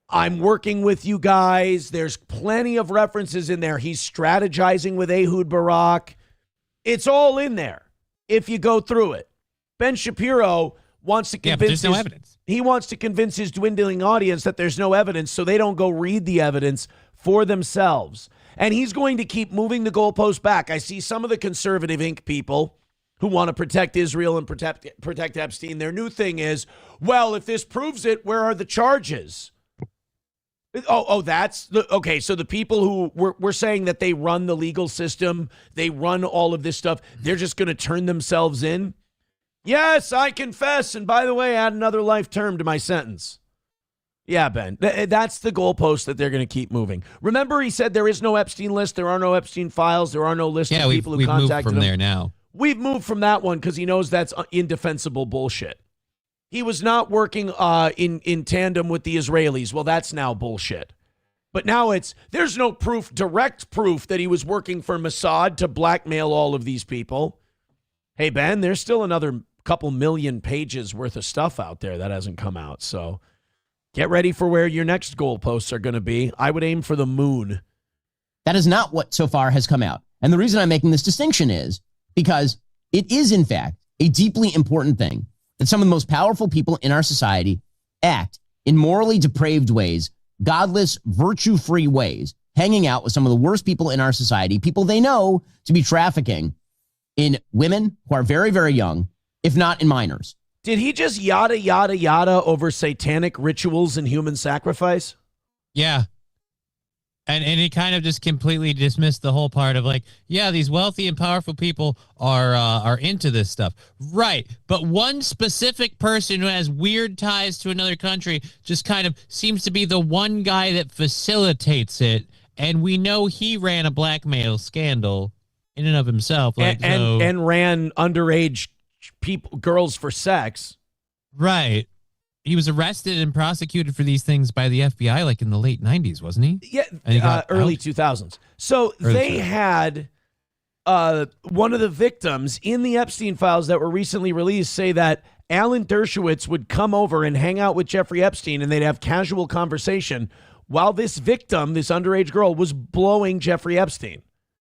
I'm working with you guys. There's plenty of references in there. He's strategizing with Ehud Barak. It's all in there if you go through it. Ben Shapiro wants to convince there's no evidence. He wants to convince his dwindling audience that there's no evidence, so they don't go read the evidence for themselves. And he's going to keep moving the goalpost back. I see some of the conservative Inc. people who want to protect Israel and protect Epstein. Their new thing is, well, if this proves it, where are the charges? That's the okay. So the people who we're saying that they run the legal system, they run all of this stuff, they're just going to turn themselves in. Yes, I confess. And by the way, add another life term to my sentence. Yeah, Ben, that's the goalpost that they're going to keep moving. Remember, he said there is no Epstein list. There are no Epstein files. There are no lists of people who contacted him. We've moved from there now. We've moved from that one because he knows that's indefensible bullshit. He was not working in tandem with the Israelis. Well, that's now bullshit. But now there's no proof, direct proof that he was working for Mossad to blackmail all of these people. Hey, Ben, there's still another couple million pages worth of stuff out there that hasn't come out. So get ready for where your next goalposts are going to be. I would aim for the moon. That is not what so far has come out. And the reason I'm making this distinction is because it is, in fact, a deeply important thing that some of the most powerful people in our society act in morally depraved ways, godless, virtue-free ways, hanging out with some of the worst people in our society, people they know to be trafficking in women who are very, very young, if not in minors. Did he just yada, yada, yada over satanic rituals and human sacrifice? Yeah. And he kind of just completely dismissed the whole part of like, yeah, these wealthy and powerful people are into this stuff. Right. But one specific person who has weird ties to another country just kind of seems to be the one guy that facilitates it. And we know he ran a blackmail scandal in and of himself. Like, and ran underage girls for sex. Right. He was arrested and prosecuted for these things by the FBI like in the late 90s, wasn't he? Yeah, early 2000s. So they had one of the victims in the Epstein files that were recently released say that Alan Dershowitz would come over and hang out with Jeffrey Epstein and they'd have casual conversation while this victim, this underage girl, was blowing Jeffrey Epstein.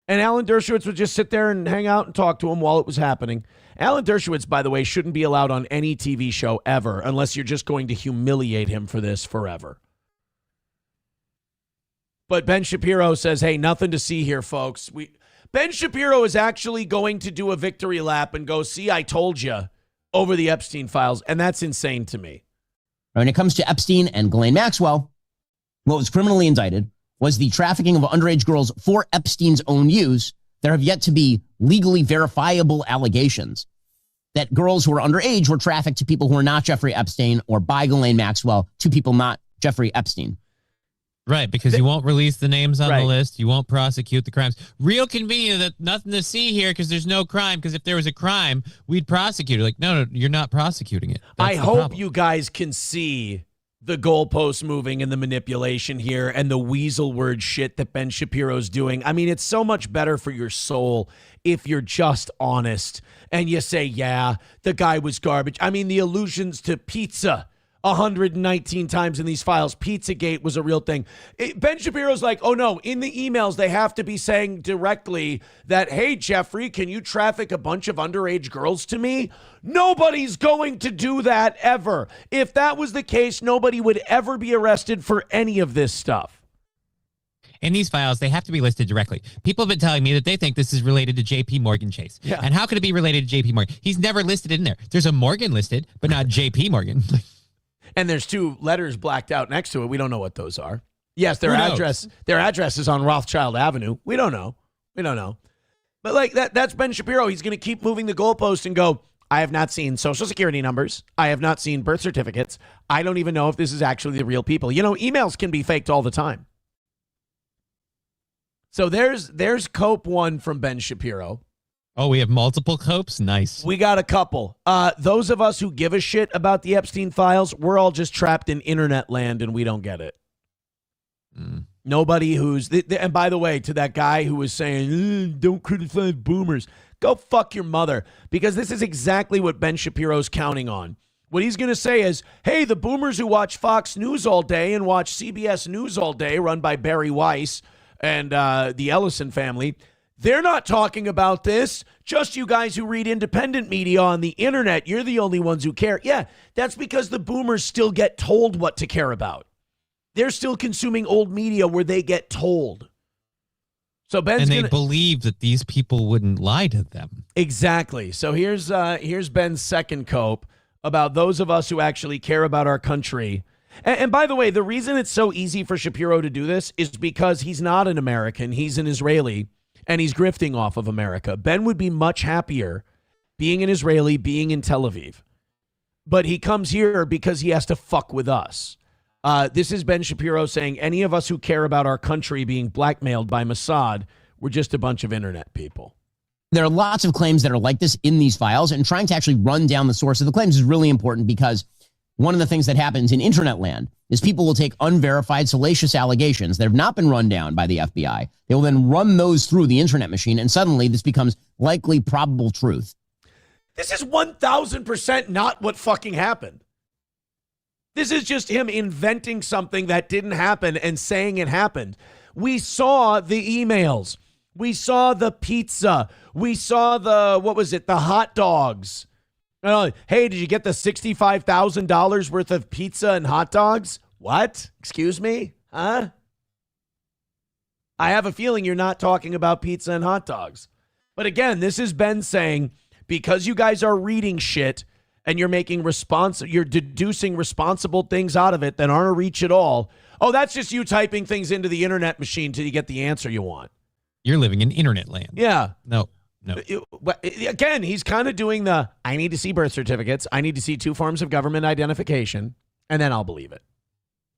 And Alan Dershowitz would just sit there and hang out and talk to him while it was happening. Alan Dershowitz, by the way, shouldn't be allowed on any TV show ever unless you're just going to humiliate him for this forever. But Ben Shapiro says, hey, nothing to see here, folks. Ben Shapiro is actually going to do a victory lap and go, see, I told you, over the Epstein files. And that's insane to me. When it comes to Epstein and Ghislaine Maxwell, what was criminally indicted was the trafficking of underage girls for Epstein's own use. There have yet to be legally verifiable allegations that girls who are underage were trafficked to people who are not Jeffrey Epstein or by Ghislaine Maxwell to people not Jeffrey Epstein. Right, because you won't release the names on the list. You won't prosecute the crimes. Real convenient that nothing to see here because there's no crime. Because if there was a crime, we'd prosecute it. Like, no, you're not prosecuting it. That's I hope you guys can see the goalposts moving and the manipulation here and the weasel word shit that Ben Shapiro's doing. I mean, it's so much better for your soul if you're just honest and you say, yeah, the guy was garbage. I mean, the allusions to pizza 119 times in these files. Pizzagate was a real thing. Ben Shapiro's like, oh no, in the emails, they have to be saying directly that, hey, Jeffrey, can you traffic a bunch of underage girls to me? Nobody's going to do that ever. If that was the case, nobody would ever be arrested for any of this stuff. In these files, they have to be listed directly. People have been telling me that they think this is related to J.P. Morgan Chase. Yeah. And how could it be related to J.P. Morgan? He's never listed in there. There's a Morgan listed, but not J.P. Morgan. And there's two letters blacked out next to it. We don't know what those are. Yes, their address is on Rothschild Avenue. We don't know. But like that's Ben Shapiro. He's going to keep moving the goalpost and go, I have not seen social security numbers. I have not seen birth certificates. I don't even know if this is actually the real people. You know, emails can be faked all the time. So there's Cope 1 from Ben Shapiro. Oh, we have multiple Copes? Nice. We got a couple. Those of us who give a shit about the Epstein files, we're all just trapped in internet land and we don't get it. Nobody who's... And by the way, to that guy who was saying, don't criticize boomers, go fuck your mother. Because this is exactly what Ben Shapiro's counting on. What he's going to say is, hey, the boomers who watch Fox News all day and watch CBS News all day, run by Barry Weiss and the Ellison family... They're not talking about this. Just you guys who read independent media on the internet, you're the only ones who care. Yeah, that's because the boomers still get told what to care about. They're still consuming old media where they get told. So Ben's and they believe that these people wouldn't lie to them. Exactly. So here's Ben's second cope about those of us who actually care about our country. And by the way, the reason it's so easy for Shapiro to do this is because he's not an American. He's an Israeli. And he's grifting off of America. Ben would be much happier being an Israeli, being in Tel Aviv. But he comes here because he has to fuck with us. This is Ben Shapiro saying any of us who care about our country being blackmailed by Mossad, we're just a bunch of internet people. There are lots of claims that are like this in these files, and trying to actually run down the source of the claims is really important because one of the things that happens in internet land is people will take unverified, salacious allegations that have not been run down by the FBI. They will then run those through the internet machine, and suddenly this becomes likely probable truth. This is 1,000% not what fucking happened. This is just him inventing something that didn't happen and saying it happened. We saw the emails. We saw the pizza. We saw the hot dogs. Hey, did you get the $65,000 worth of pizza and hot dogs? What? Excuse me? Huh? I have a feeling you're not talking about pizza and hot dogs. But again, this is Ben saying, because you guys are reading shit and you're making you're deducing responsible things out of it that aren't a reach at all. Oh, that's just you typing things into the internet machine till you get the answer you want. You're living in internet land. Yeah. No. Again, he's kind of doing I need to see birth certificates. I need to see 2 forms of government identification, and then I'll believe it.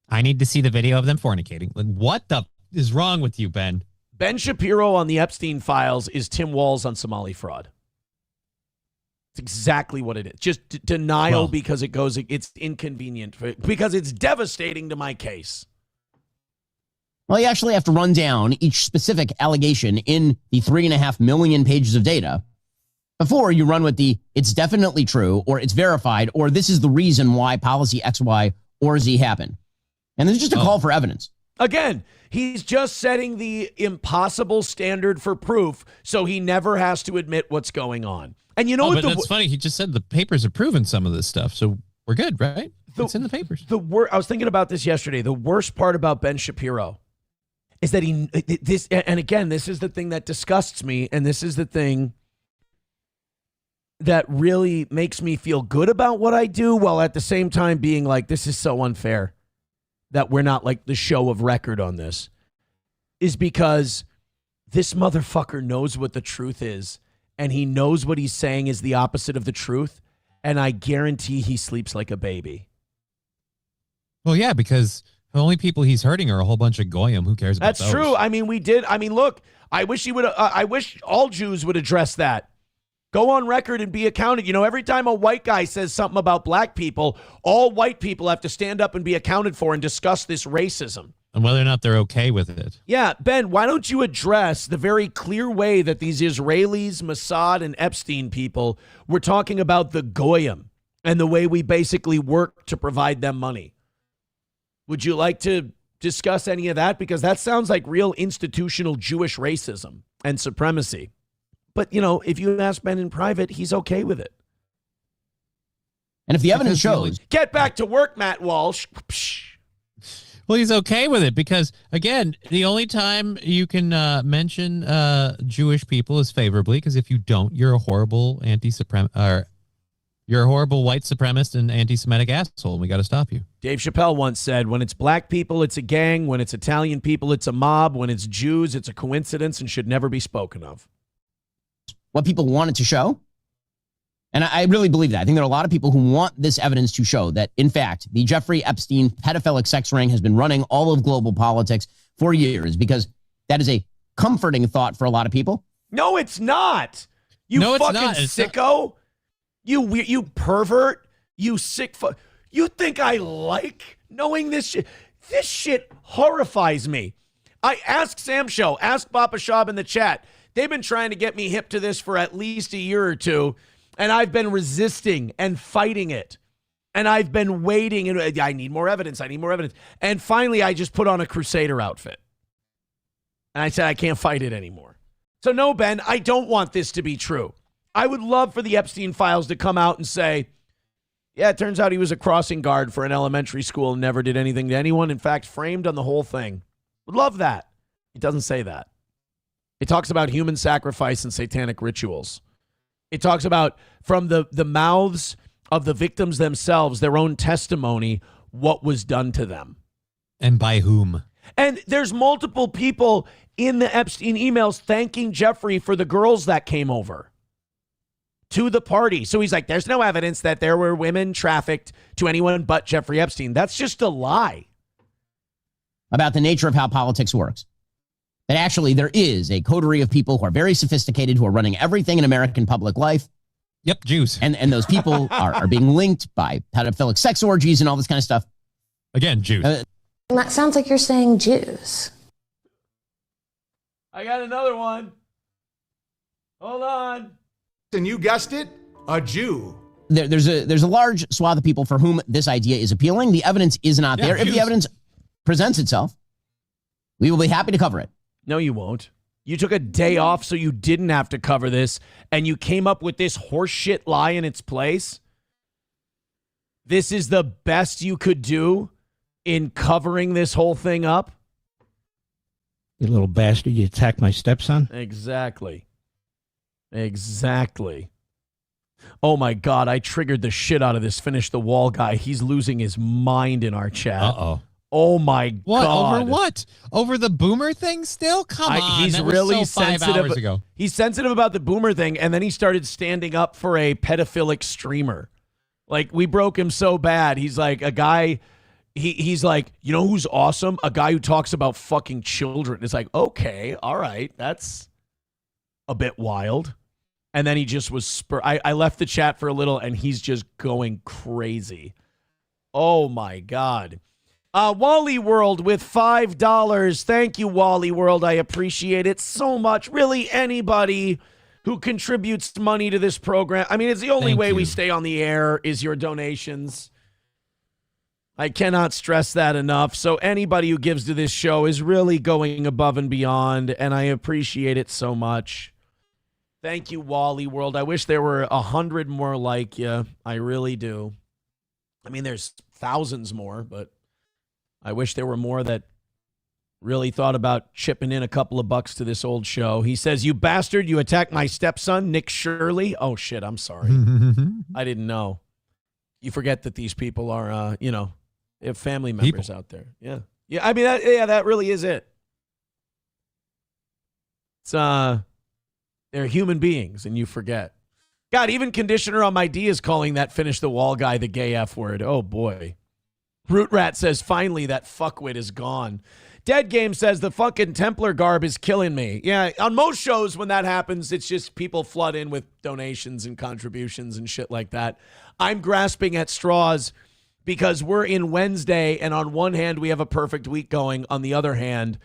I need to see the video of them fornicating. What the is wrong with you, Ben? Ben Shapiro on the Epstein files is Tim Walz on Somali fraud. It's exactly what it is. Just denial because it's inconvenient, because it's devastating to my case. Well, you actually have to run down each specific allegation in the 3.5 million pages of data before you run with the it's definitely true, or it's verified, or this is the reason why policy X, Y, or Z happened. And there's just a call for evidence. Again, he's just setting the impossible standard for proof so he never has to admit what's going on. And you know what? But that's funny. He just said the papers have proven some of this stuff. So we're good, right? It's in the papers. I was thinking about this yesterday. The worst part about Ben Shapiro is that and again, this is the thing that disgusts me, and this is the thing that really makes me feel good about what I do, while at the same time being like, this is so unfair that we're not like the show of record on this, is because this motherfucker knows what the truth is, and he knows what he's saying is the opposite of the truth, and I guarantee he sleeps like a baby. Well, yeah, because the only people he's hurting are a whole bunch of goyim. Who cares about That's those? true. I mean, look, I wish he would. I wish all Jews would address that. Go on record and be accounted. You know, every time a white guy says something about black people, all white people have to stand up and be accounted for and discuss this racism. And whether or not they're okay with it. Yeah, Ben, why don't you address the very clear way that these Israelis, Mossad, and Epstein people were talking about the goyim and the way we basically work to provide them money? Would you like to discuss any of that? Because that sounds like real institutional Jewish racism and supremacy. But, you know, if you ask Ben in private, he's okay with it. And if the evidence shows... Get back to work, Matt Walsh. Well, he's okay with it because, again, the only time you can mention Jewish people is favorably, because if you don't, you're a horrible you're a horrible white supremacist and anti-Semitic asshole, and we got to stop you. Dave Chappelle once said, when it's black people, it's a gang. When it's Italian people, it's a mob. When it's Jews, it's a coincidence and should never be spoken of. What people want it to show. And I really believe that. I think there are a lot of people who want this evidence to show that, in fact, the Jeffrey Epstein pedophilic sex ring has been running all of global politics for years, because that is a comforting thought for a lot of people. No, it's not. You fucking sicko. You pervert. You sick fuck. You think I like knowing this shit? This shit horrifies me. I ask Sam Show, ask Papa Shab in the chat. They've been trying to get me hip to this for at least a year or two, and I've been resisting and fighting it. And I've been waiting, and I need more evidence. I need more evidence. And finally, I just put on a Crusader outfit. And I said, I can't fight it anymore. So no, Ben, I don't want this to be true. I would love for the Epstein files to come out and say, yeah, it turns out he was a crossing guard for an elementary school and never did anything to anyone. In fact, framed on the whole thing. Would love that. It doesn't say that. It talks about human sacrifice and satanic rituals. It talks about, from the mouths of the victims themselves, their own testimony, what was done to them. And by whom. And there's multiple people in the Epstein emails thanking Jeffrey for the girls that came over to the party. So he's like, there's no evidence that there were women trafficked to anyone but Jeffrey Epstein. That's just a lie. About the nature of how politics works. That actually there is a coterie of people who are very sophisticated, who are running everything in American public life. Yep, Jews. And those people are being linked by pedophilic sex orgies and all this kind of stuff. Again, Jews. That sounds like you're saying Jews. I got another one. Hold on. And you guessed it, a Jew. There's a large swath of people for whom this idea is appealing. The evidence is not there. Jews. If the evidence presents itself, we will be happy to cover it. No, you won't. You took a day off so you didn't have to cover this, and you came up with this horseshit lie in its place. This is the best you could do in covering this whole thing up? You little bastard, you attacked my stepson? Exactly. Oh my God, I triggered the shit out of this Finish the Wall guy. He's losing his mind in our chat. Uh-oh. Oh my God. Over what? Over the boomer thing still? Come on. He's that was really so 5 sensitive. hours ago. He's sensitive about the boomer thing, and then he started standing up for a pedophilic streamer. Like, we broke him so bad. He's like a guy, he's like, you know who's awesome? A guy who talks about fucking children. It's like, okay, all right, that's a bit wild. And then he just was I left the chat for a little, and he's just going crazy. Oh my God. Wally World with $5. Thank you, Wally World. I appreciate it so much. Really, anybody who contributes money to this program. I mean, it's the only way we stay on the air is your donations. I cannot stress that enough. So anybody who gives to this show is really going above and beyond, and I appreciate it so much. Thank you, Wally World. I wish there were 100 more like you. I really do. I mean, there's thousands more, but I wish there were more that really thought about chipping in a couple of bucks to this old show. He says, "You bastard, you attacked my stepson, Nick Shirley." Oh, shit, I'm sorry. I didn't know. You forget that these people are, they have family members out there. Yeah. Yeah, I mean, that really is it. It's, they're human beings, and you forget. God, even Conditioner on my D is calling that Finish the Wall guy the gay F word. Oh, boy. Root Rat says, finally, that fuckwit is gone. Dead Game says, the fucking Templar garb is killing me. Yeah, on most shows when that happens, it's just people flood in with donations and contributions and shit like that. I'm grasping at straws because we're in Wednesday, and on one hand, we have a perfect week going. On the other hand,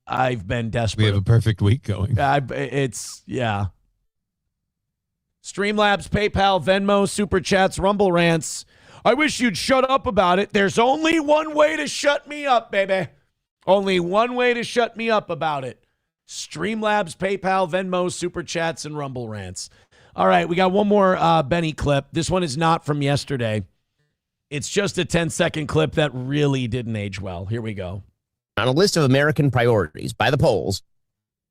I've been desperate. We have a perfect week going. Yeah. Streamlabs, PayPal, Venmo, Super Chats, Rumble Rants. I wish you'd shut up about it. There's only one way to shut me up, baby. Only one way to shut me up about it. Streamlabs, PayPal, Venmo, Super Chats, and Rumble Rants. All right, we got one more Benny clip. This one is not from yesterday. It's just a 10-second clip that really didn't age well. Here we go. On a list of American priorities by the polls,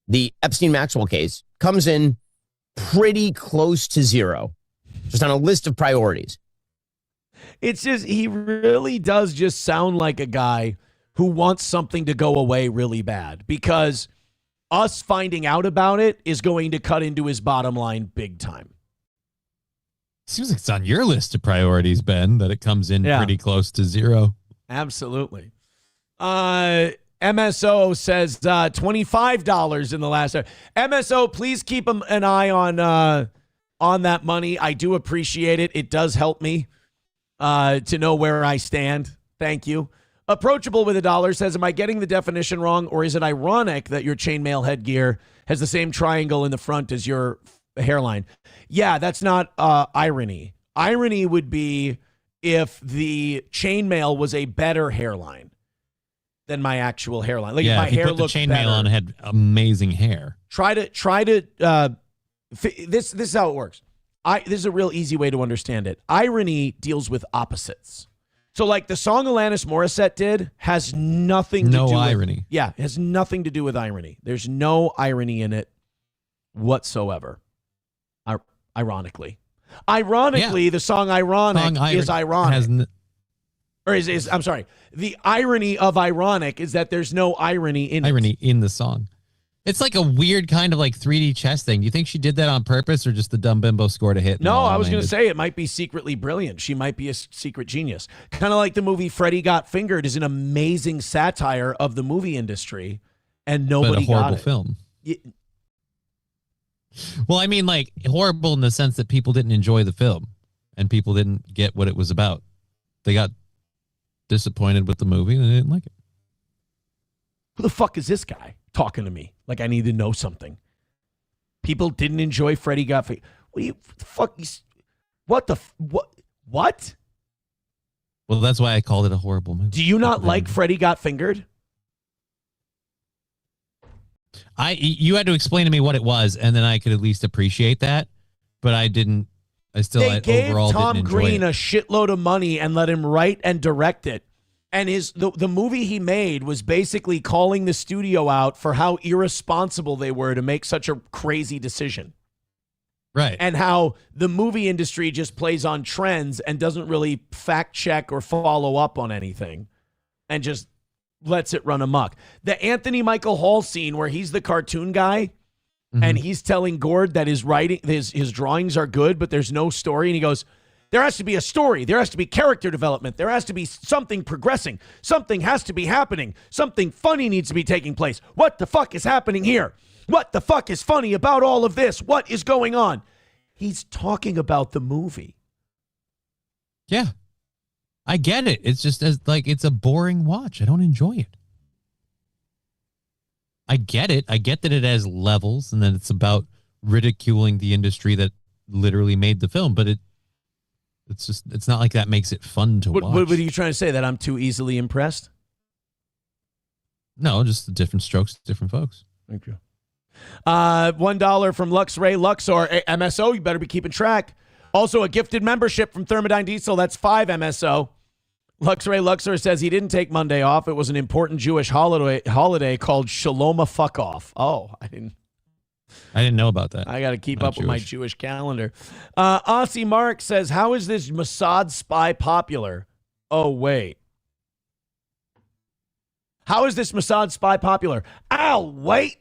the Epstein-Maxwell case comes in pretty close to zero. Just on a list of priorities. It's just, he really does just sound like a guy who wants something to go away really bad, because us finding out about it is going to cut into his bottom line big time. Seems like it's on your list of priorities, Ben, that it comes in pretty close to zero. Absolutely. MSO says $25 in the last hour. MSO, please keep an eye on that money. I do appreciate it. It does help me to know where I stand. Thank you. Approachable with $1 says, am I getting the definition wrong, or is it ironic that your chainmail headgear has the same triangle in the front as your hairline? Yeah, that's not irony. Irony would be if the chainmail was a better hairline than my actual hairline. Like, if my hair looked better. The chainmail on had amazing hair. Try to this is how it works. This is a real easy way to understand it. Irony deals with opposites. So, like, the song Alanis Morissette did has nothing to do with irony. Yeah, it has nothing to do with irony. There's no irony in it whatsoever. Ironically, the song Ironic is ironic. I'm sorry. The irony of ironic is that there's no irony in the song. It's like a weird kind of like 3D chess thing. Do you think she did that on purpose, or just the dumb bimbo scored a hit? No, I was going to say it might be secretly brilliant. She might be a secret genius. Kind of like the movie Freddie Got Fingered is an amazing satire of the movie industry, and nobody got it. But a horrible film. Well, I mean, like, horrible in the sense that people didn't enjoy the film and people didn't get what it was about. They got disappointed with the movie and they didn't like it. Who the fuck is this guy talking to me? Like, I need to know something. People didn't enjoy Freddie Got Fingered. What? Well, that's why I called it a horrible movie. Do you not like Freddie Got Fingered? You had to explain to me what it was, and then I could at least appreciate that. But I didn't. They gave Tom Green a shitload of money and let him write and direct it. And the movie he made was basically calling the studio out for how irresponsible they were to make such a crazy decision. Right. And how the movie industry just plays on trends and doesn't really fact check or follow up on anything and just lets it run amok. The Anthony Michael Hall scene where he's the cartoon guy and he's telling Gord that his writing, his drawings are good, but there's no story. And he goes, there has to be a story. There has to be character development. There has to be something progressing. Something has to be happening. Something funny needs to be taking place. What the fuck is happening here? What the fuck is funny about all of this? What is going on? He's talking about the movie. Yeah. I get it. It's just it's a boring watch. I don't enjoy it. I get it. I get that it has levels and that it's about ridiculing the industry that literally made the film, but it's not like that makes it fun to watch. What are you trying to say? That I'm too easily impressed? No, just different strokes, different folks. Thank you. $1 from Luxray Luxor. MSO, you better be keeping track. Also, a gifted membership from Thermodyne Diesel. That's 5 MSO. Luxray Luxor says he didn't take Monday off. It was an important Jewish holiday called Shalom Fuck Off. Oh, I didn't know about that. I got to keep Not up with my Jewish calendar. Aussie Mark says, how is this Mossad spy popular? Oh, wait. How is this Mossad spy popular? Ow, wait.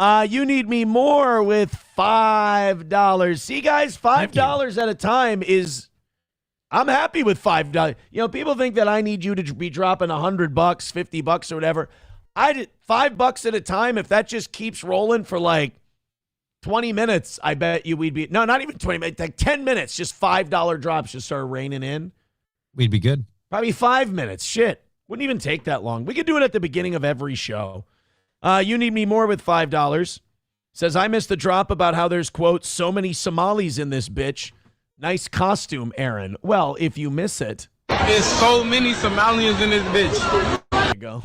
You need me more with $5. See, guys, $5 at a time is... I'm happy with $5. You know, people think that I need you to be dropping $100, $50 or whatever. I did $5 at a time. If that just keeps rolling for like 20 minutes, I bet you we'd be, no, not even 20 minutes, like 10 minutes, just $5 drops just start raining in. We'd be good. Probably 5 minutes. Shit. Wouldn't even take that long. We could do it at the beginning of every show. You need me more with $5. Says, I missed the drop about how there's, quote, so many Somalis in this bitch. Nice costume, Aaron. Well, if you miss it. There's so many Somalians in this bitch. There you go.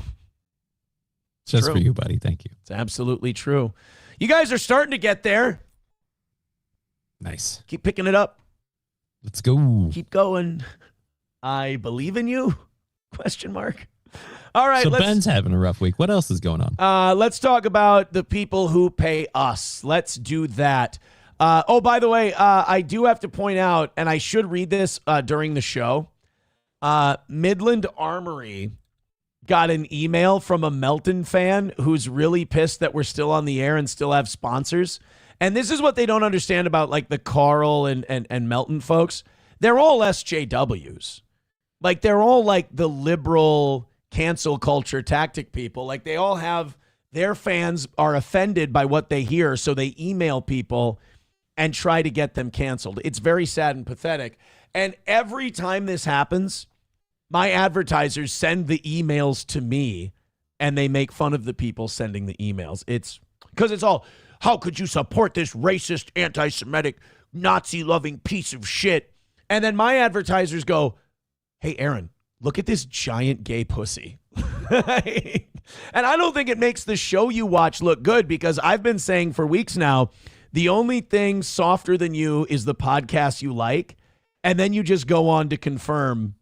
Just True. for you, buddy. Thank you. It's absolutely true. You guys are starting to get there. Nice. Keep picking it up. Let's go. Keep going. I believe in you? Question mark. All right. So Ben's having a rough week. What else is going on? Let's talk about the people who pay us. Let's do that. Oh, by the way, I do have to point out, and I should read this during the show. Midland Armory got an email from a Melton fan who's really pissed that we're still on the air and still have sponsors. And this is what they don't understand about like the Carl and Melton folks. They're all SJWs. Like they're all like the liberal cancel culture tactic people. Like they all have, their fans are offended by what they hear. So they email people and try to get them canceled. It's very sad and pathetic. And every time this happens, my advertisers send the emails to me and they make fun of the people sending the emails. It's because it's all, how could you support this racist, anti-Semitic, Nazi-loving piece of shit? And then my advertisers go, hey, Aaron, look at this giant gay pussy. And I don't think it makes the show you watch look good because I've been saying for weeks now, the only thing softer than you is the podcast you like. And then you just go on to confirm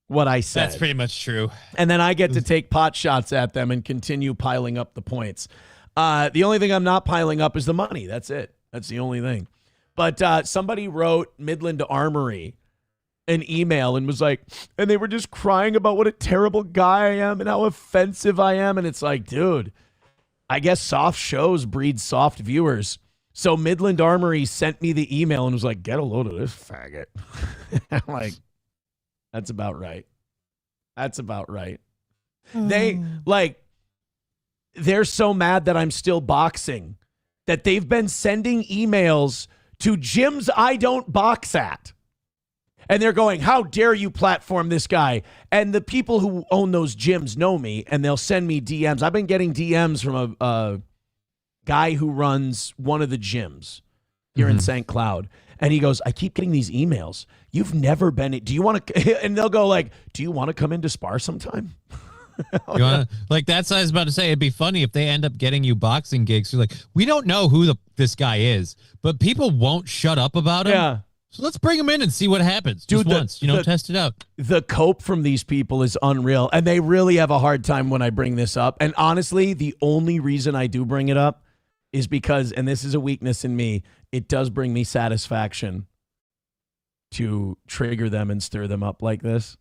what I said. That's pretty much true. And then I get to take pot shots at them and continue piling up the points. The only thing I'm not piling up is the money. That's it. That's the only thing. But somebody wrote Midland Armory an email and was like, and they were just crying about what a terrible guy I am and how offensive I am. And it's like, dude, I guess soft shows breed soft viewers. So Midland Armory sent me the email and was like, get a load of this faggot. I'm like, that's about right. That's about right. They're so mad that I'm still boxing that they've been sending emails to gyms I don't box at. And they're going, how dare you platform this guy? And the people who own those gyms know me, and they'll send me DMs. I've been getting DMs from a guy who runs one of the gyms here in St. Cloud. And he goes, I keep getting these emails. You've never been, do you want to, and they'll go like, do you want to come in to spar sometime? You wanna, like that's what I was about to say. It'd be funny if they end up getting you boxing gigs. You're like, we don't know who this guy is, but people won't shut up about him. Yeah. So let's bring him in and see what happens. Just once, test it out. The cope from these people is unreal. And they really have a hard time when I bring this up. And honestly, the only reason I do bring it up is because, and this is a weakness in me, it does bring me satisfaction to trigger them and stir them up like this.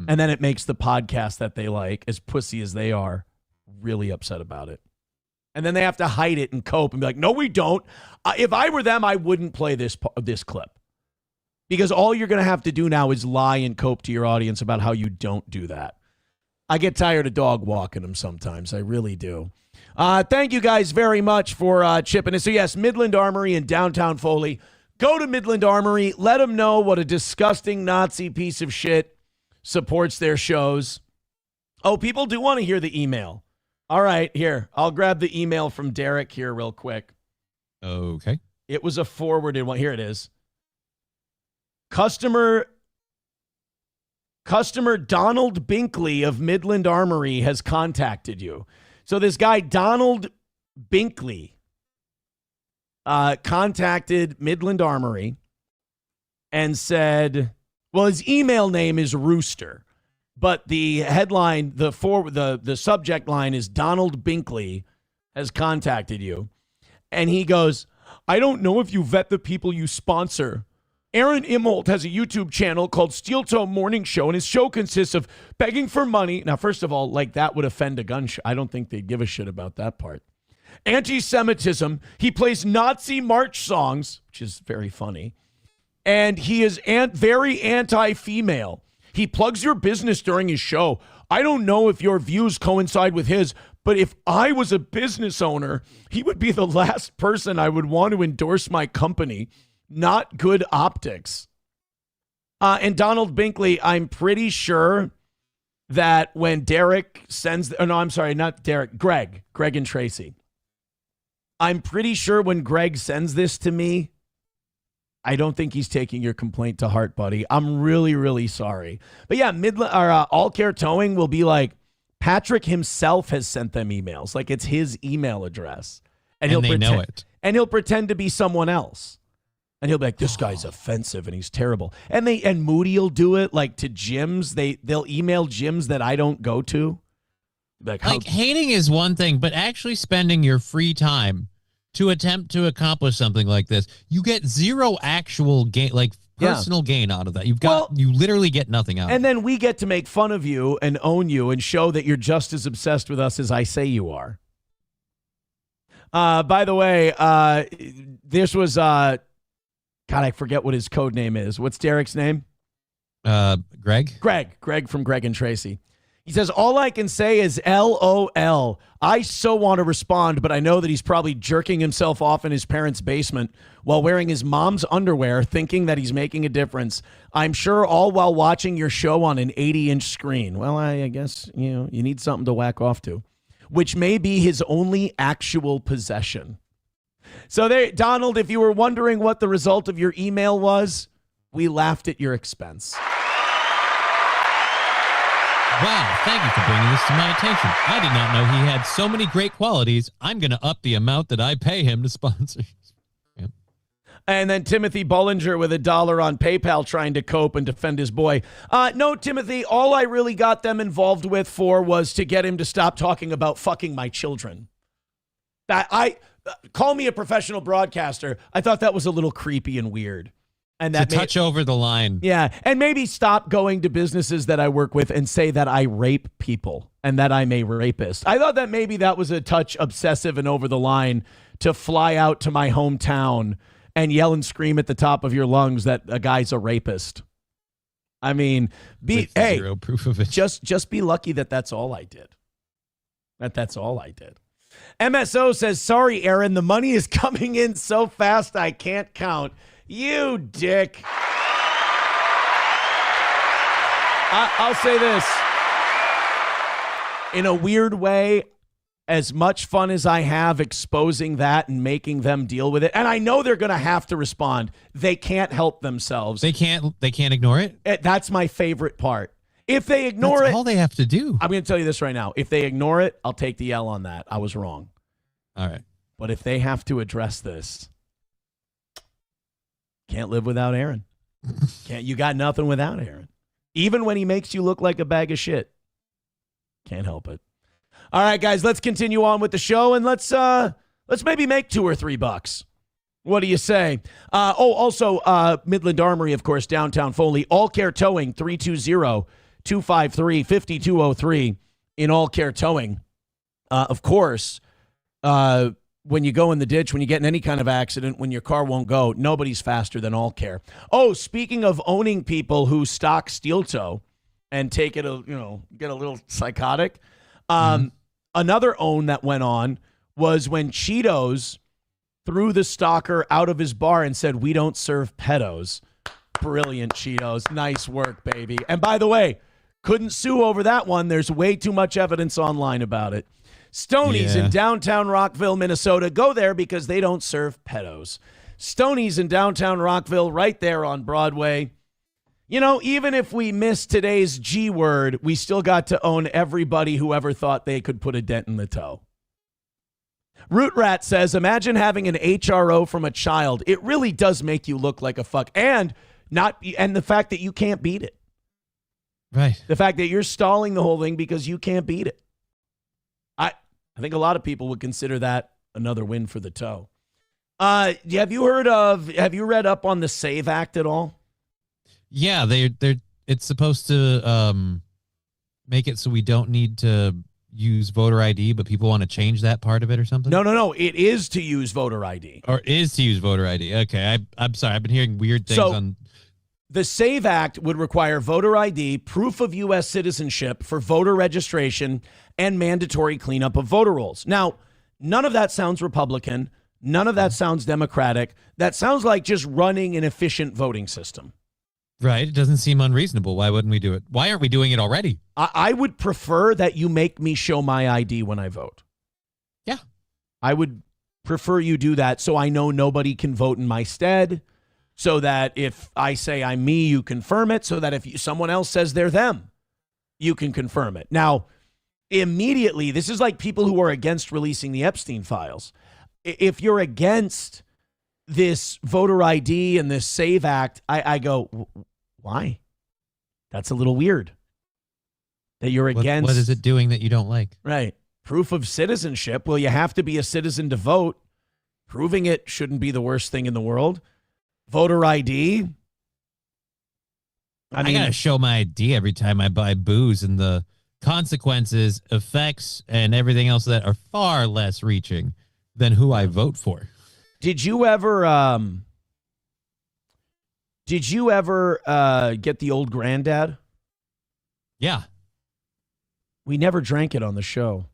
And then it makes the podcast that they like, as pussy as they are, really upset about it. And then they have to hide it and cope and be like, no, we don't. If I were them, I wouldn't play this clip. Because all you're going to have to do now is lie and cope to your audience about how you don't do that. I get tired of dog walking them sometimes. I really do. Thank you guys very much for chipping in. So yes, Midland Armory in downtown Foley. Go to Midland Armory. Let them know what a disgusting Nazi piece of shit supports their shows. Oh, people do want to hear the email. All right, here. I'll grab the email from Derek here real quick. Okay. It was a forwarded one. Here it is. Customer Donald Binkley of Midland Armory has contacted you. So this guy, Donald Binkley, contacted Midland Armory and said, well, his email name is Rooster, but the headline, the subject line is Donald Binkley has contacted you. And he goes, I don't know if you vet the people you sponsor. Aaron Imholt has a YouTube channel called Steel Toe Morning Show, and his show consists of begging for money. Now, first of all, like that would offend a gun show. I don't think they'd give a shit about that part. Anti-Semitism. He plays Nazi march songs, which is very funny. And he is very anti-female. He plugs your business during his show. I don't know if your views coincide with his, but if I was a business owner, he would be the last person I would want to endorse my company. Not good optics. And Donald Binkley, I'm pretty sure that when Derek sends, Greg and Tracy. I'm pretty sure when Greg sends this to me, I don't think he's taking your complaint to heart, buddy. I'm really, really sorry. But yeah, All Care Towing will be like, Patrick himself has sent them emails. Like it's his email address. And he'll know it. And he'll pretend to be someone else. And he'll be like, this guy's offensive and he's terrible. And Moody will do it like to gyms. They'll email gyms that I don't go to. Like hating is one thing, but actually spending your free time to attempt to accomplish something like this, you get zero actual gain, like personal gain out of that. You literally get nothing out of it. And then we get to make fun of you and own you and show that you're just as obsessed with us as I say you are. By the way, this was, God, I forget what his code name is. What's Derek's name? Greg. Greg from Greg and Tracy. He says, all I can say is LOL. I so want to respond, but I know that he's probably jerking himself off in his parents' basement while wearing his mom's underwear, thinking that he's making a difference. I'm sure all while watching your show on an 80-inch screen. Well, I guess, you need something to whack off to, which may be his only actual possession. So there, Donald, if you were wondering what the result of your email was, we laughed at your expense. Wow, thank you for bringing this to my attention. I did not know he had so many great qualities. I'm going to up the amount that I pay him to sponsor. Yeah. And then Timothy Bollinger with $1 on PayPal trying to cope and defend his boy. No, Timothy, all I really got them involved with was to get him to stop talking about fucking my children. Call me a professional broadcaster. I thought that was a little creepy and weird. And that touch over the line. Yeah. And maybe stop going to businesses that I work with and say that I rape people and that I'm a rapist. I thought that maybe that was a touch obsessive and over the line to fly out to my hometown and yell and scream at the top of your lungs that a guy's a rapist. I mean, zero proof of it. Just be lucky that that's all I did. That's all I did. MSO says, sorry, Aaron, the money is coming in so fast I can't count. You dick. I'll say this. In a weird way, as much fun as I have exposing that and making them deal with it, and I know they're going to have to respond, they can't help themselves. They can't ignore it? That's my favorite part. If they ignore That's all they have to do. I'm going to tell you this right now. If they ignore it, I'll take the L on that. I was wrong. All right. But if they have to address this, can't live without Aaron. You got nothing without Aaron. Even when he makes you look like a bag of shit. Can't help it. All right, guys, let's continue on with the show and let's maybe make $2 or $3. What do you say? Also, Midland Armory, of course, downtown Foley. All Care Towing, 320-253-5203 in All Care Towing. Of course, when you go in the ditch, when you get in any kind of accident, when your car won't go, nobody's faster than All Care. Oh, speaking of owning people who stock steel toe and take it, get a little psychotic. Another own that went on was when Cheetos threw the stalker out of his bar and said, "We don't serve pedos." Brilliant, Cheetos. Nice work, baby. And by the way, couldn't sue over that one. There's way too much evidence online about it. Stoney's in downtown Rockville, Minnesota. Go there because they don't serve pedos. Stoney's in downtown Rockville, right there on Broadway. You know, even if we missed today's G word, we still got to own everybody who ever thought they could put a dent in the toe. Root Rat says, imagine having an HRO from a child. It really does make you look like a fuck. And the fact that you can't beat it. Right. The fact that you're stalling the whole thing because you can't beat it. I think a lot of people would consider that another win for the toe. Have you read up on the SAVE Act at all? Yeah, it's supposed to make it so we don't need to use voter ID, but people want to change that part of it or something? No. It is to use voter ID. Or is to use voter ID. Okay, I'm sorry. I've been hearing weird things on... The SAVE Act would require voter ID, proof of U.S. citizenship for voter registration, and mandatory cleanup of voter rolls. Now, none of that sounds Republican. None of that sounds Democratic. That sounds like just running an efficient voting system. Right. It doesn't seem unreasonable. Why wouldn't we do it? Why aren't we doing it already? I would prefer that you make me show my ID when I vote. Yeah. I would prefer you do that so I know nobody can vote in my stead. So that if I say I'm me, you confirm it. So that if someone else says they're them, you can confirm it. Now, immediately, this is like people who are against releasing the Epstein files. If you're against this voter ID and this SAVE Act, I go, why? That's a little weird. That you're against. What is it doing that you don't like? Right. Proof of citizenship. Well, you have to be a citizen to vote. Proving it shouldn't be the worst thing in the world. Voter ID. I got to show my ID every time I buy booze, and the consequences, effects, and everything else that are far less reaching than who I vote for. Did you ever get the old granddad? Yeah. We never drank it on the show.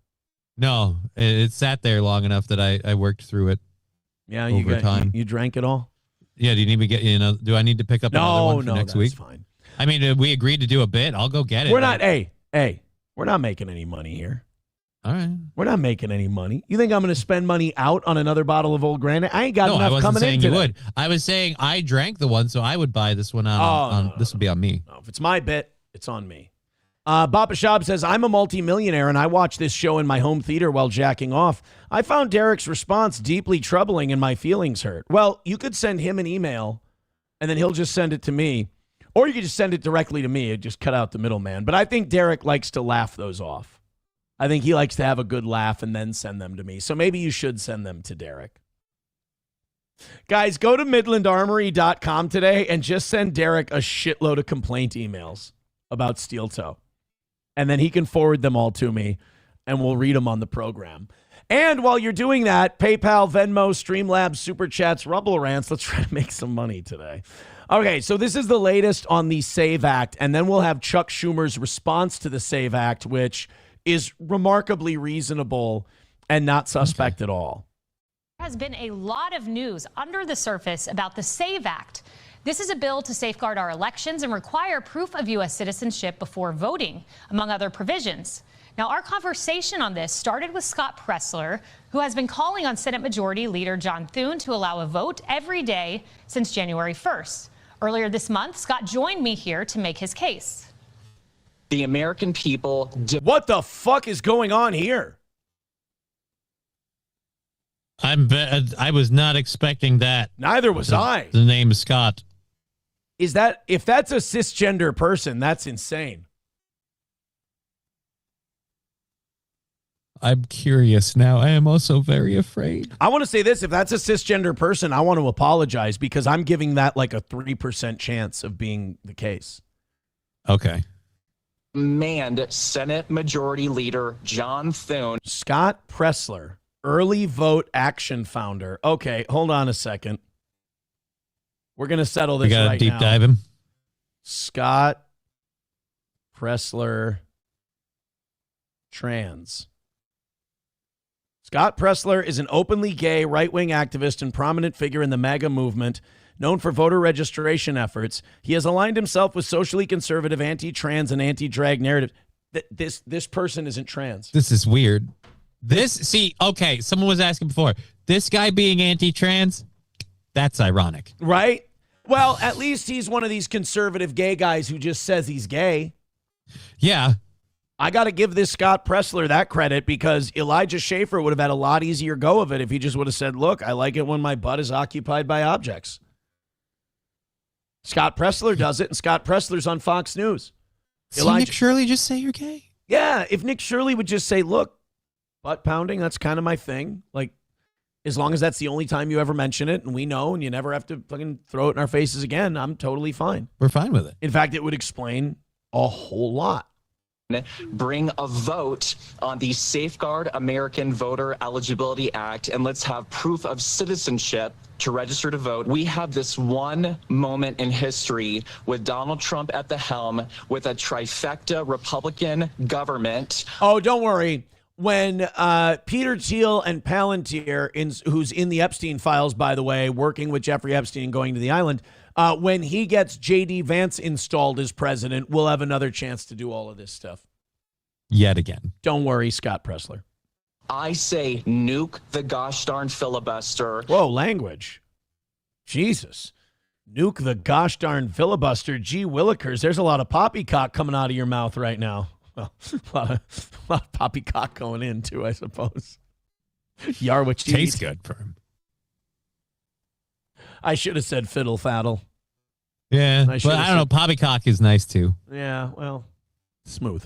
No, it sat there long enough that I worked through it. Yeah, you drank it all? Yeah, do you need me get, do I need to pick up another one for next week? Fine. I mean, we agreed to do a bit. I'll go get it. We're not, we're not making any money here. All right. We're not making any money. You think I'm going to spend money out on another bottle of Old Granddad? I ain't got enough I wasn't coming saying in you today. would. I was saying I drank the one, so I would buy this one out. This would be on me. No, if it's my bit, it's on me. Bapa Shab says, I'm a multimillionaire and I watch this show in my home theater while jacking off. I found Derek's response deeply troubling and my feelings hurt. Well, you could send him an email and then he'll just send it to me. Or you could just send it directly to me and just cut out the middleman. But I think Derek likes to laugh those off. I think he likes to have a good laugh and then send them to me. So maybe you should send them to Derek. Guys, go to MidlandArmory.com today and just send Derek a shitload of complaint emails about Steel Toe. And then he can forward them all to me, and we'll read them on the program. And while you're doing that, PayPal, Venmo, Streamlabs, Super Chats, Rumble Rants, let's try to make some money today. Okay, so this is the latest on the SAVE Act, and then we'll have Chuck Schumer's response to the SAVE Act, which is remarkably reasonable and not suspect at all. There has been a lot of news under the surface about the SAVE Act. This is a bill to safeguard our elections and require proof of U.S. citizenship before voting, among other provisions. Now, our conversation on this started with Scott Pressler, who has been calling on Senate Majority Leader John Thune to allow a vote every day since January 1st. Earlier this month, Scott joined me here to make his case. The American people... What the fuck is going on here? I was not expecting that. Neither was I. The name Scott. If that's a cisgender person, that's insane. I'm curious now. I am also very afraid. I want to say this. If that's a cisgender person, I want to apologize because I'm giving that like a 3% chance of being the case. Okay. Manned Senate Majority Leader John Thune. Scott Pressler, Early Vote Action founder. Okay, hold on a second. We're going to settle this right now. We got to deep dive him. Scott Pressler, trans. Scott Pressler is an openly gay right-wing activist and prominent figure in the MAGA movement, known for voter registration efforts. He has aligned himself with socially conservative, anti-trans, and anti-drag narrative. This person isn't trans. This is weird. Okay, someone was asking before. This guy being anti-trans, that's ironic. Right? Well, at least he's one of these conservative gay guys who just says he's gay. Yeah. I got to give this Scott Pressler that credit because Elijah Schaefer would have had a lot easier go of it if he just would have said, look, I like it when my butt is occupied by objects. Scott Pressler does it, and Scott Pressler's on Fox News. Nick Shirley just say you're gay? Yeah, if Nick Shirley would just say, look, butt pounding, that's kind of my thing. Like, as long as that's the only time you ever mention it and we know and you never have to fucking throw it in our faces again, I'm totally fine. We're fine with it. In fact, it would explain a whole lot. Bring a vote on the Safeguard American Voter Eligibility Act, and let's have proof of citizenship to register to vote. We have this one moment in history with Donald Trump at the helm with a trifecta Republican government. Oh, don't worry. When Peter Thiel and Palantir, who's in the Epstein files, by the way, working with Jeffrey Epstein going to the island, when he gets J.D. Vance installed as president, we'll have another chance to do all of this stuff. Yet again. Don't worry, Scott Pressler. I say nuke the gosh darn filibuster. Whoa, language. Jesus. Nuke the gosh darn filibuster. Gee willikers, there's a lot of poppycock coming out of your mouth right now. Well, a lot of poppycock going in, too, I suppose. Yarwich tastes good for him. I should have said fiddle faddle. Yeah, but I don't know. Poppycock is nice, too. Yeah, well, smooth.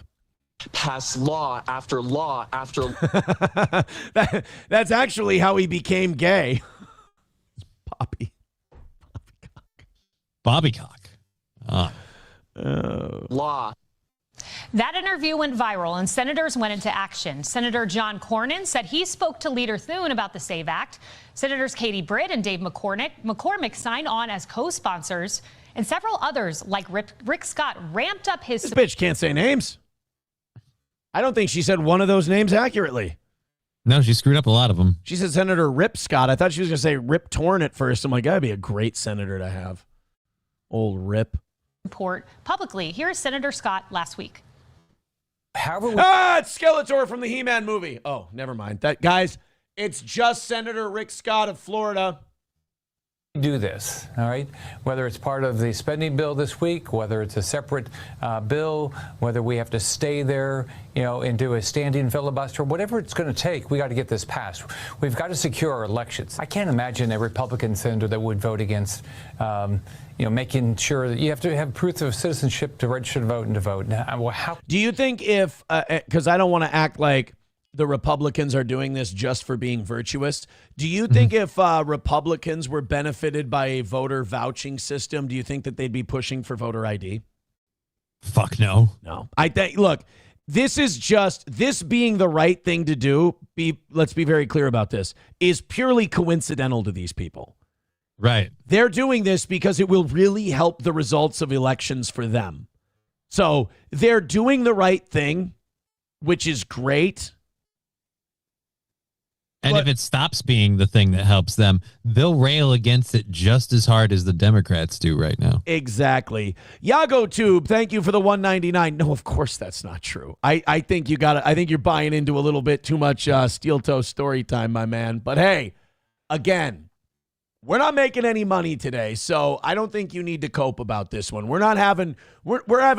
Pass law after law after... That's actually how he became gay. Poppycock. Law. That interview went viral and senators went into action. Senator John Cornyn said he spoke to Leader Thune about the SAVE Act. Senators Katie Britt and Dave McCormick signed on as co-sponsors, and several others like Rick Scott ramped up his... This bitch can't say names. I don't think she said one of those names accurately. No, she screwed up a lot of them. She said Senator Rip Scott. I thought she was going to say Rip Torn at first. I'm like, that'd be a great senator to have. Old Rip. Report publicly. Here's Senator Scott last week. It's Skeletor from the He-Man movie. Oh, never mind. Guys, it's just Senator Rick Scott of Florida. Do this, all right? Whether it's part of the spending bill this week, whether it's a separate bill, whether we have to stay there, and do a standing filibuster, whatever it's going to take, we got to get this passed. We've got to secure our elections. I can't imagine a Republican senator that would vote against, making sure that you have to have proof of citizenship to register to vote and to vote. Now, how do you think if, because I don't want to act like the Republicans are doing this just for being virtuous. Do you think if Republicans were benefited by a voter vouching system, do you think that they'd be pushing for voter ID? Fuck no. No. I think, look, this is just, this being the right thing to do, let's be very clear about this, is purely coincidental to these people. Right. They're doing this because it will really help the results of elections for them. So they're doing the right thing, which is great. And if it stops being the thing that helps them, they'll rail against it just as hard as the Democrats do right now. Exactly. Yago Tube, thank you for the $1.99. No, of course that's not true. I think I think you're buying into a little bit too much steel toe story time, my man. But hey, again, we're not making any money today, so I don't think you need to cope about this one. We're having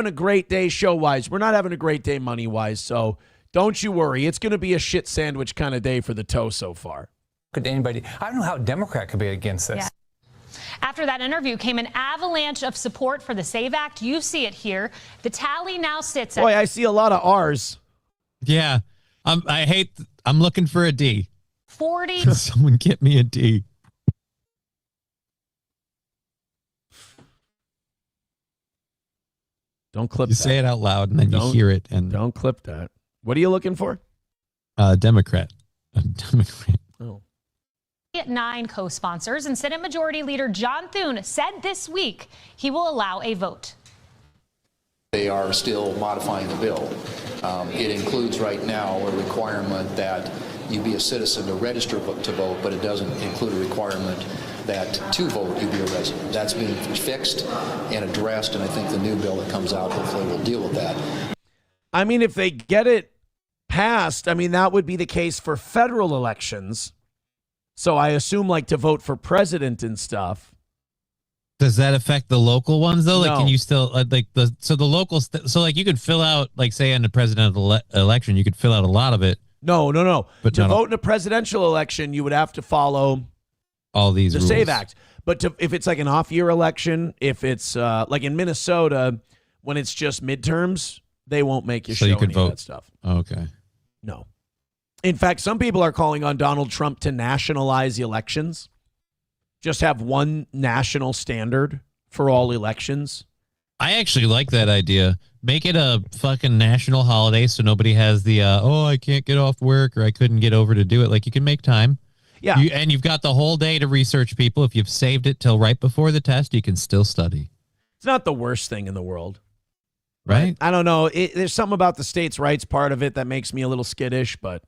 a great day show wise. We're not having a great day money wise, so don't you worry. It's going to be a shit sandwich kind of day for the toe so far. Could anybody? I don't know how a Democrat could be against this. Yeah. After that interview came an avalanche of support for the SAVE Act. You see it here. The tally now sits at... Boy, I see a lot of R's. Yeah. I'm looking for a D. 40. Someone get me a D. Don't clip you that. Say it out loud and then you hear it. And don't clip that. What are you looking for? Democrat. A Democrat. Oh. 9 co-sponsors, and Senate Majority Leader John Thune said this week he will allow a vote. They are still modifying the bill. It includes right now a requirement that you be a citizen to register to vote, but it doesn't include a requirement that to vote you be a resident. That's been fixed and addressed, and I think the new bill that comes out hopefully will deal with that. I mean, if they get it passed, I mean, that would be the case for federal elections. So I assume, like, to vote for president and stuff. Does that affect the local ones though? Like, No. can you still the local? So like, you could fill out, like, say in the presidential election, you could fill out a lot of it. No. But to not vote in a presidential election, you would have to follow all these the rules. SAVE Act. But if it's like an off-year election, if it's like in Minnesota, when it's just midterms, they won't make you So show you could any vote. of that stuff. Okay. No. In fact, some people are calling on Donald Trump to nationalize the elections. Just have one national standard for all elections. I actually like that idea. Make it a fucking national holiday so nobody has the I can't get off work or I couldn't get over to do it. Like, you can make time. Yeah. And you've got the whole day to research people. If you've saved it till right before the test, you can still study. It's not the worst thing in the world. Right? I don't know. There's something about the states' rights part of it that makes me a little skittish, but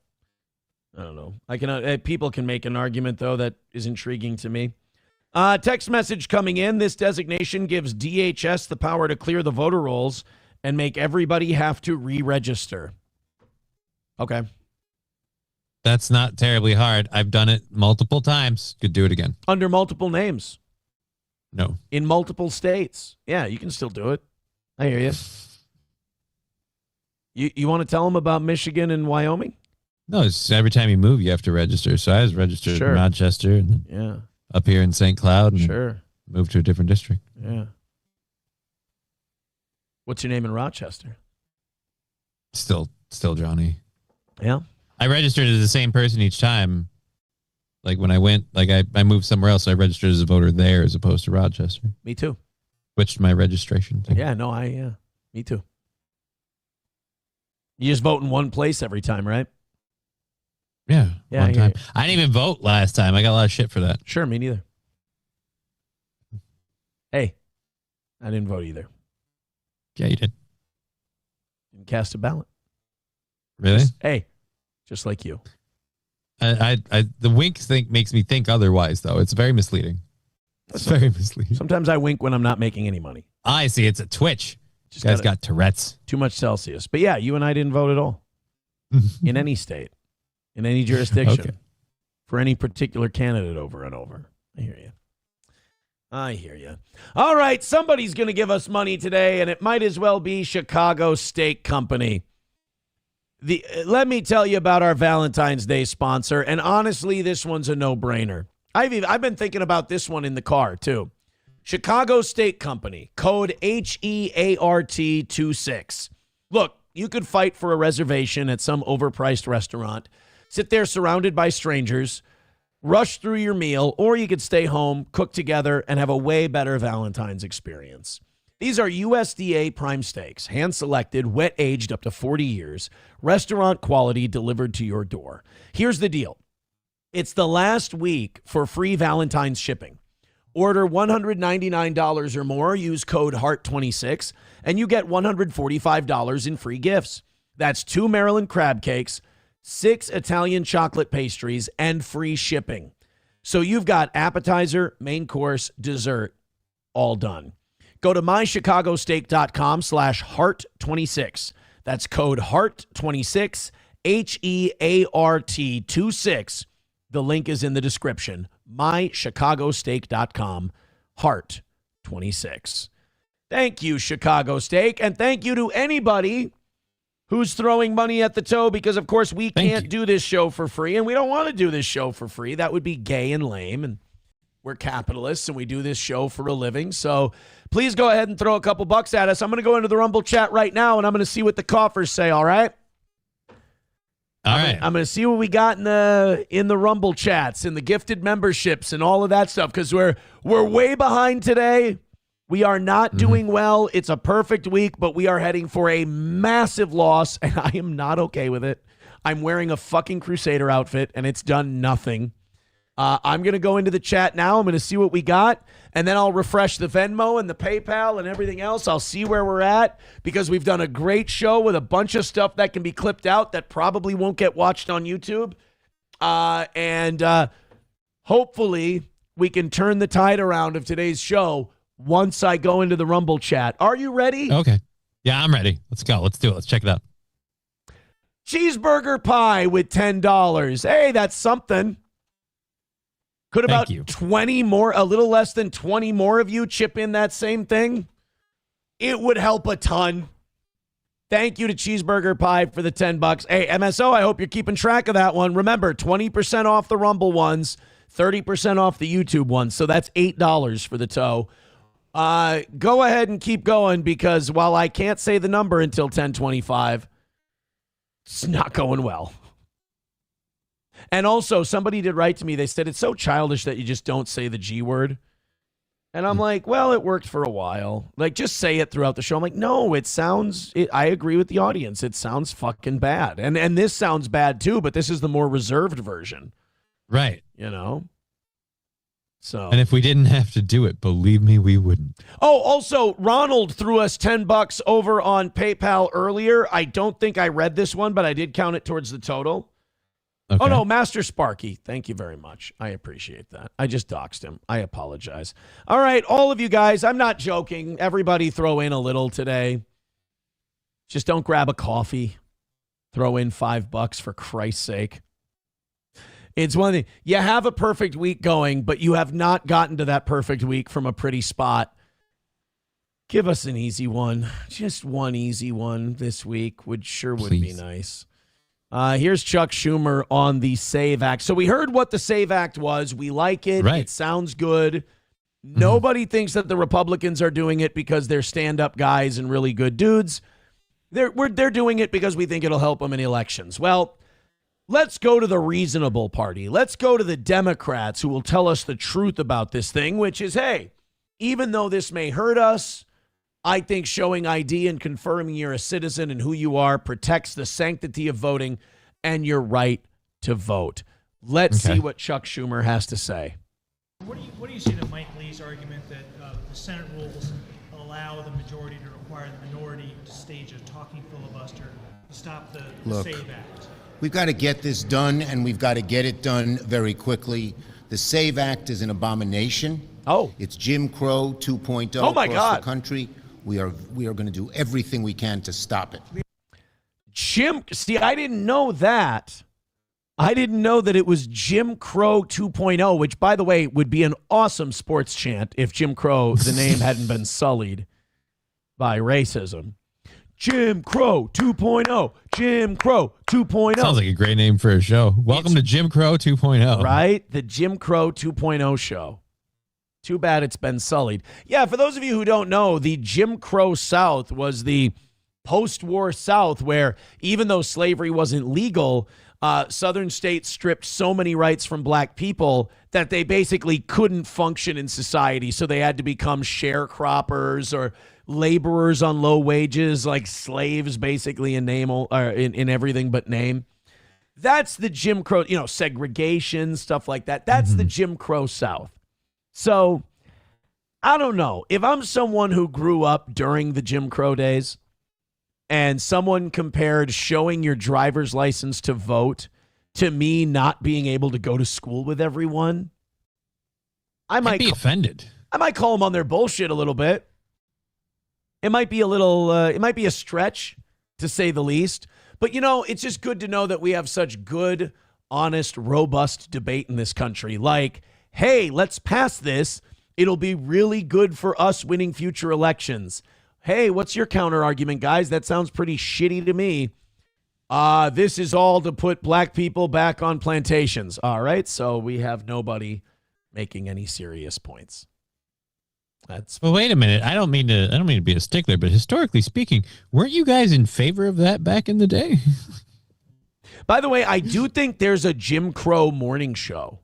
I don't know. I can people can make an argument, though, that is intriguing to me. Text message coming in. This designation gives DHS the power to clear the voter rolls and make everybody have to re-register. Okay. That's not terribly hard. I've done it multiple times. Could do it again. Under multiple names. No. In multiple states. Yeah, you can still do it. I hear you. You want to tell them about Michigan and Wyoming? No, it's every time you move, you have to register. So I was registered in Rochester and then up here in St. Cloud and moved to a different district. Yeah. What's your name in Rochester? Still Johnny. Yeah. I registered as the same person each time. Like when I went, like I moved somewhere else, I registered as a voter there as opposed to Rochester. Me too. Switched my registration thing. Yeah, no, me too. You just vote in one place every time, right? Yeah, one time. Yeah. I didn't even vote last time. I got a lot of shit for that. Sure, me neither. Hey, I didn't vote either. Yeah, you did. Didn't cast a ballot. Really? Just like you. The wink thing makes me think otherwise, though. It's very misleading. It's very misleading. Sometimes I wink when I'm not making any money. I see. It's a twitch. This guy's got Tourette's. Too much Celsius. But yeah, you and I didn't vote at all. In any state. In any jurisdiction. Okay. For any particular candidate over and over. I hear you. All right, somebody's going to give us money today, and it might as well be Chicago Steak Company. Let me tell you about our Valentine's Day sponsor, and honestly, this one's a no-brainer. I've been thinking about this one in the car, too. Chicago Steak Company, code HEART26. Look, you could fight for a reservation at some overpriced restaurant, sit there surrounded by strangers, rush through your meal, or you could stay home, cook together, and have a way better Valentine's experience. These are USDA prime steaks, hand-selected, wet-aged up to 40 years, restaurant quality delivered to your door. Here's the deal. It's the last week for free Valentine's shipping. Order $199 or more, use code HEART26, and you get $145 in free gifts. That's 2 Maryland crab cakes, 6 Italian chocolate pastries, and free shipping. So you've got appetizer, main course, dessert, all done. Go to mychicagosteak.com/heart26. That's code HEART26, HEART26. The link is in the description. mychicagosteak.com, heart26. Thank you, Chicago Steak, and thank you to anybody who's throwing money at the toe, because, of course, we can't do this show for free, and we don't want to do this show for free. That would be gay and lame, and we're capitalists, and we do this show for a living. So please go ahead and throw a couple bucks at us. I'm going to go into the Rumble chat right now, and I'm going to see what the coffers say, all right? All right. I'm going to see what we got in the Rumble chats, in the gifted memberships, and all of that stuff, because we're way behind today. We are not doing well. It's a perfect week, but we are heading for a massive loss, and I am not okay with it. I'm wearing a fucking Crusader outfit, and it's done nothing. I'm going to go into the chat now. I'm going to see what we got, and then I'll refresh the Venmo and the PayPal and everything else. I'll see where we're at, because we've done a great show with a bunch of stuff that can be clipped out that probably won't get watched on YouTube. And hopefully we can turn the tide around of today's show once I go into the Rumble chat. Are you ready? Okay. Yeah, I'm ready. Let's go. Let's do it. Let's check it out. Cheeseburger pie with $10. Hey, that's something. Could about 20 more, a little less than 20 more of you chip in that same thing? It would help a ton. Thank you to Cheeseburger Pie for the $10. Hey, MSO, I hope you're keeping track of that one. Remember, 20% off the Rumble ones, 30% off the YouTube ones. So that's $8 for the toe. Go ahead and keep going because while I can't say the number until 1025, it's not going well. And also, somebody did write to me. They said, it's so childish that you just don't say the G word. And I'm like, well, it worked for a while. Like, just say it throughout the show. I'm like, no, I agree with the audience. It sounds fucking bad. And this sounds bad too, but this is the more reserved version. Right. You know? So. And if we didn't have to do it, believe me, we wouldn't. Oh, also, Ronald threw us $10 over on PayPal earlier. I don't think I read this one, but I did count it towards the total. Okay. Oh, no, Master Sparky. Thank you very much. I appreciate that. I just doxed him. I apologize. All right, all of you guys, I'm not joking. Everybody throw in a little today. Just don't grab a coffee. Throw in $5 for Christ's sake. It's one thing. You have a perfect week going, but you have not gotten to that perfect week from a pretty spot. Give us an easy one. Just one easy one this week would be nice. Here's Chuck Schumer on the SAVE Act. So we heard what the SAVE Act was. We like it. Right. It sounds good. Nobody thinks that the Republicans are doing it because they're stand-up guys and really good dudes. They're doing it because we think it'll help them in elections. Well, let's go to the reasonable party. Let's go to the Democrats who will tell us the truth about this thing, which is, hey, even though this may hurt us, I think showing ID and confirming you're a citizen and who you are protects the sanctity of voting and your right to vote. Let's see what Chuck Schumer has to say. What do you say to Mike Lee's argument that the Senate rules allow the majority to require the minority to stage a talking filibuster to stop the SAVE Act? We've got to get this done, and we've got to get it done very quickly. The SAVE Act is an abomination. Oh. It's Jim Crow 2.0 across the country. We are going to do everything we can to stop it. See, I didn't know that. I didn't know that it was Jim Crow 2.0, which, by the way, would be an awesome sports chant if Jim Crow, the name, hadn't been sullied by racism. Jim Crow 2.0. Jim Crow 2.0. Sounds like a great name for a show. Welcome to Jim Crow 2.0. Right? The Jim Crow 2.0 show. Too bad it's been sullied. Yeah, for those of you who don't know, the Jim Crow South was the post-war South where even though slavery wasn't legal, Southern states stripped so many rights from black people that they basically couldn't function in society. So they had to become sharecroppers or laborers on low wages, like slaves basically in name or in everything but name. That's the Jim Crow, segregation, stuff like that. That's the Jim Crow South. So, I don't know. If I'm someone who grew up during the Jim Crow days and someone compared showing your driver's license to vote to me not being able to go to school with everyone, I might be offended. I might call them on their bullshit a little bit. It might be a stretch, to say the least. But, it's just good to know that we have such good, honest, robust debate in this country. Like, hey, let's pass this. It'll be really good for us winning future elections. Hey, what's your counter argument, guys? That sounds pretty shitty to me. This is all to put black people back on plantations. All right, so we have nobody making any serious points. Well, wait a minute. I don't mean to be a stickler, but historically speaking, weren't you guys in favor of that back in the day? By the way, I do think there's a Jim Crow morning show.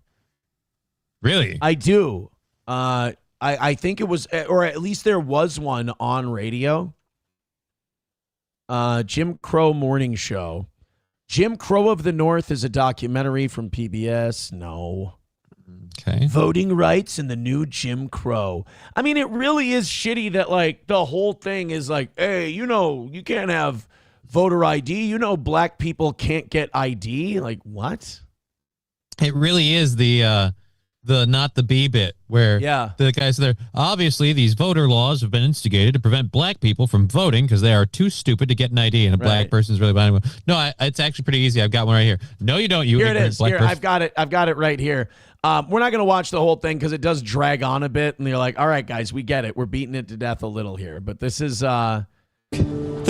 Really? I do. I think it was, or at least there was one on radio. Jim Crow morning show. Jim Crow of the North is a documentary from PBS. No. Okay. Voting rights and the new Jim Crow. I mean, it really is shitty that like the whole thing is like, hey, you can't have voter ID. Black people can't get ID. Like what? It really is the not the B bit where the guys there. Obviously, these voter laws have been instigated to prevent black people from voting because they are too stupid to get an ID, and a black person's really buying one. No, it's actually pretty easy. I've got one right here. No, you don't. You here it is. Black here, person. I've got it right here. We're not going to watch the whole thing because it does drag on a bit, and you're like, all right, guys, we get it. We're beating it to death a little here, but this is the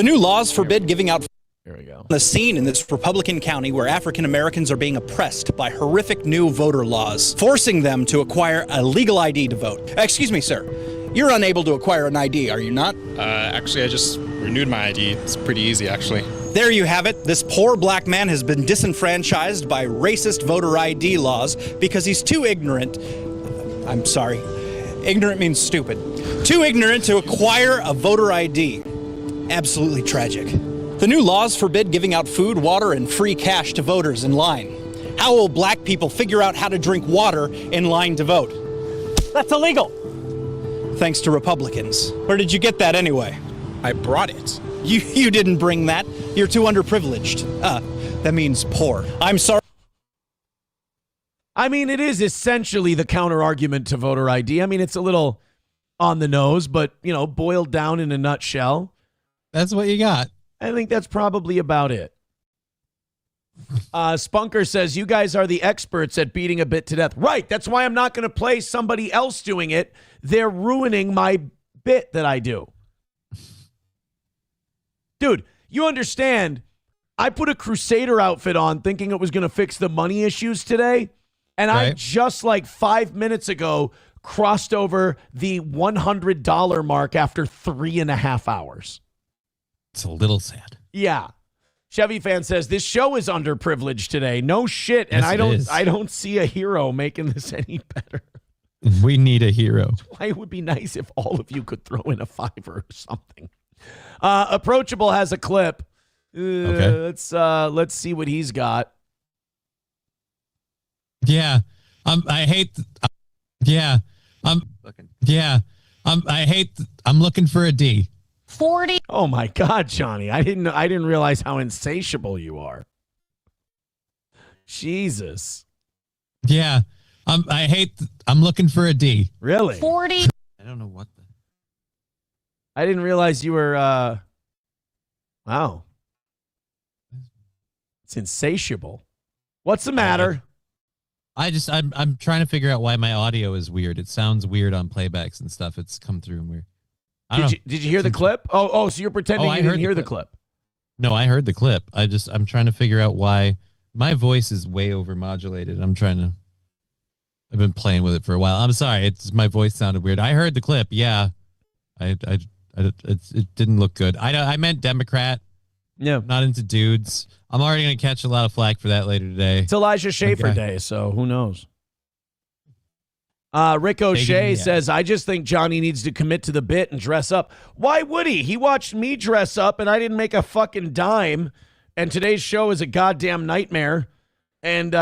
new laws forbid giving out. Here we go. The scene in this Republican county where African Americans are being oppressed by horrific new voter laws, forcing them to acquire a legal ID to vote. Excuse me, sir. You're unable to acquire an ID, are you not? Actually, I just renewed my ID. It's pretty easy, actually. There you have it. This poor black man has been disenfranchised by racist voter ID laws because he's too ignorant. I'm sorry. Ignorant means stupid. Too ignorant to acquire a voter ID. Absolutely tragic. The new laws forbid giving out food, water, and free cash to voters in line. How will black people figure out how to drink water in line to vote? That's illegal. Thanks to Republicans. Where did you get that anyway? I brought it. You didn't bring that. You're too underprivileged. That means poor. I'm sorry. I mean, it is essentially the counter argument to voter ID. I mean, it's a little on the nose, but, boiled down in a nutshell. That's what you got. I think that's probably about it. Spunker says, you guys are the experts at beating a bit to death. Right. That's why I'm not going to play somebody else doing it. They're ruining my bit that I do. Dude, you understand, I put a Crusader outfit on thinking it was going to fix the money issues today. And I just like 5 minutes ago crossed over the $100 mark after 3.5 hours. It's a little sad. Yeah. Chevy fan says this show is underprivileged today. No shit. And Yes, I don't see a hero making this any better. We need a hero. That's why it would be nice if all of you could throw in a $5 or something. Approachable has a clip. Okay. Let's see what he's got. Yeah. I hate. I'm looking for a D. 40. Oh my God, Johnny. I didn't realize how insatiable you are. Jesus. Yeah. I'm looking for a D. Really? 40. I don't know what the. I didn't realize you were wow. It's insatiable. What's the matter? I'm trying to figure out why my audio is weird. It sounds weird on playbacks and stuff. It's come through and weird. Did you hear the clip? Oh, so you're pretending you didn't hear the clip. No, I heard the clip. I'm trying to figure out why my voice is way overmodulated. I've been playing with it for a while. I'm sorry. My voice sounded weird. I heard the clip. Yeah. It didn't look good. I meant Democrat. Yeah. Not into dudes. I'm already going to catch a lot of flack for that later today. It's Elijah Schaefer Day, so who knows? Rick O'Shea says, I just think Johnny needs to commit to the bit and dress up. Why would he? He watched me dress up and I didn't make a fucking dime. And today's show is a goddamn nightmare. And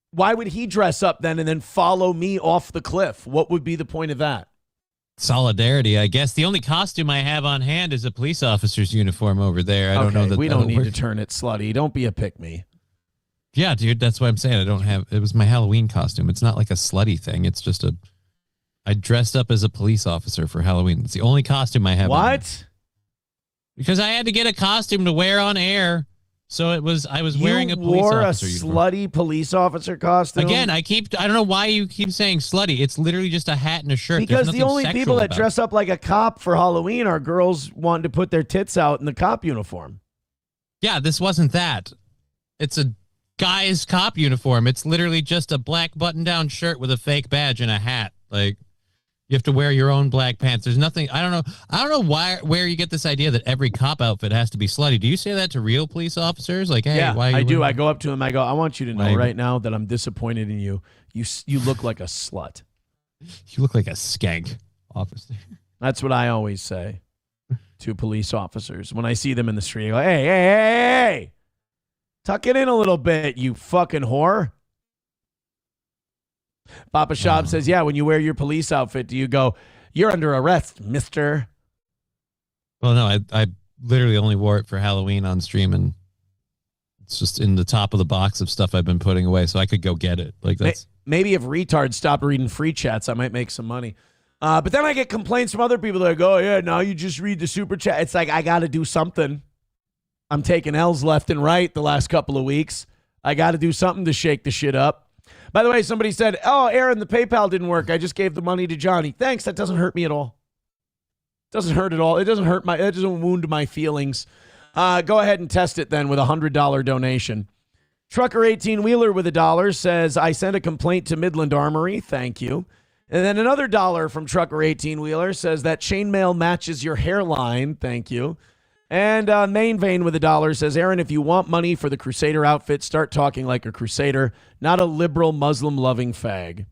why would he dress up then and then follow me off the cliff? What would be the point of that? Solidarity, I guess. The only costume I have on hand is a police officer's uniform over there. I don't know that we don't need to turn it slutty. Don't be a pick-me. Yeah, dude, that's what I'm saying. It was my Halloween costume. It's not like a slutty thing. It's just I dressed up as a police officer for Halloween. It's the only costume I have. What? Because I had to get a costume to wear on air. So I was wearing a police officer uniform. You wore a slutty police officer costume? Again, I don't know why you keep saying slutty. It's literally just a hat and a shirt. Because the only people that dress up like a cop for Halloween are girls wanting to put their tits out in the cop uniform. Yeah, this wasn't that. It's a guy's cop uniform. It's literally just a black button-down shirt with a fake badge and a hat. Like, you have to wear your own black pants. There's nothing. I don't know where you get this idea that every cop outfit has to be slutty. Do you say that to real police officers? Like, hey, yeah, why? I do. I go up to him. I go, I want you to know right now that I'm disappointed in you. You look like a slut. You look like a skank officer. That's what I always say to police officers when I see them in the street. I go, hey, tuck it in a little bit, you fucking whore. Papa Shab says, yeah, when you wear your police outfit, do you go, you're under arrest, mister? Well, no, I literally only wore it for Halloween on stream and It's just in the top of the box of stuff I've been putting away, so I could go get it. Like that's maybe if retards stop reading free chats, I might make some money. But then I get complaints from other people that go, yeah, now you just read the super chat. It's like, I got to do something. I'm taking L's left and right the last couple of weeks. I got to do something to shake the shit up. By the way, somebody said, oh, Aaron, the PayPal didn't work. I just gave the money to Johnny. Thanks. That doesn't hurt me at all. Doesn't hurt at all. It doesn't hurt it doesn't wound my feelings. Go ahead and test it then with a $100 donation. Trucker 18-wheeler with $1 says, I sent a complaint to Midland Armory. Thank you. And then another $1 from Trucker 18-wheeler says that chainmail matches your hairline. Thank you. And Main Vein with $1 says, Aaron, if you want money for the Crusader outfit, start talking like a Crusader, not a liberal Muslim-loving fag.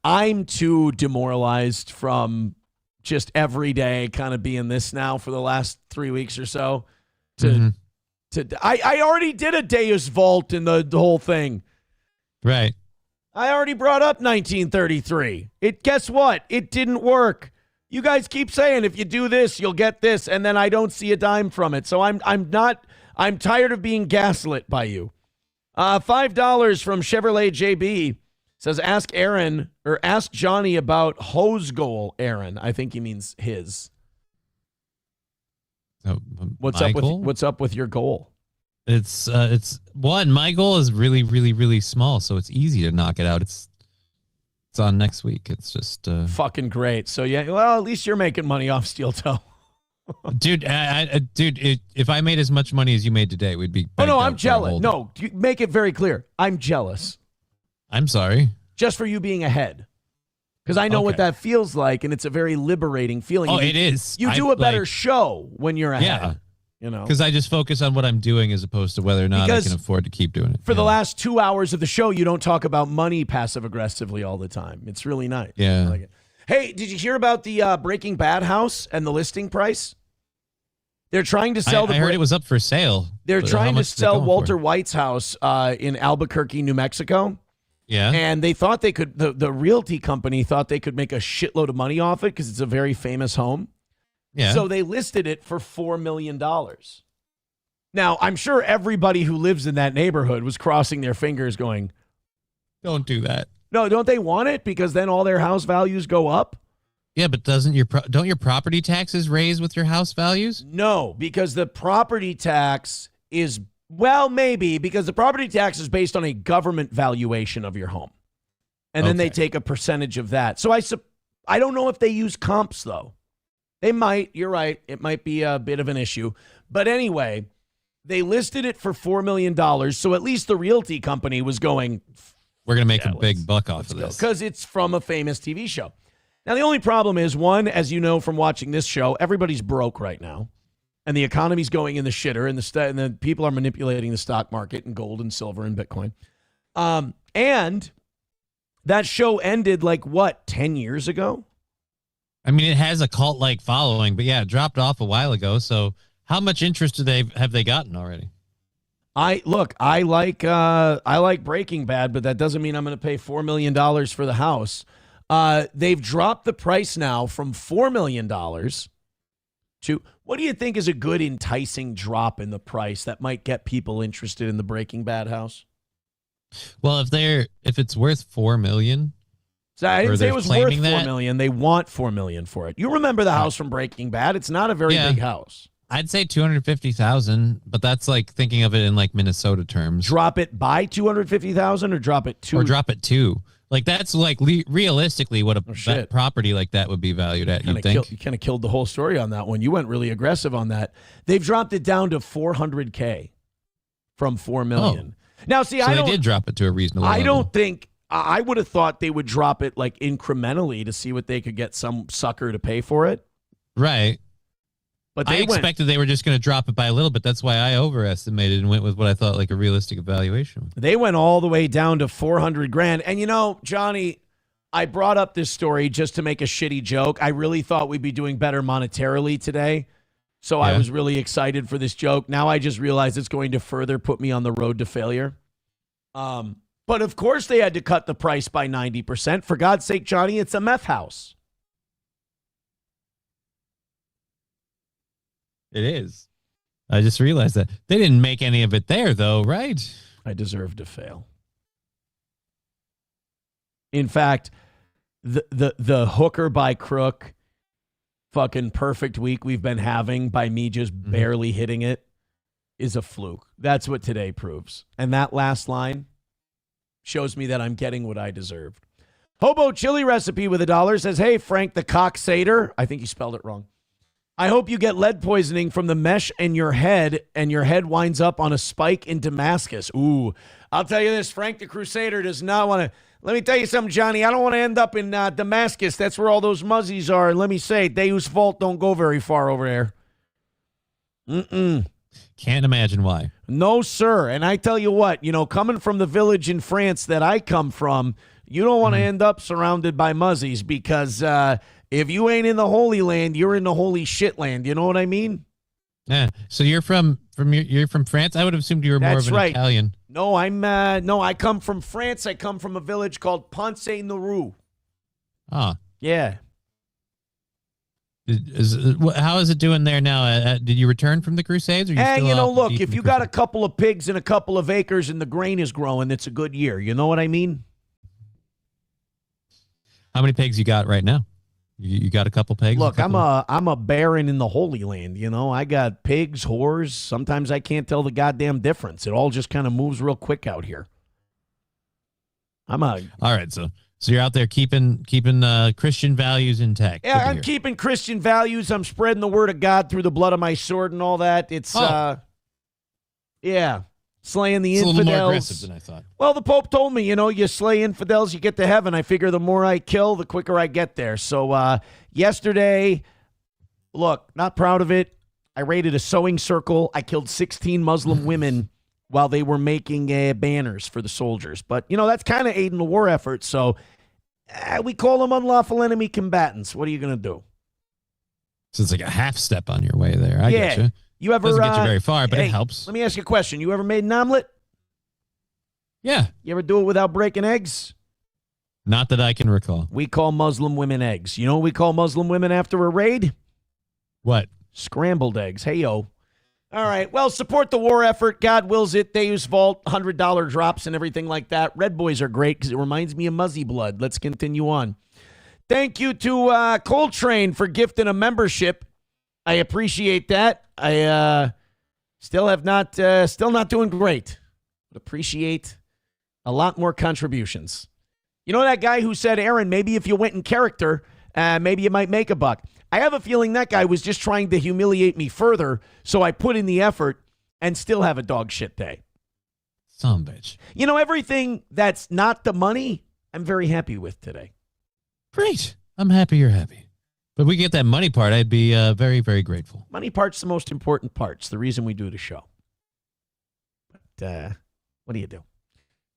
I'm too demoralized from just every day kind of being this now for the last 3 weeks or so. I already did a Deus Vault in the whole thing. Right. I already brought up 1933. Guess what? It didn't work. You guys keep saying if you do this, you'll get this, and then I don't see a dime from it. So I'm tired of being gaslit by you. $5 from Chevrolet JB says, ask Johnny about hose goal, Aaron. I think he means his. What's up with your goal? It's one. My goal is really, really, really small, so it's easy to knock it out. It's on next week. It's just fucking great. So yeah, well, at least you're making money off steel toe, dude. If I made as much money as you made today, we'd be. Oh no, I'm jealous. No, you make it very clear. I'm jealous. I'm sorry. Just for you being ahead, because I know what that feels like, and it's a very liberating feeling. Oh, it is. You do a better show when you're ahead. Yeah. You know, because I just focus on what I'm doing as opposed to whether or not I can afford to keep doing it. For the last 2 hours of the show, you don't talk about money passive aggressively all the time. It's really nice. Yeah. I like it. Hey, did you hear about the Breaking Bad house and the listing price? They're trying to sell. I heard it was up for sale. They're trying to sell Walter White's house in Albuquerque, New Mexico. Yeah. And they thought they could. The realty company thought they could make a shitload of money off it because it's a very famous home. Yeah. So they listed it for $4 million. Now, I'm sure everybody who lives in that neighborhood was crossing their fingers going, don't do that. No, don't they want it? Because then all their house values go up? Yeah, but don't your property taxes raise with your house values? No, because the property tax is, well, maybe, because the property tax is based on a government valuation of your home. And then they take a percentage of that. So I don't know if they use comps, though. They might. You're right. It might be a bit of an issue. But anyway, they listed it for $4 million. So at least the realty company was going, we're going to make a big buck off of this. Because it's from a famous TV show. Now, the only problem is, one, as you know from watching this show, everybody's broke right now. And the economy's going in the shitter. And the people are manipulating the stock market and gold and silver and Bitcoin. And that show ended 10 years ago? I mean, it has a cult-like following, but yeah, it dropped off a while ago. So how much interest have they gotten already? I like Breaking Bad, but that doesn't mean I'm going to pay $4 million for the house. They've dropped the price now from $4 million to, what do you think is a good enticing drop in the price that might get people interested in the Breaking Bad house? Well, if it's worth $4 million. So I didn't say it was worth $4 million. They want $4 million for it. You remember the house from Breaking Bad? It's not a very big house. I'd say 250,000, but that's thinking of it in Minnesota terms. Drop it by 250,000 or drop it to? Or drop it to. That's realistically what a property like that would be valued at. You think? You kind of killed the whole story on that one. You went really aggressive on that. They've dropped it down to $400K from $4 million. Oh. Now, see, they did drop it to a reasonable level. I don't think. I would have thought they would drop it incrementally to see what they could get some sucker to pay for it. Right. But I expected they were just going to drop it by a little bit. That's why I overestimated and went with what I thought a realistic evaluation. They went all the way down to $400,000. And Johnny, I brought up this story just to make a shitty joke. I really thought we'd be doing better monetarily today. So I was really excited for this joke. Now I just realized it's going to further put me on the road to failure. But of course they had to cut the price by 90%. For God's sake, Johnny, it's a meth house. It is. I just realized that. They didn't make any of it there, though, right? I deserve to fail. In fact, the hooker by crook fucking perfect week we've been having by me just barely hitting it is a fluke. That's what today proves. And that last line shows me that I'm getting what I deserved. Hobo chili recipe with $1 says, hey, Frank the cocksader. I think you spelled it wrong. I hope you get lead poisoning from the mesh in your head and your head winds up on a spike in Damascus. Ooh, I'll tell you this, Frank the Crusader does not want to. Let me tell you something, Johnny. I don't want to end up in Damascus. That's where all those muzzies are. And let me say, Deus Vult don't go very far over there. Can't imagine why. No, sir. And I tell you what, coming from the village in France that I come from, you don't want to end up surrounded by muzzies because if you ain't in the Holy Land, you're in the holy shit land. You know what I mean? Yeah. So you're from France? I would have assumed you were more of an Italian. No, I come from France. I come from a village called Ponce-Noru. Ah. Yeah. How is it doing there now? Did you return from the Crusades? Or look, if you got a couple of pigs and a couple of acres and the grain is growing, it's a good year. You know what I mean? How many pigs you got right now? You got a couple pigs? Look, I'm a baron in the Holy Land. I got pigs, whores. Sometimes I can't tell the goddamn difference. It all just kind of moves real quick out here. All right, so you're out there keeping Christian values intact. Yeah, I'm keeping Christian values. I'm spreading the word of God through the blood of my sword and all that. It's slaying the infidels. A little more aggressive than I thought. Well, the Pope told me, you slay infidels, you get to heaven. I figure the more I kill, the quicker I get there. So yesterday, look, not proud of it. I raided a sewing circle. I killed 16 Muslim women while they were making banners for the soldiers. But, that's kind of aiding the war effort. So we call them unlawful enemy combatants. What are you going to do? So it's like a half step on your way there. I get you. You ever doesn't get you very far, but it helps. Let me ask you a question. You ever made an omelet? Yeah. You ever do it without breaking eggs? Not that I can recall. We call Muslim women eggs. You know what we call Muslim women after a raid? What? Scrambled eggs. Hey, yo. All right. Well, support the war effort. God wills it. Deus Vault, $100 drops and everything like that. Red Boys are great because it reminds me of Muzzy Blood. Let's continue on. Thank you to Coltrane for gifting a membership. I appreciate that. I still not doing great. But appreciate a lot more contributions. You know that guy who said, Aaron, maybe if you went in character, maybe you might make a buck. I have a feeling that guy was just trying to humiliate me further, so I put in the effort and still have a dog shit day. Son of a bitch. Everything that's not the money, I'm very happy with today. Great. I'm happy you're happy. But if we get that money part, I'd be very, very grateful. Money part's the most important part. It's the reason we do the show. But what do you do?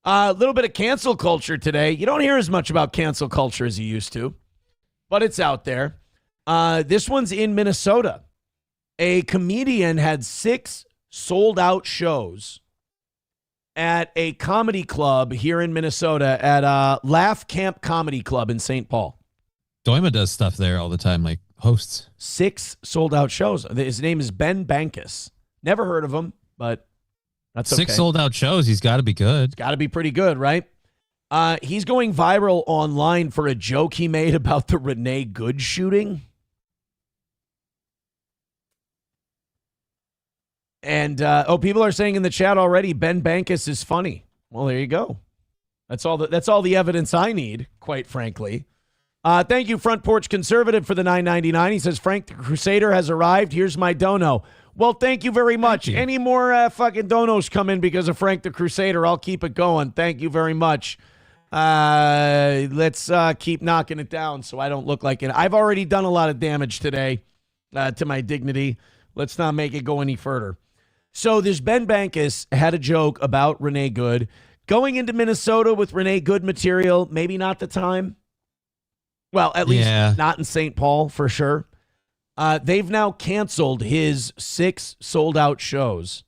A little bit of cancel culture today. You don't hear as much about cancel culture as you used to, but it's out there. This one's in Minnesota. A comedian had 6 sold-out shows at a comedy club here in Minnesota at Laugh Camp Comedy Club in St. Paul. Doima does stuff there all the time, like hosts. 6 sold-out shows. His name is Ben Bankus. Never heard of him, but that's okay. 6 sold-out shows. He's got to be good. It's got to be pretty good, right? He's going viral online for a joke he made about the Renee Good shooting. And, people are saying in the chat already, Ben Bankus is funny. Well, there you go. That's all the evidence I need, quite frankly. Thank you, Front Porch Conservative, for the $9.99. He says, Frank the Crusader has arrived. Here's my dono. Well, thank you very much. Any more fucking donos come in because of Frank the Crusader, I'll keep it going. Thank you very much. Let's keep knocking it down so I don't look like it. I've already done a lot of damage today to my dignity. Let's not make it go any further. So this Ben Bankus had a joke about Renee Good. Going into Minnesota with Renee Good material, maybe not the time. Well, at least not in St. Paul, for sure. They've now canceled his 6 sold-out shows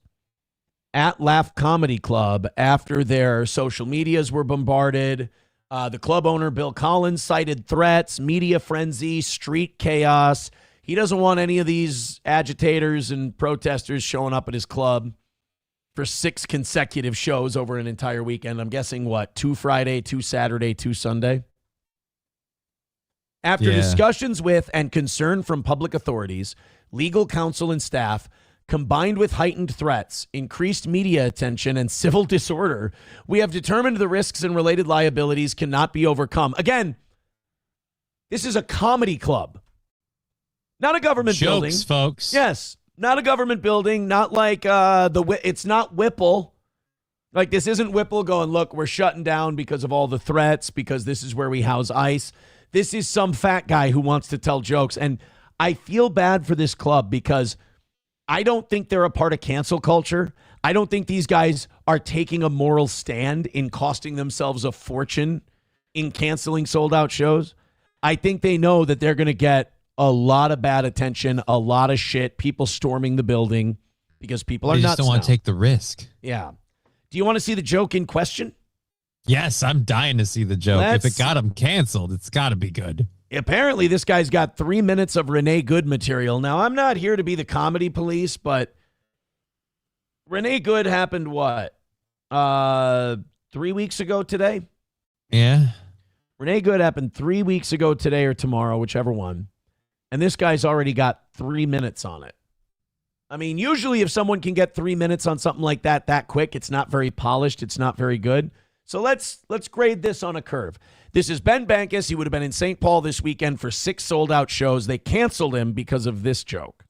at Laugh Comedy Club after their social medias were bombarded. The club owner, Bill Collins, cited threats, media frenzy, street chaos. He doesn't want any of these agitators and protesters showing up at his club for 6 consecutive shows over an entire weekend. I'm guessing, 2 Friday, 2 Saturday, 2 Sunday? After discussions with and concern from public authorities, legal counsel and staff, combined with heightened threats, increased media attention, and civil disorder, we have determined the risks and related liabilities cannot be overcome. Again, this is a comedy club, not a government building. Jokes, folks. Yes, not a government building, not like it's not Whipple. Like, this isn't Whipple going, look, we're shutting down because of all the threats, because this is where we house ICE. This is some fat guy who wants to tell jokes. And I feel bad for this club because I don't think they're a part of cancel culture. I don't think these guys are taking a moral stand in costing themselves a fortune in canceling sold-out shows. I think they know that they're going to get a lot of bad attention, a lot of shit, people storming the building because people are nuts. They just don't want to take the risk. Yeah. Do you want to see the joke in question? Yes, I'm dying to see the joke. If it got him canceled, it's got to be good. Apparently, this guy's got 3 minutes of Renee Good material. Now, I'm not here to be the comedy police, but Renee Good happened what? 3 weeks ago today? Yeah. Renee Good happened 3 weeks ago today or tomorrow, whichever one. And this guy's already got 3 minutes on it. I mean, usually if someone can get 3 minutes on something like that quick, it's not very polished. It's not very good. So let's grade this on a curve. This is Ben Bankus. He would have been in St. Paul this weekend for 6 sold-out shows. They canceled him because of this joke.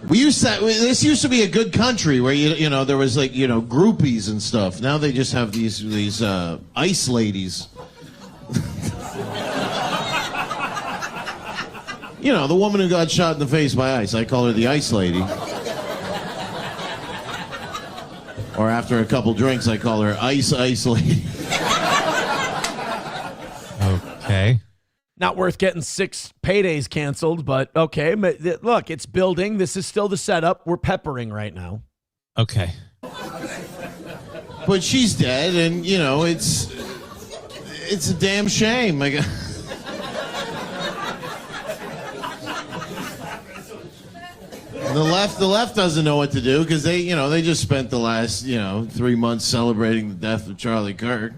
This used to be a good country where you know there was groupies and stuff. Now they just have these ice ladies. The woman who got shot in the face by ice. I call her the ice lady. Or after a couple drinks, I call her ice lady. Okay. Not worth getting 6 paydays canceled, but okay. Look, it's building. This is still the setup. We're peppering right now. Okay. But she's dead, and it's a damn shame. The left doesn't know what to do because they just spent the last 3 months celebrating the death of Charlie Kirk.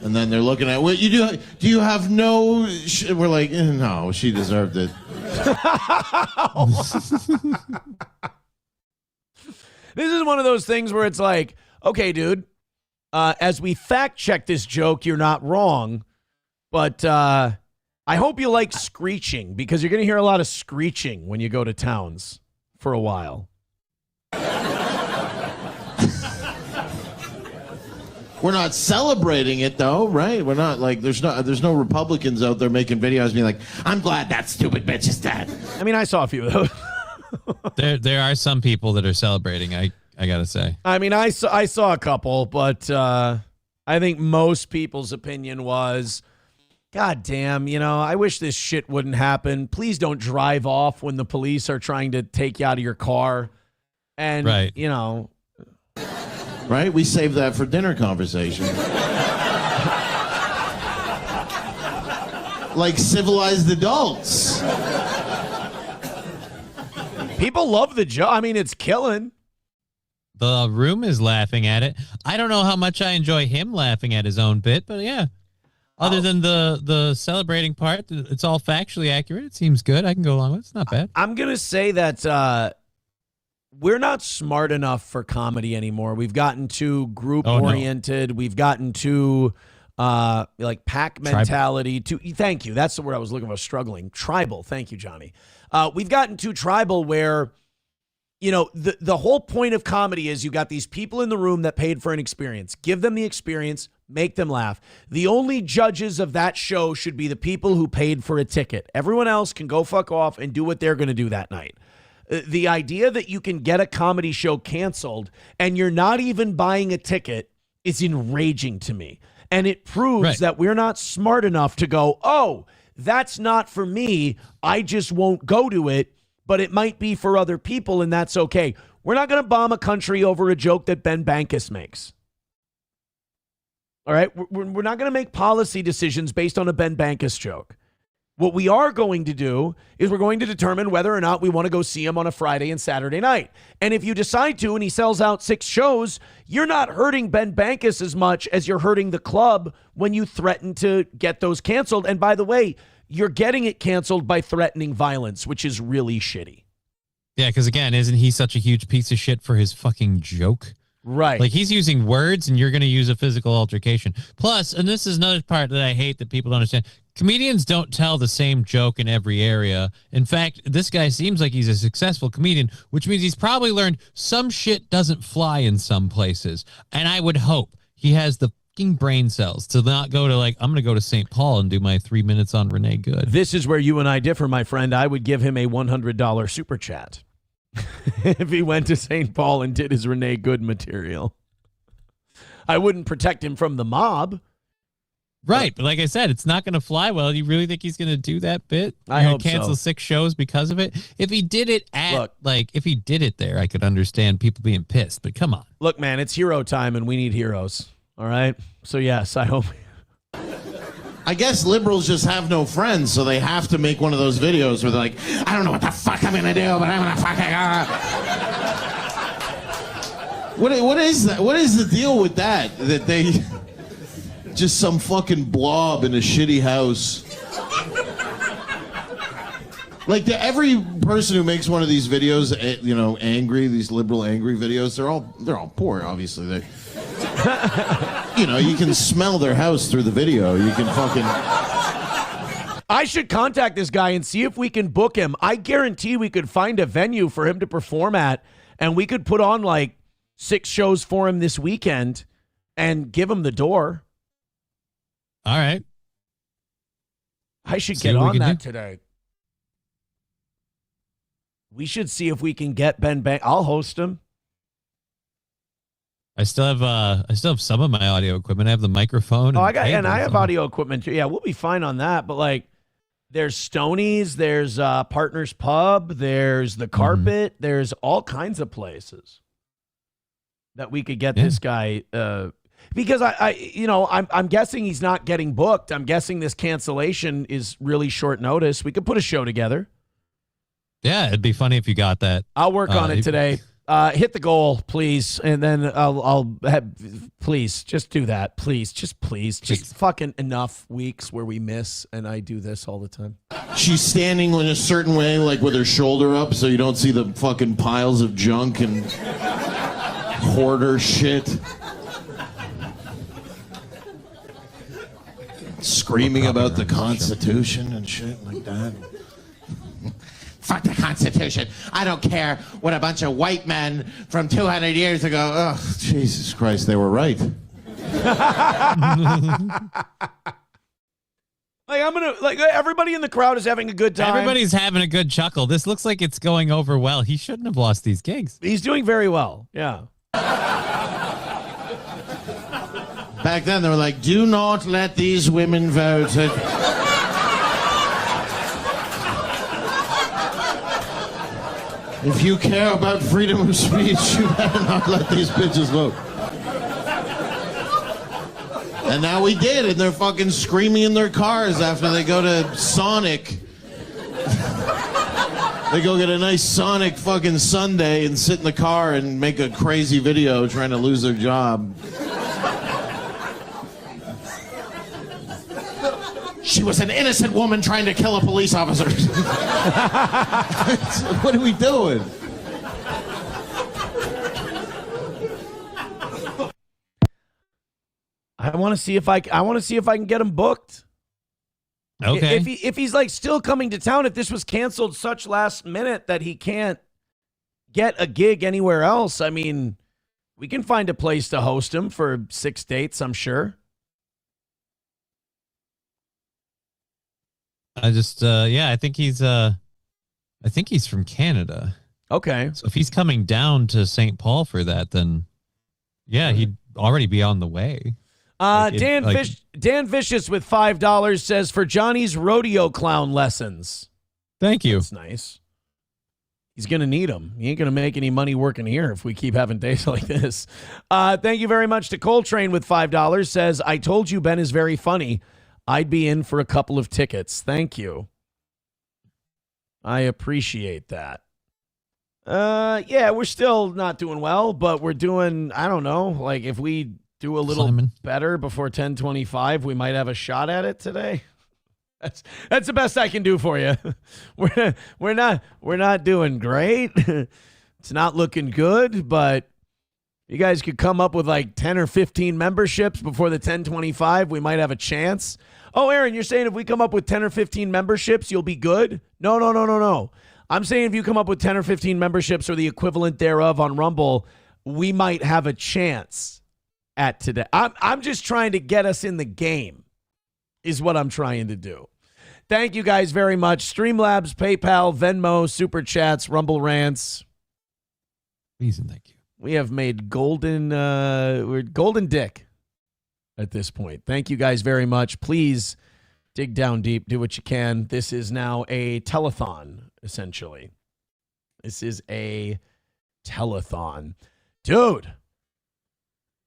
And then they're looking at, well, do you have no... We're like, no, she deserved it. This is one of those things where it's like, okay, dude, as we fact check this joke, you're not wrong. But I hope you like screeching because you're going to hear a lot of screeching when you go to towns for a while. We're not celebrating it, though, right? We're not like there's no Republicans out there making videos being like, I'm glad that stupid bitch is dead. I mean, I saw a few of those. There are some people that are celebrating. I gotta say. I mean, I saw a couple, but I think most people's opinion was, God damn, I wish this shit wouldn't happen. Please don't drive off when the police are trying to take you out of your car, and right. Right? We saved that for dinner conversation. Like civilized adults. People love the joke. I mean, it's killing. The room is laughing at it. I don't know how much I enjoy him laughing at his own bit, but yeah. Other than the celebrating part, it's all factually accurate. It seems good. I can go along with it. It's not bad. I'm going to say that we're not smart enough for comedy anymore. We've gotten too group-oriented. No. We've gotten too, like, pack mentality. Thank you. That's the word I was looking for. Struggling. Tribal. Thank you, Johnny. We've gotten too tribal where, the whole point of comedy is you got these people in the room that paid for an experience. Give them the experience. Make them laugh. The only judges of that show should be the people who paid for a ticket. Everyone else can go fuck off and do what they're going to do that night. The idea that you can get a comedy show canceled and you're not even buying a ticket is enraging to me. And it proves that we're not smart enough to go, oh, that's not for me. I just won't go to it, but it might be for other people, and that's okay. We're not going to bomb a country over a joke that Ben Bankus makes. All right? We're not going to make policy decisions based on a Ben Bankus joke. What we are going to do is we're going to determine whether or not we want to go see him on a Friday and Saturday night. And if you decide to and he sells out 6 shows, you're not hurting Ben Bankus as much as you're hurting the club when you threaten to get those canceled. And by the way, you're getting it canceled by threatening violence, which is really shitty. Yeah, because again, isn't he such a huge piece of shit for his fucking joke? Right. Like he's using words and you're going to use a physical altercation. Plus, and this is another part that I hate that people don't understand, comedians don't tell the same joke in every area. In fact, this guy seems like he's a successful comedian, which means he's probably learned some shit doesn't fly in some places. And I would hope he has the fucking brain cells to not go to like, I'm going to go to St. Paul and do my 3 minutes on Renee Good. This is where you and I differ, my friend. I would give him a $100 super chat if he went to St. Paul and did his Renee Good material. I wouldn't protect him from the mob. Right, but like I said, it's not going to fly well. Do you really think he's going to do that bit? I hope cancel so. 6 shows because of it? If he did it if he did it there, I could understand people being pissed, but come on. Look, man, it's hero time and we need heroes. All right? So, yes, I hope. I guess liberals just have no friends, so they have to make one of those videos where they're like, I don't know what the fuck I'm going to do, but I'm going to fucking... What is that? What is the deal with that? That they... Just some fucking blob in a shitty house. Like every person who makes one of these videos, angry, these liberal angry videos, they're all poor, obviously. They, you can smell their house through the video. You can fucking... I should contact this guy and see if we can book him. I guarantee we could find a venue for him to perform at, and we could put on like 6 shows for him this weekend and give him the door. All right. I should get on that today. We should see if we can get Ben Bank. I'll host him. I still have some of my audio equipment. I have the microphone. I have audio equipment too. Yeah, we'll be fine on that. But like, there's Stoney's, there's Partners Pub, there's the Carpet, there's all kinds of places that we could get this guy. Because I'm guessing he's not getting booked. I'm guessing this cancellation is really short notice. We could put a show together. Yeah, it'd be funny if you got that. I'll work on it today. Hit the goal, please, and then I'll please just do that, please, just fucking enough weeks where we miss, and I do this all the time. She's standing in a certain way, like with her shoulder up, so you don't see the fucking piles of junk and hoarder shit. Screaming about the Constitution and shit like that. Fuck the Constitution. I don't care what a bunch of white men from 200 years ago. Oh, Jesus Christ, they were right. Everybody in the crowd is having a good time. Everybody's having a good chuckle. This looks like it's going over well. He shouldn't have lost these gigs. He's doing very well. Yeah. Back then, they were like, do not let these women vote. If you care about freedom of speech, you better not let these bitches vote. And now we did, and they're fucking screaming in their cars after they go to Sonic. They go get a nice Sonic fucking sundae and sit in the car and make a crazy video trying to lose their job. She was an innocent woman trying to kill a police officer. What are we doing? I want to see if I can get him booked. Okay. If he's like still coming to town, if this was canceled such last minute that he can't get a gig anywhere else, I mean, we can find a place to host him for 6 dates, I'm sure. I think he's from Canada. Okay. So if he's coming down to St. Paul for that, then he'd already be on the way. Dan Vicious with $5 says, for Johnny's rodeo clown lessons. Thank you. That's nice. He's going to need them. He ain't going to make any money working here if we keep having days like this. Thank you very much to Coltrane with $5. Says, I told you Ben is very funny. I'd be in for a couple of tickets. Thank you. I appreciate that. Yeah, we're still not doing well, but we're doing, I don't know, like if we do a little better before 10:25, we might have a shot at it today. That's the best I can do for you. We're not doing great. It's not looking good, but you guys could come up with like 10 or 15 memberships before the 10:25, we might have a chance. Oh, Aaron, you're saying if we come up with 10 or 15 memberships, you'll be good? No. I'm saying if you come up with 10 or 15 memberships or the equivalent thereof on Rumble, we might have a chance at today. I'm just trying to get us in the game is what I'm trying to do. Thank you guys very much. Streamlabs, PayPal, Venmo, Super Chats, Rumble Rants. Please and thank you. We have made we're golden dick at this point. Thank you guys very much. Please dig down deep. Do what you can. This is now a telethon, essentially. This is a telethon. Dude,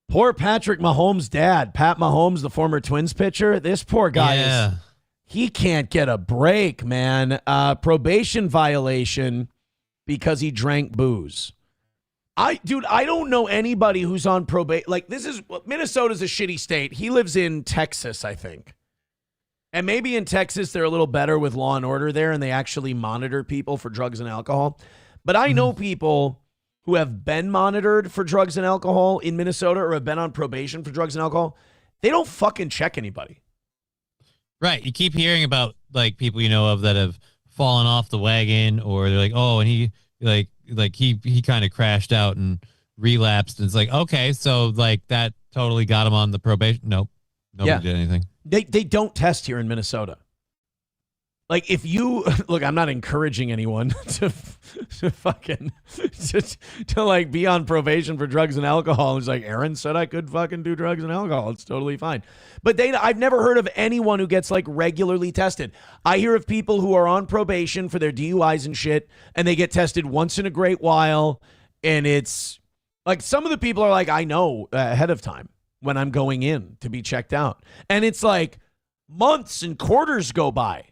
poor Patrick Mahomes' dad, Pat Mahomes, the former Twins pitcher. This poor guy he can't get a break, man. Probation violation because he drank booze. I don't know anybody who's on probation. Like, Minnesota's a shitty state. He lives in Texas, I think. And maybe in Texas, they're a little better with law and order there, and they actually monitor people for drugs and alcohol. But I know people who have been monitored for drugs and alcohol in Minnesota or have been on probation for drugs and alcohol. They don't fucking check anybody. Right. You keep hearing about like people you know of that have fallen off the wagon, or they're like, oh, and he he kind of crashed out and relapsed. And it's like, okay, so like that totally got him on the probation. Nope. Nobody did anything. They don't test here in Minnesota. Like if you look, I'm not encouraging anyone to like be on probation for drugs and alcohol. It's like Aaron said I could fucking do drugs and alcohol. It's totally fine. But I've never heard of anyone who gets like regularly tested. I hear of people who are on probation for their DUIs and shit, and they get tested once in a great while. And it's like some of the people are like, I know ahead of time when I'm going in to be checked out. And it's like months and quarters go by.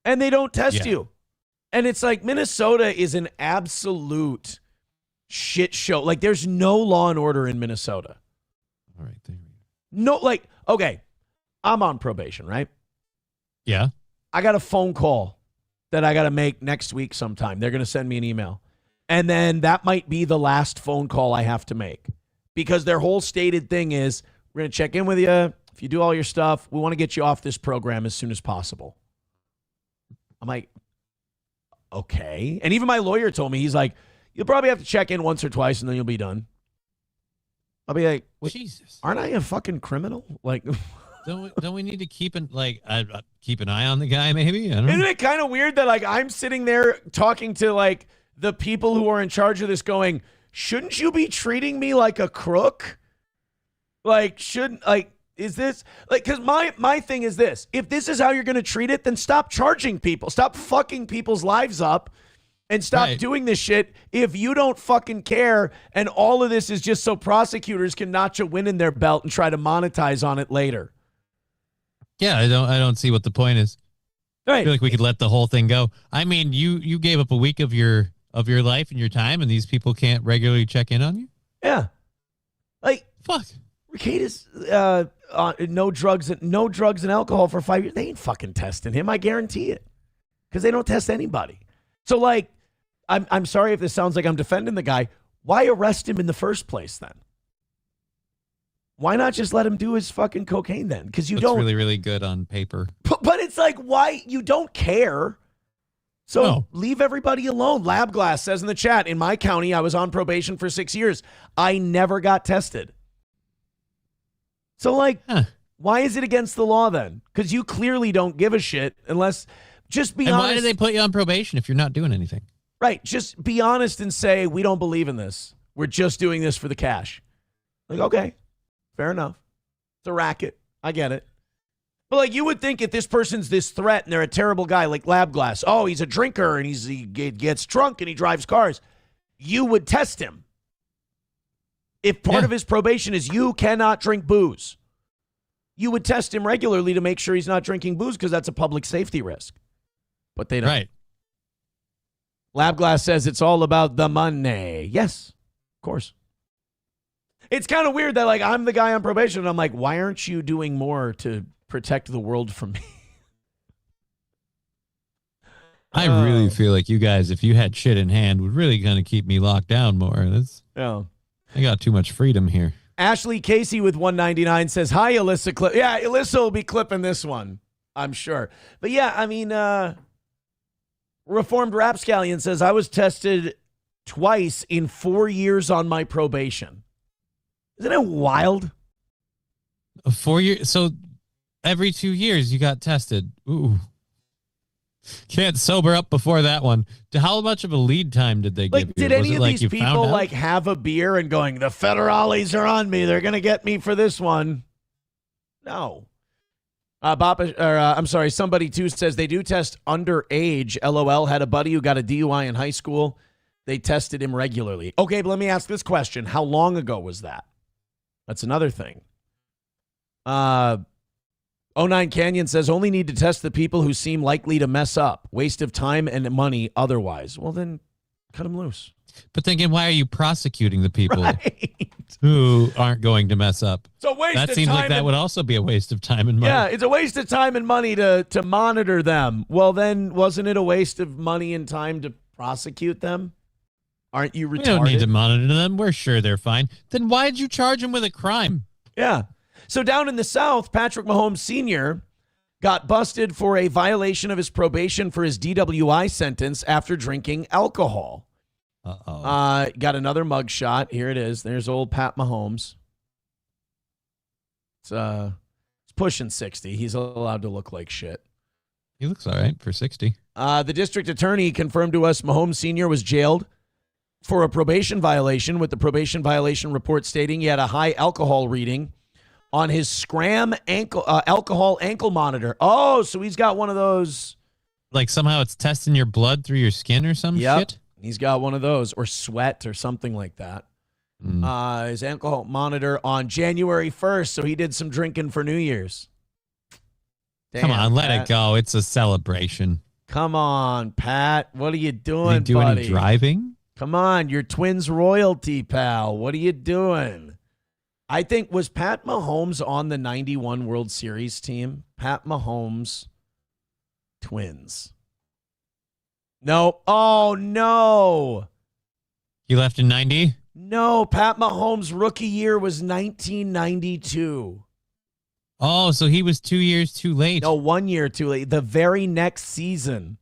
And they don't test you. And it's like Minnesota is an absolute shit show. Like there's no law and order in Minnesota. All right. No, like, okay, I'm on probation, right? Yeah. I got a phone call that I got to make next week sometime. They're going to send me an email. And then that might be the last phone call I have to make. Because their whole stated thing is, we're going to check in with you. If you do all your stuff, we want to get you off this program as soon as possible. I'm like, okay. And even my lawyer told me, he's like, you'll probably have to check in once or twice and then you'll be done. I'll be like, Jesus, aren't I a fucking criminal? Like, don't we need to keep an eye on the guy? Maybe I don't know. Isn't it kind of weird that like I'm sitting there talking to like the people who are in charge of this, going, shouldn't you be treating me like a crook? Like, is this like, because my thing is this: if this is how you're going to treat it, then stop charging people, stop fucking people's lives up, and stop doing this shit. If you don't fucking care, and all of this is just so prosecutors can notch a win in their belt and try to monetize on it later. Yeah, I don't see what the point is. Right. I feel like we could let the whole thing go. I mean, you gave up a week of your life and your time, and these people can't regularly check in on you. Yeah, like fuck. Rekida's no drugs and alcohol for 5 years. They ain't fucking testing him. I guarantee it, because they don't test anybody. So like, I'm sorry if this sounds like I'm defending the guy. Why arrest him in the first place then? Why not just let him do his fucking cocaine then? Because you don't really, really good on paper. But it's like, why you don't care? So leave everybody alone. Lab Glass says in the chat, in my county, I was on probation for 6 years. I never got tested. So like, why is it against the law then? Because you clearly don't give a shit unless, just be honest. And why did they put you on probation if you're not doing anything? Right. Just be honest and say, we don't believe in this. We're just doing this for the cash. Like, okay, fair enough. It's a racket. I get it. But like, you would think if this person's this threat and they're a terrible guy like Lab Glass, oh, he's a drinker and he gets drunk and he drives cars, you would test him. If part of his probation is you cannot drink booze, you would test him regularly to make sure he's not drinking booze because that's a public safety risk. But they don't. Right. Labglass says it's all about the money. Yes, of course. It's kind of weird that, like, I'm the guy on probation, and I'm like, why aren't you doing more to protect the world from me? I really feel like you guys, if you had shit in hand, would really kind of keep me locked down more. Yeah. I got too much freedom here. Ashley Casey with 199 says, hi, Alyssa. Yeah, Alyssa will be clipping this one, I'm sure. But yeah, I mean, Reformed Rapscallion says, I was tested twice in 4 years on my probation. Isn't it wild? 4 years. So every 2 years you got tested. Ooh. Can't sober up before that one. How much of a lead time did they give you? Did any of these people like have a beer and going, the federales are on me, they're gonna get me for this one? No. Somebody too says they do test underage. LOL. Had a buddy who got a DUI in high school. They tested him regularly. Okay, but let me ask this question: how long ago was that? That's another thing. 09 Canyon says only need to test the people who seem likely to mess up. Waste of time and money otherwise. Well, then cut them loose. But thinking, why are you prosecuting the people who aren't going to mess up? It's a waste that of seems time like that would also be a waste of time and money. Yeah, it's a waste of time and money to monitor them. Well, then wasn't it a waste of money and time to prosecute them? Aren't you retarded? We don't need to monitor them. We're sure they're fine. Then why did you charge them with a crime? Yeah. So down in the South, Patrick Mahomes Sr. got busted for a violation of his probation for his DWI sentence after drinking alcohol. Got another mugshot. Here it is. There's old Pat Mahomes. It's pushing 60. He's allowed to look like shit. He looks all right for 60. The district attorney confirmed to us Mahomes Sr. was jailed for a probation violation, with the probation violation report stating he had a high alcohol reading on his Scram alcohol ankle monitor. Oh, so he's got one of those. Like somehow it's testing your blood through your skin or some shit? He's got one of those, or sweat or something like that. His alcohol monitor on January 1st, so he did some drinking for New Year's. Come on, let Pat. it go. It's a celebration. Come on, Pat. What are you doing, Did you do buddy? any driving? Come on, you're Twins royalty, pal. What are you doing? I think, was Pat Mahomes on the 91 World Series team? Pat Mahomes, Twins. No. Oh, no. He left in 90? No, Pat Mahomes' rookie year was 1992. Oh, so he was 2 years too late. No, 1 year too late. The very next season,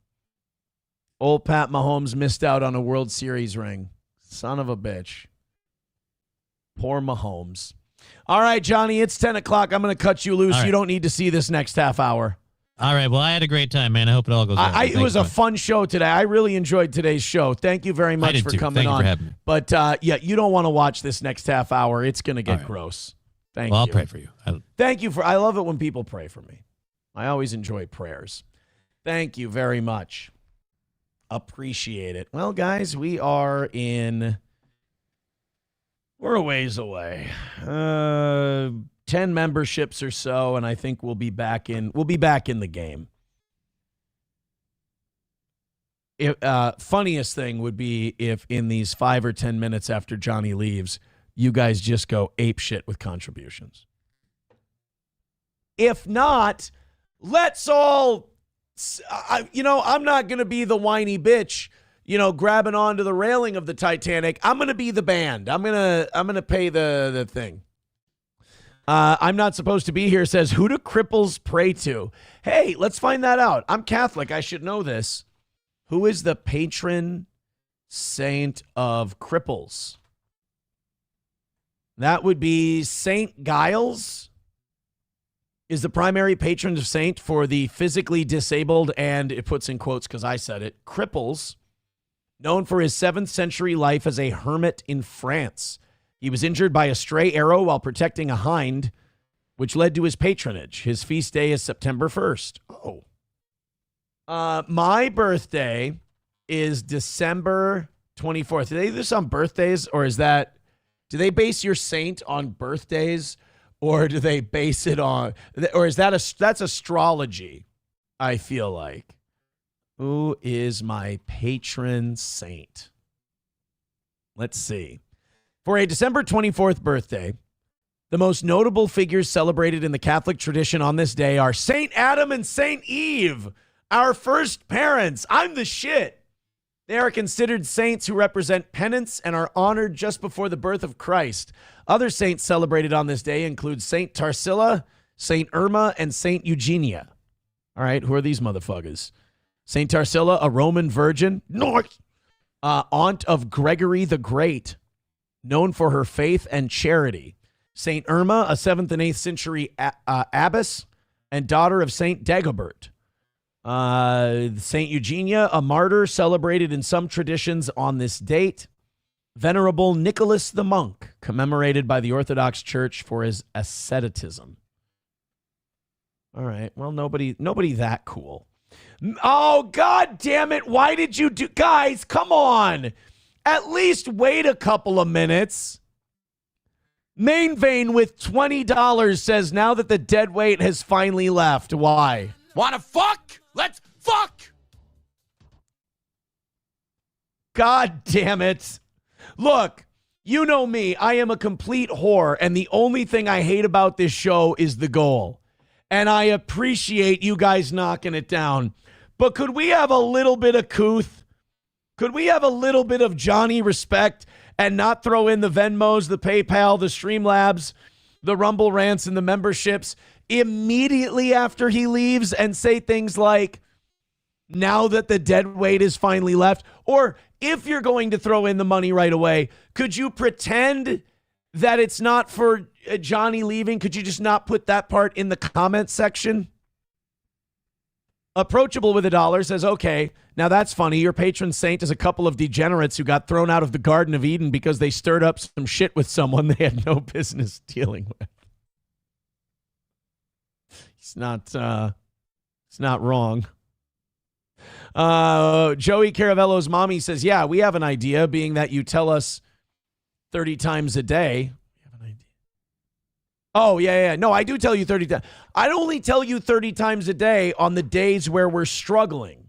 old Pat Mahomes missed out on a World Series ring. Son of a bitch. Poor Mahomes. All right, Johnny, it's 10 o'clock. I'm going to cut you loose. All right. You don't need to see this next half hour. All right. Well, I had a great time, man. I hope it all goes well. It was a fun show today. I really enjoyed today's show. Thank you very much for coming on. Thank you for having me. But, yeah, you don't want to watch this next half hour. It's going to get gross. Thank you. I'll pray for you. Thank you. I love it when people pray for me. I always enjoy prayers. Thank you very much. Appreciate it. Well, guys, we're a ways away. 10 memberships or so, and I think we'll be back in the game. Funniest thing would be if in these 5 or 10 minutes after Johnny leaves, you guys just go ape shit with contributions. If not, let's all, I'm not going to be the whiny bitch, grabbing onto the railing of the Titanic. I'm going to be the band. I'm going to pay the thing. I'm not supposed to be here says, who do cripples pray to? Hey, let's find that out. I'm Catholic. I should know this. Who is the patron saint of cripples? That would be Saint Giles is the primary patron saint for the physically disabled, and it puts in quotes because I said it, cripples, known for his 7th century life as a hermit in France. He was injured by a stray arrow while protecting a hind, which led to his patronage. His feast day is September 1st. My birthday is December 24th. Do they do this on birthdays, or do they base your saint on birthdays, or do they base it on, or is that's astrology? I feel like. Who is my patron saint? Let's see. For a December 24th birthday, the most notable figures celebrated in the Catholic tradition on this day are Saint Adam and Saint Eve, our first parents. I'm the shit. They are considered saints who represent penance and are honored just before the birth of Christ. Other saints celebrated on this day include Saint Tarsila, Saint Irma, and Saint Eugenia. All right, who are these motherfuckers? Saint Tarsila, a Roman virgin, aunt of Gregory the Great, known for her faith and charity. Saint Irma, a 7th and 8th century abbess and daughter of Saint Dagobert. Saint Eugenia, a martyr celebrated in some traditions on this date. Venerable Nicholas the monk, commemorated by the Orthodox Church for his asceticism. All right, well, nobody that cool. Oh, God damn it. Why did you do... Guys, come on. At least wait a couple of minutes. Main Vein with $20 says, now that the dead weight has finally left. Why? Wanna fuck? Let's fuck! God damn it. Look, you know me. I am a complete whore, and the only thing I hate about this show is the goal. And I appreciate you guys knocking it down. But could we have a little bit of couth? Could we have a little bit of Johnny respect and not throw in the Venmos, the PayPal, the Streamlabs, the Rumble Rants, and the memberships immediately after he leaves and say things like, now that the dead weight is finally left? Or if you're going to throw in the money right away, could you pretend that it's not for Johnny leaving? Could you just not put that part in the comment section? Approachable with $1 says, okay, now that's funny. Your patron saint is a couple of degenerates who got thrown out of the Garden of Eden because they stirred up some shit with someone they had no business dealing with. It's not wrong. Joey Caravello's mommy says, yeah, we have an idea, being that you tell us 30 times a day. We have an idea. Oh, yeah. No, I do tell you 30 times. I only tell you 30 times a day on the days where we're struggling.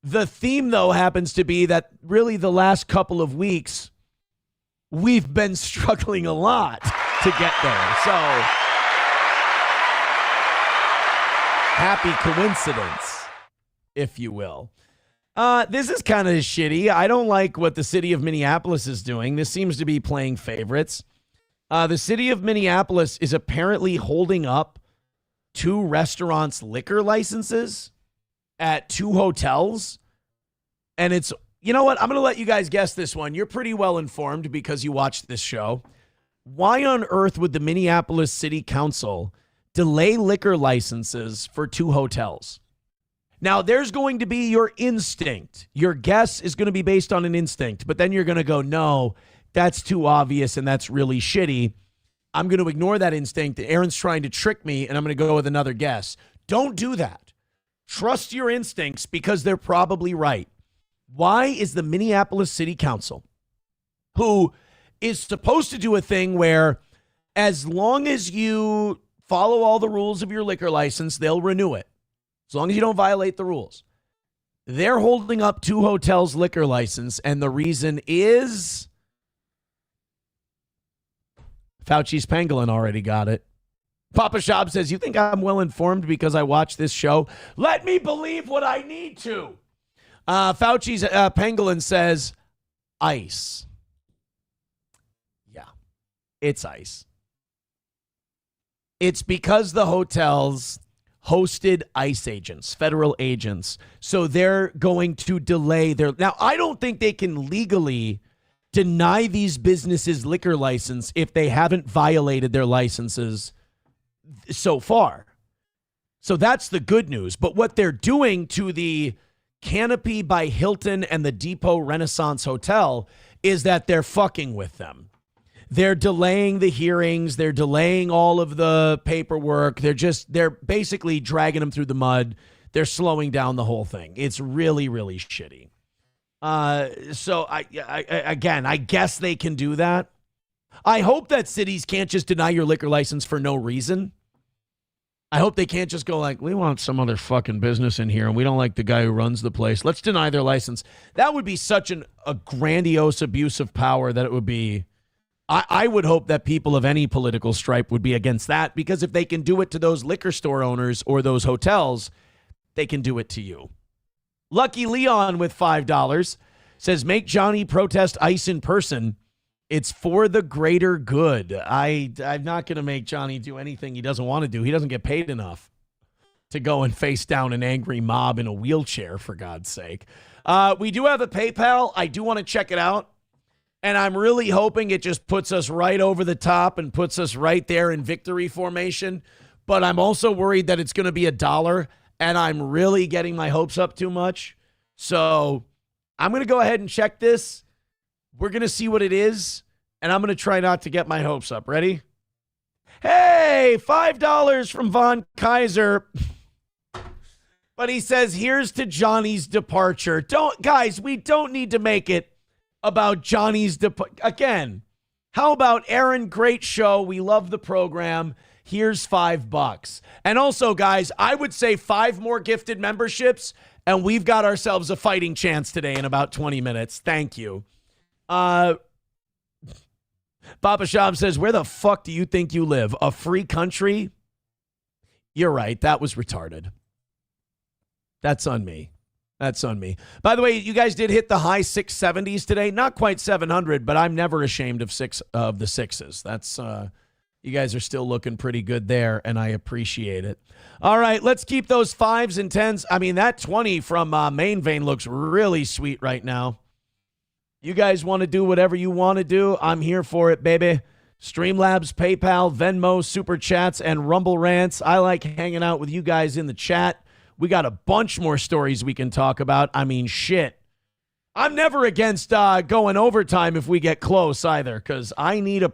The theme, though, happens to be that really the last couple of weeks, we've been struggling a lot to get there. So, happy coincidence, if you will. This is kind of shitty. I don't like what the city of Minneapolis is doing. This seems to be playing favorites. The city of Minneapolis is apparently holding up 2 restaurants' liquor licenses at 2 hotels. And it's, you know what? I'm going to let you guys guess this one. You're pretty well informed because you watched this show. Why on earth would the Minneapolis City Council delay liquor licenses for 2 hotels? Now, there's going to be your instinct. Your guess is going to be based on an instinct, but then you're going to go, no, that's too obvious and that's really shitty. I'm going to ignore that instinct. Aaron's trying to trick me, and I'm going to go with another guess. Don't do that. Trust your instincts because they're probably right. Why is the Minneapolis City Council, who is supposed to do a thing where as long as you follow all the rules of your liquor license, they'll renew it. As long as you don't violate the rules. They're holding up 2 hotels' liquor license, and the reason is Fauci's pangolin already got it. Papa Shop says, you think I'm well informed because I watch this show? Let me believe what I need to. Fauci's pangolin says, ice. Yeah, it's ice. It's because the hotels hosted ICE agents, federal agents. So they're going to delay their... Now, I don't think they can legally deny these businesses liquor license if they haven't violated their licenses so far. So that's the good news. But what they're doing to the Canopy by Hilton and the Depot Renaissance Hotel is that they're fucking with them. They're delaying the hearings. They're delaying all of the paperwork. They're basically dragging them through the mud. They're slowing down the whole thing. It's really, really shitty. So I guess they can do that. I hope that cities can't just deny your liquor license for no reason. I hope they can't just go like, we want some other fucking business in here and we don't like the guy who runs the place. Let's deny their license. That would be such a grandiose abuse of power that it would be. I would hope that people of any political stripe would be against that, because if they can do it to those liquor store owners or those hotels, they can do it to you. Lucky Leon with $5 says, make Johnny protest ICE in person. It's for the greater good. I'm not going to make Johnny do anything he doesn't want to do. He doesn't get paid enough to go and face down an angry mob in a wheelchair, for God's sake. We do have a PayPal. I do want to check it out. And I'm really hoping it just puts us right over the top and puts us right there in victory formation. But I'm also worried that it's going to be $1, and I'm really getting my hopes up too much. So I'm going to go ahead and check this. We're going to see what it is, and I'm going to try not to get my hopes up. Ready? Hey, $5 from Von Kaiser. But he says, here's to Johnny's departure. Guys, we don't need to make it about Johnny's departure. Again, how about Aaron? Great show. We love the program. Here's $5. And also, guys, I would say 5 more gifted memberships, and we've got ourselves a fighting chance today in about 20 minutes. Thank you. Papa Shab says, where the fuck do you think you live? A free country? You're right. That was retarded. That's on me. That's on me. By the way, you guys did hit the high 670s today. Not quite 700, but I'm never ashamed of the sixes. That's you guys are still looking pretty good there, and I appreciate it. All right, let's keep those 5s and 10s. I mean, that 20 from Main Vein looks really sweet right now. You guys want to do whatever you want to do, I'm here for it, baby. Streamlabs, PayPal, Venmo, Super Chats, and Rumble Rants. I like hanging out with you guys in the chat. We got a bunch more stories we can talk about. I mean, shit. I'm never against going overtime if we get close either, because I need a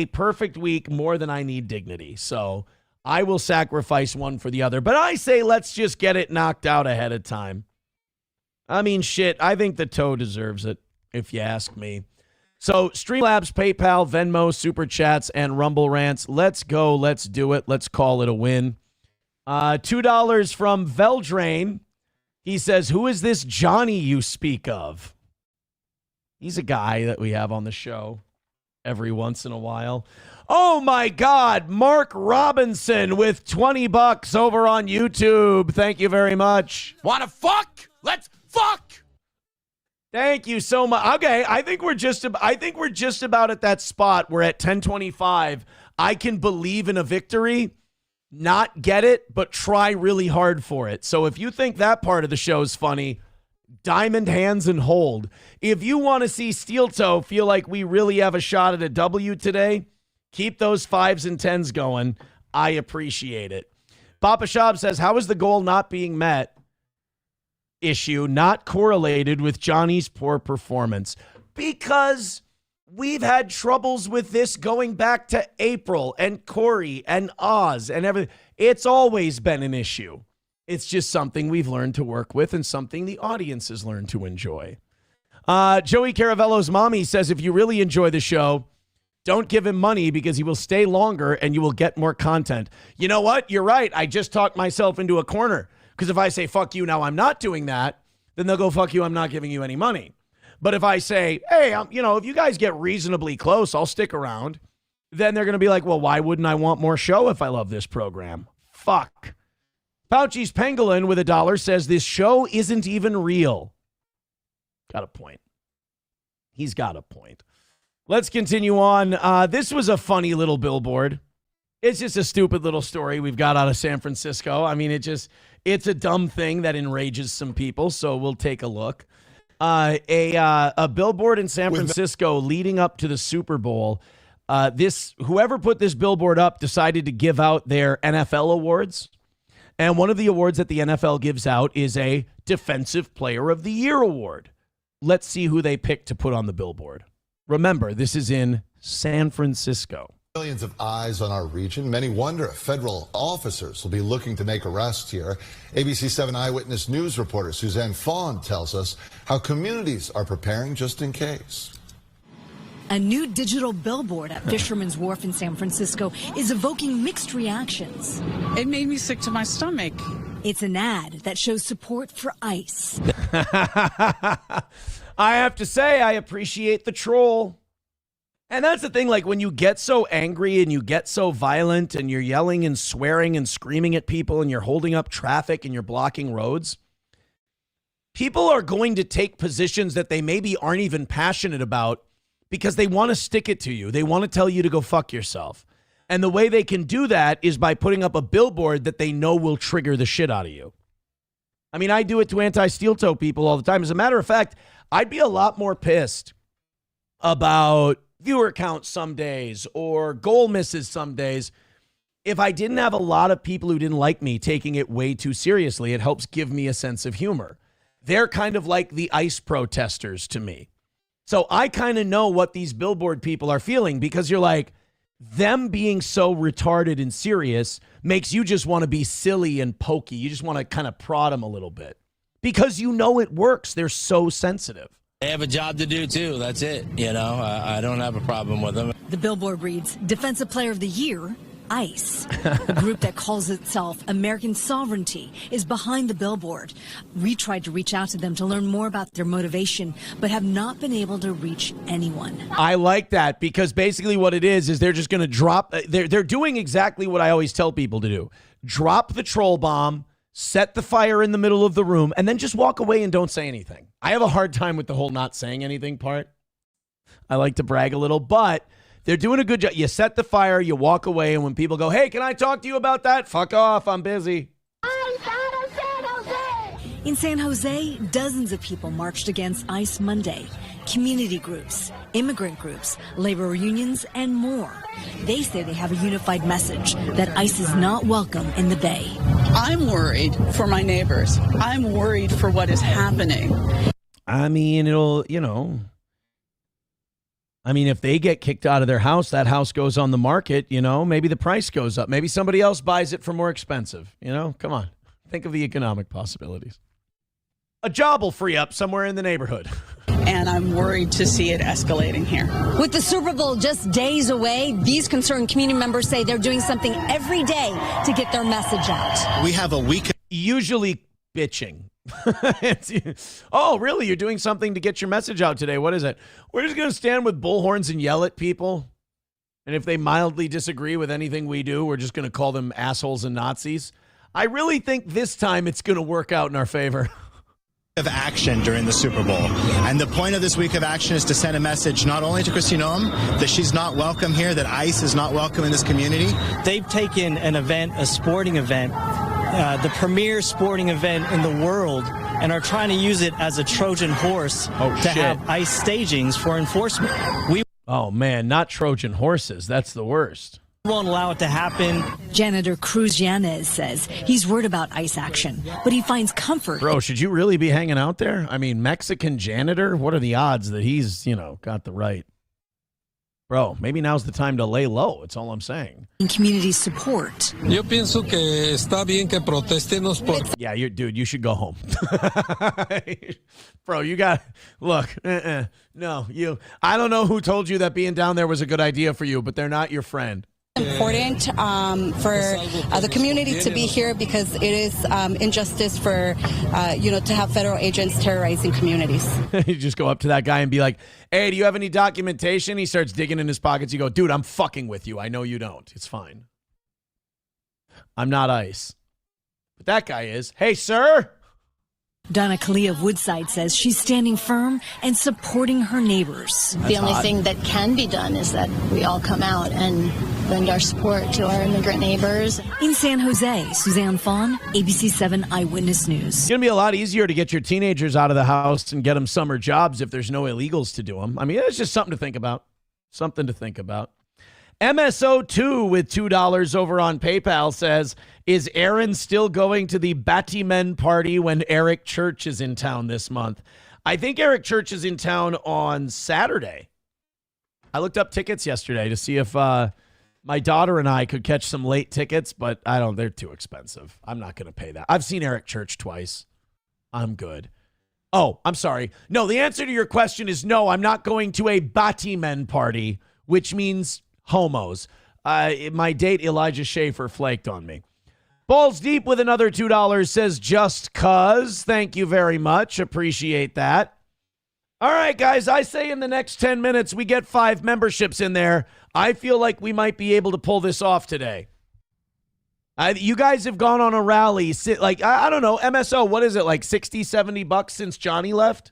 perfect week more than I need dignity. So I will sacrifice one for the other. But I say let's just get it knocked out ahead of time. I mean, shit, I think the toe deserves it, if you ask me. So Streamlabs, PayPal, Venmo, Super Chats, and Rumble Rants. Let's go. Let's do it. Let's call it a win. $2 from Veldrain. He says, who is this Johnny you speak of? He's a guy that we have on the show every once in a while. Oh, my God. Mark Robinson with $20 over on YouTube. Thank you very much. Want to fuck? Let's fuck. Thank you so much. Okay, I think we're just about at that spot where at 1025 I can believe in a victory, not get it, but try really hard for it. So if you think that part of the show is funny, diamond hands and hold. If you want to see Steel Toe feel like we really have a shot at a W today, keep those 5s and 10s going. I appreciate it. Papa Shab says, how is the goal not being met issue not correlated with Johnny's poor performance? Because we've had troubles with this going back to April and Corey and Oz and everything. It's always been an issue. It's just something we've learned to work with and something the audience has learned to enjoy. Joey Caravello's mommy says, if you really enjoy the show, don't give him money because he will stay longer and you will get more content. You know what? You're right. I just talked myself into a corner. Because if I say, fuck you, now I'm not doing that, then they'll go, fuck you, I'm not giving you any money. But if I say, hey, if you guys get reasonably close, I'll stick around, then they're going to be like, well, why wouldn't I want more show if I love this program? Fuck. Pouchy's Pangolin with $1 says, this show isn't even real. Got a point. He's got a point. Let's continue on. This was a funny little billboard. It's just a stupid little story we've got out of San Francisco. I mean, it's a dumb thing that enrages some people, so we'll take a look. A billboard in San Francisco leading up to the Super Bowl. Whoever put this billboard up decided to give out their NFL awards. And one of the awards that the NFL gives out is a Defensive Player of the Year award. Let's see who they picked to put on the billboard. Remember, this is in San Francisco. Millions of eyes on our region. Many wonder if federal officers will be looking to make arrests here. ABC 7 Eyewitness News reporter Suzanne Fawn tells us how communities are preparing just in case. A new digital billboard at Fisherman's Wharf in San Francisco is evoking mixed reactions. It made me sick to my stomach. It's an ad that shows support for ICE. I have to say, I appreciate the troll. And that's the thing, like when you get so angry and you get so violent and you're yelling and swearing and screaming at people and you're holding up traffic and you're blocking roads, people are going to take positions that they maybe aren't even passionate about because they want to stick it to you. They want to tell you to go fuck yourself. And the way they can do that is by putting up a billboard that they know will trigger the shit out of you. I mean, I do it to anti-steel toe people all the time. As a matter of fact, I'd be a lot more pissed about viewer count some days or goal misses some days if I didn't have a lot of people who didn't like me taking it way too seriously. It helps give me a sense of humor. They're kind of like the ICE protesters to me. So I kind of know what these billboard people are feeling because you're like, them being so retarded and serious makes you just want to be silly and pokey. You just want to kind of prod them a little bit because you know it works. They're so sensitive. They have a job to do, too. That's it. You know, I don't have a problem with them. The billboard reads, Defensive Player of the Year, ICE. A group that calls itself American Sovereignty is behind the billboard. We tried to reach out to them to learn more about their motivation, but have not been able to reach anyone. I like that because basically what it is they're just going to drop. They're doing exactly what I always tell people to do. Drop the troll bomb, set the fire in the middle of the room, and then just walk away and don't say anything. I have a hard time with the whole not saying anything part. I like to brag a little, but they're doing a good job. You set the fire, you walk away, and when people go, hey, can I talk to you about that? Fuck off, I'm busy. In San Jose, dozens of people marched against ICE Monday. Community groups, immigrant groups, labor unions, and more. They say they have a unified message that ICE is not welcome in the Bay. I'm worried for my neighbors. I'm worried for what is happening. I mean, if they get kicked out of their house, that house goes on the market, maybe the price goes up. Maybe somebody else buys it for more expensive, Come on. Think of the economic possibilities. A job will free up somewhere in the neighborhood. And I'm worried to see it escalating here. With the Super Bowl just days away, these concerned community members say they're doing something every day to get their message out. We have a week. Usually bitching. Oh, really? You're doing something to get your message out today. What is it? We're just going to stand with bullhorns and yell at people. And if they mildly disagree with anything we do, we're just going to call them assholes and Nazis. I really think this time it's going to work out in our favor. Of action during the Super Bowl. And the point of this week of action is to send a message not only to Kristi Noem that she's not welcome here, that ICE is not welcome in this community. They've taken an event, a sporting event, the premier sporting event in the world, and are trying to use it as a Trojan horse to have ICE stagings for enforcement. Oh, man, not Trojan horses. That's the worst. Won't allow it to happen. Janitor Cruz Yanez says he's worried about ICE action, but he finds comfort. Bro, should you really be hanging out there? I mean, Mexican janitor? What are the odds that he's, got the right? Bro, maybe now's the time to lay low. It's all I'm saying. In community support. Yo pienso que está bien que protestemos por... Yeah, you should go home. Bro, look, no, I don't know who told you that being down there was a good idea for you, but they're not your friend. Important for the community to be here because it is injustice for, to have federal agents terrorizing communities. You just go up to that guy and be like, hey, do you have any documentation? He starts digging in his pockets. You go, dude, I'm fucking with you. I know you don't. It's fine. I'm not ICE. But that guy is. Hey, sir. Donna Kalia of Woodside says she's standing firm and supporting her neighbors. The only thing that can be done is that we all come out and lend our support to our immigrant neighbors. In San Jose, Suzanne Fawn, ABC 7 Eyewitness News. It's going to be a lot easier to get your teenagers out of the house and get them summer jobs if there's no illegals to do them. I mean, it's just something to think about. Something to think about. MSO2 with $2 over on PayPal says, is Aaron still going to the Batimen party when Eric Church is in town this month? I think Eric Church is in town on Saturday. I looked up tickets yesterday to see if my daughter and I could catch some late tickets, but they're too expensive. I'm not going to pay that. I've seen Eric Church twice. I'm good. Oh, I'm sorry. No, the answer to your question is no, I'm not going to a Batimen party, which means homos. My date, Elijah Schaefer, flaked on me. Balls Deep with another $2 says, just cuz. Thank you very much. Appreciate that. All right, guys, I say in the next 10 minutes, we get 5 memberships in there. I feel like we might be able to pull this off today. You guys have gone on a rally. Like, I don't know, MSO, what is it, like 60, 70 bucks since Johnny left?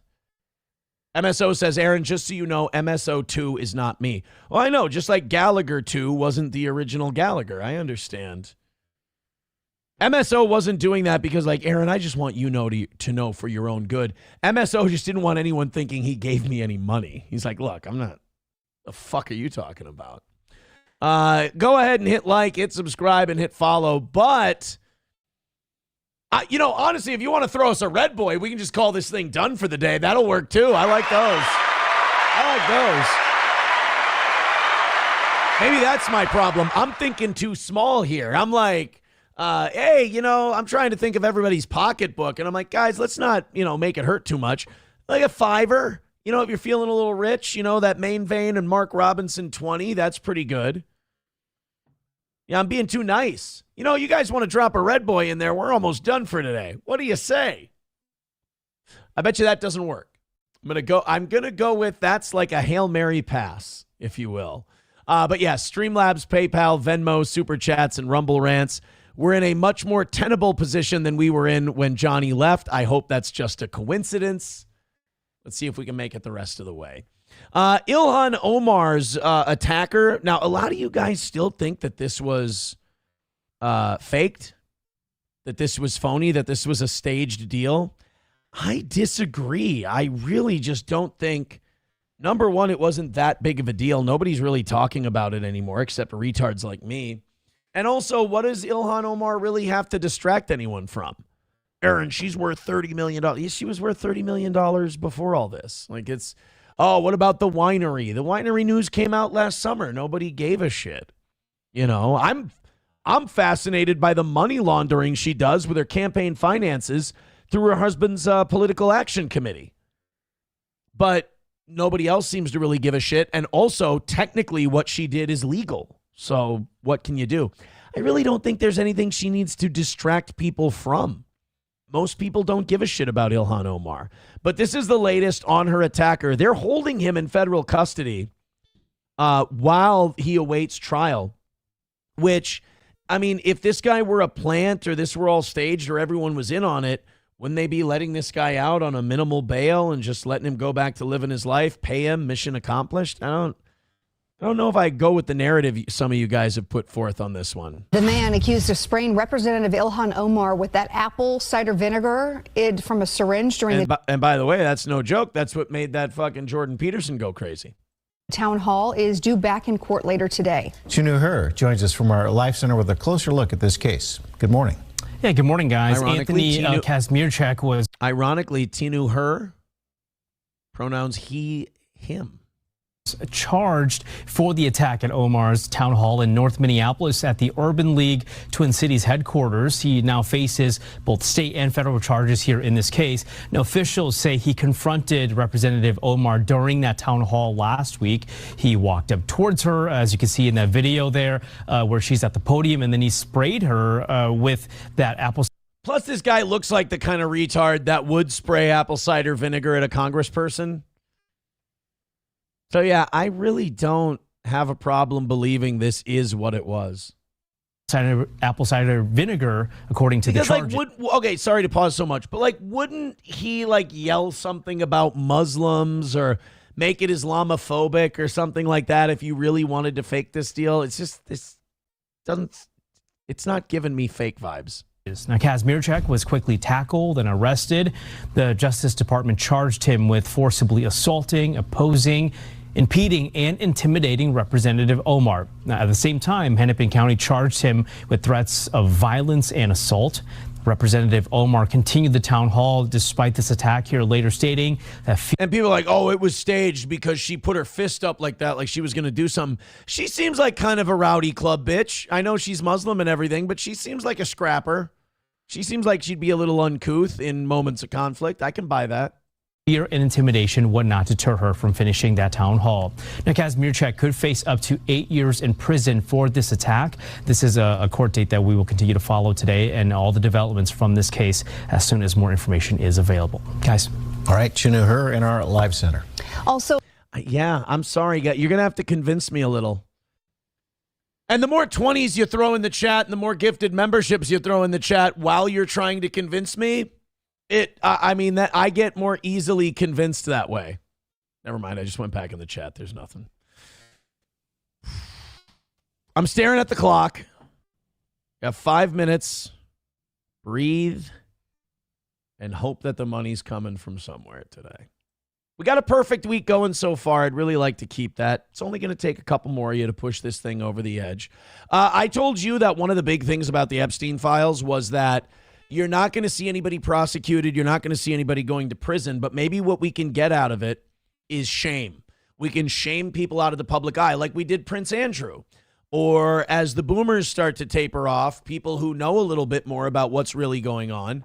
MSO says, Aaron, just so you know, MSO 2 is not me. Well, I know, just like Gallagher 2 wasn't the original Gallagher. I understand. MSO wasn't doing that because, like, Aaron, I just want you to know for your own good. MSO just didn't want anyone thinking he gave me any money. He's like, look, I'm not. The fuck are you talking about? Go ahead and hit like, hit subscribe, and hit follow. But, honestly, if you want to throw us a red boy, we can just call this thing done for the day. That'll work, too. I like those. Maybe that's my problem. I'm thinking too small here. I'm like, hey, I'm trying to think of everybody's pocketbook. And I'm like, guys, let's not, make it hurt too much. Like a $5. If you're feeling a little rich, that Main Vein and Mark Robinson 20, that's pretty good. Yeah, I'm being too nice. You guys want to drop a red boy in there, we're almost done for today. What do you say? I bet you that doesn't work. I'm gonna go with that's like a Hail Mary pass, if you will. But yeah, Streamlabs, PayPal, Venmo, Super Chats, and Rumble Rants. We're in a much more tenable position than we were in when Johnny left. I hope that's just a coincidence. Let's see if we can make it the rest of the way. Ilhan Omar's attacker. Now, a lot of you guys still think that this was faked, that this was phony, that this was a staged deal. I disagree. I really just don't think, number one, it wasn't that big of a deal. Nobody's really talking about it anymore except retards like me. And also, what does Ilhan Omar really have to distract anyone from? Aaron, she's worth $30 million. Yes, she was worth $30 million before all this. Like, what about the winery? The winery news came out last summer. Nobody gave a shit. I'm fascinated by the money laundering she does with her campaign finances through her husband's political action committee. But nobody else seems to really give a shit. And also, technically, what she did is legal. So what can you do? I really don't think there's anything she needs to distract people from. Most people don't give a shit about Ilhan Omar. But this is the latest on her attacker. They're holding him in federal custody while he awaits trial, which, I mean, if this guy were a plant or this were all staged or everyone was in on it, wouldn't they be letting this guy out on a minimal bail and just letting him go back to living his life, pay him, mission accomplished? I don't know if I go with the narrative some of you guys have put forth on this one. The man accused of spraying Representative Ilhan Omar with that apple cider vinegar from a syringe during and by the way, that's no joke. That's what made that fucking Jordan Peterson go crazy. Town hall is due back in court later today. Tinu Her joins us from our Life Center with a closer look at this case. Good morning. Yeah, good morning, guys. Ironically, Anthony Kazmierczak was... Ironically, Tinu Her, pronouns he, him. Charged for the attack at Omar's town hall in North Minneapolis at the Urban League Twin Cities headquarters. He now faces both state and federal charges here in this case. Now, officials say he confronted Representative Omar during that town hall last week. He walked up towards her, as you can see in that video there, where she's at the podium, and then he sprayed her with that apple. Plus, this guy looks like the kind of retard that would spray apple cider vinegar at a congressperson. So, yeah, I really don't have a problem believing this is what it was. Apple cider vinegar, according to the charge. Okay, sorry to pause so much, but wouldn't he yell something about Muslims or make it Islamophobic or something like that if you really wanted to fake this deal? It's just, it's not giving me fake vibes. Now, Kazmierczak was quickly tackled and arrested. The Justice Department charged him with forcibly assaulting, opposing, impeding, and intimidating Representative Omar. Now, at the same time, Hennepin County charged him with threats of violence and assault. Representative Omar continued the town hall despite this attack here, later stating that... And people are like, oh, it was staged because she put her fist up like that, like she was going to do something. She seems like kind of a rowdy club bitch. I know she's Muslim and everything, but she seems like a scrapper. She seems like she'd be a little uncouth in moments of conflict. I can buy that. Fear and intimidation would not deter her from finishing that town hall. Now, Kazmierczak could face up to 8 years in prison for this attack. This is a court date that we will continue to follow today, and all the developments from this case as soon as more information is available. Guys. All right, Chinu Her in our live center. Also, yeah, I'm sorry. You're going to have to convince me a little. And the more 20s you throw in the chat and the more gifted memberships you throw in the chat while you're trying to convince me, that I get more easily convinced that way. Never mind. I just went back in the chat. There's nothing. I'm staring at the clock. Got 5 minutes. Breathe. And hope that the money's coming from somewhere today. We got a perfect week going so far. I'd really like to keep that. It's only going to take a couple more of you to push this thing over the edge. I told you that one of the big things about the Epstein files was that you're not going to see anybody prosecuted. You're not going to see anybody going to prison. But maybe what we can get out of it is shame. We can shame people out of the public eye like we did Prince Andrew. Or as the boomers start to taper off, people who know a little bit more about what's really going on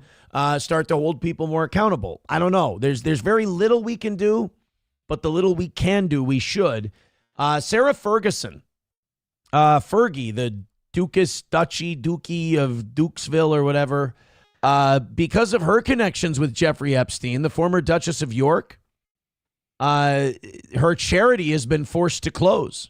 start to hold people more accountable. I don't know. There's very little we can do, but the little we can do, we should. Sarah Ferguson, Fergie, the Dookie of Dukesville or whatever, because of her connections with Jeffrey Epstein, the former Duchess of York, her charity has been forced to close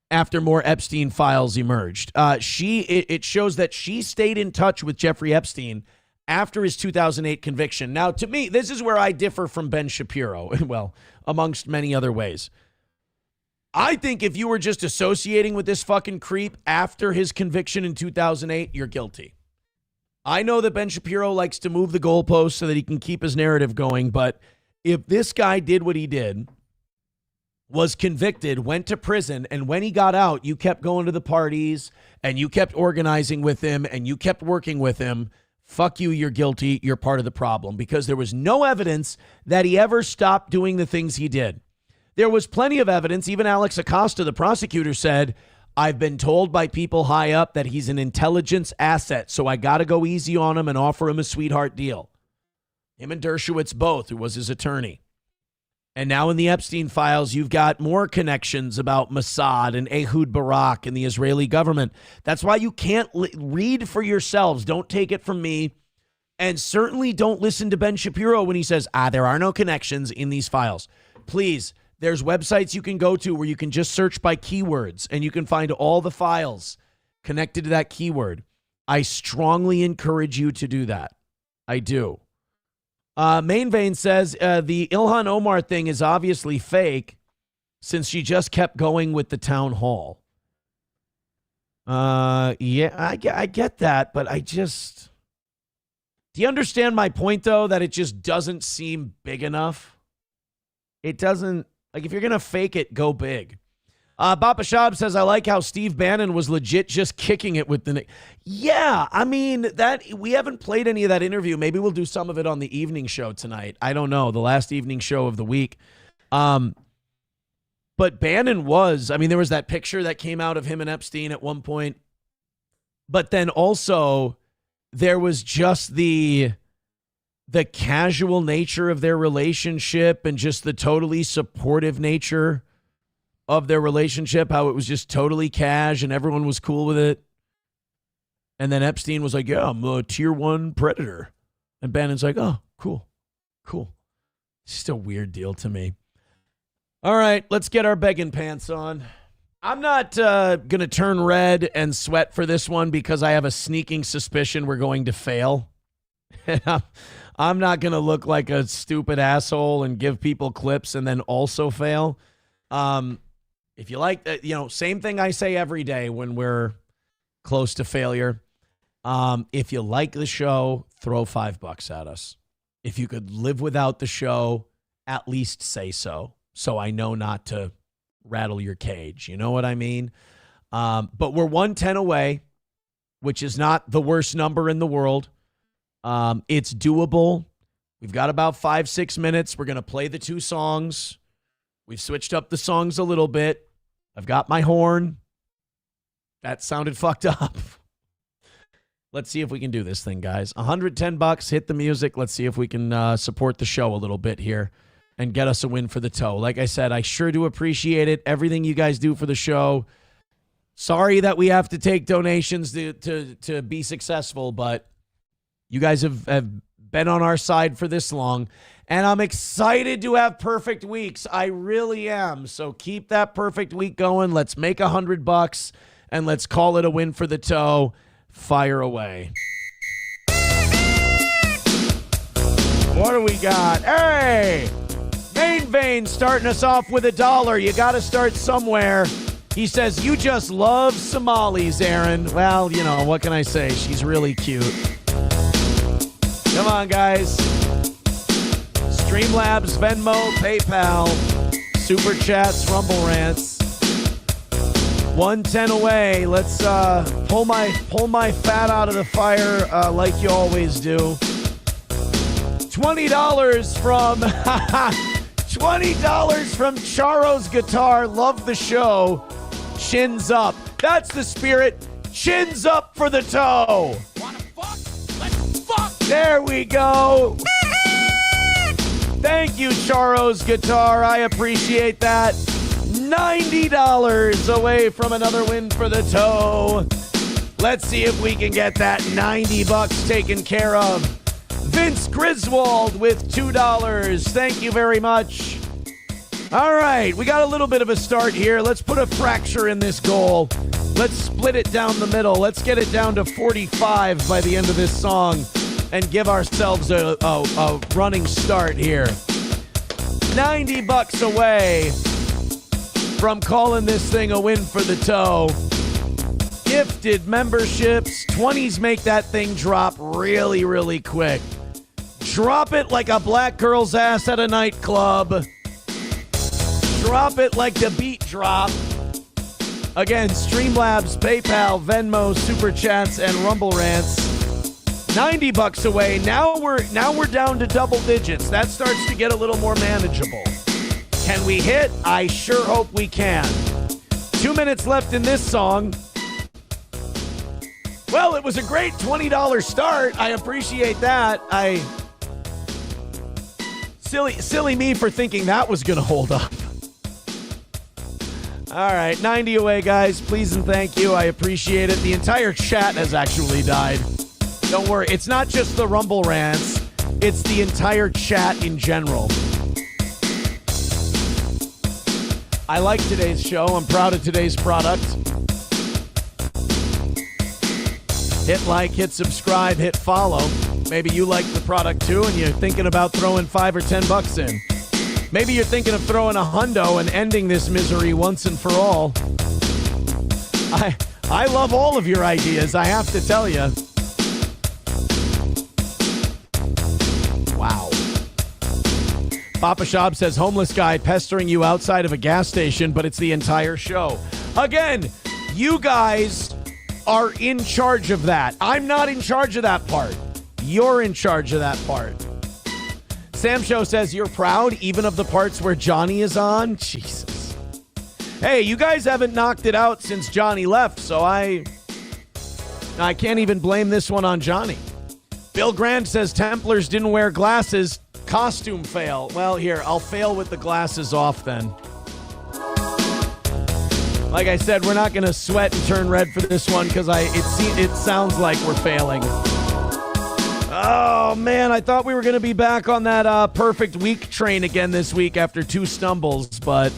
after more Epstein files emerged. It shows that she stayed in touch with Jeffrey Epstein after his 2008 conviction. Now, to me, this is where I differ from Ben Shapiro, well, amongst many other ways. I think if you were just associating with this fucking creep after his conviction in 2008, you're guilty. I know that Ben Shapiro likes to move the goalposts so that he can keep his narrative going, but if this guy did what he did, was convicted, went to prison, and when he got out, you kept going to the parties, and you kept organizing with him, and you kept working with him, fuck you, you're guilty, you're part of the problem, because there was no evidence that he ever stopped doing the things he did. There was plenty of evidence. Even Alex Acosta, the prosecutor, said, I've been told by people high up that he's an intelligence asset, so I got to go easy on him and offer him a sweetheart deal. Him and Dershowitz both, who was his attorney. And now in the Epstein files, you've got more connections about Mossad and Ehud Barak and the Israeli government. That's why you can't read for yourselves. Don't take it from me. And certainly don't listen to Ben Shapiro when he says, there are no connections in these files. Please, there's websites you can go to where you can just search by keywords and you can find all the files connected to that keyword. I strongly encourage you to do that. I do. Main Vein says the Ilhan Omar thing is obviously fake since she just kept going with the town hall. Yeah, I get that, but do you understand my point, though, that it just doesn't seem big enough? It doesn't, if you're going to fake it, go big. Bapa Shab says, I like how Steve Bannon was legit just kicking it with the... Yeah, I mean, we haven't played any of that interview. Maybe we'll do some of it on the evening show tonight. I don't know, the last evening show of the week. But Bannon there was that picture that came out of him and Epstein at one point. But then also, there was just the casual nature of their relationship and just the totally supportive nature of their relationship, how it was just totally cash and everyone was cool with it. And then Epstein was like, yeah, I'm a tier 1 predator. And Bannon's like, oh, cool. It's just a weird deal to me. All right, let's get our begging pants on. I'm not going to turn red and sweat for this one because I have a sneaking suspicion we're going to fail. I'm not going to look like a stupid asshole and give people clips and then also fail. If you like, same thing I say every day when we're close to failure. If you like the show, throw $5 at us. If you could live without the show, at least say so. So I know not to rattle your cage. You know what I mean? But we're 110 away, which is not the worst number in the world. It's doable. We've got about 5-6 minutes. We're going to play the 2 songs. We've switched up the songs a little bit. I've got my horn. That sounded fucked up. Let's see if we can do this thing, guys. $110. Hit the music. Let's see if we can support the show a little bit here and get us a win for the toe. Like I said, I sure do appreciate it. Everything you guys do for the show. Sorry that we have to take donations to be successful, but you guys have been on our side for this long. And I'm excited to have perfect weeks. I really am. So keep that perfect week going. Let's make $100 and let's call it a win for the toe. Fire away. What do we got? Hey! Main Vein starting us off with $1. You got to start somewhere. He says, you just love Somalis, Aaron. Well, you know, what can I say? She's really cute. Come on, guys. Streamlabs, Venmo, PayPal, Super Chats, Rumble Rants. 110 away. Let's pull my fat out of the fire like you always do. $20 from $20 from Charo's Guitar. Love the show. Chins up. That's the spirit. Chins up for the toe. Wanna fuck? Let's fuck! There we go. Thank you, Charo's Guitar. I appreciate that. $90 away from another win for the toe. Let's see if we can get that $90 taken care of. Vince Griswold with $2. Thank you very much. All right, we got a little bit of a start here. Let's put a fracture in this goal. Let's split it down the middle. Let's get it down to 45 by the end of this song and give ourselves a running start here. $90 away from calling this thing a win for the toe. Gifted memberships. 20s make that thing drop really, really quick. Drop it like a black girl's ass at a nightclub. Drop it like the beat drop. Again, Streamlabs, PayPal, Venmo, Super Chats, and Rumble Rants. $90 away. Now we're down to double digits. That starts to get a little more manageable. Can we hit? I sure hope we can. 2 minutes left in this song. Well, it was a great $20 start. I appreciate that. Silly me for thinking that was going to hold up. All right, 90 away, guys. Please and thank you. I appreciate it. The entire chat has actually died. Don't worry. It's not just the Rumble Rants. It's the entire chat in general. I like today's show. I'm proud of today's product. Hit like, hit subscribe, hit follow. Maybe you like the product too and you're thinking about throwing $5 or $10 in. Maybe you're thinking of throwing a hundo and ending this misery once and for all. I love all of your ideas, I have to tell you. Wow. Papa Shab says, homeless guy pestering you outside of a gas station, but it's the entire show. Again, you guys are in charge of that. I'm not in charge of that part. You're in charge of that part. Sam Show says, you're proud even of the parts where Johnny is on? Jesus. Hey, you guys haven't knocked it out since Johnny left, so I can't even blame this one on Johnny. Bill Grant says, Templars didn't wear glasses. Costume fail. Well, here, I'll fail with the glasses off then. Like I said, we're not going to sweat and turn red for this one because it sounds like we're failing. Oh, man, I thought we were going to be back on that perfect week train again this week after 2 stumbles, but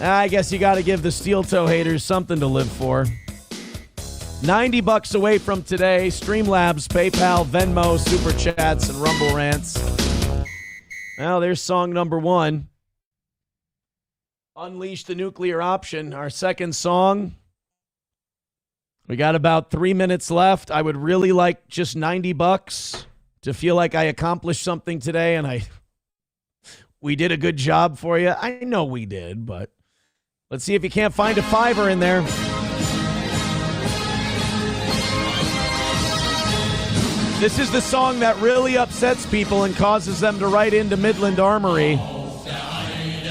I guess you got to give the steel toe haters something to live for. $90 away from today. Streamlabs, PayPal, Venmo, Super Chats, and Rumble Rants. Well, there's song number 1. Unleash the Nuclear Option, our second song. We got about 3 minutes left. I would really like just $90 to feel like I accomplished something today, and we did a good job for you. I know we did, but let's see if you can't find a $5 in there. This is the song that really upsets people and causes them to write into Midland Armory.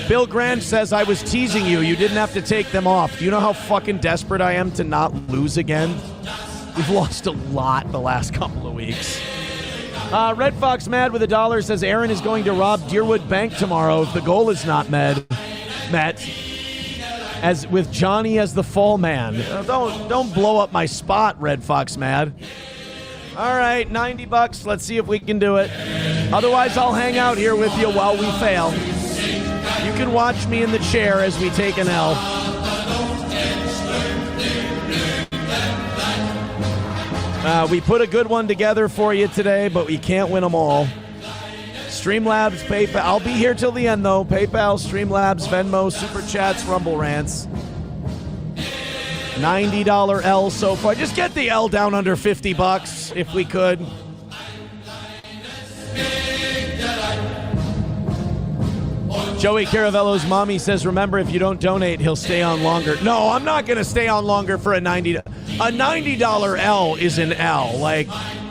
Bill Grant says, I was teasing you. You didn't have to take them off. Do you know how fucking desperate I am to not lose again? We've lost a lot the last couple of weeks. Red Fox Mad with $1 says Aaron is going to rob Deerwood Bank tomorrow if the goal is not met. As with Johnny as the fall man. Don't blow up my spot, Red Fox Mad. All right, $90. Let's see if we can do it. Otherwise, I'll hang out here with you while we fail. You can watch me in the chair as we take an L. We put a good one together for you today, but we can't win them all. Streamlabs, PayPal. I'll be here till the end, though. PayPal, Streamlabs, Venmo, Super Chats, Rumble Rants. $90 L so far. Just get the L down under $50 if we could. Joey Caravello's mommy says, remember, if you don't donate, he'll stay on longer. No, I'm not going to stay on longer for a $90 L is an L. Like,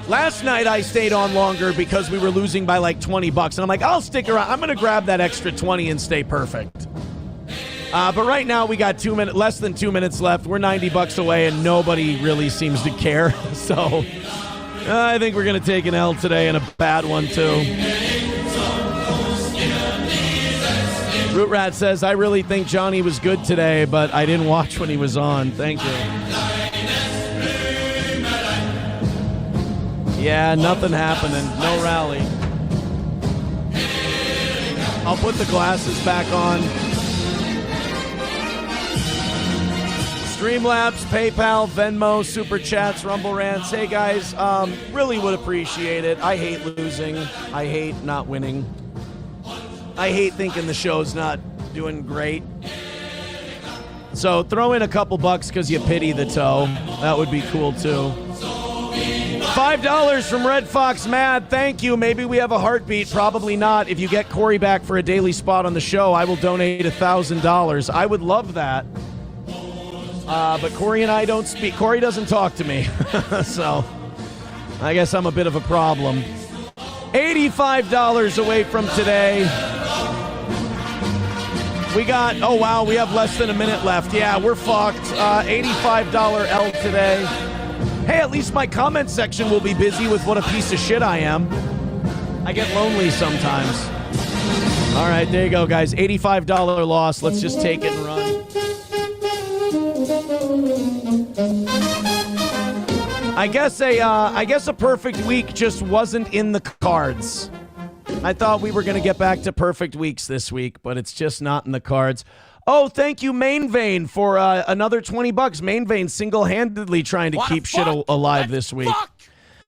last night I stayed on longer because we were losing by like $20. And I'm like, I'll stick around. I'm going to grab that extra 20 and stay perfect. But right now we got less than 2 minutes left. We're $90 away and nobody really seems to care. So I think we're going to take an L today, and a bad one too. Root Rat says, I really think Johnny was good today, but I didn't watch when he was on. Thank you. Yeah, nothing happening. No rally. I'll put the glasses back on. Streamlabs, PayPal, Venmo, Super Chats, Rumble Rants. Hey, guys, really would appreciate it. I hate losing. I hate not winning. I hate thinking the show's not doing great. So throw in a couple bucks because you pity the toe. That would be cool, too. $5 from Red Fox Mad. Thank you. Maybe we have a heartbeat. Probably not. If you get Corey back for a daily spot on the show, I will donate $1,000. I would love that. But Corey and I don't speak. Corey doesn't talk to me. So I guess I'm a bit of a problem. $85 away from today. We got, oh wow, we have less than a minute left. Yeah, we're fucked. $85 L today. Hey, at least my comment section will be busy with what a piece of shit I am. I get lonely sometimes. All right, there you go, guys. $85 loss. Let's just take it and run. I guess a perfect week just wasn't in the cards. I thought we were going to get back to perfect weeks this week, but it's just not in the cards. Oh, thank you, Main Vein, for another $20. Main Vein single-handedly trying to keep shit alive this week.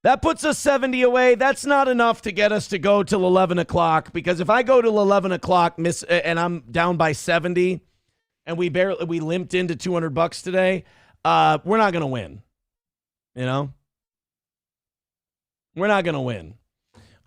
That puts us 70 away. That's not enough to get us to go till 11 o'clock, because if I go till 11 o'clock and I'm down by 70 and we limped into $200 today, we're not going to win. You know? We're not going to win.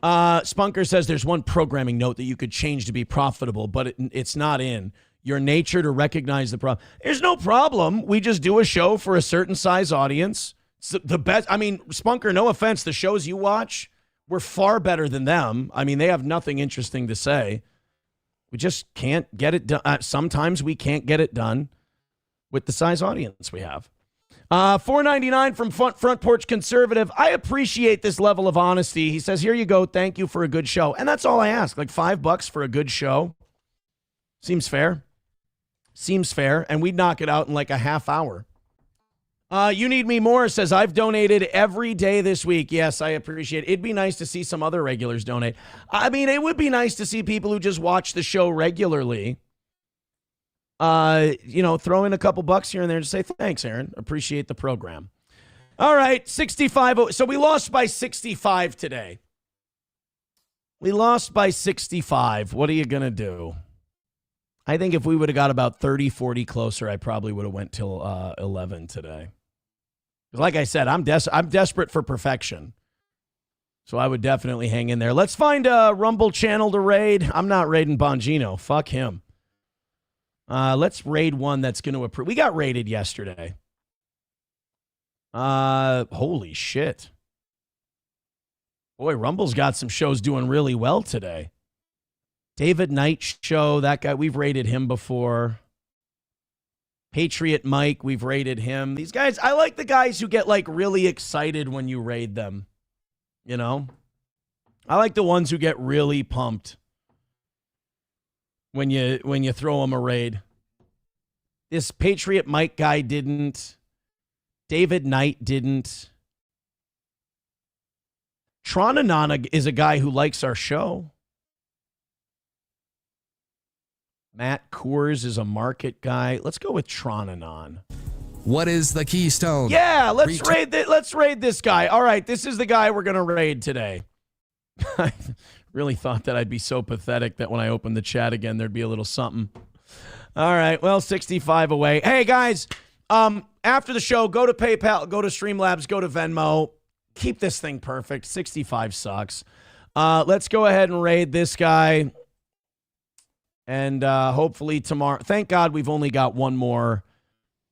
Spunker says there's one programming note that you could change to be profitable, but it's not in your nature to recognize the problem. There's no problem. We just do a show for a certain size audience. It's the best. I mean, Spunker, no offense, the shows you watch, we're far better than them. I mean, they have nothing interesting to say. We just can't get it done. Sometimes we can't get it done with the size audience we have. $4.99 from Front Porch Conservative. I appreciate this level of honesty. He says, here you go. Thank you for a good show. And that's all I ask. Like $5 for a good show. Seems fair. Seems fair. And we'd knock it out in like a half hour. You Need Me More says, I've donated every day this week. Yes, I appreciate it. It'd be nice to see some other regulars donate. I mean, it would be nice to see people who just watch the show regularly. Throw in a couple bucks here and there to say, thanks, Aaron. Appreciate the program. All right, 65. So we lost by 65 today. We lost by 65. What are you going to do? I think if we would have got about 30, 40 closer, I probably would have went till 11 today. Like I said, I'm desperate for perfection. So I would definitely hang in there. Let's find a Rumble channel to raid. I'm not raiding Bongino. Fuck him. Let's raid one that's going to approve. We got raided yesterday. Holy shit. Boy, Rumble's got some shows doing really well today. David Knight show, that guy, we've raided him before. Patriot Mike, we've raided him. These guys, I like the guys who get like really excited when you raid them. You know? I like the ones who get really pumped when you throw them a raid. This Patriot Mike guy didn't. David Knight didn't. Tronanon is a guy who likes our show. Matt Coors is a market guy. Let's go with Tronanon. What is the Keystone? Yeah, let's raid this guy. All right, this is the guy we're going to raid today. I really thought that I'd be so pathetic that when I opened the chat again, there'd be a little something. All right, well, 65 away. Hey, guys, after the show, go to PayPal, go to Streamlabs, go to Venmo. Keep this thing perfect. 65 sucks. Let's go ahead and raid this guy. And hopefully tomorrow. Thank God we've only got one more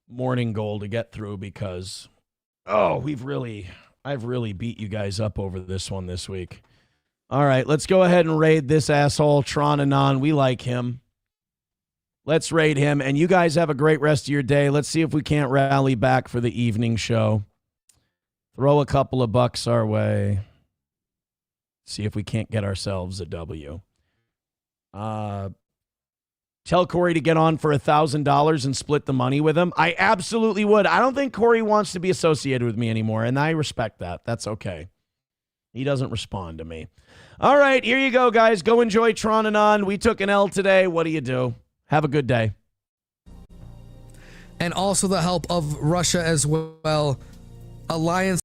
morning goal to get through because, I've really beat you guys up over this one this week. All right, let's go ahead and raid this asshole, Tronanon. We like him. Let's raid him. And you guys have a great rest of your day. Let's see if we can't rally back for the evening show. Throw a couple of bucks our way. See if we can't get ourselves a W. Tell Corey to get on for $1,000 and split the money with him. I absolutely would. I don't think Corey wants to be associated with me anymore, and I respect that. That's okay. He doesn't respond to me. All right, here you go, guys. Go enjoy Tronanon. We took an L today. What do you do? Have a good day. And also the help of Russia as well. Alliance